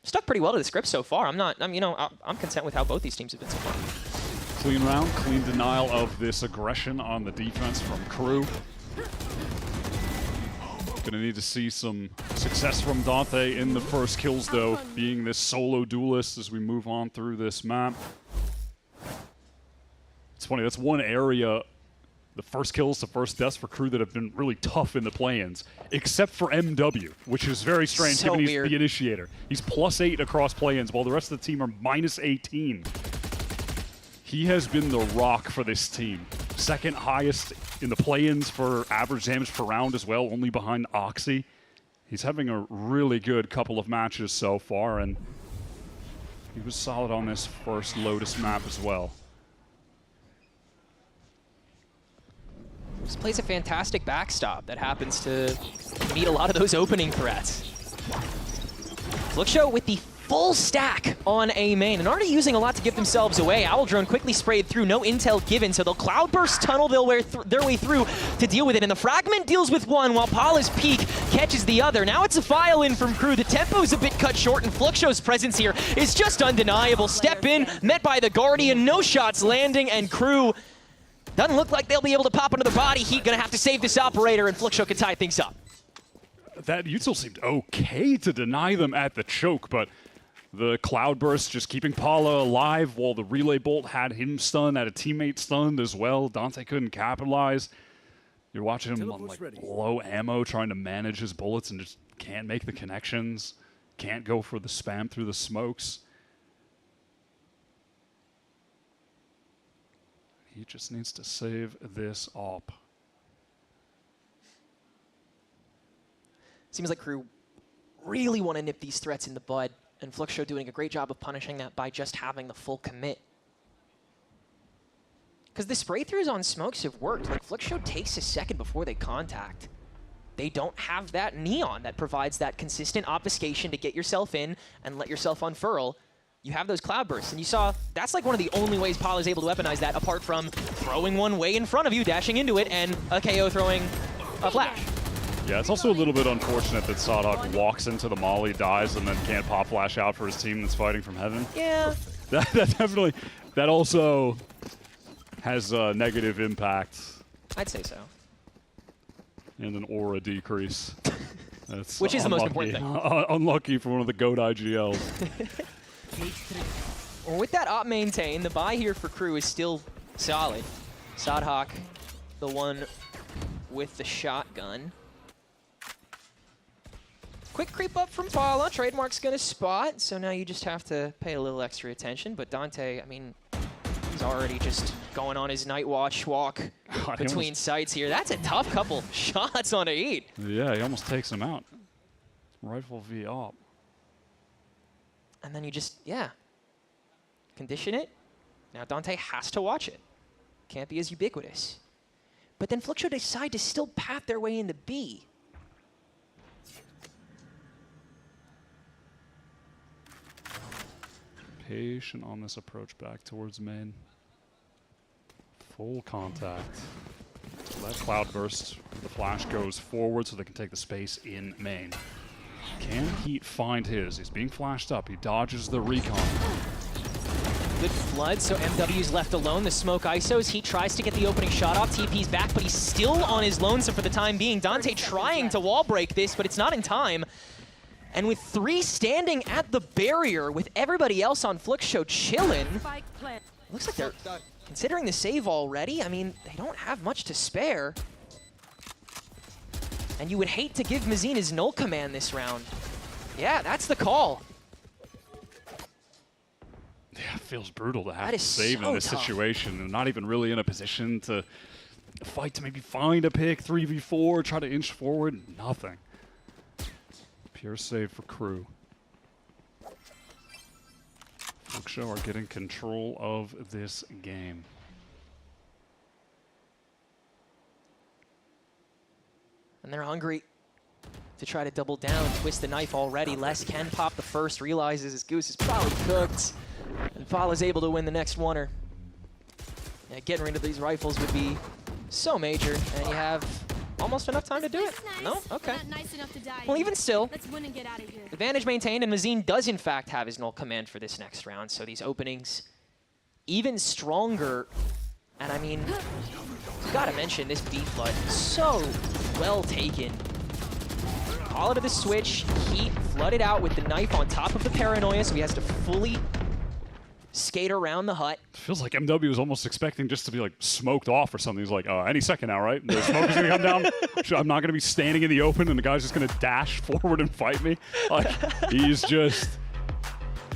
S11: stuck pretty well to the script so far. I'm content with how both these teams have been so far.
S14: Clean round, clean denial of this aggression on the defense from KRU. Gonna need to see some success from Dante in the first kills though, being this solo duelist as we move on through this map. It's funny, that's one area, the first kills, the first deaths for KRU that have been really tough in the play-ins, except for MW, which is very strange
S11: So
S14: given
S11: weird.
S14: he's the initiator. He's +8 across play-ins, while the rest of the team are -18. He has been the rock for this team. Second highest in the play-ins for average damage per round as well, only behind Oxy. He's having a really good couple of matches so far, and he was solid on this first Lotus map as well.
S11: Just plays a fantastic backstop that happens to meet a lot of those opening threats. Fluxshow with the full stack on A main and already using a lot to give themselves away. Owl Drone quickly sprayed through, no intel given, so they'll Cloudburst tunnel their way through to deal with it. And the Fragment deals with one while Paula's Peak catches the other. Now it's a file in from KRU. The tempo's a bit cut short, and Fluxshow's presence here is just undeniable. Step in, met by the Guardian, no shots landing, and KRU doesn't look like they'll be able to pop under the body heat. Gonna have to save this operator, and Fluxshow can tie things up.
S14: That Util seemed okay to deny them at the choke, but the Cloudburst just keeping Paula alive while the Relay Bolt had him stunned, had a teammate stunned as well. Dante couldn't capitalize. You're watching him on like low ammo, trying to manage his bullets and just can't make the connections, can't go for the spam through the smokes. He just needs to save this op.
S11: Seems like KRU really want to nip these threats in the bud, and Fluxshow doing a great job of punishing that by just having the full commit. Because the spray throughs on smokes have worked. Like, Fluxshow takes a second before they contact. They don't have that neon that provides that consistent obfuscation to get yourself in and let yourself unfurl. You have those Cloudbursts, and you saw that's like one of the only ways Paul is able to weaponize that, apart from throwing one way in front of you, dashing into it, and a KO throwing a flash.
S14: Yeah, it's also a little bit unfortunate that Sadok walks into the molly, dies, and then can't pop flash out for his team that's fighting from heaven.
S11: Yeah.
S14: That definitely, that also has a negative impact.
S11: I'd say so.
S14: And an aura decrease. That's
S11: Which is the most important thing.
S14: Unlucky for one of the GOAT IGLs.
S11: Well, with that op maintain, the buy here for KRU is still solid. Sadhawk, the one with the shotgun. Quick creep up from Paula. Trademark's gonna spot, so now you just have to pay a little extra attention. But Dante, I mean, he's already just going on his night watch walk between sites here. That's a tough couple shots on 8.
S14: Yeah, he almost takes him out. Rifle v op.
S11: And then you just, yeah, condition it. Now Dante has to watch it. Can't be as ubiquitous. But then Fluxshow decide to still path their way into B.
S14: Patient on this approach back towards main. Full contact. So that Cloudburst, the flash goes forward so they can take the space in main. Can Heat find his? He's being flashed up. He dodges the recon.
S11: Good flood, so MW's left alone. The smoke ISOs. He tries to get the opening shot off. TP's back, but he's still on his lonesome for the time being. Dante trying to wall break this, but it's not in time. And with 3 standing at the barrier, with everybody else on Fluxshow chillin', looks like they're considering the save already. I mean, they don't have much to spare. And you would hate to give Mazine his null command this round. Yeah, that's the call.
S14: Yeah, it feels brutal to have
S11: That
S14: to
S11: is
S14: save
S11: so
S14: in this
S11: tough.
S14: situation. And not even really in a position to fight to maybe find a pick, 3v4, try to inch forward, nothing. Pure save for KRU. Fluxshow are getting control of this game.
S11: And they're hungry to try to double down, twist the knife already. Les can pop the first, realizes his goose is probably cooked. And Paul is able to win the next oneer. Yeah, getting rid of these rifles would be so major, and you have almost enough time to do it. No? Okay. Well, even still, advantage maintained, and Mazine does in fact have his null command for this next round, so these openings even stronger. And I mean, gotta mention this B flood, so well taken. All out of the switch, Heat flooded out with the knife on top of the paranoia, so he has to fully skate around the hut.
S14: Feels like MW was almost expecting just to be like smoked off or something. He's like, any second now, right? The smoke is gonna come down. I'm not gonna be standing in the open and the guy's just gonna dash forward and fight me. Like, he's just,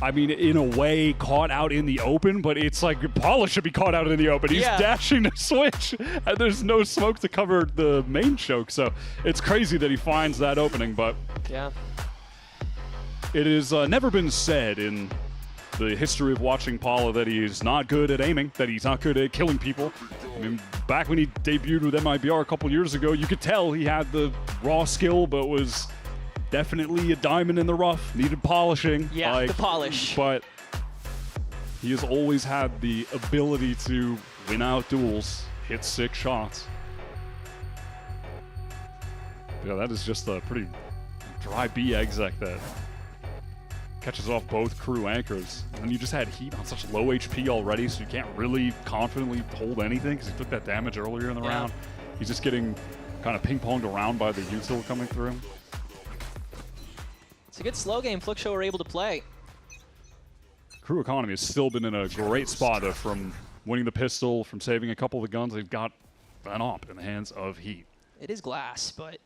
S14: I mean, in a way, caught out in the open, but it's like Paula should be caught out in the open. He's dashing to switch, and there's no smoke to cover the main choke. So it's crazy that he finds that opening, but
S11: yeah,
S14: it has never been said in the history of watching Paula that he's not good at aiming, that he's not good at killing people. I mean, back when he debuted with MIBR a couple years ago, you could tell he had the raw skill, but was definitely a diamond in the rough, needed polishing.
S11: Yeah,
S14: like,
S11: the polish.
S14: But he has always had the ability to win out duels, hit 6 shots. Yeah, that is just a pretty dry B exec that catches off both crew anchors. And you just had Heat on such low HP already, so you can't really confidently hold anything because he took that damage earlier in the round. He's just getting kind of ping-ponged around by the util coming through.
S11: It's a good slow game Fluxo are able to play.
S14: Crew Economy has still been in a great spot from winning the pistol, from saving a couple of the guns. They've got an op in the hands of Heat.
S11: It is glass, but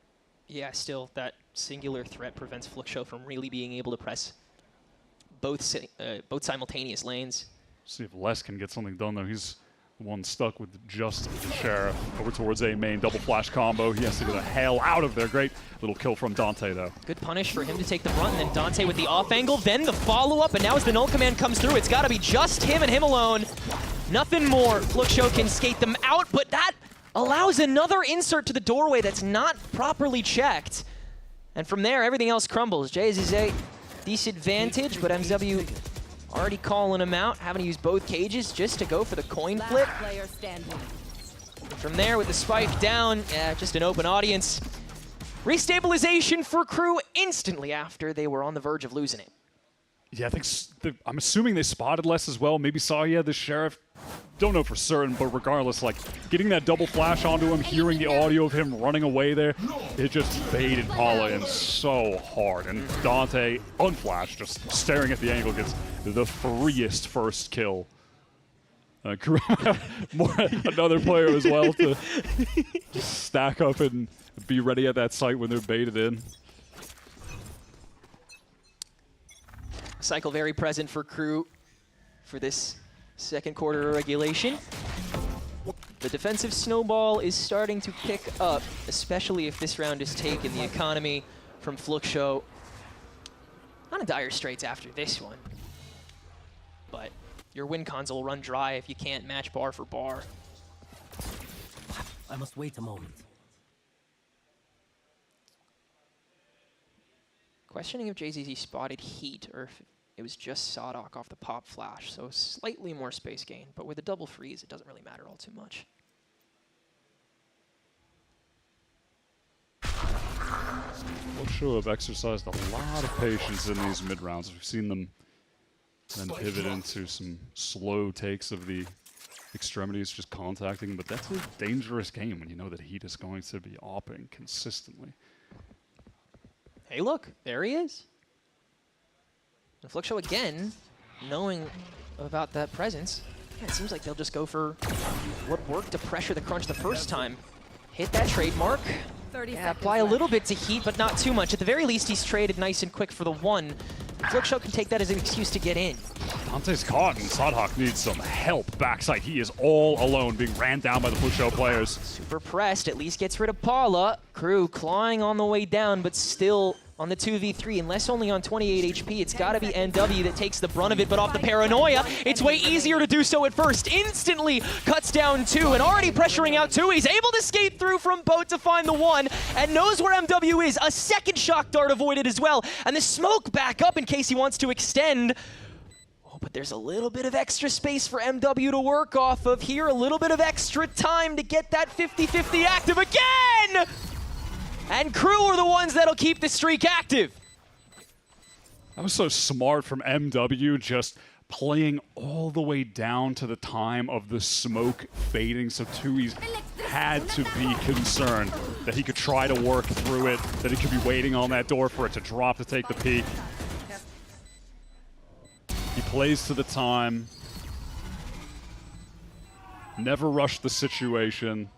S11: yeah, still that singular threat prevents Fluxo from really being able to press both simultaneous lanes.
S14: See if Les can get something done, though. He's the one stuck with just the Sheriff over towards A main. Double flash combo. He has to get the hell out of there. Great little kill from Dante, though.
S11: Good punish for him to take the brunt, and then Dante with the off angle, then the follow-up, and now as the null command comes through, it's got to be just him and him alone. Nothing more. Fluxo can skate them out, but that allows another insert to the doorway that's not properly checked. And from there, everything else crumbles. JZZ, disadvantage, but MW already calling him out, having to use both cages just to go for the coin flip. From there, with the spike down, just an open audience. Restabilization for Crew instantly after they were on the verge of losing it.
S14: Yeah, I think I'm assuming they spotted Les as well. Maybe saw he had the Sheriff. Don't know for certain, but regardless, like getting that double flash onto him, hearing the audio of him running away there, it just baited Paula in so hard. And Dante, unflashed, just staring at the angle, gets the freest first kill. Another player as well to just stack up and be ready at that site when they're baited in.
S11: Cycle very present for Crew for this second quarter of regulation. The defensive snowball is starting to pick up, especially if this round is taken. The economy from Fluxo on a dire straits after this one. But your win cons will run dry if you can't match bar for bar.
S12: I must wait a moment.
S11: Questioning if JZZ spotted Heat or if it was just Sadok off the pop flash, so slightly more space gain, but with a double freeze, it doesn't really matter all too much.
S14: Fluxo have exercised a lot of patience in these mid rounds. We've seen them then pivot into some slow takes of the extremities, just contacting, but that's a dangerous game when you know that Heat is going to be opping consistently.
S11: Hey, look, there he is. And Fluxo again, knowing about that presence, it seems like they'll just go for what worked to pressure the crunch the first time. Hit that trademark. Apply a little bit to Heat, but not too much. At the very least, he's traded nice and quick for the one. Fluxo can take that as an excuse to get in.
S14: Dante's caught, and Sadhawk needs some help backside. He is all alone, being ran down by the Fluxo players.
S11: Super pressed, at least gets rid of Paula. Crew clawing on the way down, but still on the 2v3, unless only on 28 HP, it's gotta be NW that takes the brunt of it, but off the paranoia, it's way easier to do so at first. Instantly cuts down 2, and already pressuring out 2. He's able to skate through from boat to find the 1, and knows where MW is. A second shock dart avoided as well, and the smoke back up in case he wants to extend. Oh, But there's a little bit of extra space for MW to work off of here. A little bit of extra time to get that 50-50 active again! And KRU are the ones that'll keep the streak active.
S14: That was so smart from MW, just playing all the way down to the time of the smoke fading, so Tui's had to be concerned that he could try to work through it, that he could be waiting on that door for it to drop to take the peek. He plays to the time, never rushed the situation,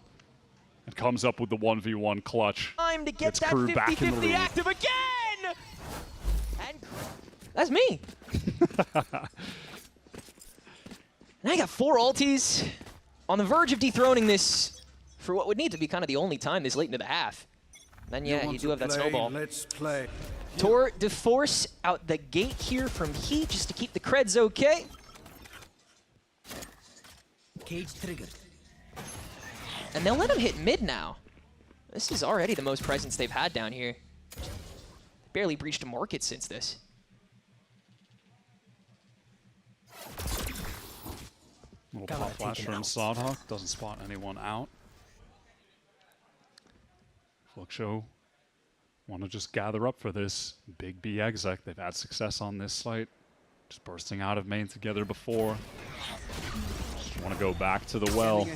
S14: and comes up with the 1v1 clutch.
S11: Time to get
S14: It's
S11: that
S14: KRU back in the
S11: 50-50
S14: lead.
S11: active again! And that's me. And I got 4 ultis on the verge of dethroning this for what would need to be kind of the only time this late into the half. Then yeah, you do have that snowball.
S16: Let's play.
S11: Tour de Force out the gate here from Heat just to keep the creds okay.
S16: Cage triggered.
S11: And they'll let him hit mid now. This is already the most presence they've had down here. Barely breached a market since this.
S14: Little pop flash from Sodhawk, doesn't spot anyone out. Fluxo want to just gather up for this big B exec. They've had success on this site, just bursting out of main together before. Just want to go back to the well.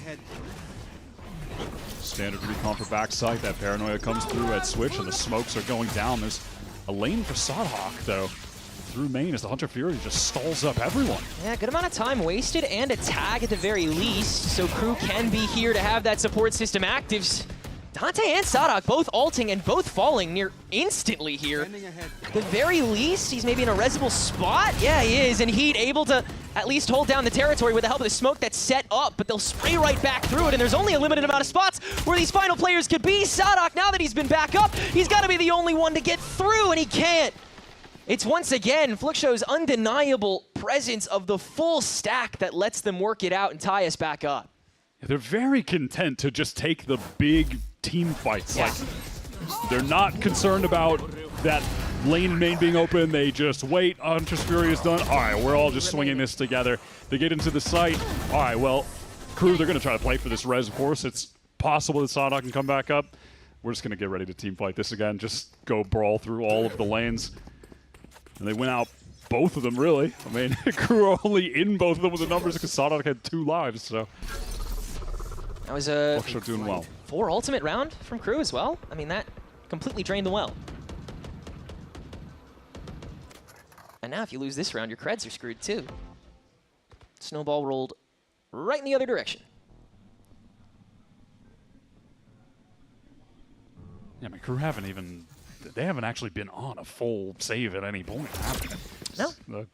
S14: Standard recon for backside. That paranoia comes through at switch, and the smokes are going down. There's a lane for Sodhawk though. Through main as the Hunter Fury just stalls up everyone.
S11: Yeah, good amount of time wasted and a tag at the very least, so KRU can be here to have that support system active. Dante and Sodhawk both ulting and both falling near instantly here. At the very least, he's maybe in a resible spot. Yeah, he is, and Heat able to at least hold down the territory with the help of the smoke that's set up, but they'll spray right back through it, and there's only a limited amount of spots where these final players could be. Sodhawk, now that he's been back up, he's got to be the only one to get through, and he can't. It's once again Fluxo's undeniable presence of the full stack that lets them work it out and tie us back up.
S14: Yeah, they're very content to just take the big team fights.
S11: Yeah.
S14: Like, they're not concerned about that lane and main being open. They just wait. Hunter's Fury is done. All right, we're all just swinging this together. They get into the site. All right, well, KRU, they're going to try to play for this res, of course. It's possible that Sodhawk can come back up. We're just going to get ready to team fight this again. Just go brawl through all of the lanes. And they went out both of them, really. I mean, KRU are only in both of them with the numbers because Sodhawk had 2 lives, so.
S11: That was a
S14: Fluxo doing well.
S11: 4 ultimate round from KRU as well. I mean, that completely drained the well. And now if you lose this round, your creds are screwed too. Snowball rolled right in the other direction.
S14: Yeah, I mean, KRU they haven't actually been on a full save at any point, have they?
S11: No.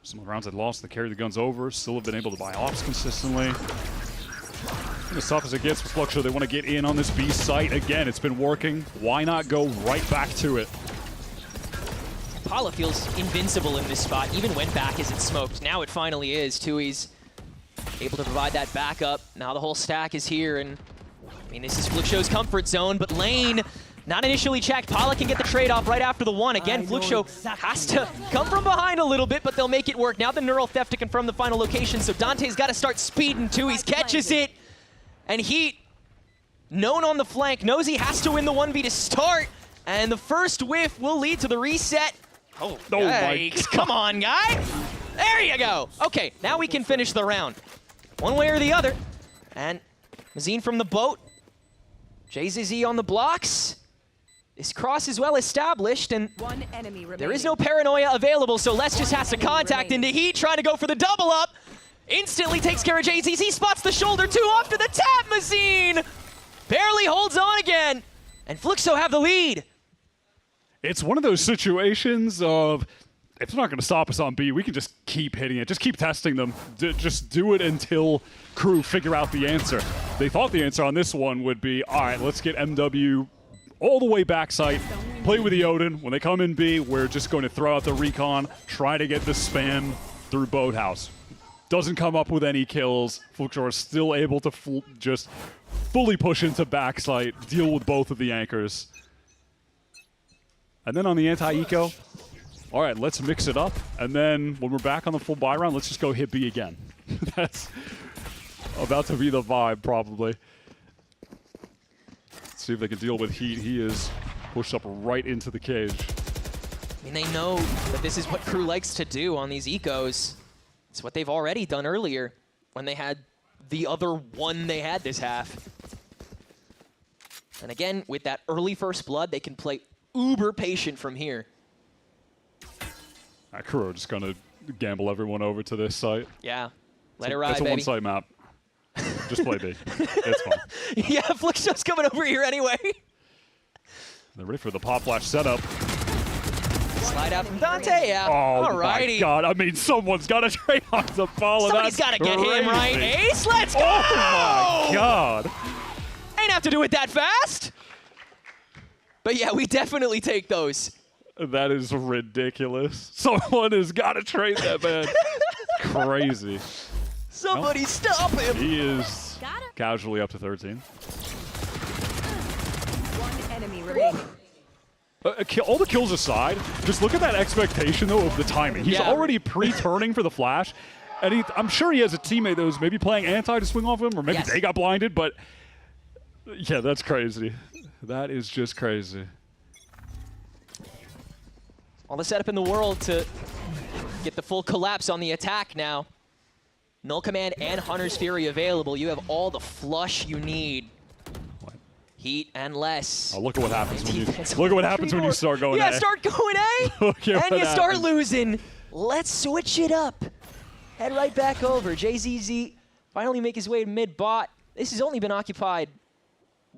S14: Some of the rounds they lost, they carried the guns over, still have been able to buy ops consistently. As tough as it gets for Fluxo, they want to get in on this B site again. It's been working. Why not go right back to it?
S11: Paula feels invincible in this spot, even went back as it smoked. Now it finally is. Tui's able to provide that backup. Now the whole stack is here, and I mean, this is Fluxo's comfort zone, but lane not initially checked. Paula can get the trade-off right after the 1. Again, Fluxo has to come from behind a little bit, but they'll make it work. Now the neural theft to confirm the final location, so Dante's got to start speeding. Tui's catches it, and Heat, known on the flank, knows he has to win the 1v to start, and the first whiff will lead to the reset. Oh, yikes. Come on, guy. There you go. Okay, now we can finish the round. One way or the other. And Mazine from the boat. JZZ on the blocks. This cross is well established, and
S1: One enemy remaining.
S11: there is no paranoia available, so Les just has to contact into Heat, trying to go for the double up. Instantly takes care of JZZ, spots the shoulder, 2 off to the tap. Mazine barely holds on again, and Fluxo have the lead.
S14: It's one of those situations of, if they're not going to stop us on B, we can just keep hitting it. Just keep testing them. Just do it until KRU figure out the answer. They thought the answer on this one would be, all right, let's get MW all the way backside, play with the Odin. When they come in B, we're just going to throw out the recon, try to get the spam through Boathouse. Doesn't come up with any kills. Fluxo is still able to just fully push into backside, deal with both of the anchors. And then on the anti-eco, all right, let's mix it up. And then when we're back on the full buy round, let's just go hit B again. That's about to be the vibe, probably. Let's see if they can deal with Heat. He is pushed up right into the cage.
S11: I mean, they know that this is what KRU likes to do on these ecos. It's what they've already done earlier when they had the other one they had this half. And again, with that early first blood, they can play uber patient from here.
S14: KRU are just going to gamble everyone over to this site.
S11: Yeah, let it ride,
S14: It's a
S11: baby.
S14: one-site map. Just play B. It's fine.
S11: Yeah, Flickshow's coming over here anyway.
S14: They're ready for the pop flash setup.
S11: Slide out from Dante, yeah.
S14: Oh
S11: Alrighty.
S14: my God! I mean, someo's got to trade on the ball.
S11: Somebody's got to get him, right? Ace, let's go!
S14: Oh my God!
S11: Ain't have to do it that fast. But yeah, we definitely take those.
S14: That is ridiculous. Someone has got to trade that, man. Crazy.
S11: Somebody stop him.
S14: He is casually up to 13.
S1: One enemy remaining.
S14: All the kills aside, just look at that expectation, though, of the timing. He's already pre-turning for the flash, and I'm sure he has a teammate that was maybe playing anti to swing off him, or maybe they got blinded, but yeah, that's crazy. That is just crazy.
S11: All the setup in the world to get the full collapse on the attack now. Null Command and Hunter's Fury available. You have all the flush you need. Heat and less.
S14: Oh, look at what happens when you start going A.
S11: Yeah, start going A, and you start losing. Let's switch it up. Head right back over. JZZ finally make his way to mid bot. This has only been occupied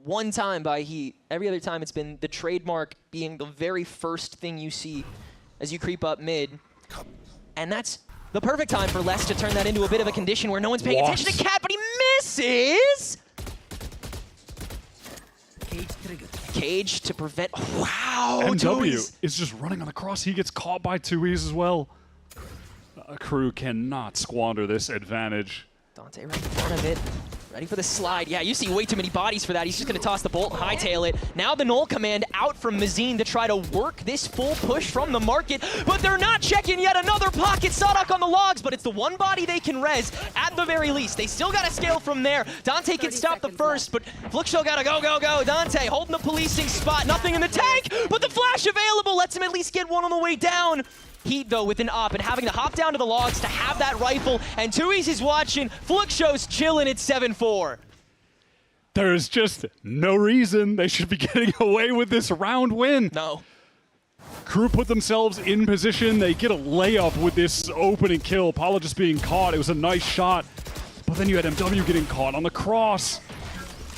S11: one time by Heat. Every other time it's been the trademark being the very first thing you see as you creep up mid. And that's the perfect time for Les to turn that into a bit of a condition where no one's paying attention to Cat, but he misses! Cage to prevent. Wow!
S14: MW is just running on the cross. He gets caught by 2Es as well. KRU cannot squander this advantage.
S11: Dante right in front of it. Ready for the slide. Yeah, you see way too many bodies for that. He's just going to toss the bolt and hightail it. Now the Null Command out from Mazine to try to work this full push from the market, but they're not checking yet another pocket. Sadok on the logs, but it's the one body they can res at the very least. They still got to scale from there. Dante can stop the first, but Flickshow got to go, go, go. Dante holding the policing spot. Nothing in the tank, but the flash available lets him at least get one on the way down. Heat, though, with an up and having to hop down to the logs to have that rifle. And 2Es is watching. Flickshow's chilling at 7-4.
S14: There's just no reason they should be getting away with this round win.
S11: No.
S14: KRU put themselves in position. They get a layup with this opening kill. Paula just being caught. It was a nice shot. But then you had MW getting caught on the cross.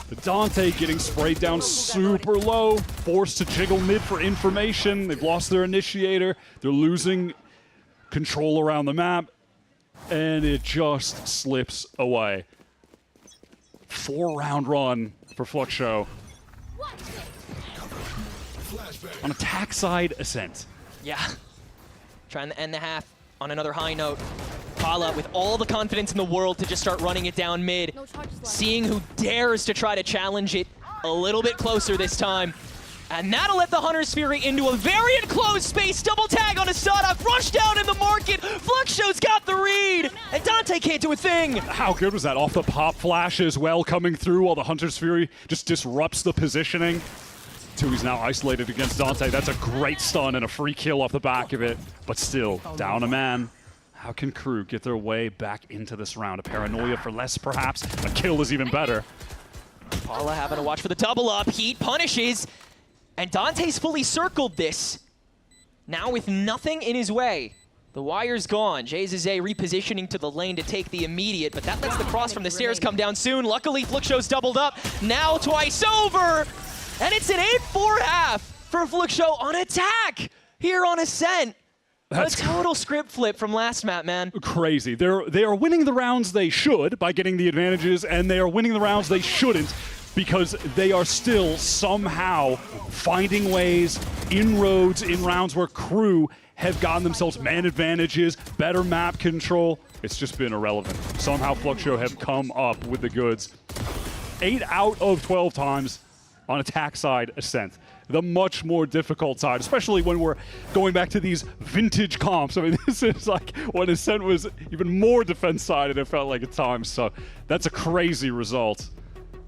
S14: The Dante getting sprayed down super low, forced to jiggle mid for information. They've lost their initiator. They're losing control around the map, and it just slips away. 4-round run for Fluxshow. On attack side, Ascent.
S11: Yeah. Trying to end the half on another high note. Paula with all the confidence in the world to just start running it down mid. Seeing who dares to try to challenge it a little bit closer this time. And that'll let the Hunter's Fury into a very enclosed space. Double tag on a Sadok. Rush down in the market. Fluxshow's got the read. And Dante can't do a thing.
S14: How good was that? Off the pop flash as well, coming through while the Hunter's Fury just disrupts the positioning. 2Es now isolated against Dante. That's a great stun and a free kill off the back of it. But still, down a man. How can KRU get their way back into this round? A paranoia for less, perhaps. A kill is even better.
S11: Paula having to watch for the double up. Heat punishes. And Dante's fully circled this. Now with nothing in his way. The wire's gone. JZZ repositioning to the lane to take the immediate, but that lets the cross from the stairs come down soon. Luckily, Flickshow's doubled up. Now twice over. And it's an 8-4 half for Flickshow on attack here on Ascent. That's a total script flip from last map, man.
S14: Crazy. They are winning the rounds they should by getting the advantages, and they are winning the rounds they shouldn't because they are still somehow finding ways, inroads in rounds where KRU have gotten themselves man advantages, better map control. It's just been irrelevant. Somehow Fluxshow have come up with the goods. 8 out of 12 times, on attack side Ascent. The much more difficult side, especially when we're going back to these vintage comps. I mean, this is like when Ascent was even more defense-sided, it felt like at times. So that's a crazy result.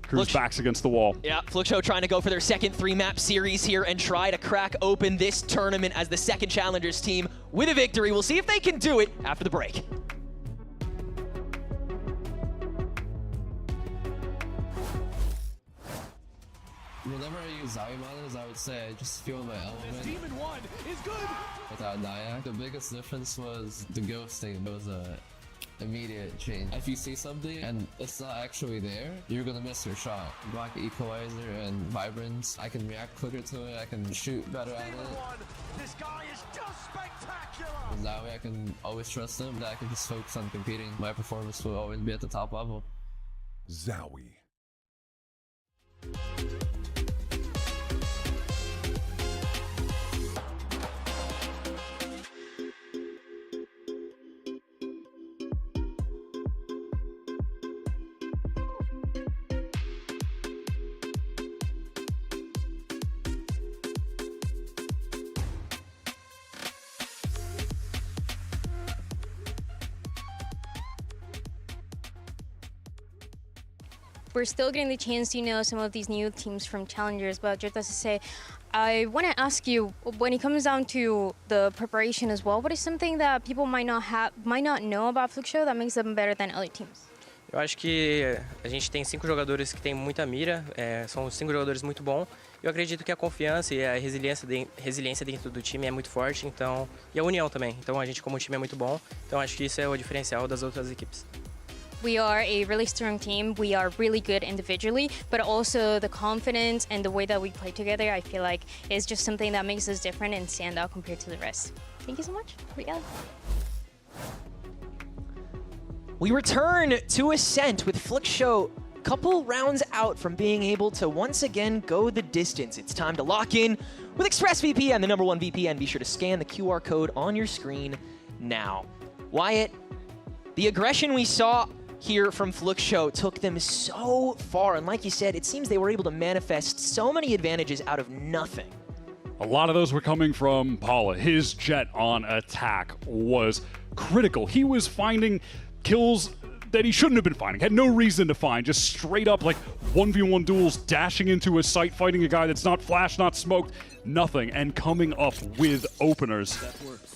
S14: KRU's backs against the wall.
S11: Yeah, Fluxo trying to go for their second 3-map series here and try to crack open this tournament as the second Challengers team with a victory. We'll see if they can do it after the break.
S12: Whenever I use Zowie monitors, I would say I just feel my element. Demon 1 is good! Without Nyack, the biggest difference was the ghosting. It was a immediate change. If you see something and it's not actually there, you're gonna miss your shot. Black Equalizer and Vibrance, I can react quicker to it, I can shoot better at it.
S16: This guy is just spectacular!
S12: And that way I can always trust him, that I can just focus on competing. My performance will always be at the top level.
S8: Zowie.
S18: We're still getting the chance to know some of these new teams from Challengers, but just to say, I want to ask you, when it comes down to the preparation as well, what is something that people might not know about Fluxo that makes them better than other teams?
S17: Eu acho que a gente tem 5 jogadores que têm muita mira, são 5 jogadores muito bons. Eu acredito que a confiança e a resiliência dentro do time é muito forte, então, e a união também. Então a gente como time é muito bom, então acho que isso é o diferencial das outras equipes.
S18: We are a really strong team. We are really good individually, but also the confidence and the way that we play together, I feel like is just something that makes us different and stand out compared to the rest. Thank you so much. Obrigada.
S11: We return to Ascent with Fluxo a couple rounds out from being able to once again go the distance. It's time to lock in with ExpressVPN, the #1 VPN. Be sure to scan the QR code on your screen now. Wyatt, the aggression we saw here from Fluxo took them so far, and like you said, it seems they were able to manifest so many advantages out of nothing.
S14: A lot of those were coming from Paula. His jet on attack was critical. He was finding kills that he shouldn't have been finding, had no reason to find, just straight up like 1v1 duels, dashing into a site, fighting a guy that's not flashed, not smoked, nothing, and coming up with openers.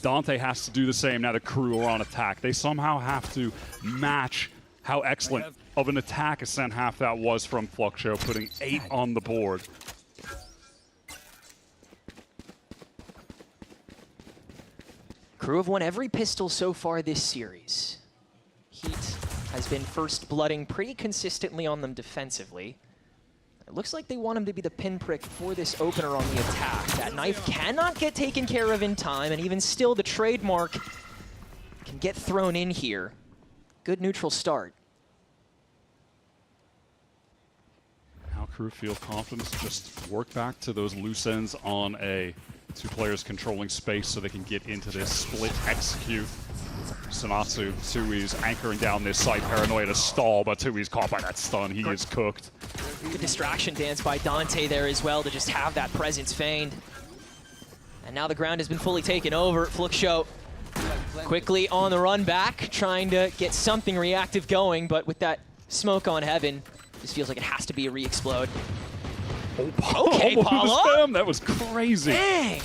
S14: Dante has to do the same now that KRU are on attack. They somehow have to match how excellent of an attack Ascent half that was from Fluxo, putting 8 on the board.
S11: KRU have won every pistol so far this series. Heat has been first blooding pretty consistently on them defensively. It looks like they want him to be the pinprick for this opener on the attack. That knife cannot get taken care of in time, and even still the trademark can get thrown in here. Good neutral start.
S14: How KRU feel confidence to just work back to those loose ends on a 2 players controlling space so they can get into this split execute. Sanatsu, Tui's anchoring down this side, paranoia to stall, but Tui's caught by that stun. He is cooked.
S11: Good distraction dance by Dante there as well to just have that presence feigned. And now the ground has been fully taken over. Fluxo quickly on the run back, trying to get something reactive going, but with that smoke on heaven, this feels like it has to be a re-explode. Okay, Paula.
S14: That was crazy.
S11: Dang.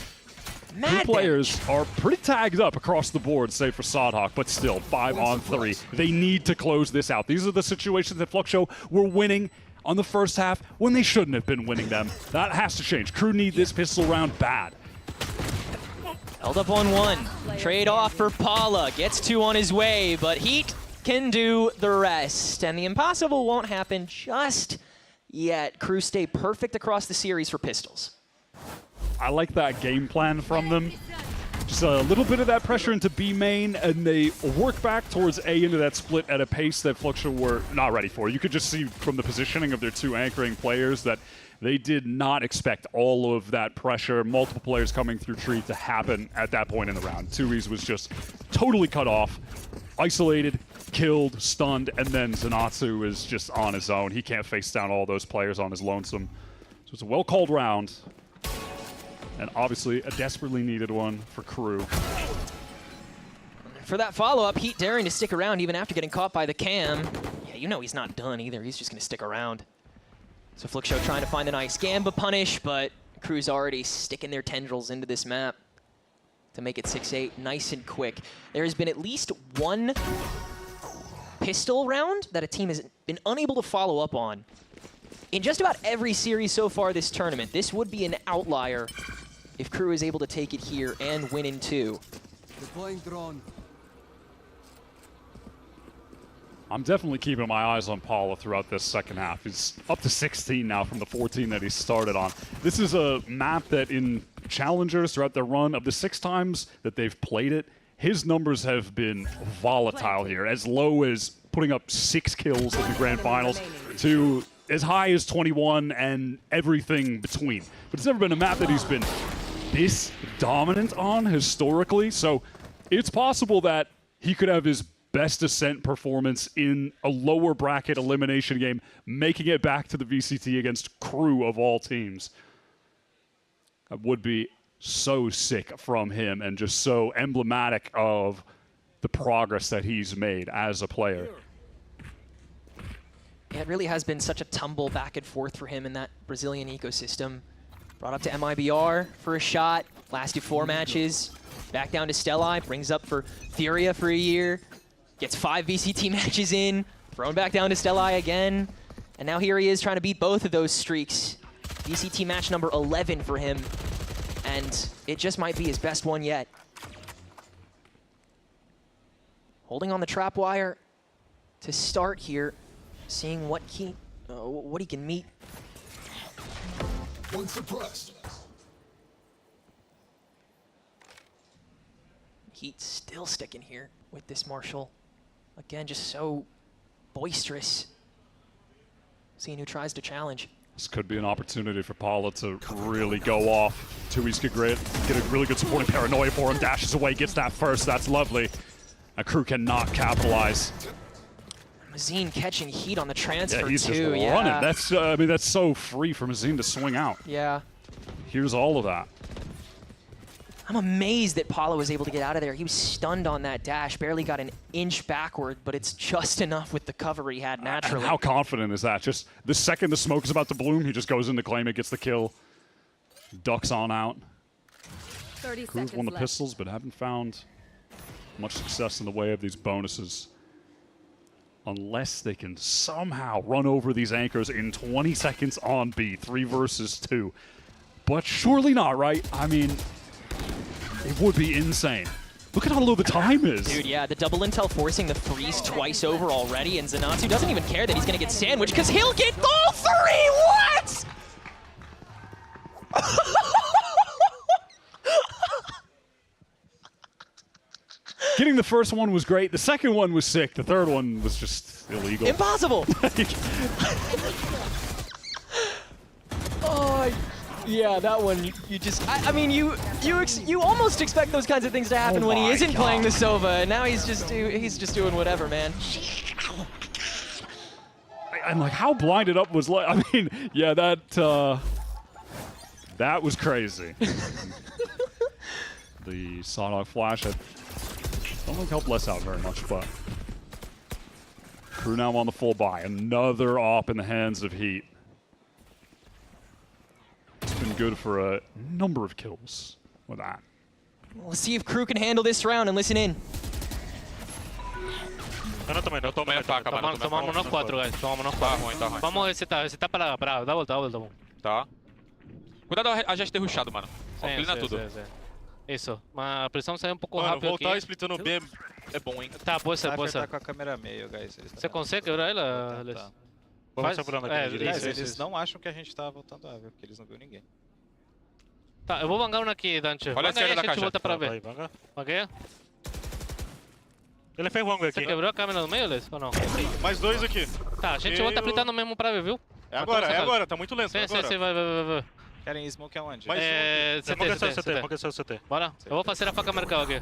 S14: 2 players are pretty tagged up across the board, save for Sodhawk, but still 5 on 3. They need to close this out. These are the situations that Fluxo were winning on the first half when they shouldn't have been winning them. That has to change. KRU need this pistol round bad.
S11: Held up on 1. Trade off for Paula. Gets 2 on his way, but Heat can do the rest. And the impossible won't happen just yet. KRU stay perfect across the series for pistols.
S14: I like that game plan from them. Just a little bit of that pressure into B main, and they work back towards A into that split at a pace that Fluxo were not ready for. You could just see from the positioning of their 2 anchoring players that they did not expect all of that pressure, multiple players coming through tree to happen at that point in the round. Tui's was just totally cut off, isolated, killed, stunned, and then Zanatsu is just on his own. He can't face down all those players on his lonesome. So it's a well-called round. And obviously a desperately needed one for KRU.
S11: For that follow-up, Heat daring to stick around even after getting caught by the cam. Yeah, you know he's not done either. He's just going to stick around. So Flickshow trying to find a nice Gamba punish, but KRU's already sticking their tendrils into this map to make it 6-8 nice and quick. There has been at least one pistol round that a team has been unable to follow up on in just about every series so far this tournament. This would be an outlier if KRU is able to take it here and win in 2.
S8: Deploying drone.
S14: I'm definitely keeping my eyes on Paula throughout this second half. He's up to 16 now from the 14 that he started on. This is a map that in Challengers throughout their run, of the 6 times that they've played it, his numbers have been volatile here, as low as putting up 6 kills in the Grand Finals to as high as 21 and everything between. But it's never been a map that he's been this dominant on historically, so it's possible that he could have his best Ascent performance in a lower bracket elimination game, making it back to the VCT against KRU of all teams. That would be so sick from him and just so emblematic of the progress that he's made as a player.
S11: Yeah, it really has been such a tumble back and forth for him in that Brazilian ecosystem. Brought up to MIBR for a shot, lasted 4 matches, back down to Stelli, brings up for Furia for a year, gets 5 VCT matches in, thrown back down to Stelli again, and now here he is trying to beat both of those streaks. VCT match number 11 for him, and it just might be his best one yet. Holding on the trap wire to start here, seeing what he can meet.
S8: One suppressed.
S11: Heat still sticking here with this Marshall. Again, just so boisterous. Seeing who tries to challenge.
S14: This could be an opportunity for Paula to really go off. 2E's get great, get a really good supporting paranoia for him, dashes away, gets that first, that's lovely. A KRU cannot capitalize.
S11: Mazine catching heat on the transfer
S14: yeah, he's
S11: too.
S14: Just
S11: yeah,
S14: running. That's I mean that's so free for Mazine to swing out.
S11: Yeah.
S14: Here's all of that.
S11: I'm amazed that Paula was able to get out of there. He was stunned on that dash, barely got an inch backward, but it's just enough with the cover he had naturally.
S14: And how confident is that? Just the second the smoke is about to bloom, he just goes in to claim it, gets the kill, ducks on out.
S1: 30
S14: KRU's
S1: seconds
S14: won the
S1: left.
S14: pistols, but haven't found much success in the way of these bonuses. Unless they can somehow run over these anchors in 20 seconds on B, 3 versus 2. But surely not, right? I mean, it would be insane. Look at how low the time is.
S11: Dude, yeah, the double intel forcing the freeze twice over already, and Zanatsu doesn't even care that he's gonna get sandwiched because he'll get all 3! What?
S14: Getting the first one was great. The second one was sick. The third one was just illegal.
S11: Impossible! Oh, yeah, that one, you just, I mean, you almost expect those kinds of things to happen when he isn't playing the Sova, and now he's just doing whatever, man.
S14: And like how blinded up was like, I mean, yeah, that was crazy. The Sawdog flash, I don't think helped Les out very much, but KRU now on the full buy. Another op in the hands of Heat. It's been good for a number of kills with that.
S11: Let's see if KRU can handle this round and listen in.
S13: Eu tomei a faca, mano. Tomamos nós 4, guys. Tomamos nós 4. Vamos resetar pra dá volta, bom.
S10: Tá. Cuidado a gente ter rushado, mano. Inclina tudo.
S13: Isso, mas a pressão saiu um pouco
S10: Mano,
S13: rápido
S10: voltar
S13: aqui.
S10: splitando B é bom, hein?
S13: Tá, boa.
S22: Tá com a câmera meio, guys.
S13: Você consegue quebrar ela, Les?
S22: Tá.
S13: Vamos
S22: segurando aqui. Eles não acham que a gente tá voltando A, viu? Porque eles não viram ninguém.
S13: Tá, eu vou vangar um aqui, Dante.
S22: Olha a esquerda da
S13: a gente
S22: caixa.
S13: volta pra
S22: Vai,
S13: ver.
S22: vanga.
S13: Vangueia?
S22: Ele fez wango aqui.
S13: Você quebrou a câmera no meio, Les? Ou não?
S22: Mais 2 aqui.
S13: Tá, a gente volta splitando mesmo pra ver, viu?
S22: É agora, tá muito lento.
S13: Sim,
S22: agora.
S13: Sim, vai.
S22: Querem smoke aonde?
S13: Mais
S22: CT.
S13: Bora, eu vou fazer a faca marcar aqui.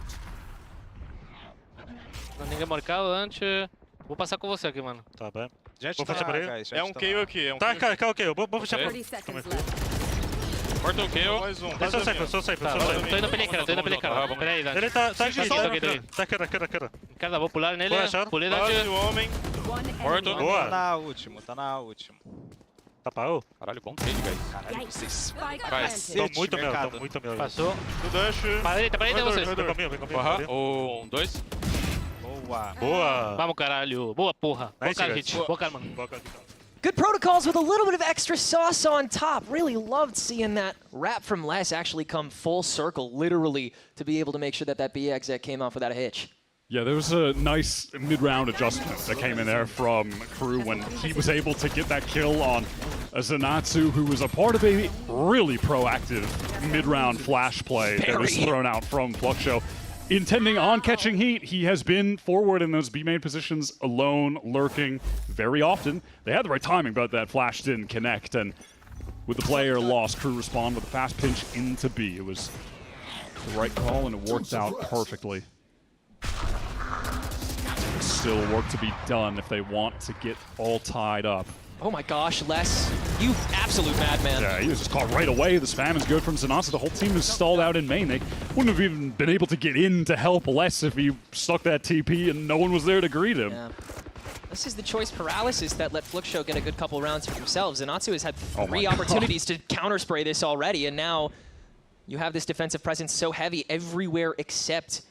S13: Não, ninguém marcado, Dante. Vou passar com você aqui, mano.
S22: Tá bem. Gente,
S13: Vou fechar por ele.
S22: guys,
S13: É um kill aqui, Tá, cara, ok, eu vou fechar por ele.
S1: 30 seconds left.
S10: Corta o kill.
S22: Mais um.
S13: Eu sou safe, eu sou safe.
S17: Tô indo pra ele, cara, tô indo pra ele, cara. Peraí, Dante.
S13: Ele tá aqui
S17: Aqui,
S13: só.
S17: toquei dele.
S13: Tá, cara.
S17: Cara, vou pular nele.
S13: Boa, shot.
S17: Pulei,
S22: Quase
S17: Dante.
S22: o homem.
S1: One
S10: Morto.
S1: enemy.
S13: Boa.
S22: Tá na última, tá na última.
S13: Tá pau?
S10: Caralho, bom trade, guys.
S22: Caralho, vocês...
S1: Spike
S10: Vai.
S1: planted.
S13: Tô muito
S22: mercado.
S13: meu, tô muito meu.
S17: Passou.
S22: Do dash.
S17: Pra ele, vocês.
S13: Vem comigo, vem comigo.
S10: Aham. 1, 2.
S22: Boa.
S13: Boa.
S17: Vamos, caralho. Boa, porra. Boa,
S13: Nice,
S17: cara,
S13: guys.
S17: hit. Boa, cara, mano.
S13: Boa, cara.
S11: Good protocols with a little bit of extra sauce on top. Really loved seeing that wrap from Les actually come full circle, literally, to be able to make sure that that B exit came off without a hitch.
S14: Yeah, there was a nice mid-round adjustment that came in there from KRU when he was able to get that kill on a Zenatsu, who was a part of a really proactive mid-round flash play that was thrown out from Fluxo. Intending on catching heat, he has been forward in those B-main positions alone, lurking very often. They had the right timing, but that flash didn't connect, and with the player lost, KRU respond with a fast pinch into B. It was the right call, and it worked out perfectly. Still work to be done if they want to get all tied up.
S11: Oh my gosh, Les, you absolute madman.
S14: Yeah, he was just caught right away. The spam is good from Zenatsu. The whole team is stalled out in main. They wouldn't have even been able to get in to help Les if he stuck that TP and no one was there to greet him.
S11: Yeah. This is the choice paralysis that let Fluxo get a good couple rounds for themselves. Zenatsu has had three opportunities to counter-spray this already, and now you have this defensive presence so heavy everywhere except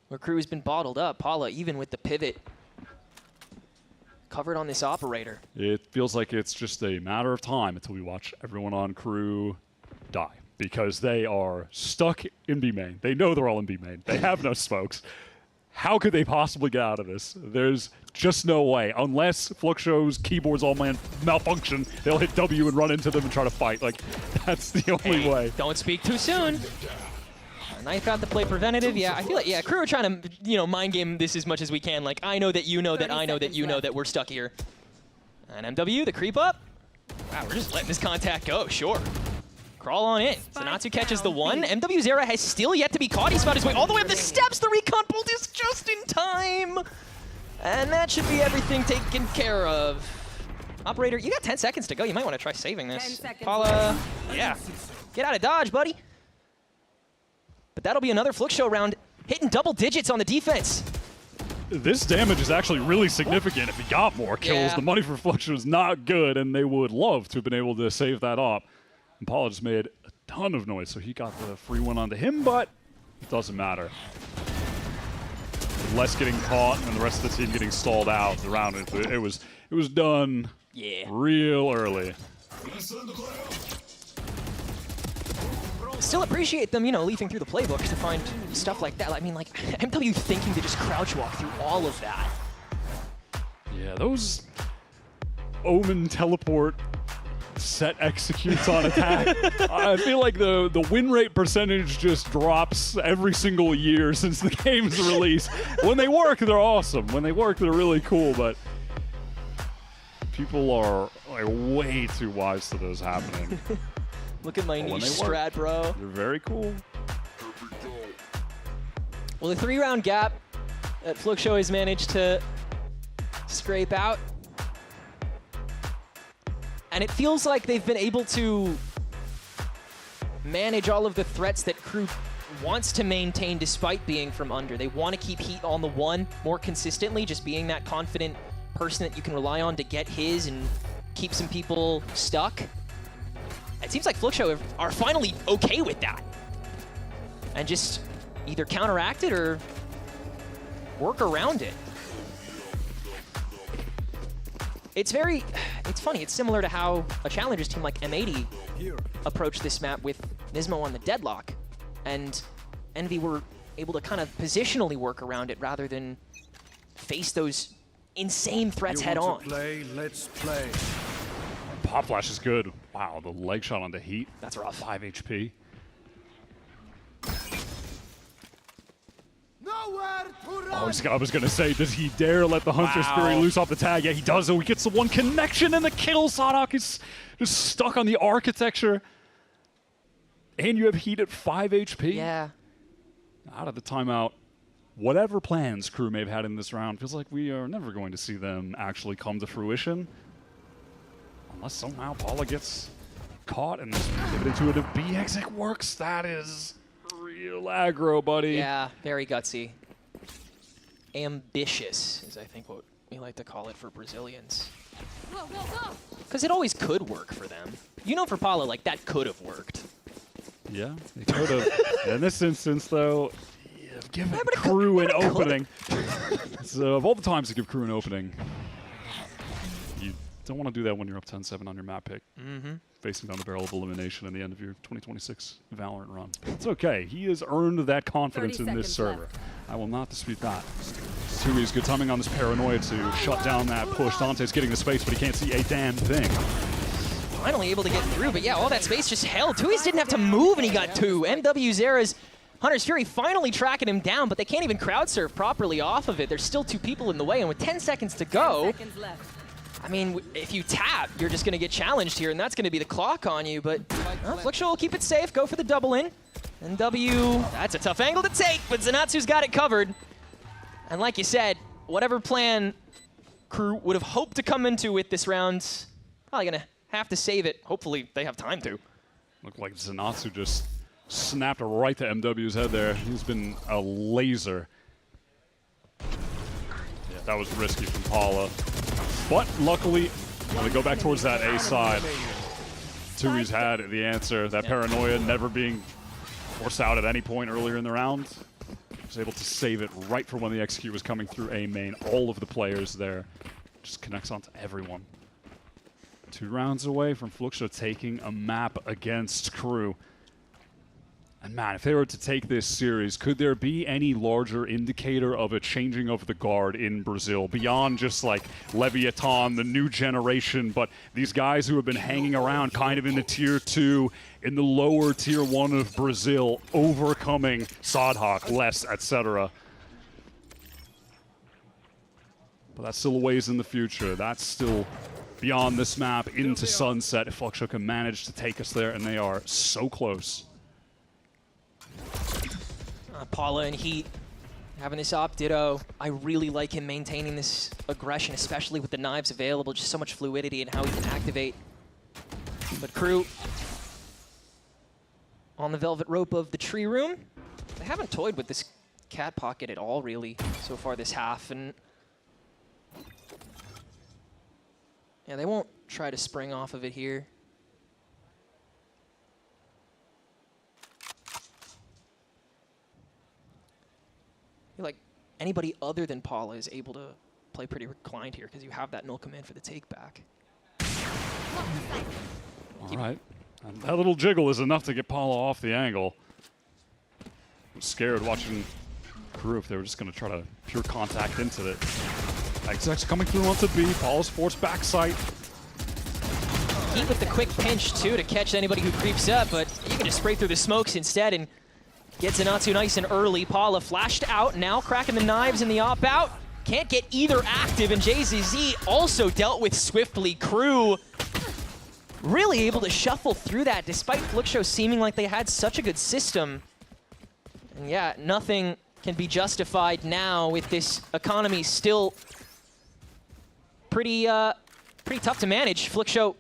S11: where KRU has been bottled up. Paula, even with the pivot, covered on this operator.
S14: It feels like it's just a matter of time until we watch everyone on KRU die, because they are stuck in B main. They know they're all in B main. They have no smokes. How could they possibly get out of this? There's just no way. Unless Fluxo's keyboards all malfunction, they'll hit W and run into them and try to fight. Like, that's the only way.
S11: Don't speak too soon. Knife out the play preventative. Yeah, I feel like, KRU are trying to, mind game this as much as we can. Like, I know that you know that I know that you know that we're stuck here. And MW, the creep up. Wow, we're just letting this contact go, sure. Crawl on in. Zenatsu catches the one. MW Zera has still yet to be caught. He's found his way all the way up the steps. The recon bolt is just in time. And that should be everything taken care of. Operator, you got 10 seconds to go. You might want to try saving this. Paula, yeah. Get out of dodge, buddy. But that'll be another Fluxo round, hitting double digits on the defense.
S14: This damage is actually really significant if he got more kills.
S11: Yeah.
S14: The money for Fluxo is not good, and they would love to have been able to save that up. And Paula just made a ton of noise, so he got the free win onto him, but it doesn't matter. With Les getting caught and the rest of the team getting stalled out, the round it was done real early.
S11: Still appreciate them, leafing through the playbook to find stuff like that. I mean, like, MW thinking to just crouch walk through all of that.
S14: Yeah, those Omen teleport set executes on attack. I feel like the win rate percentage just drops every single year since the game's release. When they work, they're awesome. When they work, they're really cool, but people are like way too wise to those happening.
S11: Look at my niche strat, bro.
S14: They're very cool.
S11: Well, the 3-round gap that Fluxo has managed to scrape out. And it feels like they've been able to manage all of the threats that KRU wants to maintain despite being from under. They want to keep heat on the one more consistently, just being that confident person that you can rely on to get his and keep some people stuck. It seems like Fluxo are finally okay with that. And just either counteract it or work around it. It's funny, it's similar to how a Challengers team like M80 approached this map with Nismo on the deadlock. And Envy were able to kind of positionally work around it rather than face those insane threats head on.
S16: Let's play.
S14: Pop flash is good. Wow, the leg shot on the heat.
S11: That's rough.
S14: 5 HP. I was gonna say, does he dare let the Hunter's Fury loose off the tag? Yeah, he does. So he gets the one connection and the kill. Sadok is just stuck on the architecture. And you have heat at 5 HP.
S11: Yeah.
S14: Out of the timeout. whatever plans KRU may have had in this round, feels like we are never going to see them actually come to fruition. Unless somehow Paula gets caught and pivoted into a BX. It works. That is real aggro, buddy.
S11: Yeah, very gutsy. Ambitious is, I think, what we like to call it for Brazilians. Because it always could work for them. You know, for Paula, like, that could have worked.
S14: Yeah, it could have. In this instance, though, you've given KRU an opening. So, of all the times to give KRU an opening, you don't want to do that when you're up 10-7 on your map pick. Facing down the barrel of elimination at the end of your 2026 Valorant run. It's okay. He has earned that confidence in this server. I will not dispute that. Zowie's good timing on this paranoia to shut down that push. Dante's getting the space, but he can't see a damn thing.
S11: Finally able to get through, but yeah, all that space just held. Tui's didn't have to move, and he got two. MW Zera's Hunter's Fury finally tracking him down, but they can't even crowd surf properly off of it. There's still 2 people in the way, and with 10 seconds to go, I mean, if you tap, you're just going to get challenged here, and that's going to be the clock on you. But Flickshow will keep it safe, go for the double in. NW, that's a tough angle to take, but Zenatsu's got it covered. And like you said, whatever plan KRU would have hoped to come into with this round, probably going to have to save it. Hopefully they have time to.
S14: Looked like Zenatsu just snapped right to MW's head there. He's been a laser. Yeah, that was risky from Paula. But luckily, when they go back towards that A side, Tui's had the answer. That paranoia never being forced out at any point earlier in the round. Was able to save it right for when the execute was coming through A main. All of the players there. Just connects onto everyone. 2 rounds away from Fluxo taking a map against KRU. And man, if they were to take this series, could there be any larger indicator of a changing of the guard in Brazil beyond just like Leviatán, the new generation, but these guys who have been hanging around kind of in the tier 2, in the lower tier 1 of Brazil, overcoming Sadhak, Les, etc. But that's still a ways in the future. That's still beyond this map into Sunset. If Fluxo can manage to take us there, and they are so close.
S11: Paula and Heat having this op ditto. I really like him maintaining this aggression, especially with the knives available. Just so much fluidity in how he can activate. But KRU on the velvet rope of the tree room. They haven't toyed with this cat pocket at all, really, so far this half. And yeah, they won't try to spring off of it here. I feel like anybody other than Paula is able to play pretty reclined here because you have that null command for the take back.
S14: All right. And that little jiggle is enough to get Paula off the angle. I'm scared watching KRU if they were just going to try to pure contact into it. XX coming through onto B. Paula's forced backside.
S11: Heat with the quick pinch, too, to catch anybody who creeps up, but you can just spray through the smokes instead and get Zenatsu nice and early. Paula flashed out, now cracking the knives in the op-out. Can't get either active, and JZZ also dealt with swiftly. KRU really able to shuffle through that, despite Fluxo seeming like they had such a good system. And yeah, nothing can be justified now with this economy still pretty tough to manage. Fluxo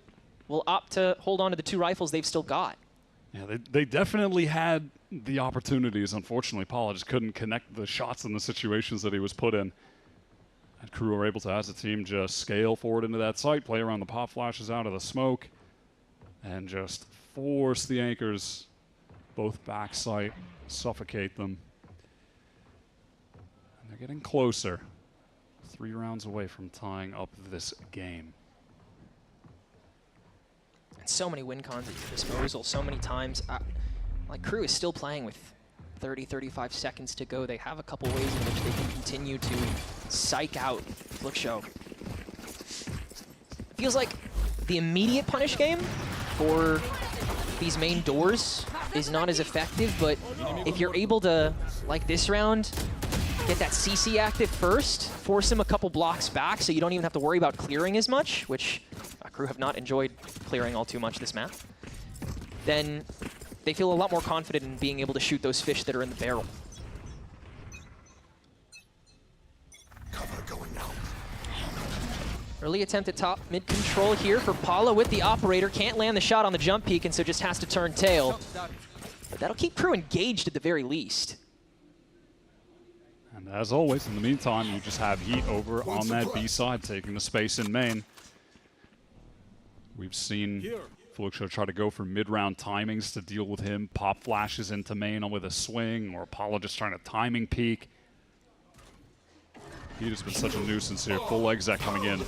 S11: will opt to hold on to the 2 rifles they've still got.
S14: Yeah, they definitely had the opportunities. Unfortunately, Paula just couldn't connect the shots in the situations that he was put in. And KRU were able to, as a team, just scale forward into that site, play around the pop flashes out of the smoke, and just force the anchors both back site, suffocate them. And they're getting closer. 3 rounds away from tying up this game.
S11: And so many win cons at your disposal, so many times. Like, KRU is still playing with 30, 35 seconds to go. They have a couple ways in which they can continue to psych out Fluxo. It feels like the immediate punish game for these main doors is not as effective, but if you're able to, like this round, get that CC active first, force him a couple blocks back so you don't even have to worry about clearing as much, which KRU have not enjoyed clearing all too much this map, then they feel a lot more confident in being able to shoot those fish that are in the barrel. Early attempt at top mid control here for Paula with the operator. Can't land the shot on the jump peak, and so just has to turn tail. But that'll keep Crew engaged at the very least.
S14: And as always, in the meantime, you just have Heat over on that B side, taking the space in main. We've seen Fluxo try to go for mid-round timings to deal with him. Pop flashes into main with a swing, or Apollo just trying to timing peek. Heat has been such a nuisance here. Full exec coming in.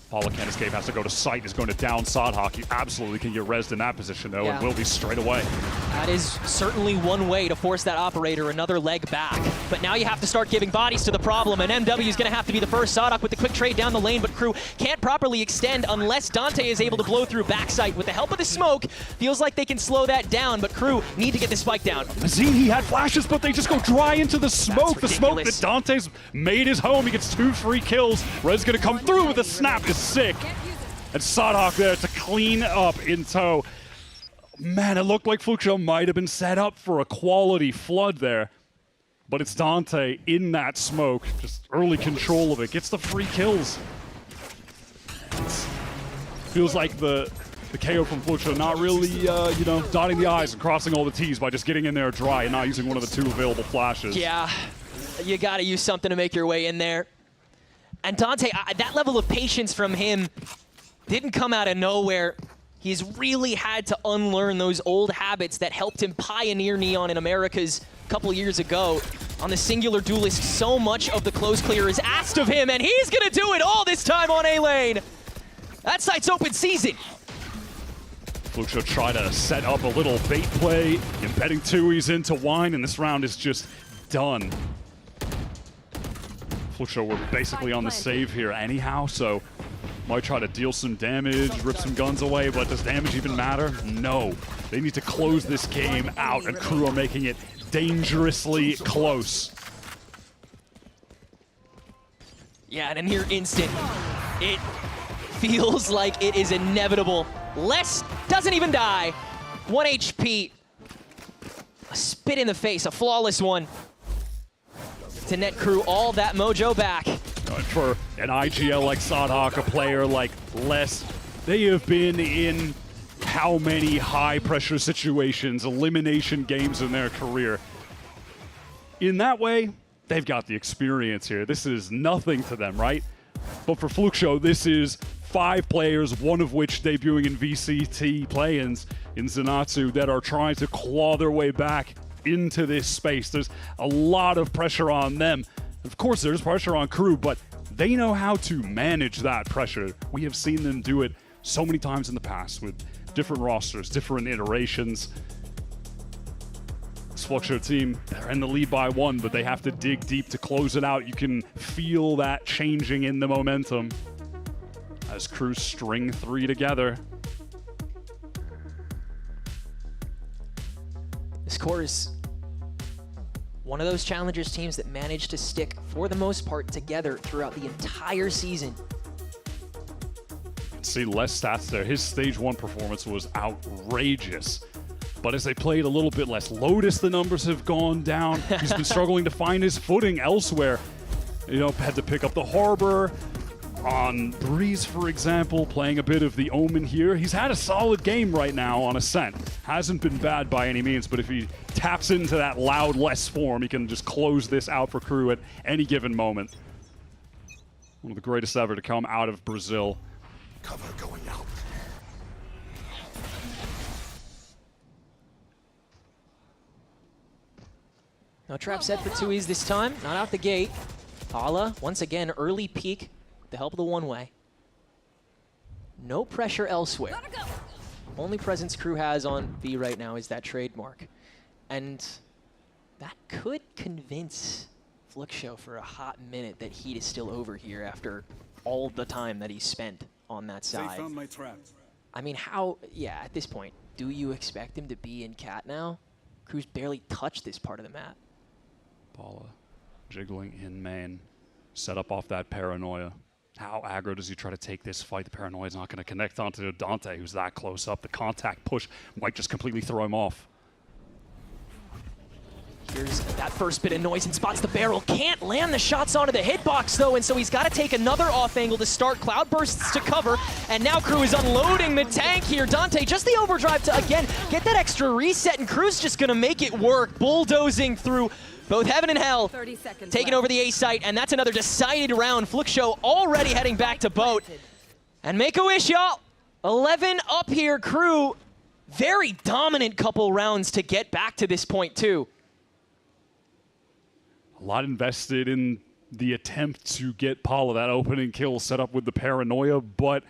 S14: Apollo can't escape, has to go to sight, is going to down Sodhawk. You absolutely can get rezzed in that position, though, and will be straight away.
S11: That is certainly one way to force that operator another leg back. But now you have to start giving bodies to the problem, and MW is going to have to be the first. Sodhawk with the quick trade down the lane, but Crew can't properly extend unless Dante is able to blow through backside. With the help of the smoke, feels like they can slow that down, but Crew need to get the spike down.
S14: Mazine, he had flashes, but they just go dry into the smoke. The smoke that Dante's made his home. He gets 2 free kills. Red's going to come through with a snap. Is sick. And Sodhawk there to clean up in tow. Man, it looked like Fluxo might have been set up for a quality flood there. But it's Dante in that smoke. Just early control of it. Gets the free kills. Feels like the KO from Fluxo not really, you know, dotting the I's and crossing all the T's by just getting in there dry and not using one of the 2 available flashes.
S11: Yeah, you got to use something to make your way in there. And Dante, that level of patience from him didn't come out of nowhere. He's really had to unlearn those old habits that helped him pioneer Neon in Americas a couple years ago. On the singular duelist, so much of the close clear is asked of him, and he's gonna do it all this time on A lane. That site's open season.
S14: Fluxo try to set up a little bait play, embedding Tui's into Wine, and this round is just done. Fluxo were basically on the save here anyhow, so might try to deal some damage, rip some guns away, but does damage even matter? No. They need to close this game out, and Crew are making it dangerously close.
S11: Yeah, and in here instant, it feels like it is inevitable. Les doesn't even die. 1 HP. A spit in the face, a flawless one. To net Crew all that mojo back.
S14: For an IGL like Sodhawk, a player like Les, they have been in how many high-pressure situations, elimination games in their career. In that way, they've got the experience here. This is nothing to them, right? But for Fluxo, this is 5 players, one of which debuting in VCT play-ins in Zenatsu, that are trying to claw their way back into this space. There's a lot of pressure on them. Of course, there's pressure on Crew, but they know how to manage that pressure. We have seen them do it so many times in the past with different rosters, different iterations. This Fluxo team, they're in the lead by 1, but they have to dig deep to close it out. You can feel that changing in the momentum as Crew string 3 together.
S11: This core is one of those Challengers teams that managed to stick, for the most part, together throughout the entire season.
S14: See less stats there. His stage 1 performance was outrageous. But as they played a little bit less Lotus, the numbers have gone down. He's been struggling to find his footing elsewhere. You know, had to pick up the Harbor. On Breeze, for example, playing a bit of the Omen here. He's had a solid game right now on Ascent. Hasn't been bad by any means, but if he taps into that loud less form, he can just close this out for Crew at any given moment. One of the greatest ever to come out of Brazil.
S8: Cover going out.
S11: No trap set for Tui's this time, not out the gate. Paula, once again, early peek. The help of the one-way. No pressure elsewhere. Only presence Crew has on V right now is that trademark. And that could convince Fluxo for a hot minute that Heat is still over here after all the time that he's spent on that side. I mean, yeah, at this point, do you expect him to be in Cat now? Crew's barely touched this part of the map.
S14: Paula jiggling in main. Set up off that paranoia. How aggro does he try to take this fight? The paranoia is not going to connect onto Dante, who's that close up. The contact push might just completely throw him off.
S11: Here's that first bit of noise and spots the barrel. Can't land the shots onto the hitbox though, and so he's got to take another off angle to start. Cloudbursts to cover, and now KRU is unloading the tank here. Dante, just the overdrive to, again, get that extra reset, and KRU's just going to make it work, bulldozing through both heaven and hell, taking over the A site, and that's another decided round. Fluxo already heading back to boat. And make a wish, y'all. 11 up here, KRU. Very dominant couple rounds to get back to this point, too.
S14: A lot invested in the attempt to get Paula that opening kill set up with the paranoia, but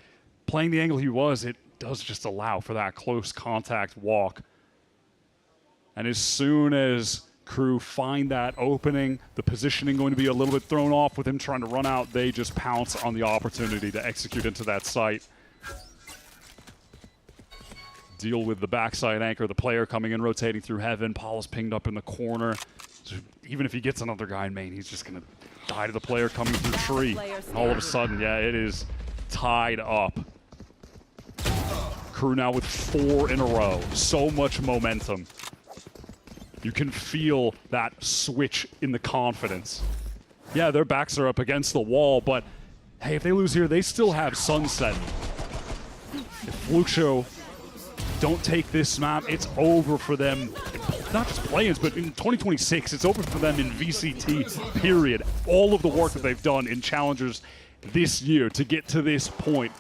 S14: playing the angle he was, it does just allow for that close contact walk. And as soon as KRU find that opening, the positioning going to be a little bit thrown off with him trying to run out, they just pounce on the opportunity to execute into that site. Deal with the backside anchor, the player coming in, rotating through heaven. Paula's pinged up in the corner. So even if he gets another guy in main, he's just going to die to the player coming through tree. And all of a sudden, yeah, it is tied up. KRU now with 4 in a row. So much momentum. You can feel that switch in the confidence. Yeah, their backs are up against the wall, but hey, if they lose here, they still have Sunset. If Fluxo don't take this map, it's over for them. Not just play-ins, but in 2026, it's over for them in VCT, period. All of the work that they've done in Challengers this year to get to this point.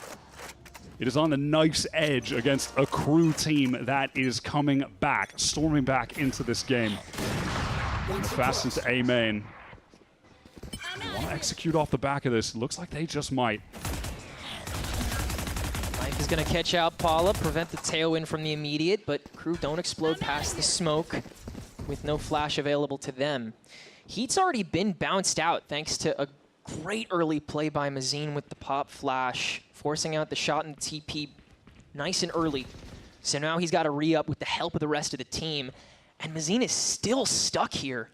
S14: It is on the knife's edge against a KRU team that is coming back, storming back into this game. Fast into A main. They want to execute off the back of this. Looks like they just might.
S11: Knife is going to catch out Paula, prevent the tailwind from the immediate, but KRU don't explode past the smoke with no flash available to them. Heat's already been bounced out thanks to a great early play by Mazine with the pop flash, forcing out the shot and the TP nice and early. So now he's got to re-up with the help of the rest of the team. And Mazine is still stuck here,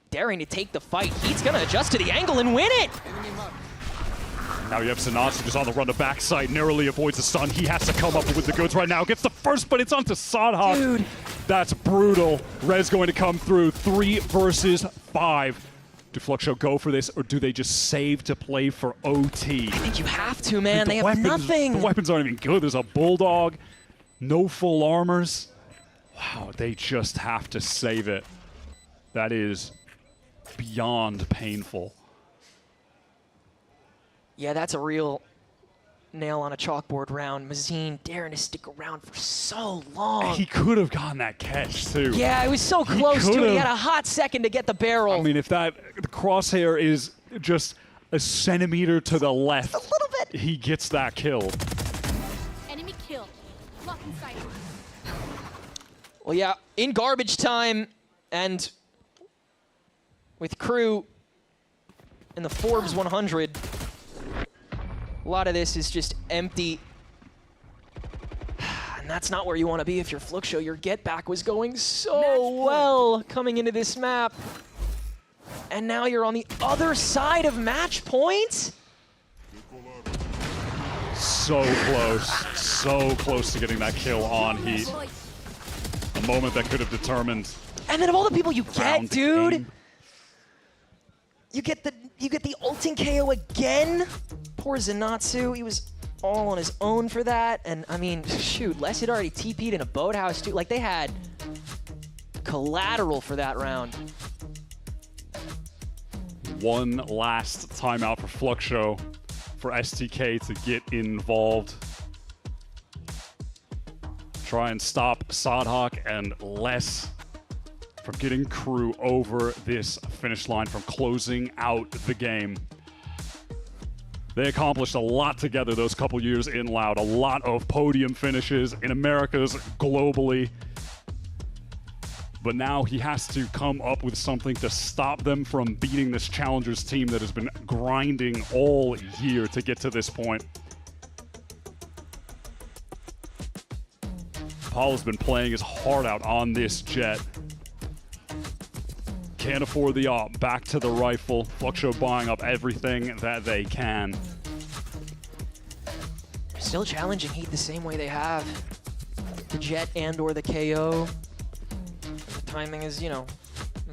S11: daring to take the fight. Heat's going to adjust to the angle and win it!
S14: Now you have Sanatsu just on the run to backside, narrowly avoids the stun. He has to come up with the goods right now. Gets the first, but it's onto Sadhak.
S11: Dude.
S14: That's brutal. Rez going to come through. 3 versus 5. Do Fluxo go for this, or do they just save to play for OT?
S11: I think you have to, man. They have nothing.
S14: The weapons aren't even good. There's a Bulldog, no full armors. Wow, they just have to save it. That is beyond painful.
S11: Yeah, that's a real nail on a chalkboard round. Mazine daring to stick around for so long.
S14: He could have gotten that catch, too.
S11: Yeah, it was so close to it. He had a hot second to get the barrel.
S14: I mean, if the crosshair is just a centimeter to the left,
S11: just a little bit,
S14: he gets that kill.
S4: Enemy kill. Lock in sight.
S11: Well, yeah, in garbage time and with KRU in the Forbes 100, a lot of this is just empty. And that's not where you want to be if you're Fluxo. Your get back was going so well coming into this map. And now you're on the other side of match point?
S14: So close to getting that kill on Heat. A moment that could have determined.
S11: And then of all the people you get, dude, you get the ulting KO again. Poor Zenatsu, he was all on his own for that. And I mean, shoot, Les had already TP'd in a boathouse too. Like, they had collateral for that round.
S14: One last timeout for Fluxo, for STK to get involved. Try and stop Sadhak and Les from getting KRU over this finish line, from closing out the game. They accomplished a lot together those couple years in Loud, a lot of podium finishes in Americas, globally. But now he has to come up with something to stop them from beating this Challengers team that has been grinding all year to get to this point. Paul's been playing his heart out on this jet. Can't afford the op, back to the rifle. Fluxo buying up everything that they can.
S11: Still challenging Heat the same way they have. The jet and or the KO. The timing is, you know,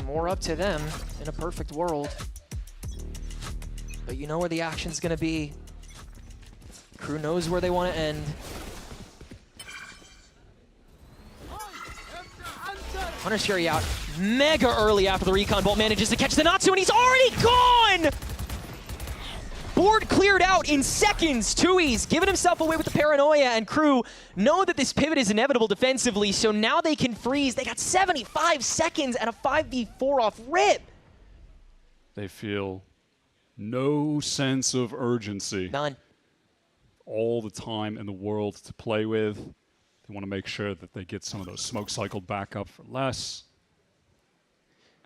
S11: more up to them in a perfect world. But you know where the action's gonna be. KRU knows where they want to end. Hunter's Fury out mega early after the recon bolt manages to catch the Natsu, and he's already gone! Board cleared out in seconds. Tui's giving himself away with the paranoia, and KRU know that this pivot is inevitable defensively, so now they can freeze. They got 75 seconds and a 5v4 off rip.
S14: They feel no sense of urgency.
S11: None.
S14: All the time in the world to play with. They want to make sure that they get some of those smoke cycled back up for less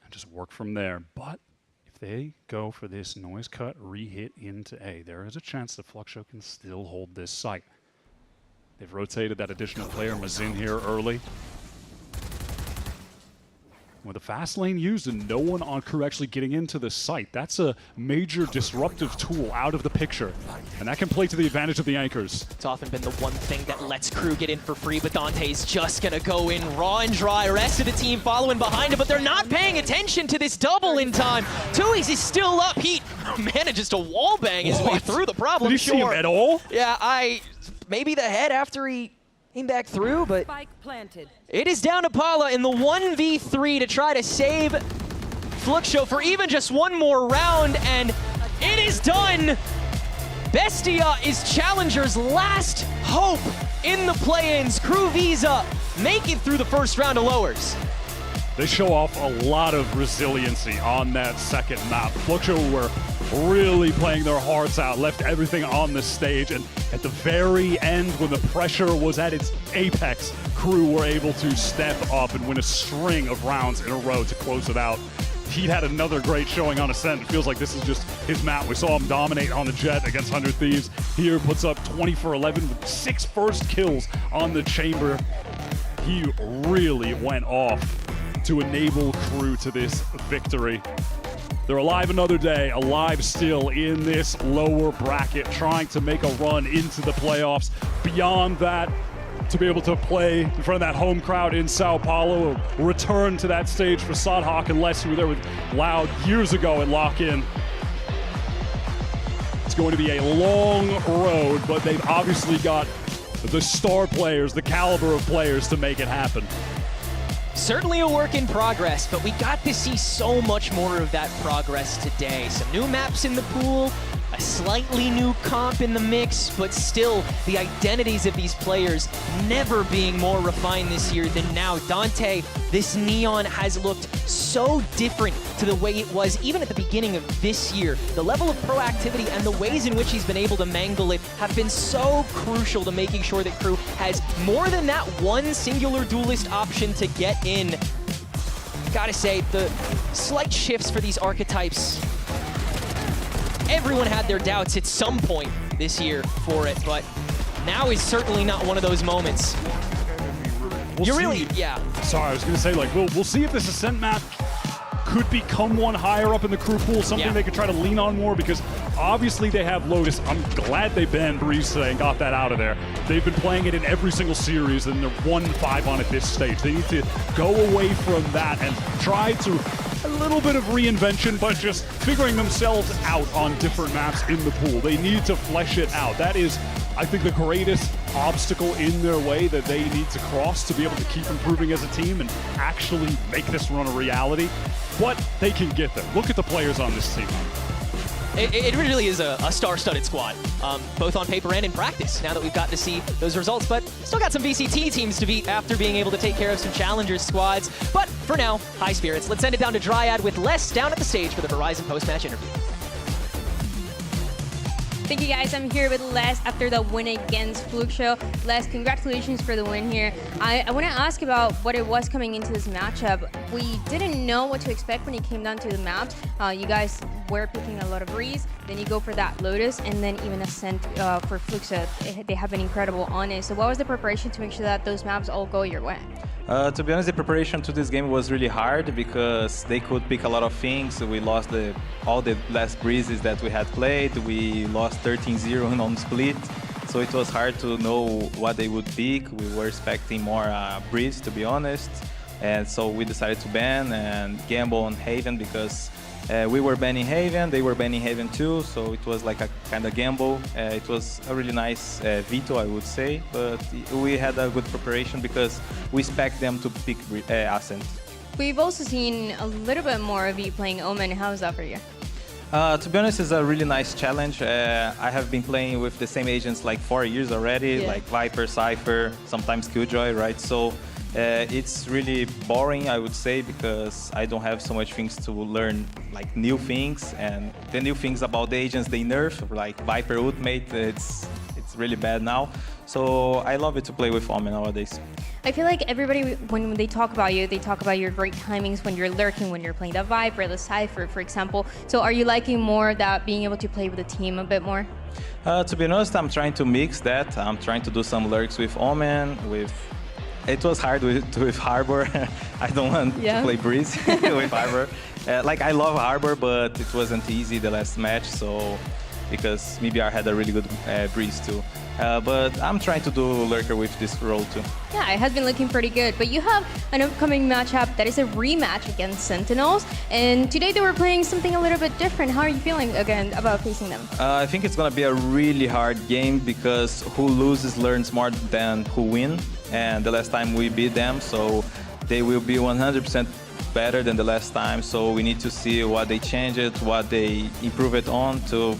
S14: and just work from there. But if they go for this noise cut re-hit into A, there is a chance that Fluxo can still hold this site. They've rotated that additional player, Mazin, here early. With the fast lane used and no one on KRU actually getting into the site, that's a major disruptive tool out of the picture. And that can play to the advantage of the anchors.
S11: It's often been the one thing that lets KRU get in for free, but Dante's just gonna go in raw and dry. Rest of the team following behind him, but they're not paying attention to this double in time. Tui's is still up. He manages to wallbang his way through the problem.
S14: Did you see him at all?
S11: Yeah, maybe the head after he came back through, but it is down to Paula in the 1v3 to try to save Fluxo for even just one more round, and it is done. Bestia is Challenger's last hope in the play-ins. KRU Visa make it through the first round of lowers.
S14: They show off a lot of resiliency on that second map. Fluxo were really playing their hearts out, left everything on the stage, and at the very end, when the pressure was at its apex, KRU were able to step up and win a string of rounds in a row to close it out. He'd had another great showing on Ascent. It feels like this is just his map. We saw him dominate on the Jet against 100 Thieves. Here puts up 20 for 11 with 6 first kills on the Chamber. He really went off to enable KRU to this victory. They're alive another day, alive still in this lower bracket, trying to make a run into the playoffs. Beyond that, to be able to play in front of that home crowd in Sao Paulo, a return to that stage for Sadhawk and Les, who were there with Loud years ago at Lock-In. It's going to be a long road, but they've obviously got the star players, the caliber of players to make it happen.
S11: Certainly a work in progress, but we got to see so much more of that progress today. Some new maps in the pool, a slightly new comp in the mix, but still the identities of these players never being more refined this year than now. Dante, this Neon has looked so different to the way it was even at the beginning of this year. The level of proactivity and the ways in which he's been able to mangle it have been so crucial to making sure that KRU has more than that one singular duelist option to get in. Gotta say, the slight shifts for these archetypes, everyone had their doubts at some point this year for it, but now is certainly not one of those moments. Yeah.
S14: Sorry, I was going to say, like, we'll see if this Ascent map could become one higher up in the KRU pool, something they could try to lean on more, because obviously they have Lotus. I'm glad they banned Barista and got that out of there. They've been playing it in every single series, and they're 1-5 on at this stage. They need to go away from that and try to a little bit of reinvention, but just figuring themselves out on different maps in the pool. They need to flesh it out. That is, I think, the greatest obstacle in their way that they need to cross to be able to keep improving as a team and actually make this run a reality. But they can get there. Look at the players on this team.
S11: It really is a star-studded squad, both on paper and in practice, now that we've got to see those results. But still got some VCT teams to beat after being able to take care of some Challengers squads. But for now, high spirits. Let's send it down to Dryad with Les down at the stage for the Verizon post-match interview.
S18: Thank you guys. I'm here with Les after the win against Fluxo. Les, congratulations for the win here. I want to ask about what it was coming into this matchup. We didn't know what to expect when it came down to the maps. You guys were picking a lot of Breeze, then you go for that Lotus, and then even Ascent for Fluxo. They have been incredible on it. So what was the preparation to make sure that those maps all go your way?
S5: To be honest, the preparation to this game was really hard because they could pick a lot of things. We lost all the last Breezes that we had played. We lost 13-0 on split, so it was hard to know what they would pick. We were expecting more Breeze, to be honest. And so we decided to ban and gamble on Haven because we were banning Haven, they were banning Haven too, so it was like a kind of gamble. It was a really nice veto, I would say, but we had a good preparation because we expect them to pick Ascent.
S18: We've also seen a little bit more of you playing Omen. How is that for you?
S5: To be honest, it's a really nice challenge. I have been playing with the same agents like 4 years already, like Viper, Cypher, sometimes Killjoy, right? So it's really boring, I would say, because I don't have so much things to learn, like new things, and the new things about the agents they nerf, like Viper Ultimate, it's really bad now. So I love it to play with Omen nowadays.
S18: I feel like everybody, when they talk about you, they talk about your great timings when you're lurking, when you're playing the Viper, the Cypher, for example. So are you liking more of that, being able to play with the team a bit more?
S5: To be honest, I'm trying to mix that. I'm trying to do some lurks with Omen, It was hard with Harbor. I don't want to play Breeze with Harbor. Like, I love Harbor, but it wasn't easy the last match, so because MBR had a really good Breeze too. But I'm trying to do Lurker with this role too.
S18: Yeah, it has been looking pretty good, but you have an upcoming matchup that is a rematch against Sentinels, and today they were playing something a little bit different. How are you feeling again about facing them?
S5: I think it's gonna be a really hard game because who loses learns more than who wins. And the last time we beat them, so they will be 100% better than the last time. So we need to see what they change it, what they improve it on to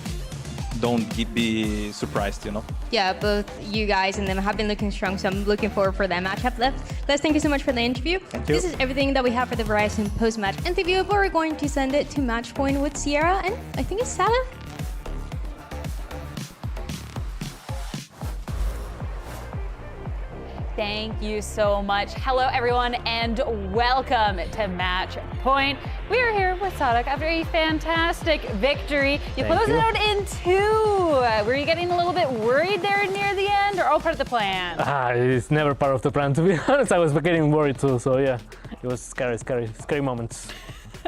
S5: don't be surprised, you know?
S18: Yeah, both you guys and them have been looking strong, so I'm looking forward for that matchup left. Les, thank you so much for the interview.
S5: Thank you.
S18: This is everything that we have for the Verizon post-match interview, but we're going to send it to match point with Sierra and I think it's Salah.
S4: Thank you so much. Hello, everyone, and welcome to Match Point. We are here with Sadok after a fantastic victory. You closed it out in 2. Were you getting a little bit worried there near the end, or all part of the plan?
S9: It's never part of the plan, to be honest. I was getting worried too, so yeah, it was scary moments.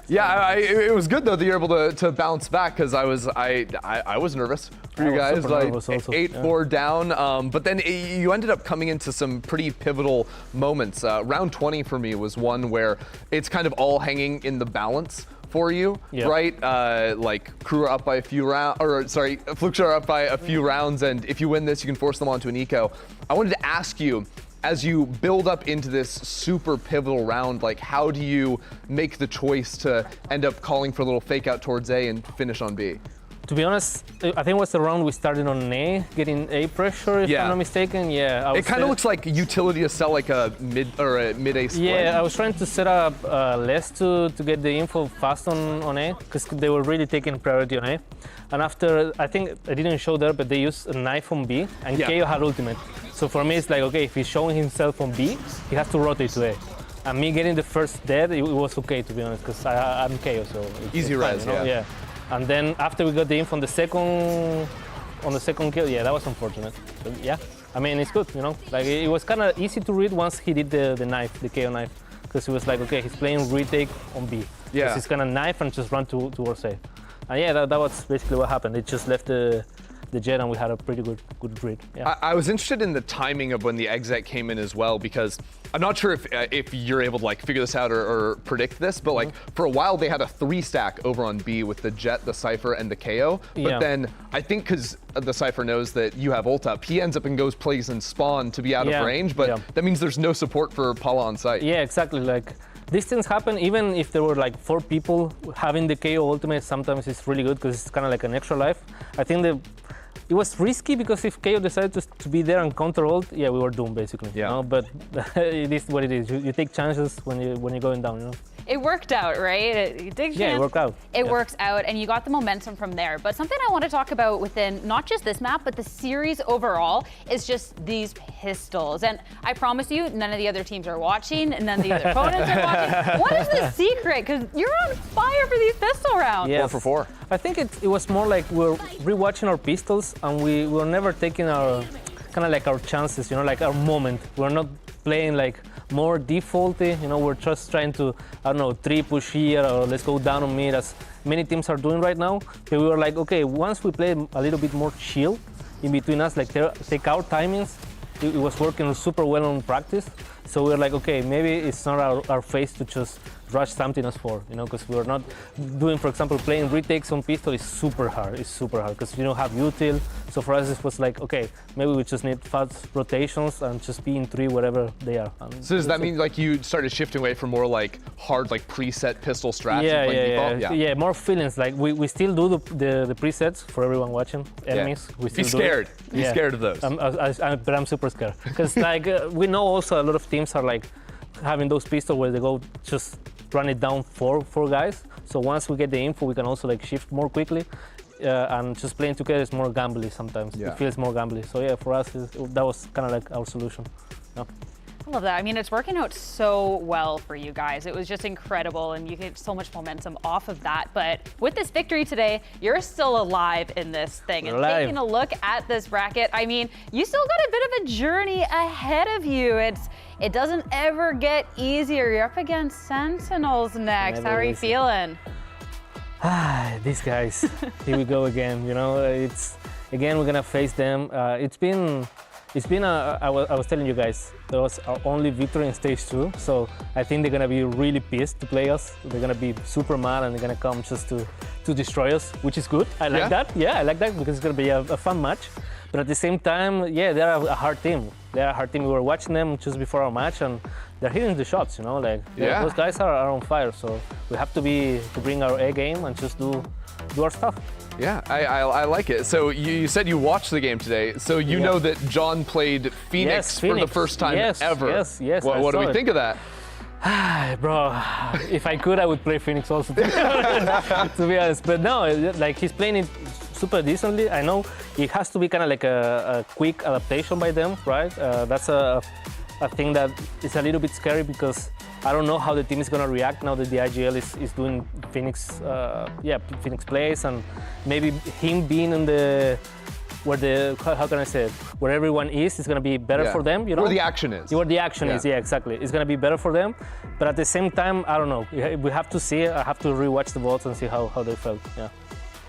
S21: Yeah, it was good though that you're able to bounce back because I was nervous for you guys, like 8-4 down. But then you ended up coming into some pretty pivotal moments. Round 20 for me was one where it's kind of all hanging in the balance for you, right? Like KRU are up by a few rounds, or sorry, Fluxar are up by a few rounds, and if you win this, you can force them onto an eco. I wanted to ask you, as you build up into this super pivotal round, like how do you make the choice to end up calling for a little fake out towards A and finish on B?
S9: To be honest, I think it was the round we started on A, getting A pressure, if I'm not mistaken. Yeah,
S21: it kind of looks like utility to sell like a mid A split.
S9: Yeah, I was trying to set up less to get the info fast on A, because they were really taking priority on A. And after, I think I didn't show there, but they used a knife on B, and KO had ultimate. So for me, it's like, okay, if he's showing himself on B, he has to rotate to A. And me getting the first dead, it was okay, to be honest, because I'm KO, so
S21: easy res,
S9: yeah. And then after we got the info on the second kill, yeah, that was unfortunate. But yeah, I mean, it's good, you know. Like it was kind of easy to read once he did the knife, the KO knife, because he was like, okay, he's playing retake on B.
S21: Yeah.
S9: He's gonna knife and just run towards A. And yeah, that was basically what happened. It just left the jet and we had a pretty good read. Yeah.
S21: I was interested in the timing of when the exec came in as well, because I'm not sure if you're able to like figure this out or predict this, but like for a while they had a 3-stack over on B with the Jet, the Cypher, and the KO. But then I think because the Cypher knows that you have ult up, he ends up and goes plays and spawn to be out of range, but that means there's no support for Paula on site.
S9: Yeah, exactly. Like these things happen even if there were like 4 people having the KO ultimate. Sometimes it's really good because it's kind of like an extra life. I think it was risky because if KO decided to be there and counter ult, yeah, we were doomed basically. Yeah. You know? But it is what it is. You take chances when you're going down. You know.
S4: It worked out, right?
S9: It worked out.
S4: It works out, and you got the momentum from there. But something I want to talk about within not just this map, but the series overall, is just these pistols. And I promise you, none of the other teams are watching, and none of the other opponents are watching. What is the secret? Because you're on fire for these pistol rounds.
S9: Yes.
S21: 4 for 4.
S9: I think it was more like we're rewatching our pistols, and we were never taking our kind of like our chances, you know, like our moment. We're not playing like more defaulty, you know, we're just trying to, I don't know, 3 push here or let's go down on mid as many teams are doing right now. So we were like, okay, once we play a little bit more chill in between us, like take our timings, it was working super well on practice. So we're like, okay, maybe it's not our phase to just rush something us for, you know, because we're not doing, for example, playing retakes on pistol is super hard. It's super hard because you don't have util. So for us, it was like, okay, maybe we just need fast rotations and just be in 3 wherever they are.
S21: So does that mean like you started shifting away from more like hard, like preset pistol strats?
S9: Yeah, more feelings. Like we still do the presets for everyone watching. Enemies, we still
S21: be scared. Be scared of those.
S9: But I'm super scared because like we know also a lot of teams are like having those pistols where they go just run it down four guys. So once we get the info, we can also like shift more quickly, and just playing together is more gambly sometimes. It feels more gambly. So yeah, for us, that was kind of like our solution. Yeah.
S4: I love that. I mean, it's working out so well for you guys. It was just incredible, and you get so much momentum off of that. But with this victory today, you're still alive in this thing. And taking a look at this bracket, I mean, you still got a bit of a journey ahead of you. It doesn't ever get easier. You're up against Sentinels next. How are you feeling?
S9: These guys, here we go again. You know, again, we're gonna face them. It's been I was telling you guys, that was our only victory in stage 2. So I think they're gonna be really pissed to play us. They're gonna be super mad and they're gonna come just to destroy us, which is good. I like that. Yeah, I like that because it's gonna be a fun match. But at the same time, yeah, they're a hard team. They're a hard team. We were watching them just before our match and they're hitting the shots, you know, like those guys are on fire. So we have to bring our A game and just do our stuff.
S21: Yeah, I like it. So you said you watched the game today. So you know that John played Phoenix for the first time ever.
S9: Yes.
S21: What do we think of that?
S9: Bro, if I could, I would play Phoenix also, to be honest. But no, like he's playing it super decently. I know it has to be kind of like a quick adaptation by them, right? That's a thing that is a little bit scary because I don't know how the team is going to react now that the IGL is doing Phoenix, Phoenix plays, and maybe him being in how can I say it? Where everyone is going to be better for them, you know?
S21: Where the action is.
S9: Where the action is, yeah, exactly. It's going to be better for them, but at the same time, I don't know. We have to see. I have to rewatch the VODs and see how they felt. Yeah.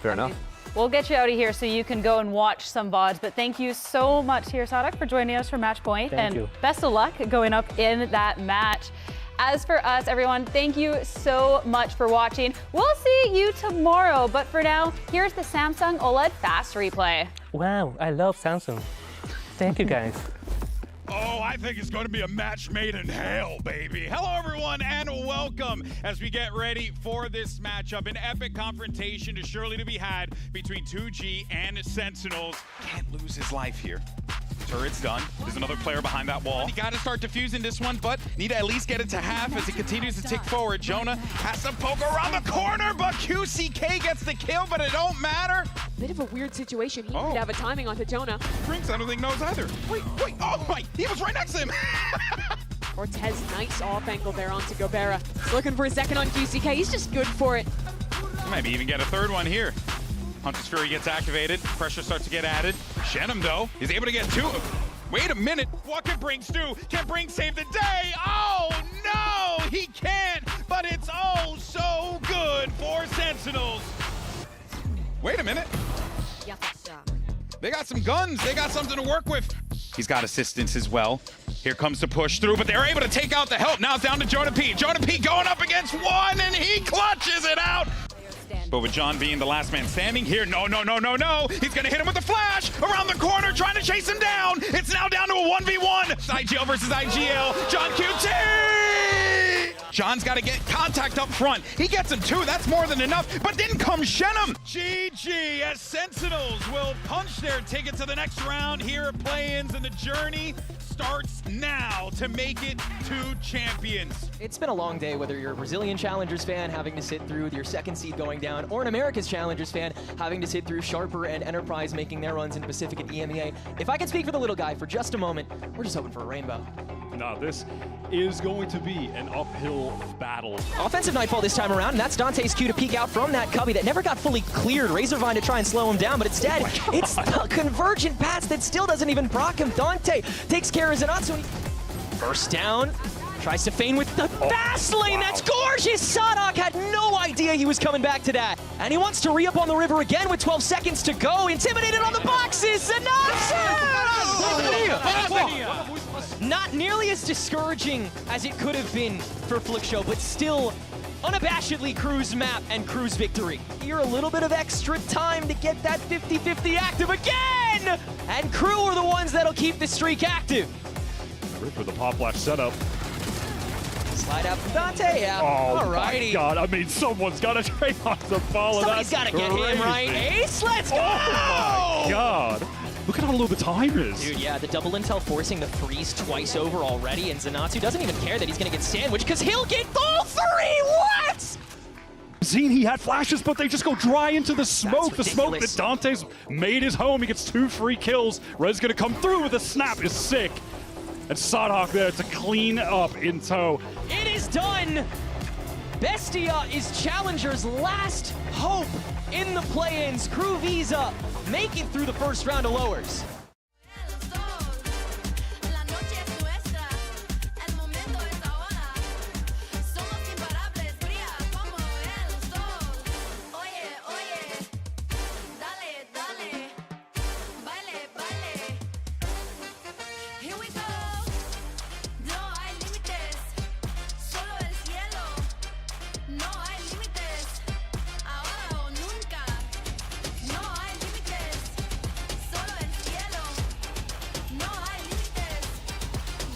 S21: Fair enough.
S4: We'll get you out of here so you can go and watch some VODs. But thank you so much here, Sadak, for joining us for Match Point.
S9: Thank you.
S4: Best of luck going up in that match. As for us, everyone, thank you so much for watching. We'll see you tomorrow. But for now, here's the Samsung OLED Fast Replay.
S9: Wow, I love Samsung. Thank you, guys.
S7: Oh, I think it's going to be a match made in hell, baby. Hello, everyone, and welcome as we get ready for this matchup. An epic confrontation is surely to be had between 2G and Sentinels. Can't lose his life here. Turret's done. There's another player behind that wall. You got to start defusing this one, but need to at least get it to half as he continues to tick forward. Jonah has to poke around the corner, but QCK gets the kill, but it don't matter.
S19: Bit of a weird situation. He could have a timing onto Jonah.
S7: Drinks, I don't think knows either. Wait, oh my, he was right next to him.
S19: Cortez, nice off angle there onto Gobera. Looking for a second on QCK, he's just good for it.
S7: Maybe even get a third one here. Hunter's Fury gets activated, pressure starts to get added. Shenum, though, is able to get 2. Wait a minute, what can Bring Stu? Can Bring save the day? Oh no, he can't, but it's oh so good for Sentinels. Wait a minute. They got some guns, they got something to work with. He's got assistance as well. Here comes the push through, but they're able to take out the help. Now it's down to Jonah P. Jonah P going up against one, and he clutches it out. But with John being the last man standing here, no. He's gonna hit him with a flash around the corner, trying to chase him down. It's now down to a 1v1. It's IGL versus IGL. John QT! John's gotta get contact up front. He gets him 2, that's more than enough, but then comes Shenum. GG, as Sentinels will punch their ticket to the next round here at Play-Ins, and the journey starts now to make it to champions.
S11: It's been a long day, whether you're a Brazilian Challengers fan having to sit through with your second seed going down, or an Americas Challengers fan having to sit through Sharper and Enterprise making their runs in Pacific and EMEA. If I can speak for the little guy for just a moment, we're just hoping for a rainbow.
S14: Now this is going to be an uphill battle.
S11: Offensive Nightfall this time around, and that's Dante's cue to peek out from that cubby that never got fully cleared. Razorvine to try and slow him down, but instead, it's the convergent pass that still doesn't even proc him. Dante takes care of Zanatsu. First down, tries to feign with the fast lane. That's gorgeous. Sadak had no idea he was coming back to that. And he wants to re-up on the river again with 12 seconds to go. Intimidated on the boxes. Zanatsu!
S2: Not nearly as discouraging as it could have been for Flickshow, but still unabashedly KRU's map and KRU's victory. Here, a little bit of extra time to get that 50-50 active again! And KRU are the ones that'll keep the streak active.
S14: Rip with the pop flash setup.
S2: Slide out from Dante, yeah.
S14: Oh
S2: Alrighty.
S14: my god, I mean, someone's got to trade on the ball.
S2: Somebody's got to get him, right? Ace, let's go!
S14: Oh my god. Look at how low the time is.
S2: Dude, yeah, the double intel forcing the freeze twice over already, and Zenatsu doesn't even care that he's going to get sandwiched because he'll get all three! What?
S14: Zine, he had flashes, but they just go dry into the smoke. The smoke that Dante's made his home. He gets 2 free kills. Red's going to come through with a snap. Is sick. And Sadhawk there to clean up in tow.
S2: It is done! Bestia is Challenger's last hope in the play-ins. KRU Visa make it through the first round of lowers.